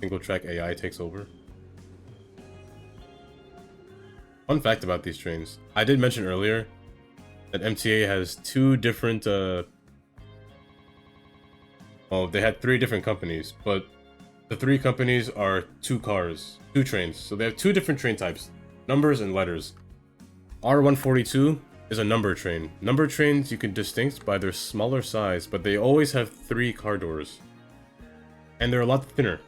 single track AI takes over. Fun fact about these trains. I did mention earlier that MTA has two different, well, they had 3 different companies, but the 3 companies are 2 cars, 2 trains. So they have 2 different train types, numbers and letters. R142 is a number train. Number trains you can distinct by their smaller size, but they always have 3 car doors. And they're a lot thinner.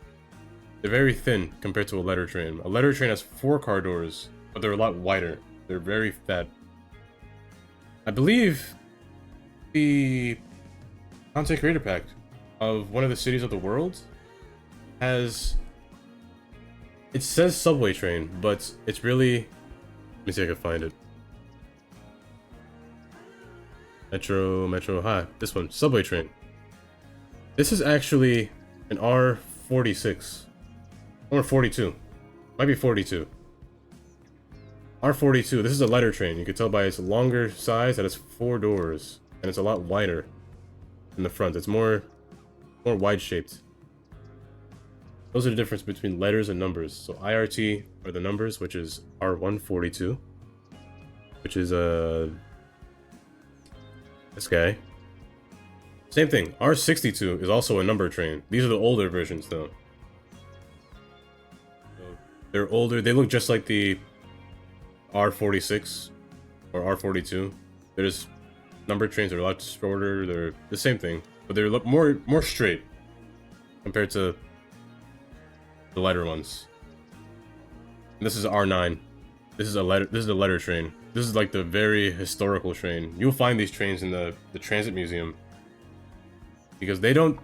They're very thin compared to a letter train. A letter train has 4 car doors, but they're a lot wider. They're very fat. I believe the content creator pack of one of the cities of the world has... It says subway train, but it's really... Let me see if I can find it. Metro, hi, this one, subway train. This is actually an R46. Or 42. Might be 42. R42, this is a letter train. You can tell by its longer size that it's 4 doors. And it's a lot wider in the front. It's more wide-shaped. Those are the difference between letters and numbers. So IRT are the numbers, which is R142. Which is, this guy. Same thing. R62 is also a number train. These are the older versions, though. So they're older. They look just like the R46 or R42. They're just number trains. Are a lot shorter. They're the same thing, but they're more straight compared to the letter ones. And this is R9. This is a letter train. This is like the very historical train. You'll find these trains in the transit museum because they didn't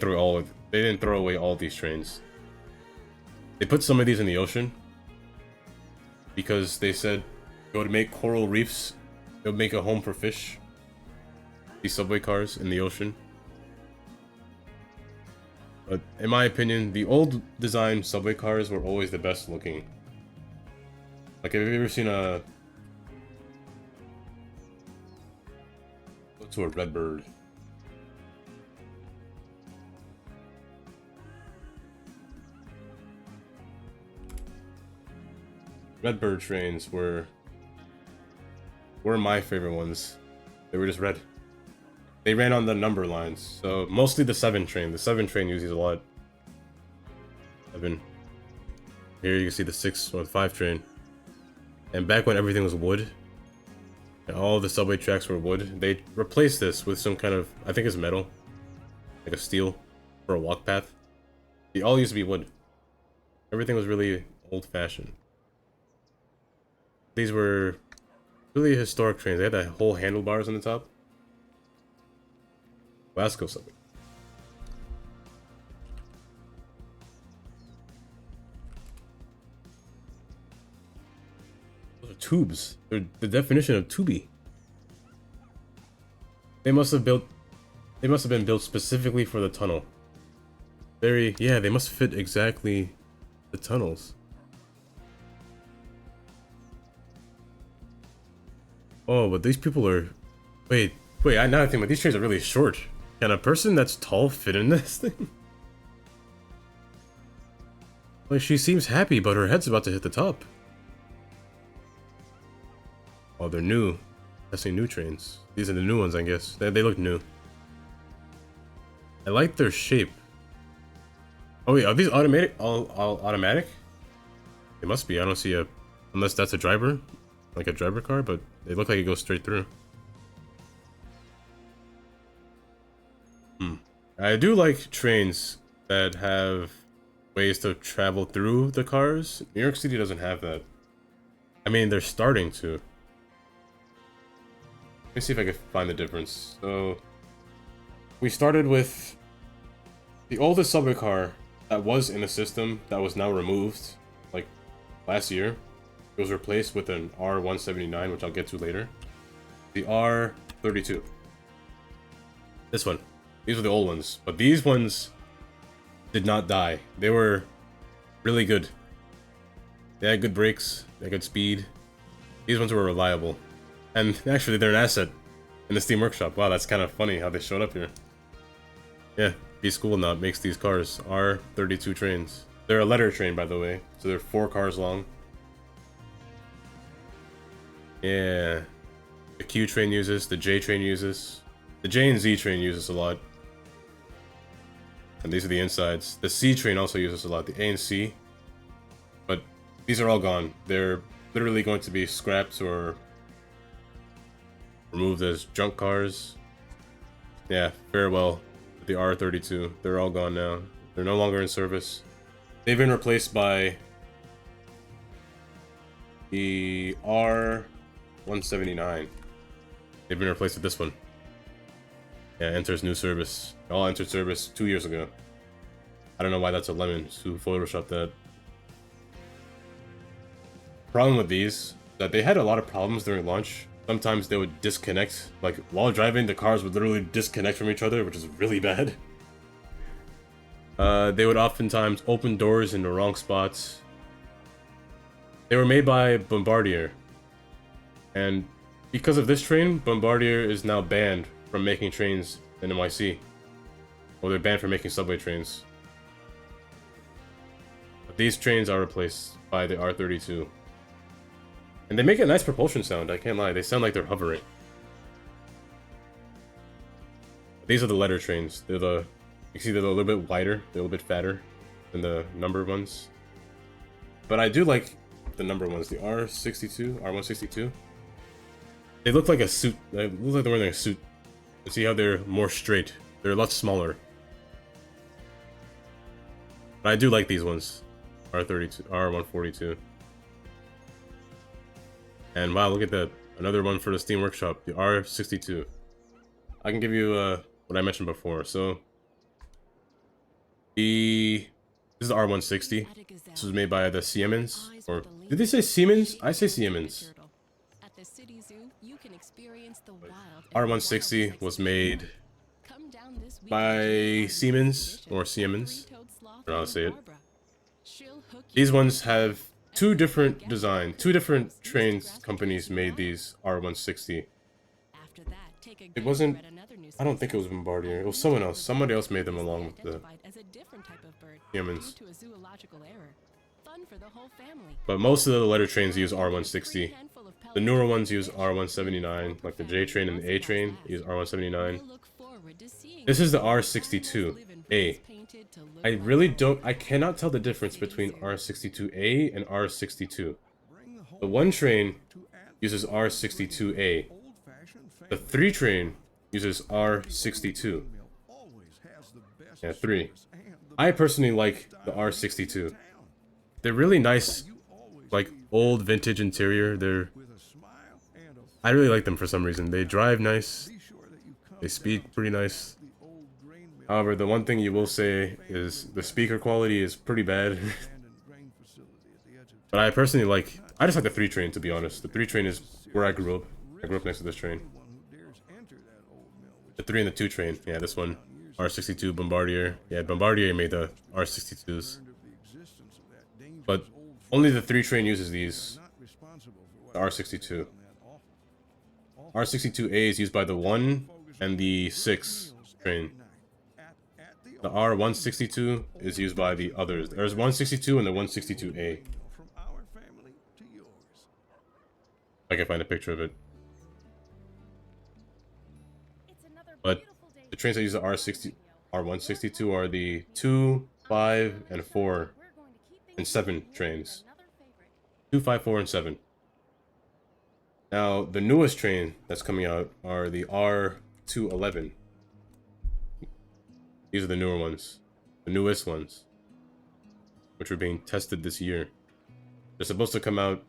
throw away all these trains. They put some of these in the ocean because they said it would make coral reefs. It would make a home for fish. These subway cars in the ocean. But in my opinion, the old design subway cars were always the best looking. Like, have you ever seen a... Go to a Redbird. Redbird trains were my favorite ones. They were just red. They ran on the number lines, so mostly the 7 train. The 7 train uses a lot. 7. Here you can see the 6 or the 5 train. And back when everything was wood, and all the subway tracks were wood, they replaced this with some kind of, I think it's metal, like a steel, for a walk path. They all used to be wood. Everything was really old-fashioned. These were really historic trains. They had that whole handlebars on the top. Glasgow subway. Those are tubes. They're the definition of tubey. They must have been built specifically for the tunnel. Yeah, they must fit exactly the tunnels. Oh, but these people are... Wait, now I think, but these trains are really short. Can a person that's tall fit in this thing? Like, she seems happy, but her head's about to hit the top. Oh, they're new. Testing new trains. These are the new ones, I guess. They look new. I like their shape. Oh wait, are these automatic? All automatic? They must be. I don't see a, unless that's a driver, like a driver car, but they look like it goes straight through. I do like trains that have ways to travel through the cars. New York City doesn't have that. I mean, they're starting to. Let me see if I can find the difference. So, we started with the oldest subway car that was in the system that was now removed, like last year. It was replaced with an R179, which I'll get to later. The R32. This one. These were the old ones, but these ones did not die. They were really good. They had good brakes, they had good speed. These ones were reliable. And actually, they're an asset in the Steam Workshop. Wow, that's kind of funny how they showed up here. Yeah, B-School makes these cars. R32 trains. They're a letter train, by the way. So they're 4 cars long. Yeah. The Q train uses, the J train uses. The J and Z train uses a lot. And these are the insides. The C train also uses a lot, the A and C. But these are all gone. They're literally going to be scrapped or removed as junk cars. Yeah, farewell. The R32. They're all gone now. They're no longer in service. They've been replaced by the R179. They've been replaced with this one. Yeah, enters new service. It all entered service 2 years ago. I don't know why that's a lemon. Who photoshopped that? Problem with these is that they had a lot of problems during launch. Sometimes they would disconnect. Like, while driving, the cars would literally disconnect from each other, which is really bad. They would oftentimes open doors in the wrong spots. They were made by Bombardier. And because of this train, Bombardier is now banned from making trains in NYC. Or they're banned from making subway trains. But these trains are replaced by the R32. And they make a nice propulsion sound, I can't lie. They sound like they're hovering. These are the letter trains. They're the... You can see they're a little bit wider, they're a little bit fatter than the number ones. But I do like the number ones, the R62, R162. They look like a suit. They look like they're wearing a suit. You see how they're more straight. They're a lot smaller. But I do like these ones. R32, R142. And wow, look at that. Another one for the Steam Workshop, the R62. I can give you what I mentioned before. So, this is the R160. This was made by the Siemens. Or, did they say Siemens? I say Siemens. R160 was made by Siemens, or Siemens. I don't know how to say it. These ones have two different designs. Two different trains companies made these R160. It wasn't... I don't think it was Bombardier. It was someone else. Somebody else made them along with the Siemens. But most of the letter trains use R160. The newer ones use R179, like the J train and the A train use R179. This is the R62A. I really don't... I cannot tell the difference between R62A and R62. The 1 train uses R62A. The 3 train uses R62. Yeah, 3. I personally like the R62. They're really nice, like old vintage interior. I really like them for some reason. They drive nice. They speak pretty nice. However, the one thing you will say is the speaker quality is pretty bad. But I personally like... I just like the 3 train, to be honest. The 3 train is where I grew up. I grew up next to this train. The 3 and the 2 train. Yeah, this one. R62 Bombardier. Yeah, Bombardier made the R62s. But only the 3 train uses these. The R62. R62A is used by the 1 and the 6 train. The R162 is used by the others. There's 162 and the 162A. I can find a picture of it. But the trains that use the R60... R162 are the 2, 5, and 4, and 7 trains. 2, 5, 4, and 7. Now, the newest train that's coming out are the R211. These are the newer ones. The newest ones. Which are being tested this year. They're supposed to come out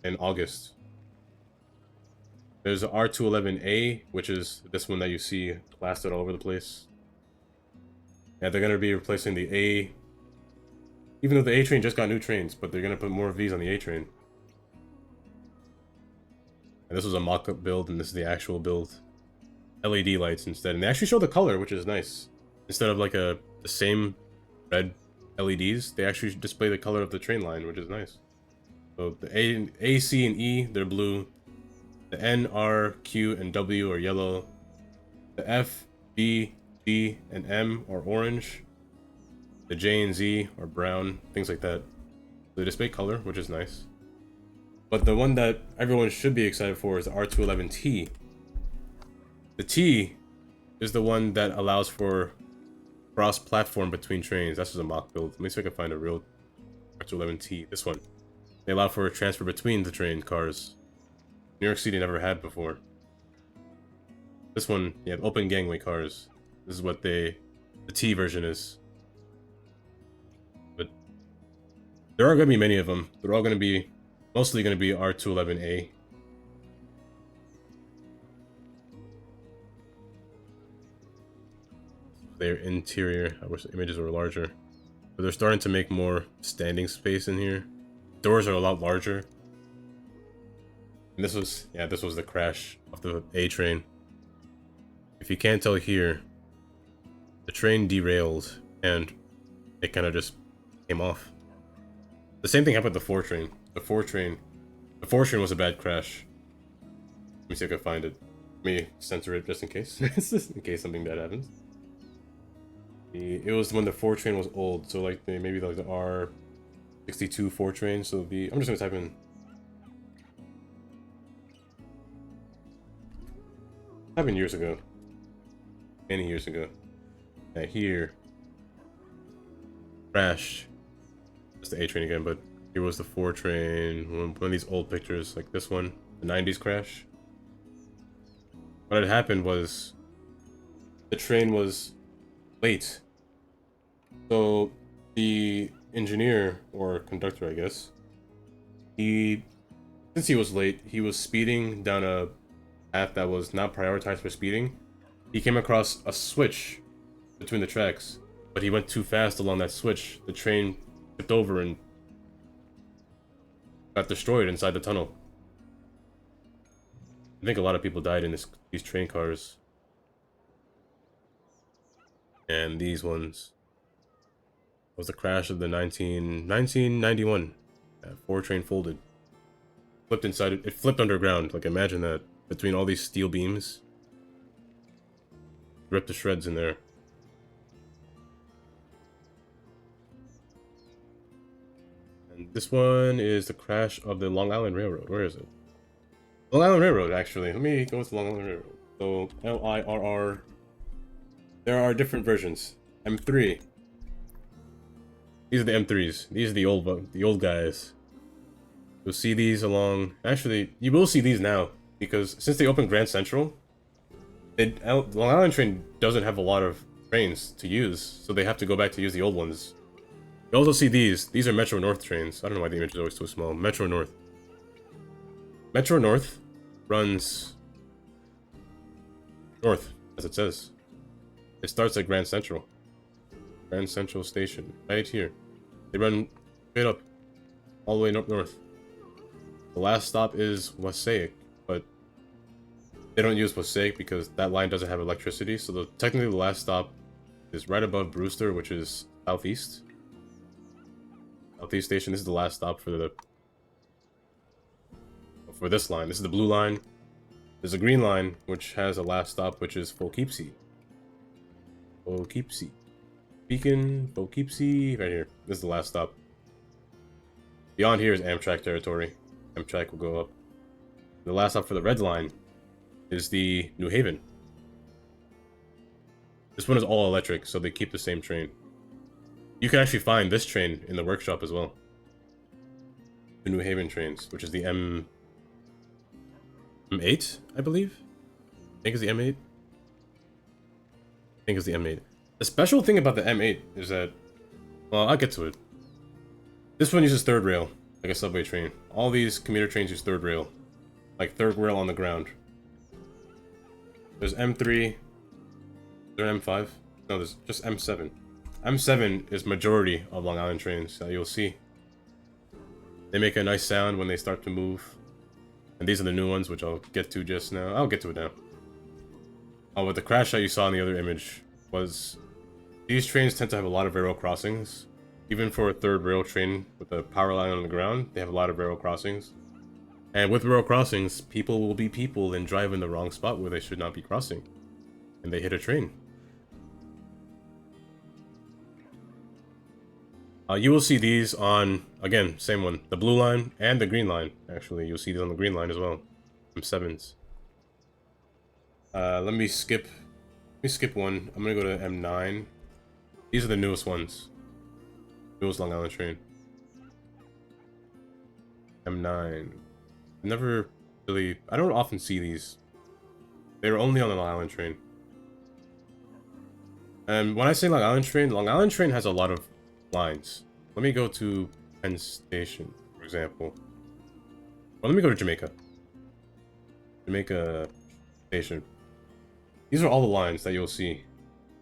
in August. There's the R211A, which is this one that you see plastered all over the place. Yeah, they're going to be replacing the A. Even though the A train just got new trains, but they're going to put more of these on the A train. And this was a mock-up build, and this is the actual build. LED lights instead. And they actually show the color, which is nice. Instead of like the same red LEDs, they actually display the color of the train line, which is nice. So the A, C, and E, they're blue. The N, R, Q, and W are yellow. The F, B, G, and M are orange. The J and Z are brown, things like that. They display color, which is nice. But the one that everyone should be excited for is the R211T. The T is the one that allows for cross-platform between trains. That's just a mock build. Let me see if I can find a real R211T. This one. They allow for a transfer between the train cars. New York City never had before. This one, you have open gangway cars. This is what the T version is. But there are going to be many of them. They're all going to be, mostly going to be R211A. Their interior, I wish the images were larger. But they're starting to make more standing space in here. Doors are a lot larger. And this was the crash of the A train. If you can't tell here, the train derailed and it kind of just came off. The same thing happened with the 4 train. The 4 train was a bad crash. Let me see if I can find it. Let me censor it just in case. In case something bad happens. It was when the 4 train was old, so like maybe like the R62 4 train. So I'm just gonna type in. Happened years ago. Many years ago. Yeah, here. Crashed. That's the A train again, but here was the 4 train. One of these old pictures, like this one, the 90s crash. What had happened was the train was late. So the engineer or conductor, I guess, since he was late, he was speeding down a path that was not prioritized for speeding. He came across a switch between the tracks, but he went too fast along that switch. The train tipped over and got destroyed inside the tunnel. I think a lot of people died in these train cars. And these ones was the crash of the 1991. 4 train folded. Flipped inside it. It flipped underground. Like imagine that. Between all these steel beams. Ripped to shreds in there. And this one is the crash of the Long Island Railroad. Where is it? Long Island Railroad, actually. Let me go with the Long Island Railroad. So, LIRR. There are different versions. M3. These are the M3s. These are the old guys. You'll see these along... Actually, you will see these now. Because since they opened Grand Central, Long Island train doesn't have a lot of trains to use. So they have to go back to use the old ones. You also see these. These are Metro North trains. I don't know why the image is always so small. Metro North. Metro North runs north, as it says. It starts at Grand Central. Grand Central Station. Right here. They run straight up. All the way up north. The last stop is Wassaic, but they don't use Wassaic because that line doesn't have electricity. So technically the last stop is right above Brewster, which is southeast. Southeast Station. This is the last stop for this line. This is the blue line. There's a green line, which has a last stop, which is Poughkeepsie. Poughkeepsie. Beacon, Poughkeepsie, right here. This is the last stop. Beyond here is Amtrak territory. Amtrak will go up. The last stop for the red line is the New Haven. This one is all electric, so they keep the same train. You can actually find this train in the workshop as well. The New Haven trains, which is the M8, I believe? I think it's the M8. I think it's the M8. The special thing about the M8 is that, well, I'll get to it. This one uses third rail, like a subway train. All these commuter trains use third rail, like third rail on the ground. There's M3. Is there an M5? No, there's just M7. M7 is majority of Long Island trains that you'll see. They make a nice sound when they start to move. And these are the new ones, which I'll get to just now. I'll get to it now. Oh, but the crash that you saw in the other image was... These trains tend to have a lot of railroad crossings. Even for a third rail train with a power line on the ground, they have a lot of railroad crossings. And with railroad crossings, people will be people and drive in the wrong spot where they should not be crossing. And they hit a train. You will see these on, again, same one, the blue line and the green line. Actually, you'll see these on the green line as well. M7s. Let me skip one. I'm gonna go to M9. These are the newest ones. Newest Long Island train. M9. Never really, I don't often see these. They were only on the Long Island train. And when I say Long Island train has a lot of lines. Let me go to Penn Station, for example. Well, let me go to Jamaica. Jamaica Station. These are all the lines that you'll see.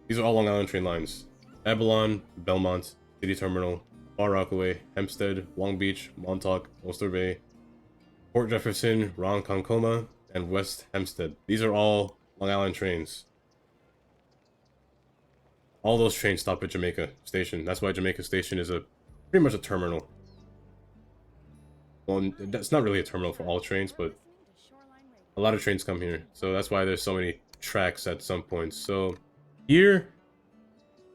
These are all Long Island train lines. Babylon, Belmont, City Terminal, Far Rockaway, Hempstead, Long Beach, Montauk, Oyster Bay, Port Jefferson, Ronkonkoma, and West Hempstead. These are all Long Island trains. All those trains stop at Jamaica Station. That's why Jamaica Station is pretty much a terminal. Well, it's not really a terminal for all trains, but a lot of trains come here. So that's why there's so many tracks at some points. So here,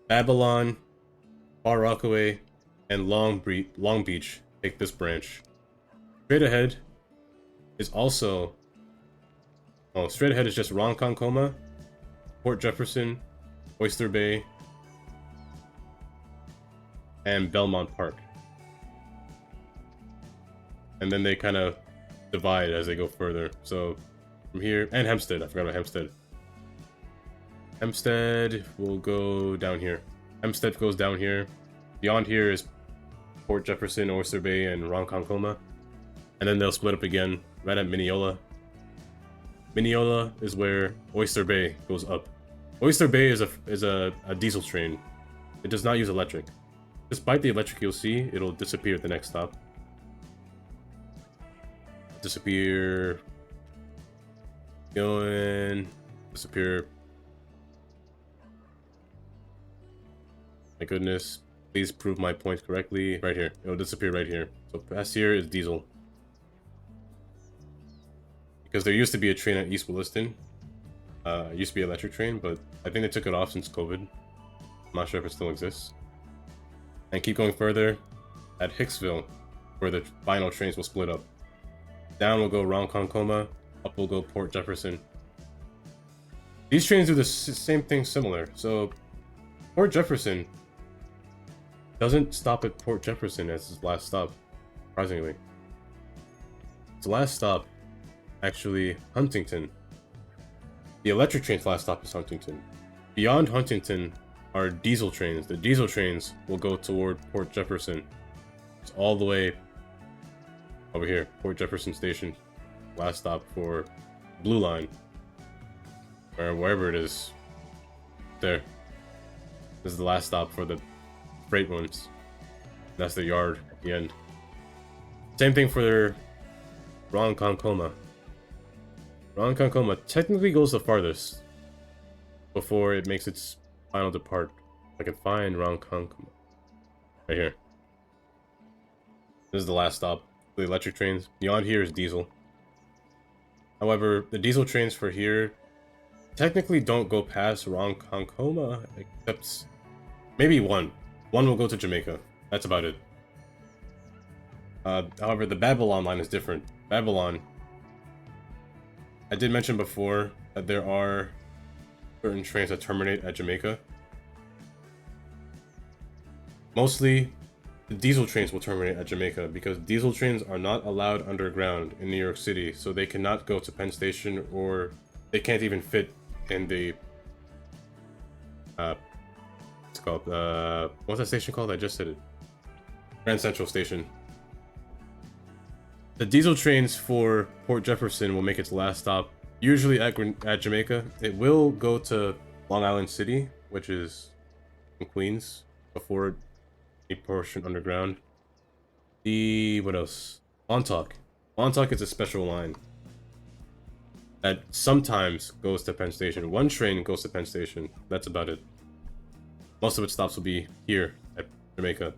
Babylon, Far Rockaway, and Long Beach take this branch. Straight ahead is also... Oh, straight ahead is just Ronkonkoma, Port Jefferson, Oyster Bay, and Belmont Park. And then they kind of divide as they go further. So from here, and Hempstead, I forgot about Hempstead. Hempstead will go down here. Hempstead goes down here. Beyond here is Port Jefferson, Oyster Bay, and Ronkonkoma. And then they'll split up again right at Mineola. Mineola is where Oyster Bay goes up. Oyster Bay is a diesel train. It does not use electric. Despite the electric you'll see, it'll disappear at the next stop. Disappear. Going. Disappear. My goodness. Please prove my point correctly. Right here. It'll disappear right here. So past here is diesel. Because there used to be a train at East Williston. It used to be an electric train, but I think they took it off since COVID. I'm not sure if it still exists. And keep going further at Hicksville, where the final trains will split up. Down will go Ronkonkoma, up will go Port Jefferson. These trains do the same thing similar. So Port Jefferson doesn't stop at Port Jefferson as his last stop, surprisingly. His last stop, actually, Huntington. The electric train's last stop is Huntington. Beyond Huntington are diesel trains. The diesel trains will go toward Port Jefferson. It's all the way over here, Port Jefferson Station. Last stop for Blue Line. Or wherever it is. There. This is the last stop for the freight ones. That's the yard at the end. Same thing for their Ronkonkoma. Ronkonkoma technically goes the farthest before it makes its final depart. I can find Ronkonkoma. Right here. This is the last stop. The electric trains. Beyond here is diesel. However, the diesel trains for here technically don't go past Ronkonkoma, except maybe one. One will go to Jamaica. That's about it. However, the Babylon line is different. Babylon, I did mention before that there are certain trains that terminate at Jamaica. Mostly, the diesel trains will terminate at Jamaica because diesel trains are not allowed underground in New York City, so they cannot go to Penn Station, or they can't even fit in the it's called what's that station called? I just said it. Grand Central Station. The diesel trains for Port Jefferson will make its last stop usually at Jamaica. It will go to Long Island City, which is in Queens, before a portion underground. What else? Montauk. Montauk is a special line that sometimes goes to Penn Station. One train goes to Penn Station. That's about it. Most of its stops will be here at Jamaica.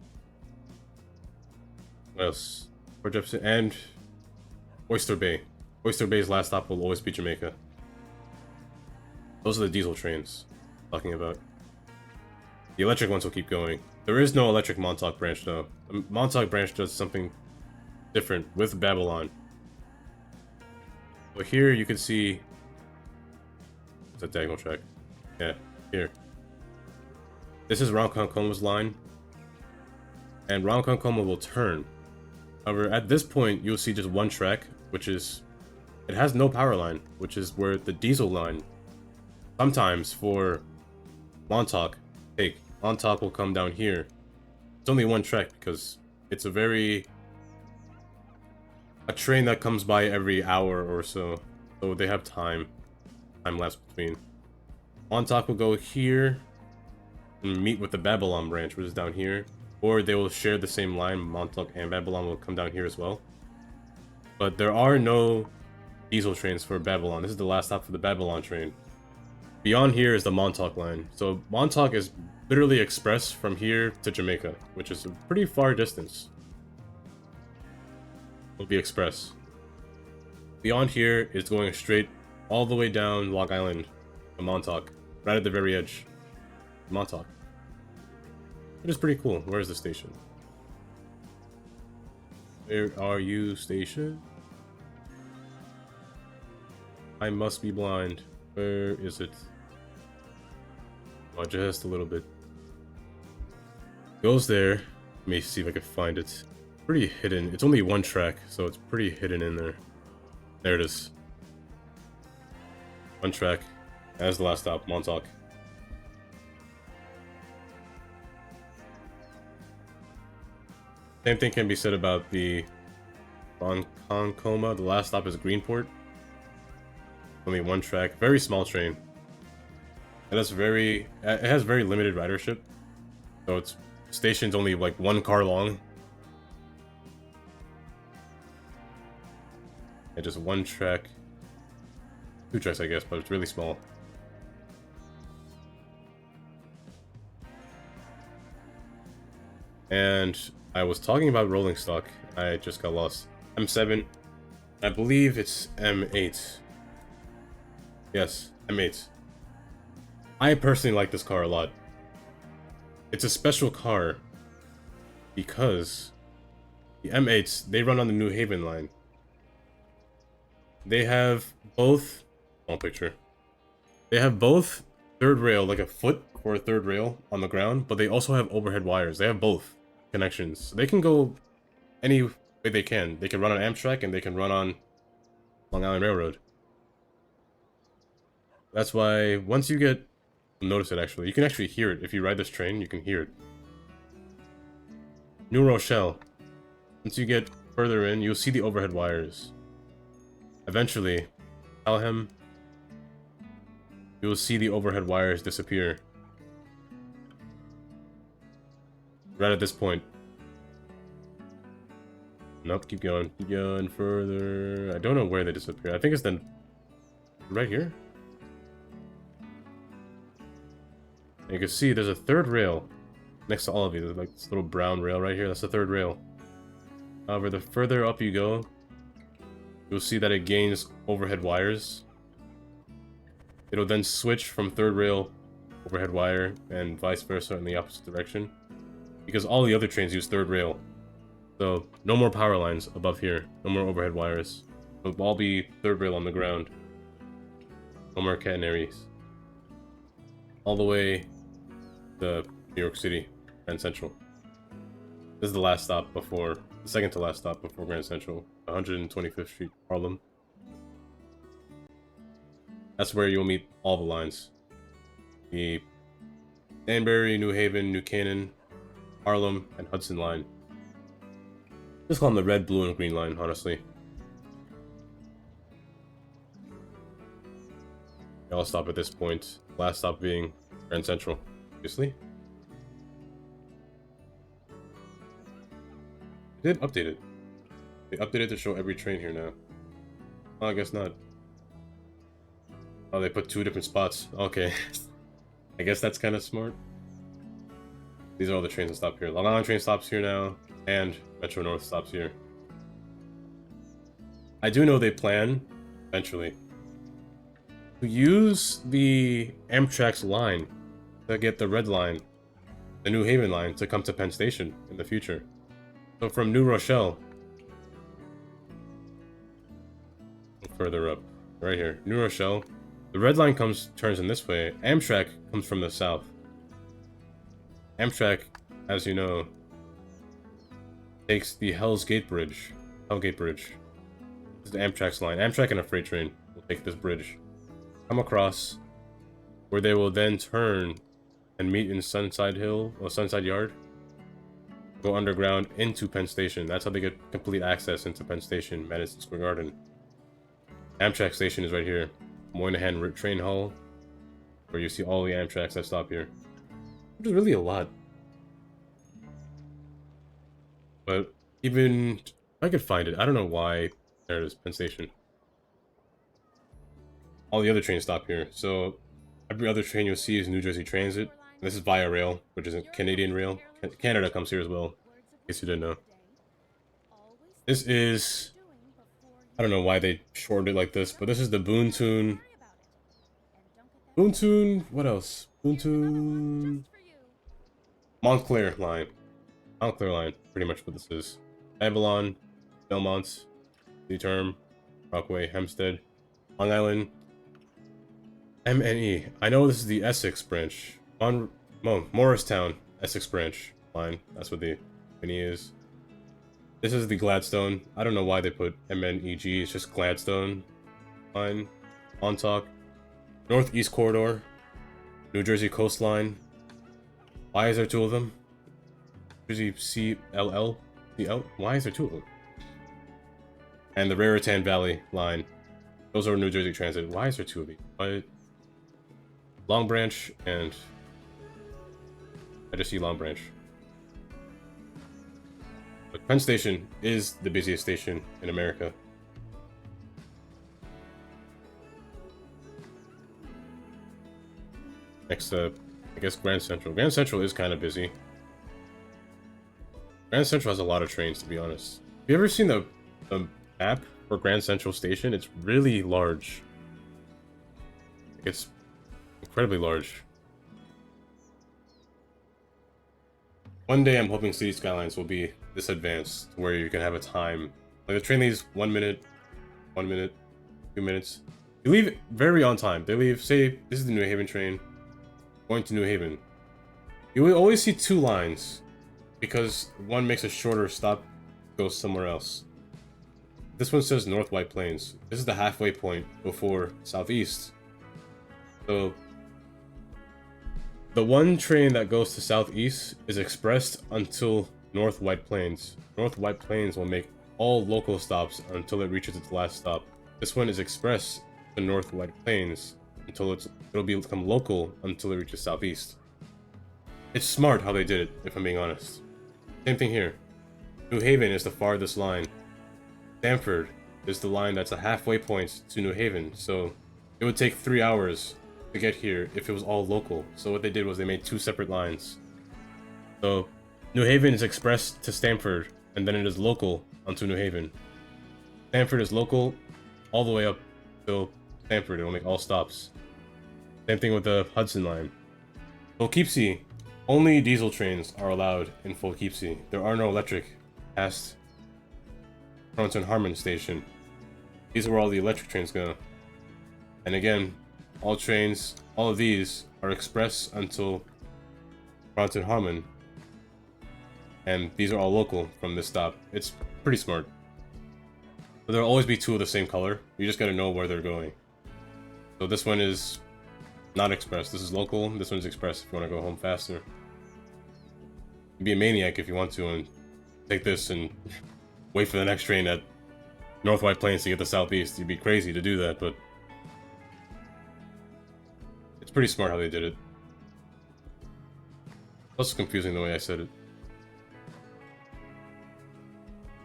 What else? Port Jefferson and Oyster Bay. Oyster Bay's last stop will always be Jamaica. Those are the diesel trains I'm talking about. The electric ones will keep going. There is no electric Montauk branch though. The Montauk branch does something different with Babylon. So here you can see it's a diagonal track. Yeah, here. This is Ronkonkoma line. And Ronkonkoma will turn. However, at this point you'll see just one track, which is it has no power line, which is where the diesel line sometimes for Montauk take. Montauk will come down here. It's only one track because it's a train that comes by every hour or so. So they have time lapse between. Montauk will go here and meet with the Babylon branch, which is down here. Or they will share the same line. Montauk and Babylon will come down here as well. But there are no diesel trains for Babylon. This is the last stop for the Babylon train. Beyond here is the Montauk line. So Montauk is literally express from here to Jamaica, which is a pretty far distance. It'll be express. Beyond here is going straight all the way down Long Island to Montauk, right at the very edge. Montauk. It is pretty cool. Where's the station? Where are you, station? I must be blind. Where is it? Oh, just a little bit. Goes there. Let me see if I can find it. Pretty hidden. It's only one track, so it's pretty hidden in there. There it is. One track. As the last stop, Montauk. Same thing can be said about the Ronkonkoma. The last stop is Greenport. Only one track. Very small train. And it has very limited ridership. So its station's only like one car long. And just one track. Two tracks, I guess, but it's really small. And I was talking about rolling stock. I just got lost. M7. I believe it's M8. Yes, M8. I personally like this car a lot. It's a special car because the M8s, they run on the New Haven line. They have both, small picture. They have both third rail, like a foot for a third rail on the ground, but they also have overhead wires. They have both connections. So they can go any way they can. They can run on Amtrak and they can run on Long Island Railroad. That's why once you get, notice it actually, you can actually hear it. If you ride this train, you can hear it. New Rochelle. Once you get further in, you'll see the overhead wires. Eventually, Pelham, you will see the overhead wires disappear. Right at this point. Nope, keep going. Keep going further. I don't know where they disappear. I think it's then right here. And you can see there's a third rail next to all of you. There's like this little brown rail right here. That's the third rail. However, the further up you go, you'll see that it gains overhead wires. It'll then switch from third rail overhead wire and vice versa in the opposite direction. Because all the other trains use third rail. So, no more power lines above here. No more overhead wires. It'll all be third rail on the ground. No more catenaries. all the way to New York City, Grand Central. This is the last stop before, the second to last stop before Grand Central, 125th Street, Harlem. That's where you'll meet all the lines. The Danbury, New Haven, New Canaan, Harlem, and Hudson line. Just call them the red, blue, and green line, honestly. I'll stop at this point. Last stop being Grand Central, obviously. They did update it. They updated to show every train here now. Oh, I guess not. Oh, they put 2 different spots. Okay. I guess that's kind of smart. These are all the trains that stop here. Long Island train stops here now, and Metro North stops here. I do know they plan, eventually, to use the Amtrak's line to get the Red Line, the New Haven line, to come to Penn Station in the future. So from New Rochelle, further up, right here, New Rochelle, the Red Line turns in this way. Amtrak comes from the south. Amtrak, as you know, takes the Hell's Gate Bridge. Hellgate Bridge. This is the Amtrak's line. Amtrak and a freight train will take this bridge, come across, where they will then turn and meet in Sunside Hill, or Sunside Yard, go underground into Penn Station. That's how they get complete access into Penn Station, Madison Square Garden. Amtrak station is right here. Moynihan Train Hall, where you see all the Amtraks that stop here. Which is really a lot. But even if I could find it, I don't know why. There it is, Penn Station. All the other trains stop here. So every other train you'll see is New Jersey Transit. This is Via Rail, which is a Canadian rail. Canada comes here as well, in case you didn't know. This is, I don't know why they shortened it like this, but this is the Boontoon. What else? Boontoon Montclair line. Montclair line, pretty much what this is. Avalon, Belmont, New Term, Rockaway, Hempstead, Long Island, MNE. I know this is the Essex branch. Morristown, Essex branch line. That's what the MNE is. This is the Gladstone. I don't know why they put MNEG. It's just Gladstone line. Montauk. Northeast Corridor. New Jersey Coastline. Why is there 2 of them? Jersey CLL? CL? Why is there 2 of them? And the Raritan Valley line. Those are New Jersey Transit. Why is there 2 of these? Why? Long Branch and... I just see Long Branch. But Penn Station is the busiest station in America. Next up, I guess Grand Central. Grand Central is kind of busy. Grand Central has a lot of trains, to be honest. Have you ever seen the map for Grand Central Station? It's really large. It's incredibly large. One day I'm hoping City Skylines will be this advanced, where you can have a time. Like the train leaves 1 minute, 2 minutes. You leave very on time. They leave, say, this is the New Haven train, going to New Haven. You will always see 2 lines, because one makes a shorter stop, goes somewhere else. This one says North White Plains. This is the halfway point before Southeast. So, the one train that goes to Southeast is expressed until North White Plains. North White Plains will make all local stops until it reaches its last stop. This one is express to North White Plains until it'll become local until it reaches Southeast. It's smart how they did it, if I'm being honest. Same thing here. New Haven is the farthest line. Stamford is the line that's a halfway point to New Haven, so it would take 3 hours to get here if it was all local. So what they did was they made 2 separate lines. So New Haven is express to Stamford, and then it is local onto New Haven. Stamford is local all the way up till Stamford. It will make all stops. Same thing with the Hudson line. Poughkeepsie, only diesel trains are allowed in Poughkeepsie. There are no electric past Burlington Harmon Station. These are where all the electric trains go. And again, all trains all of these are express until Bronson Harmon. And these are all local from this stop. It's pretty smart. But there'll always be two of the same color. You just gotta know where they're going. So this one is not express. This is local. This one's express if you want to go home faster. You'd be a maniac if you want to and take this and wait for the next train at North White Plains to get to Southeast. You'd be crazy to do that, but it's pretty smart how they did it. It's confusing the way I said it.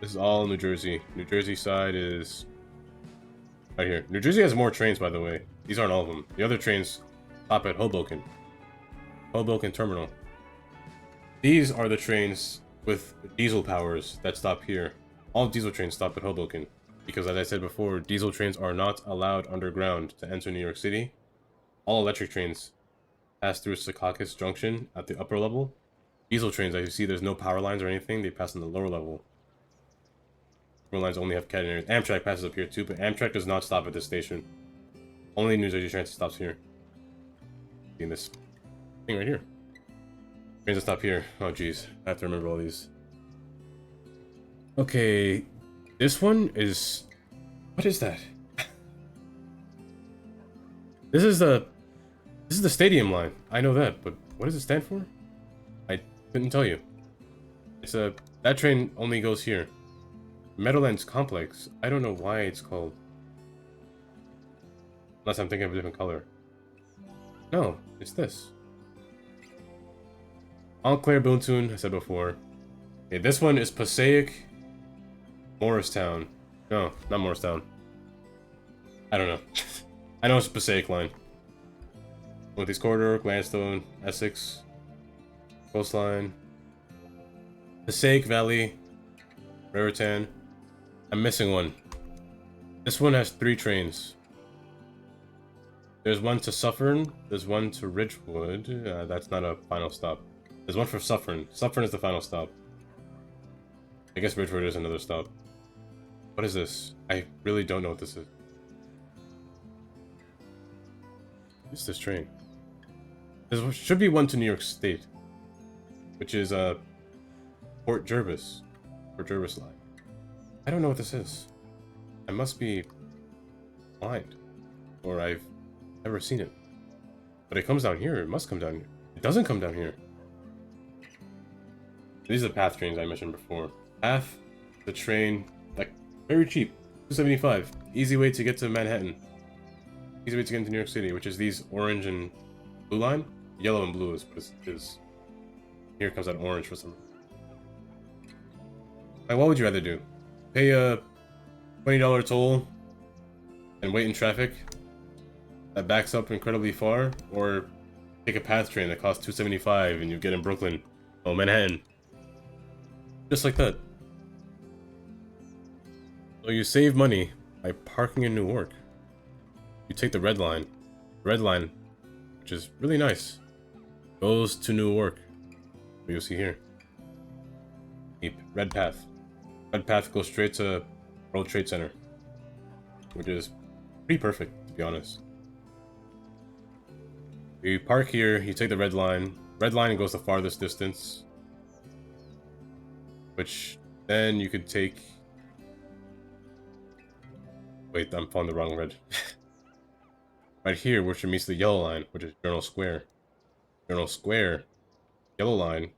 This is all New Jersey. New Jersey side is right here. New Jersey has more trains, by the way. These aren't all of them. The other trains stop at Hoboken. Hoboken Terminal. These are the trains with diesel powers that stop here. All diesel trains stop at Hoboken. Because as I said before, diesel trains are not allowed underground to enter New York City. All electric trains pass through Secaucus Junction at the upper level. Diesel trains, as you see, there's no power lines or anything. They pass on the lower level. Lines only have catenaries. Amtrak passes up here too, but Amtrak does not stop at this station. Only New Jersey Transit stops here. See this thing right here. Trains that stop here. Oh jeez, I have to remember all these. Okay, this one is... What is that? This is the stadium line. I know that, but what does it stand for? I couldn't tell you. It's that train only goes here. Meadowlands Complex. I don't know why it's called. Unless I'm thinking of a different color. No, it's this. Enclair Boontoon, I said before. Okay, this one is Passaic Morristown. No, not Morristown. I don't know. I know it's Passaic line. Northeast Corridor, Gladstone, Essex, Coastline, Passaic Valley, Raritan. I'm missing one. This one has 3 trains. There's one to Suffern, there's one to Ridgewood. That's not a final stop. There's one for Suffern. Suffern is the final stop. I guess Ridgewood is another stop. What is this? I really don't know what this is. What's this train? There should be one to New York State, which is Port Jervis. Port Jervis line. I don't know what this is. I must be blind, or I've never seen it. But it comes down here. It must come down here. It doesn't come down here. These are the PATH trains I mentioned before. PATH, the train, like very cheap, $2.75. Easy way to get to Manhattan. Easy way to get into New York City, which is these orange and blue line. Yellow and blue is here comes out orange for some. Like, what would you rather do? Pay a $20 toll and wait in traffic that backs up incredibly far, or take a PATH train that costs $2.75 and you get in Brooklyn, oh Manhattan, just like that. So you save money by parking in Newark. You take the red line. Red line, which is really nice, goes to Newark. You'll see here. Keep red path. Red path goes straight to World Trade Center, which is pretty perfect, to be honest. You park here, you take the red line. Red line goes the farthest distance, which then you could take... Wait, I'm following the wrong red. Right here, which meets the yellow line, which is Journal Square. Journal Square, yellow line,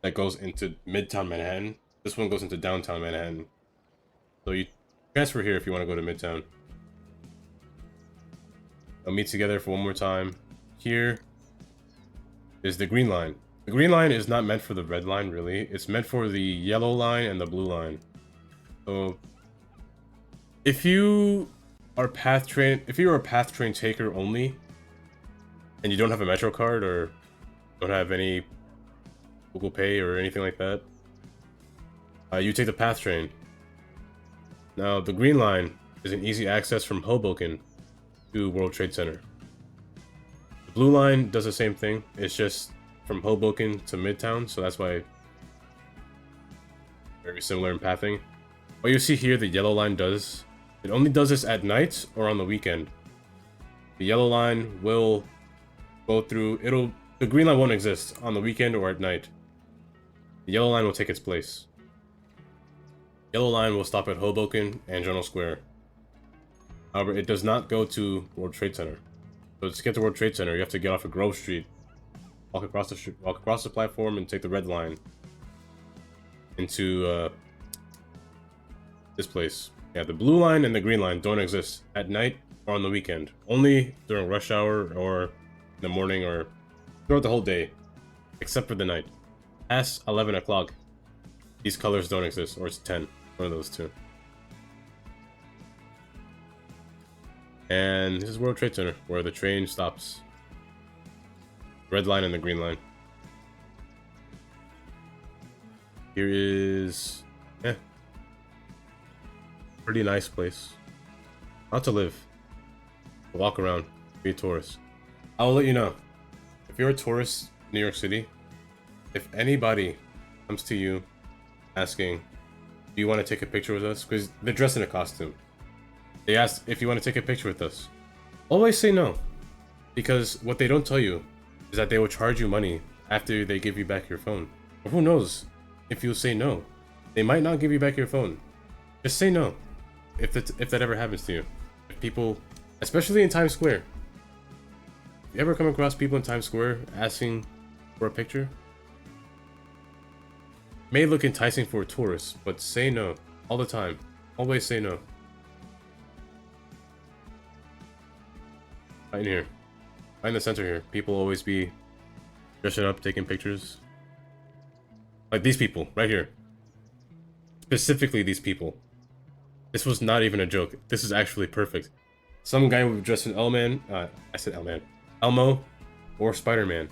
that goes into Midtown Manhattan. This one goes into downtown Manhattan. So you transfer here if you want to go to Midtown. They'll meet together for one more time. Here is the green line. The green line is not meant for the red line, really. It's meant for the yellow line and the blue line. So if you are a PATH train taker only, and you don't have a Metro card or don't have any Google Pay or anything like that, you take the PATH train. Now, the green line is an easy access from Hoboken to World Trade Center. The blue line does the same thing. It's just from Hoboken to Midtown, so that's why very similar in pathing. What you see here, the yellow line does, it only does this at night or on the weekend. The yellow line will go through. The green line won't exist on the weekend or at night. The yellow line will take its place. Yellow line will stop at Hoboken and General Square. However, it does not go to World Trade Center. So to get to World Trade Center, you have to get off of Grove Street, walk across the platform, and take the red line into this place. Yeah, the blue line and the green line don't exist at night or on the weekend. Only during rush hour or in the morning or throughout the whole day, except for the night. Past 11 o'clock, these colors don't exist, or it's 10, one of those two. And this is World Trade Center, where the train stops. Red line and the green line. Here is... pretty nice place. Not to live. Walk around. Be a tourist. I'll let you know. If you're a tourist in New York City, if anybody comes to you asking, do you want to take a picture with us? Because they're dressed in a costume. They ask if you want to take a picture with us. Always say no. Because what they don't tell you is that they will charge you money after they give you back your phone. Or who knows if you'll say no. They might not give you back your phone. Just say no. If that ever happens to you. If people, especially in Times Square. If you ever come across people in Times Square asking for a picture, may look enticing for a tourist, but say no. All the time. Always say no. Right in here. Right in the center here. People always be dressing up, taking pictures. Like these people, right here. Specifically these people. This was not even a joke. This is actually perfect. Some guy would dress in Elmo, or Spider-Man.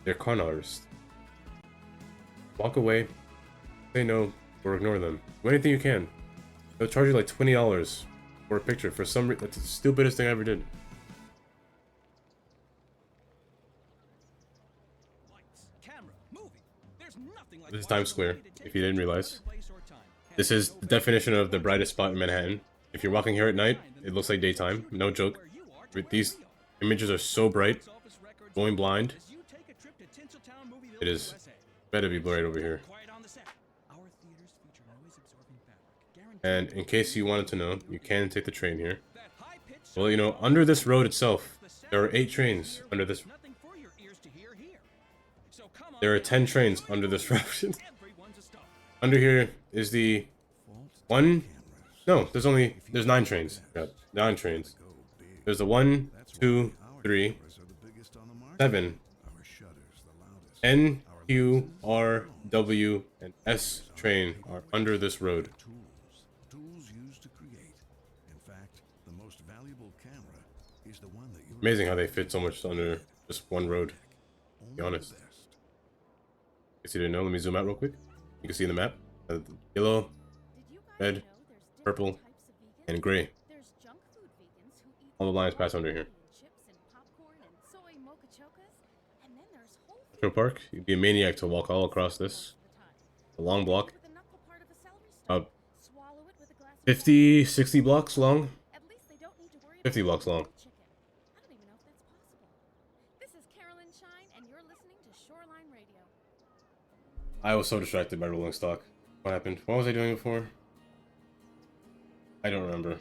They're con artists. Walk away, say no, or ignore them. Do anything you can. They'll charge you like $20 for a picture for some reason. That's the stupidest thing I ever did. Lights, camera, movie. There's nothing like This is Times Square, watching a movie to if you didn't realize. take place or time. This is the definition of the brightest spot in Manhattan. If you're walking here at night, it looks like daytime. No joke. These images are so bright. Going blind. It is better be blurry over here. And in case you wanted to know, you can take the train here. Well, you know, under this road itself, there are 8 trains under this. There are 10 trains under this road. Under here is the one. No, there's 9 trains. Yeah, 9 trains. There's the 1, 2, 3, 7, N, Q, R, W, and S train are under this road. Tools used to create. In fact, the most valuable camera is the one that you Amazing how they fit so much under just one road. To be honest. Guess you didn't know. Let me zoom out real quick. You can see in the map, yellow, red, purple, and gray. All the lines pass under here. Metro Park, you'd be a maniac to walk all across this. A long block. About 50, 60 blocks long. 50 blocks long. I was so distracted by rolling stock. What happened? What was I doing before? I don't remember.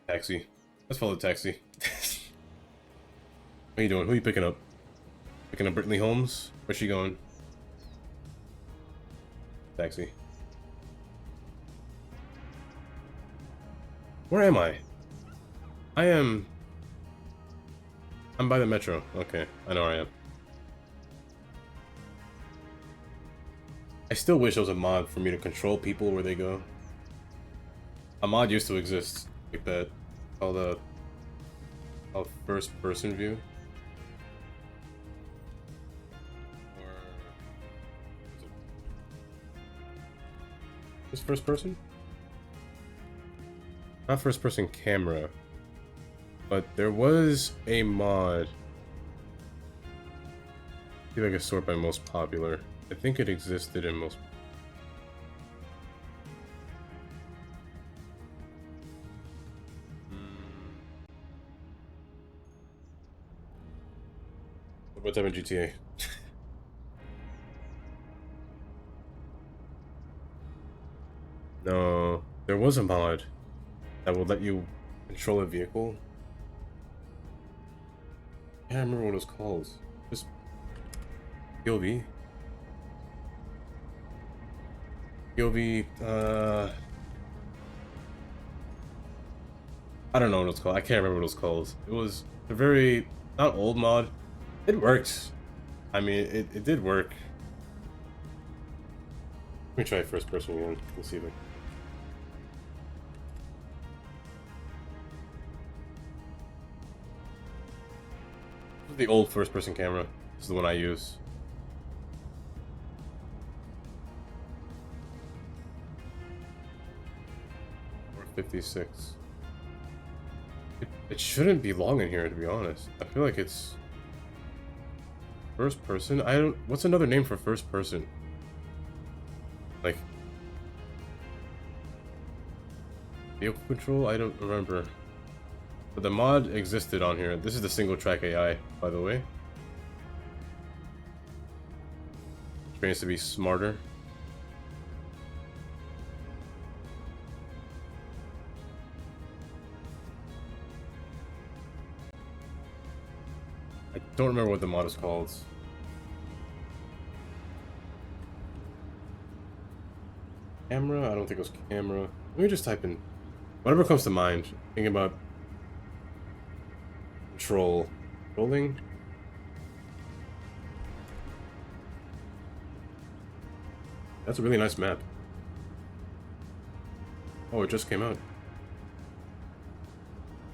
Taxi. Let's follow the taxi. What are you doing? Who are you picking up? Picking up Brittany Holmes? Where's she going? Taxi. Where am I? I'm by the metro. Okay, I know where I am. I still wish there was a mod for me to control people where they go. A mod used to exist like that, called a first person view. Or is it this first person? Not first person camera, but there was a mod. See if I can sort by most popular. I think it existed in most. What type of GTA? No, there was a mod that would let you control a vehicle. I can't remember what it was called. Just POV. POV. I don't know what it's called. I can't remember what it was called. It was a very not old mod. It worked. I mean, it did work. Let me try first person again. Let's see if I... This is the old first person camera. This is the one I use. Or 56. It shouldn't be long in here, to be honest. I feel like it's first person. I don't. What's another name for first person? Like vehicle control? I don't remember. But the mod existed on here. This is the single track AI, by the way. Trains to be smarter. I don't remember what the mod is called. Camera? I don't think it was camera. Let me just type in whatever comes to mind. Thinking about controlling. That's a really nice map. Oh, it just came out.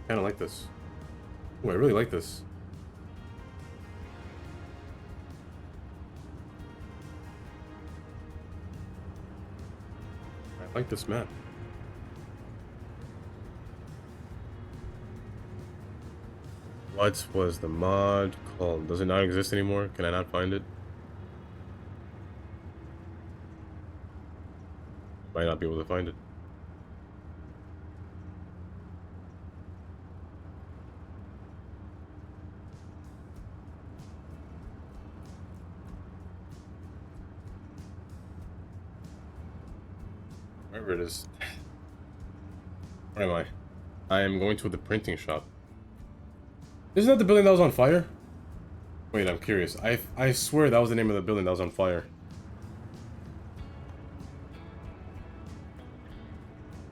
Kinda like this. Oh, I really like this. I like this map. What was the mod called? Does it not exist anymore? Can I not find it? Might not be able to find it. Wherever it is. Where am I? I am going to the printing shop. Isn't that the building that was on fire? Wait, I'm curious. I swear that was the name of the building that was on fire.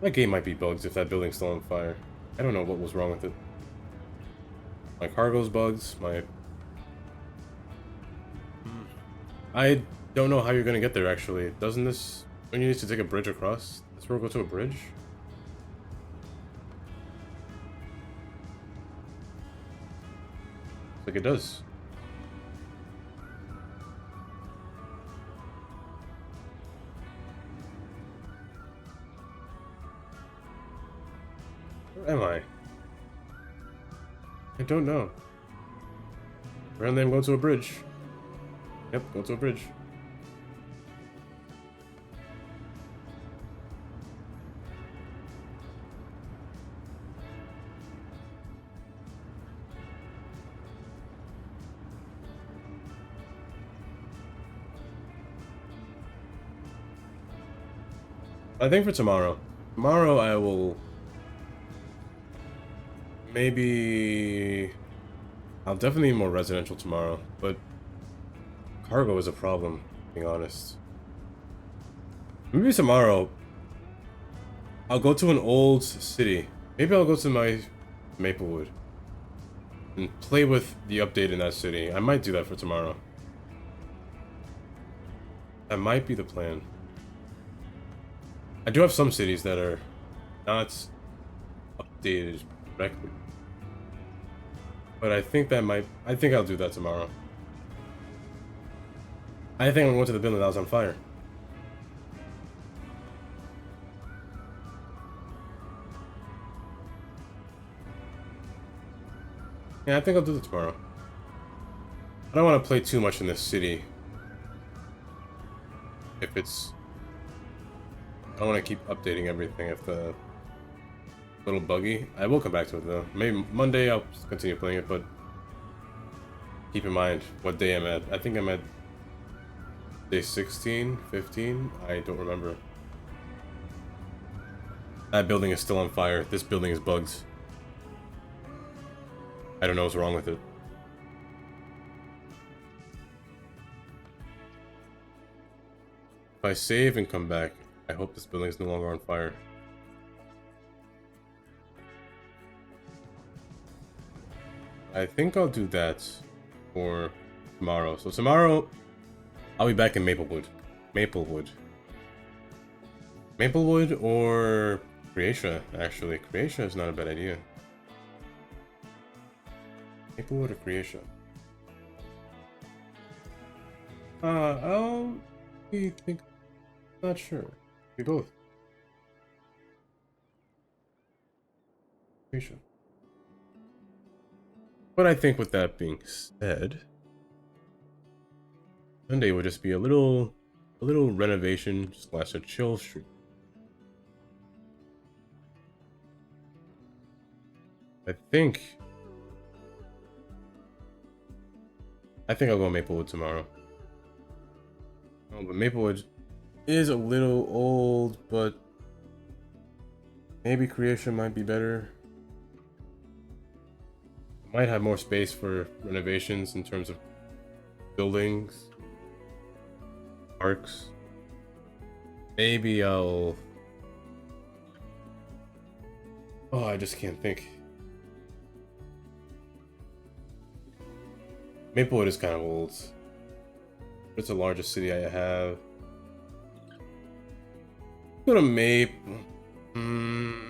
That game might be bugs if that building's still on fire. I don't know what was wrong with it. My cargo's bugs, I don't know how you're gonna get there, actually. Doesn't this... Don't you need to take a bridge across? This road go to a bridge? Like it does. Where am I? I don't know. Apparently I'm going to a bridge. Yep, go to a bridge. I think for tomorrow. Tomorrow I will... Maybe... I'll definitely need more residential tomorrow, but... Cargo is a problem, being honest. Maybe tomorrow... I'll go to an old city. Maybe I'll go to my Maplewood. And play with the update in that city. I might do that for tomorrow. That might be the plan. I do have some cities that are not updated correctly. But I think that might... I think I'll do that tomorrow. I think I'm going to the building that was on fire. Yeah, I think I'll do that tomorrow. I don't want to play too much in this city. If it's... I don't want to keep updating everything if the... a little buggy. I will come back to it though. Maybe Monday I'll continue playing it, but... keep in mind what day I'm at. I think I'm at day 16, 15. I don't remember. That building is still on fire. This building is bugged. I don't know what's wrong with it. If I save and come back, I hope this building is no longer on fire. I think I'll do that for tomorrow. So tomorrow, I'll be back in Maplewood. Maplewood or Creatia, actually. Creatia is not a bad idea. Maplewood or Creatia? I'll think... Not sure. We both. Creatia. But I think with that being said, Sunday would just be a little renovation / a chill stream. I think I'll go Maplewood tomorrow. Oh, but Maplewood is a little old, but maybe Creation might be better. Might have more space for renovations in terms of buildings, parks. Maybe I'll... Oh, I just can't think. Maplewood is kind of old. It's the largest city I have. Go to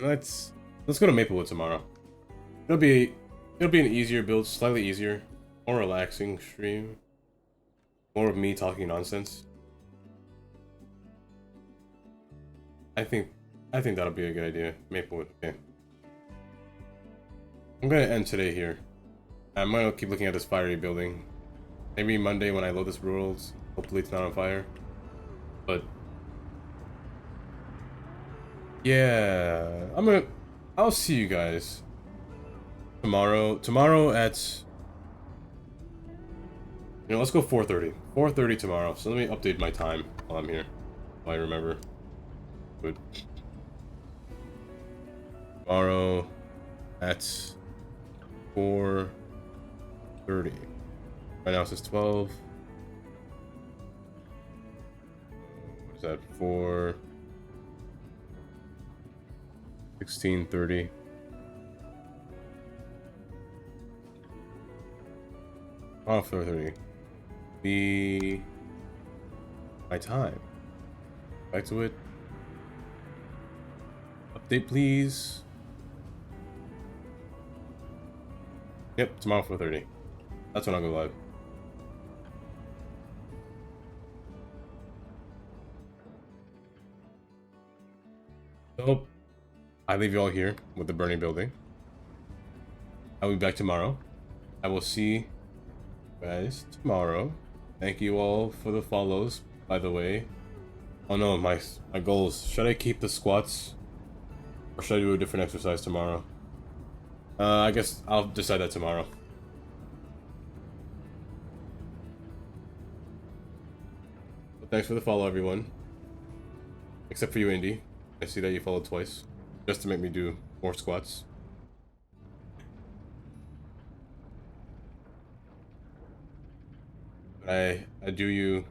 let's go to Maplewood tomorrow. It'll be an easier build, slightly easier, more relaxing stream. More of me talking nonsense. I think that'll be a good idea. Maplewood, okay. I'm gonna end today here. I'm gonna keep looking at this fiery building. Maybe Monday when I load this world, hopefully it's not on fire. But yeah, I'll see you guys tomorrow. Tomorrow at, let's go 4:30. 4:30 tomorrow. So let me update my time while I'm here. While I remember. Good. Tomorrow at 4:30. Right now it says 12. What is that? 16:30. Oh, 4:30. Be my time. Back to it. Update, please. Yep, tomorrow 4:30. That's when I'll go live. So, I leave you all here with the burning building. I'll be back tomorrow. I will see you guys tomorrow. Thank you all for the follows, by the way. Oh no, my goals. Should I keep the squats? Or should I do a different exercise tomorrow? I guess I'll decide that tomorrow. But thanks for the follow, everyone. Except for you, Indy. I see that you followed twice. Just to make me do more squats. I do you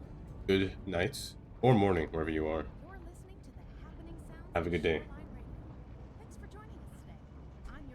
good nights or morning, wherever you are. You're listening to the happening sounds Have a good day.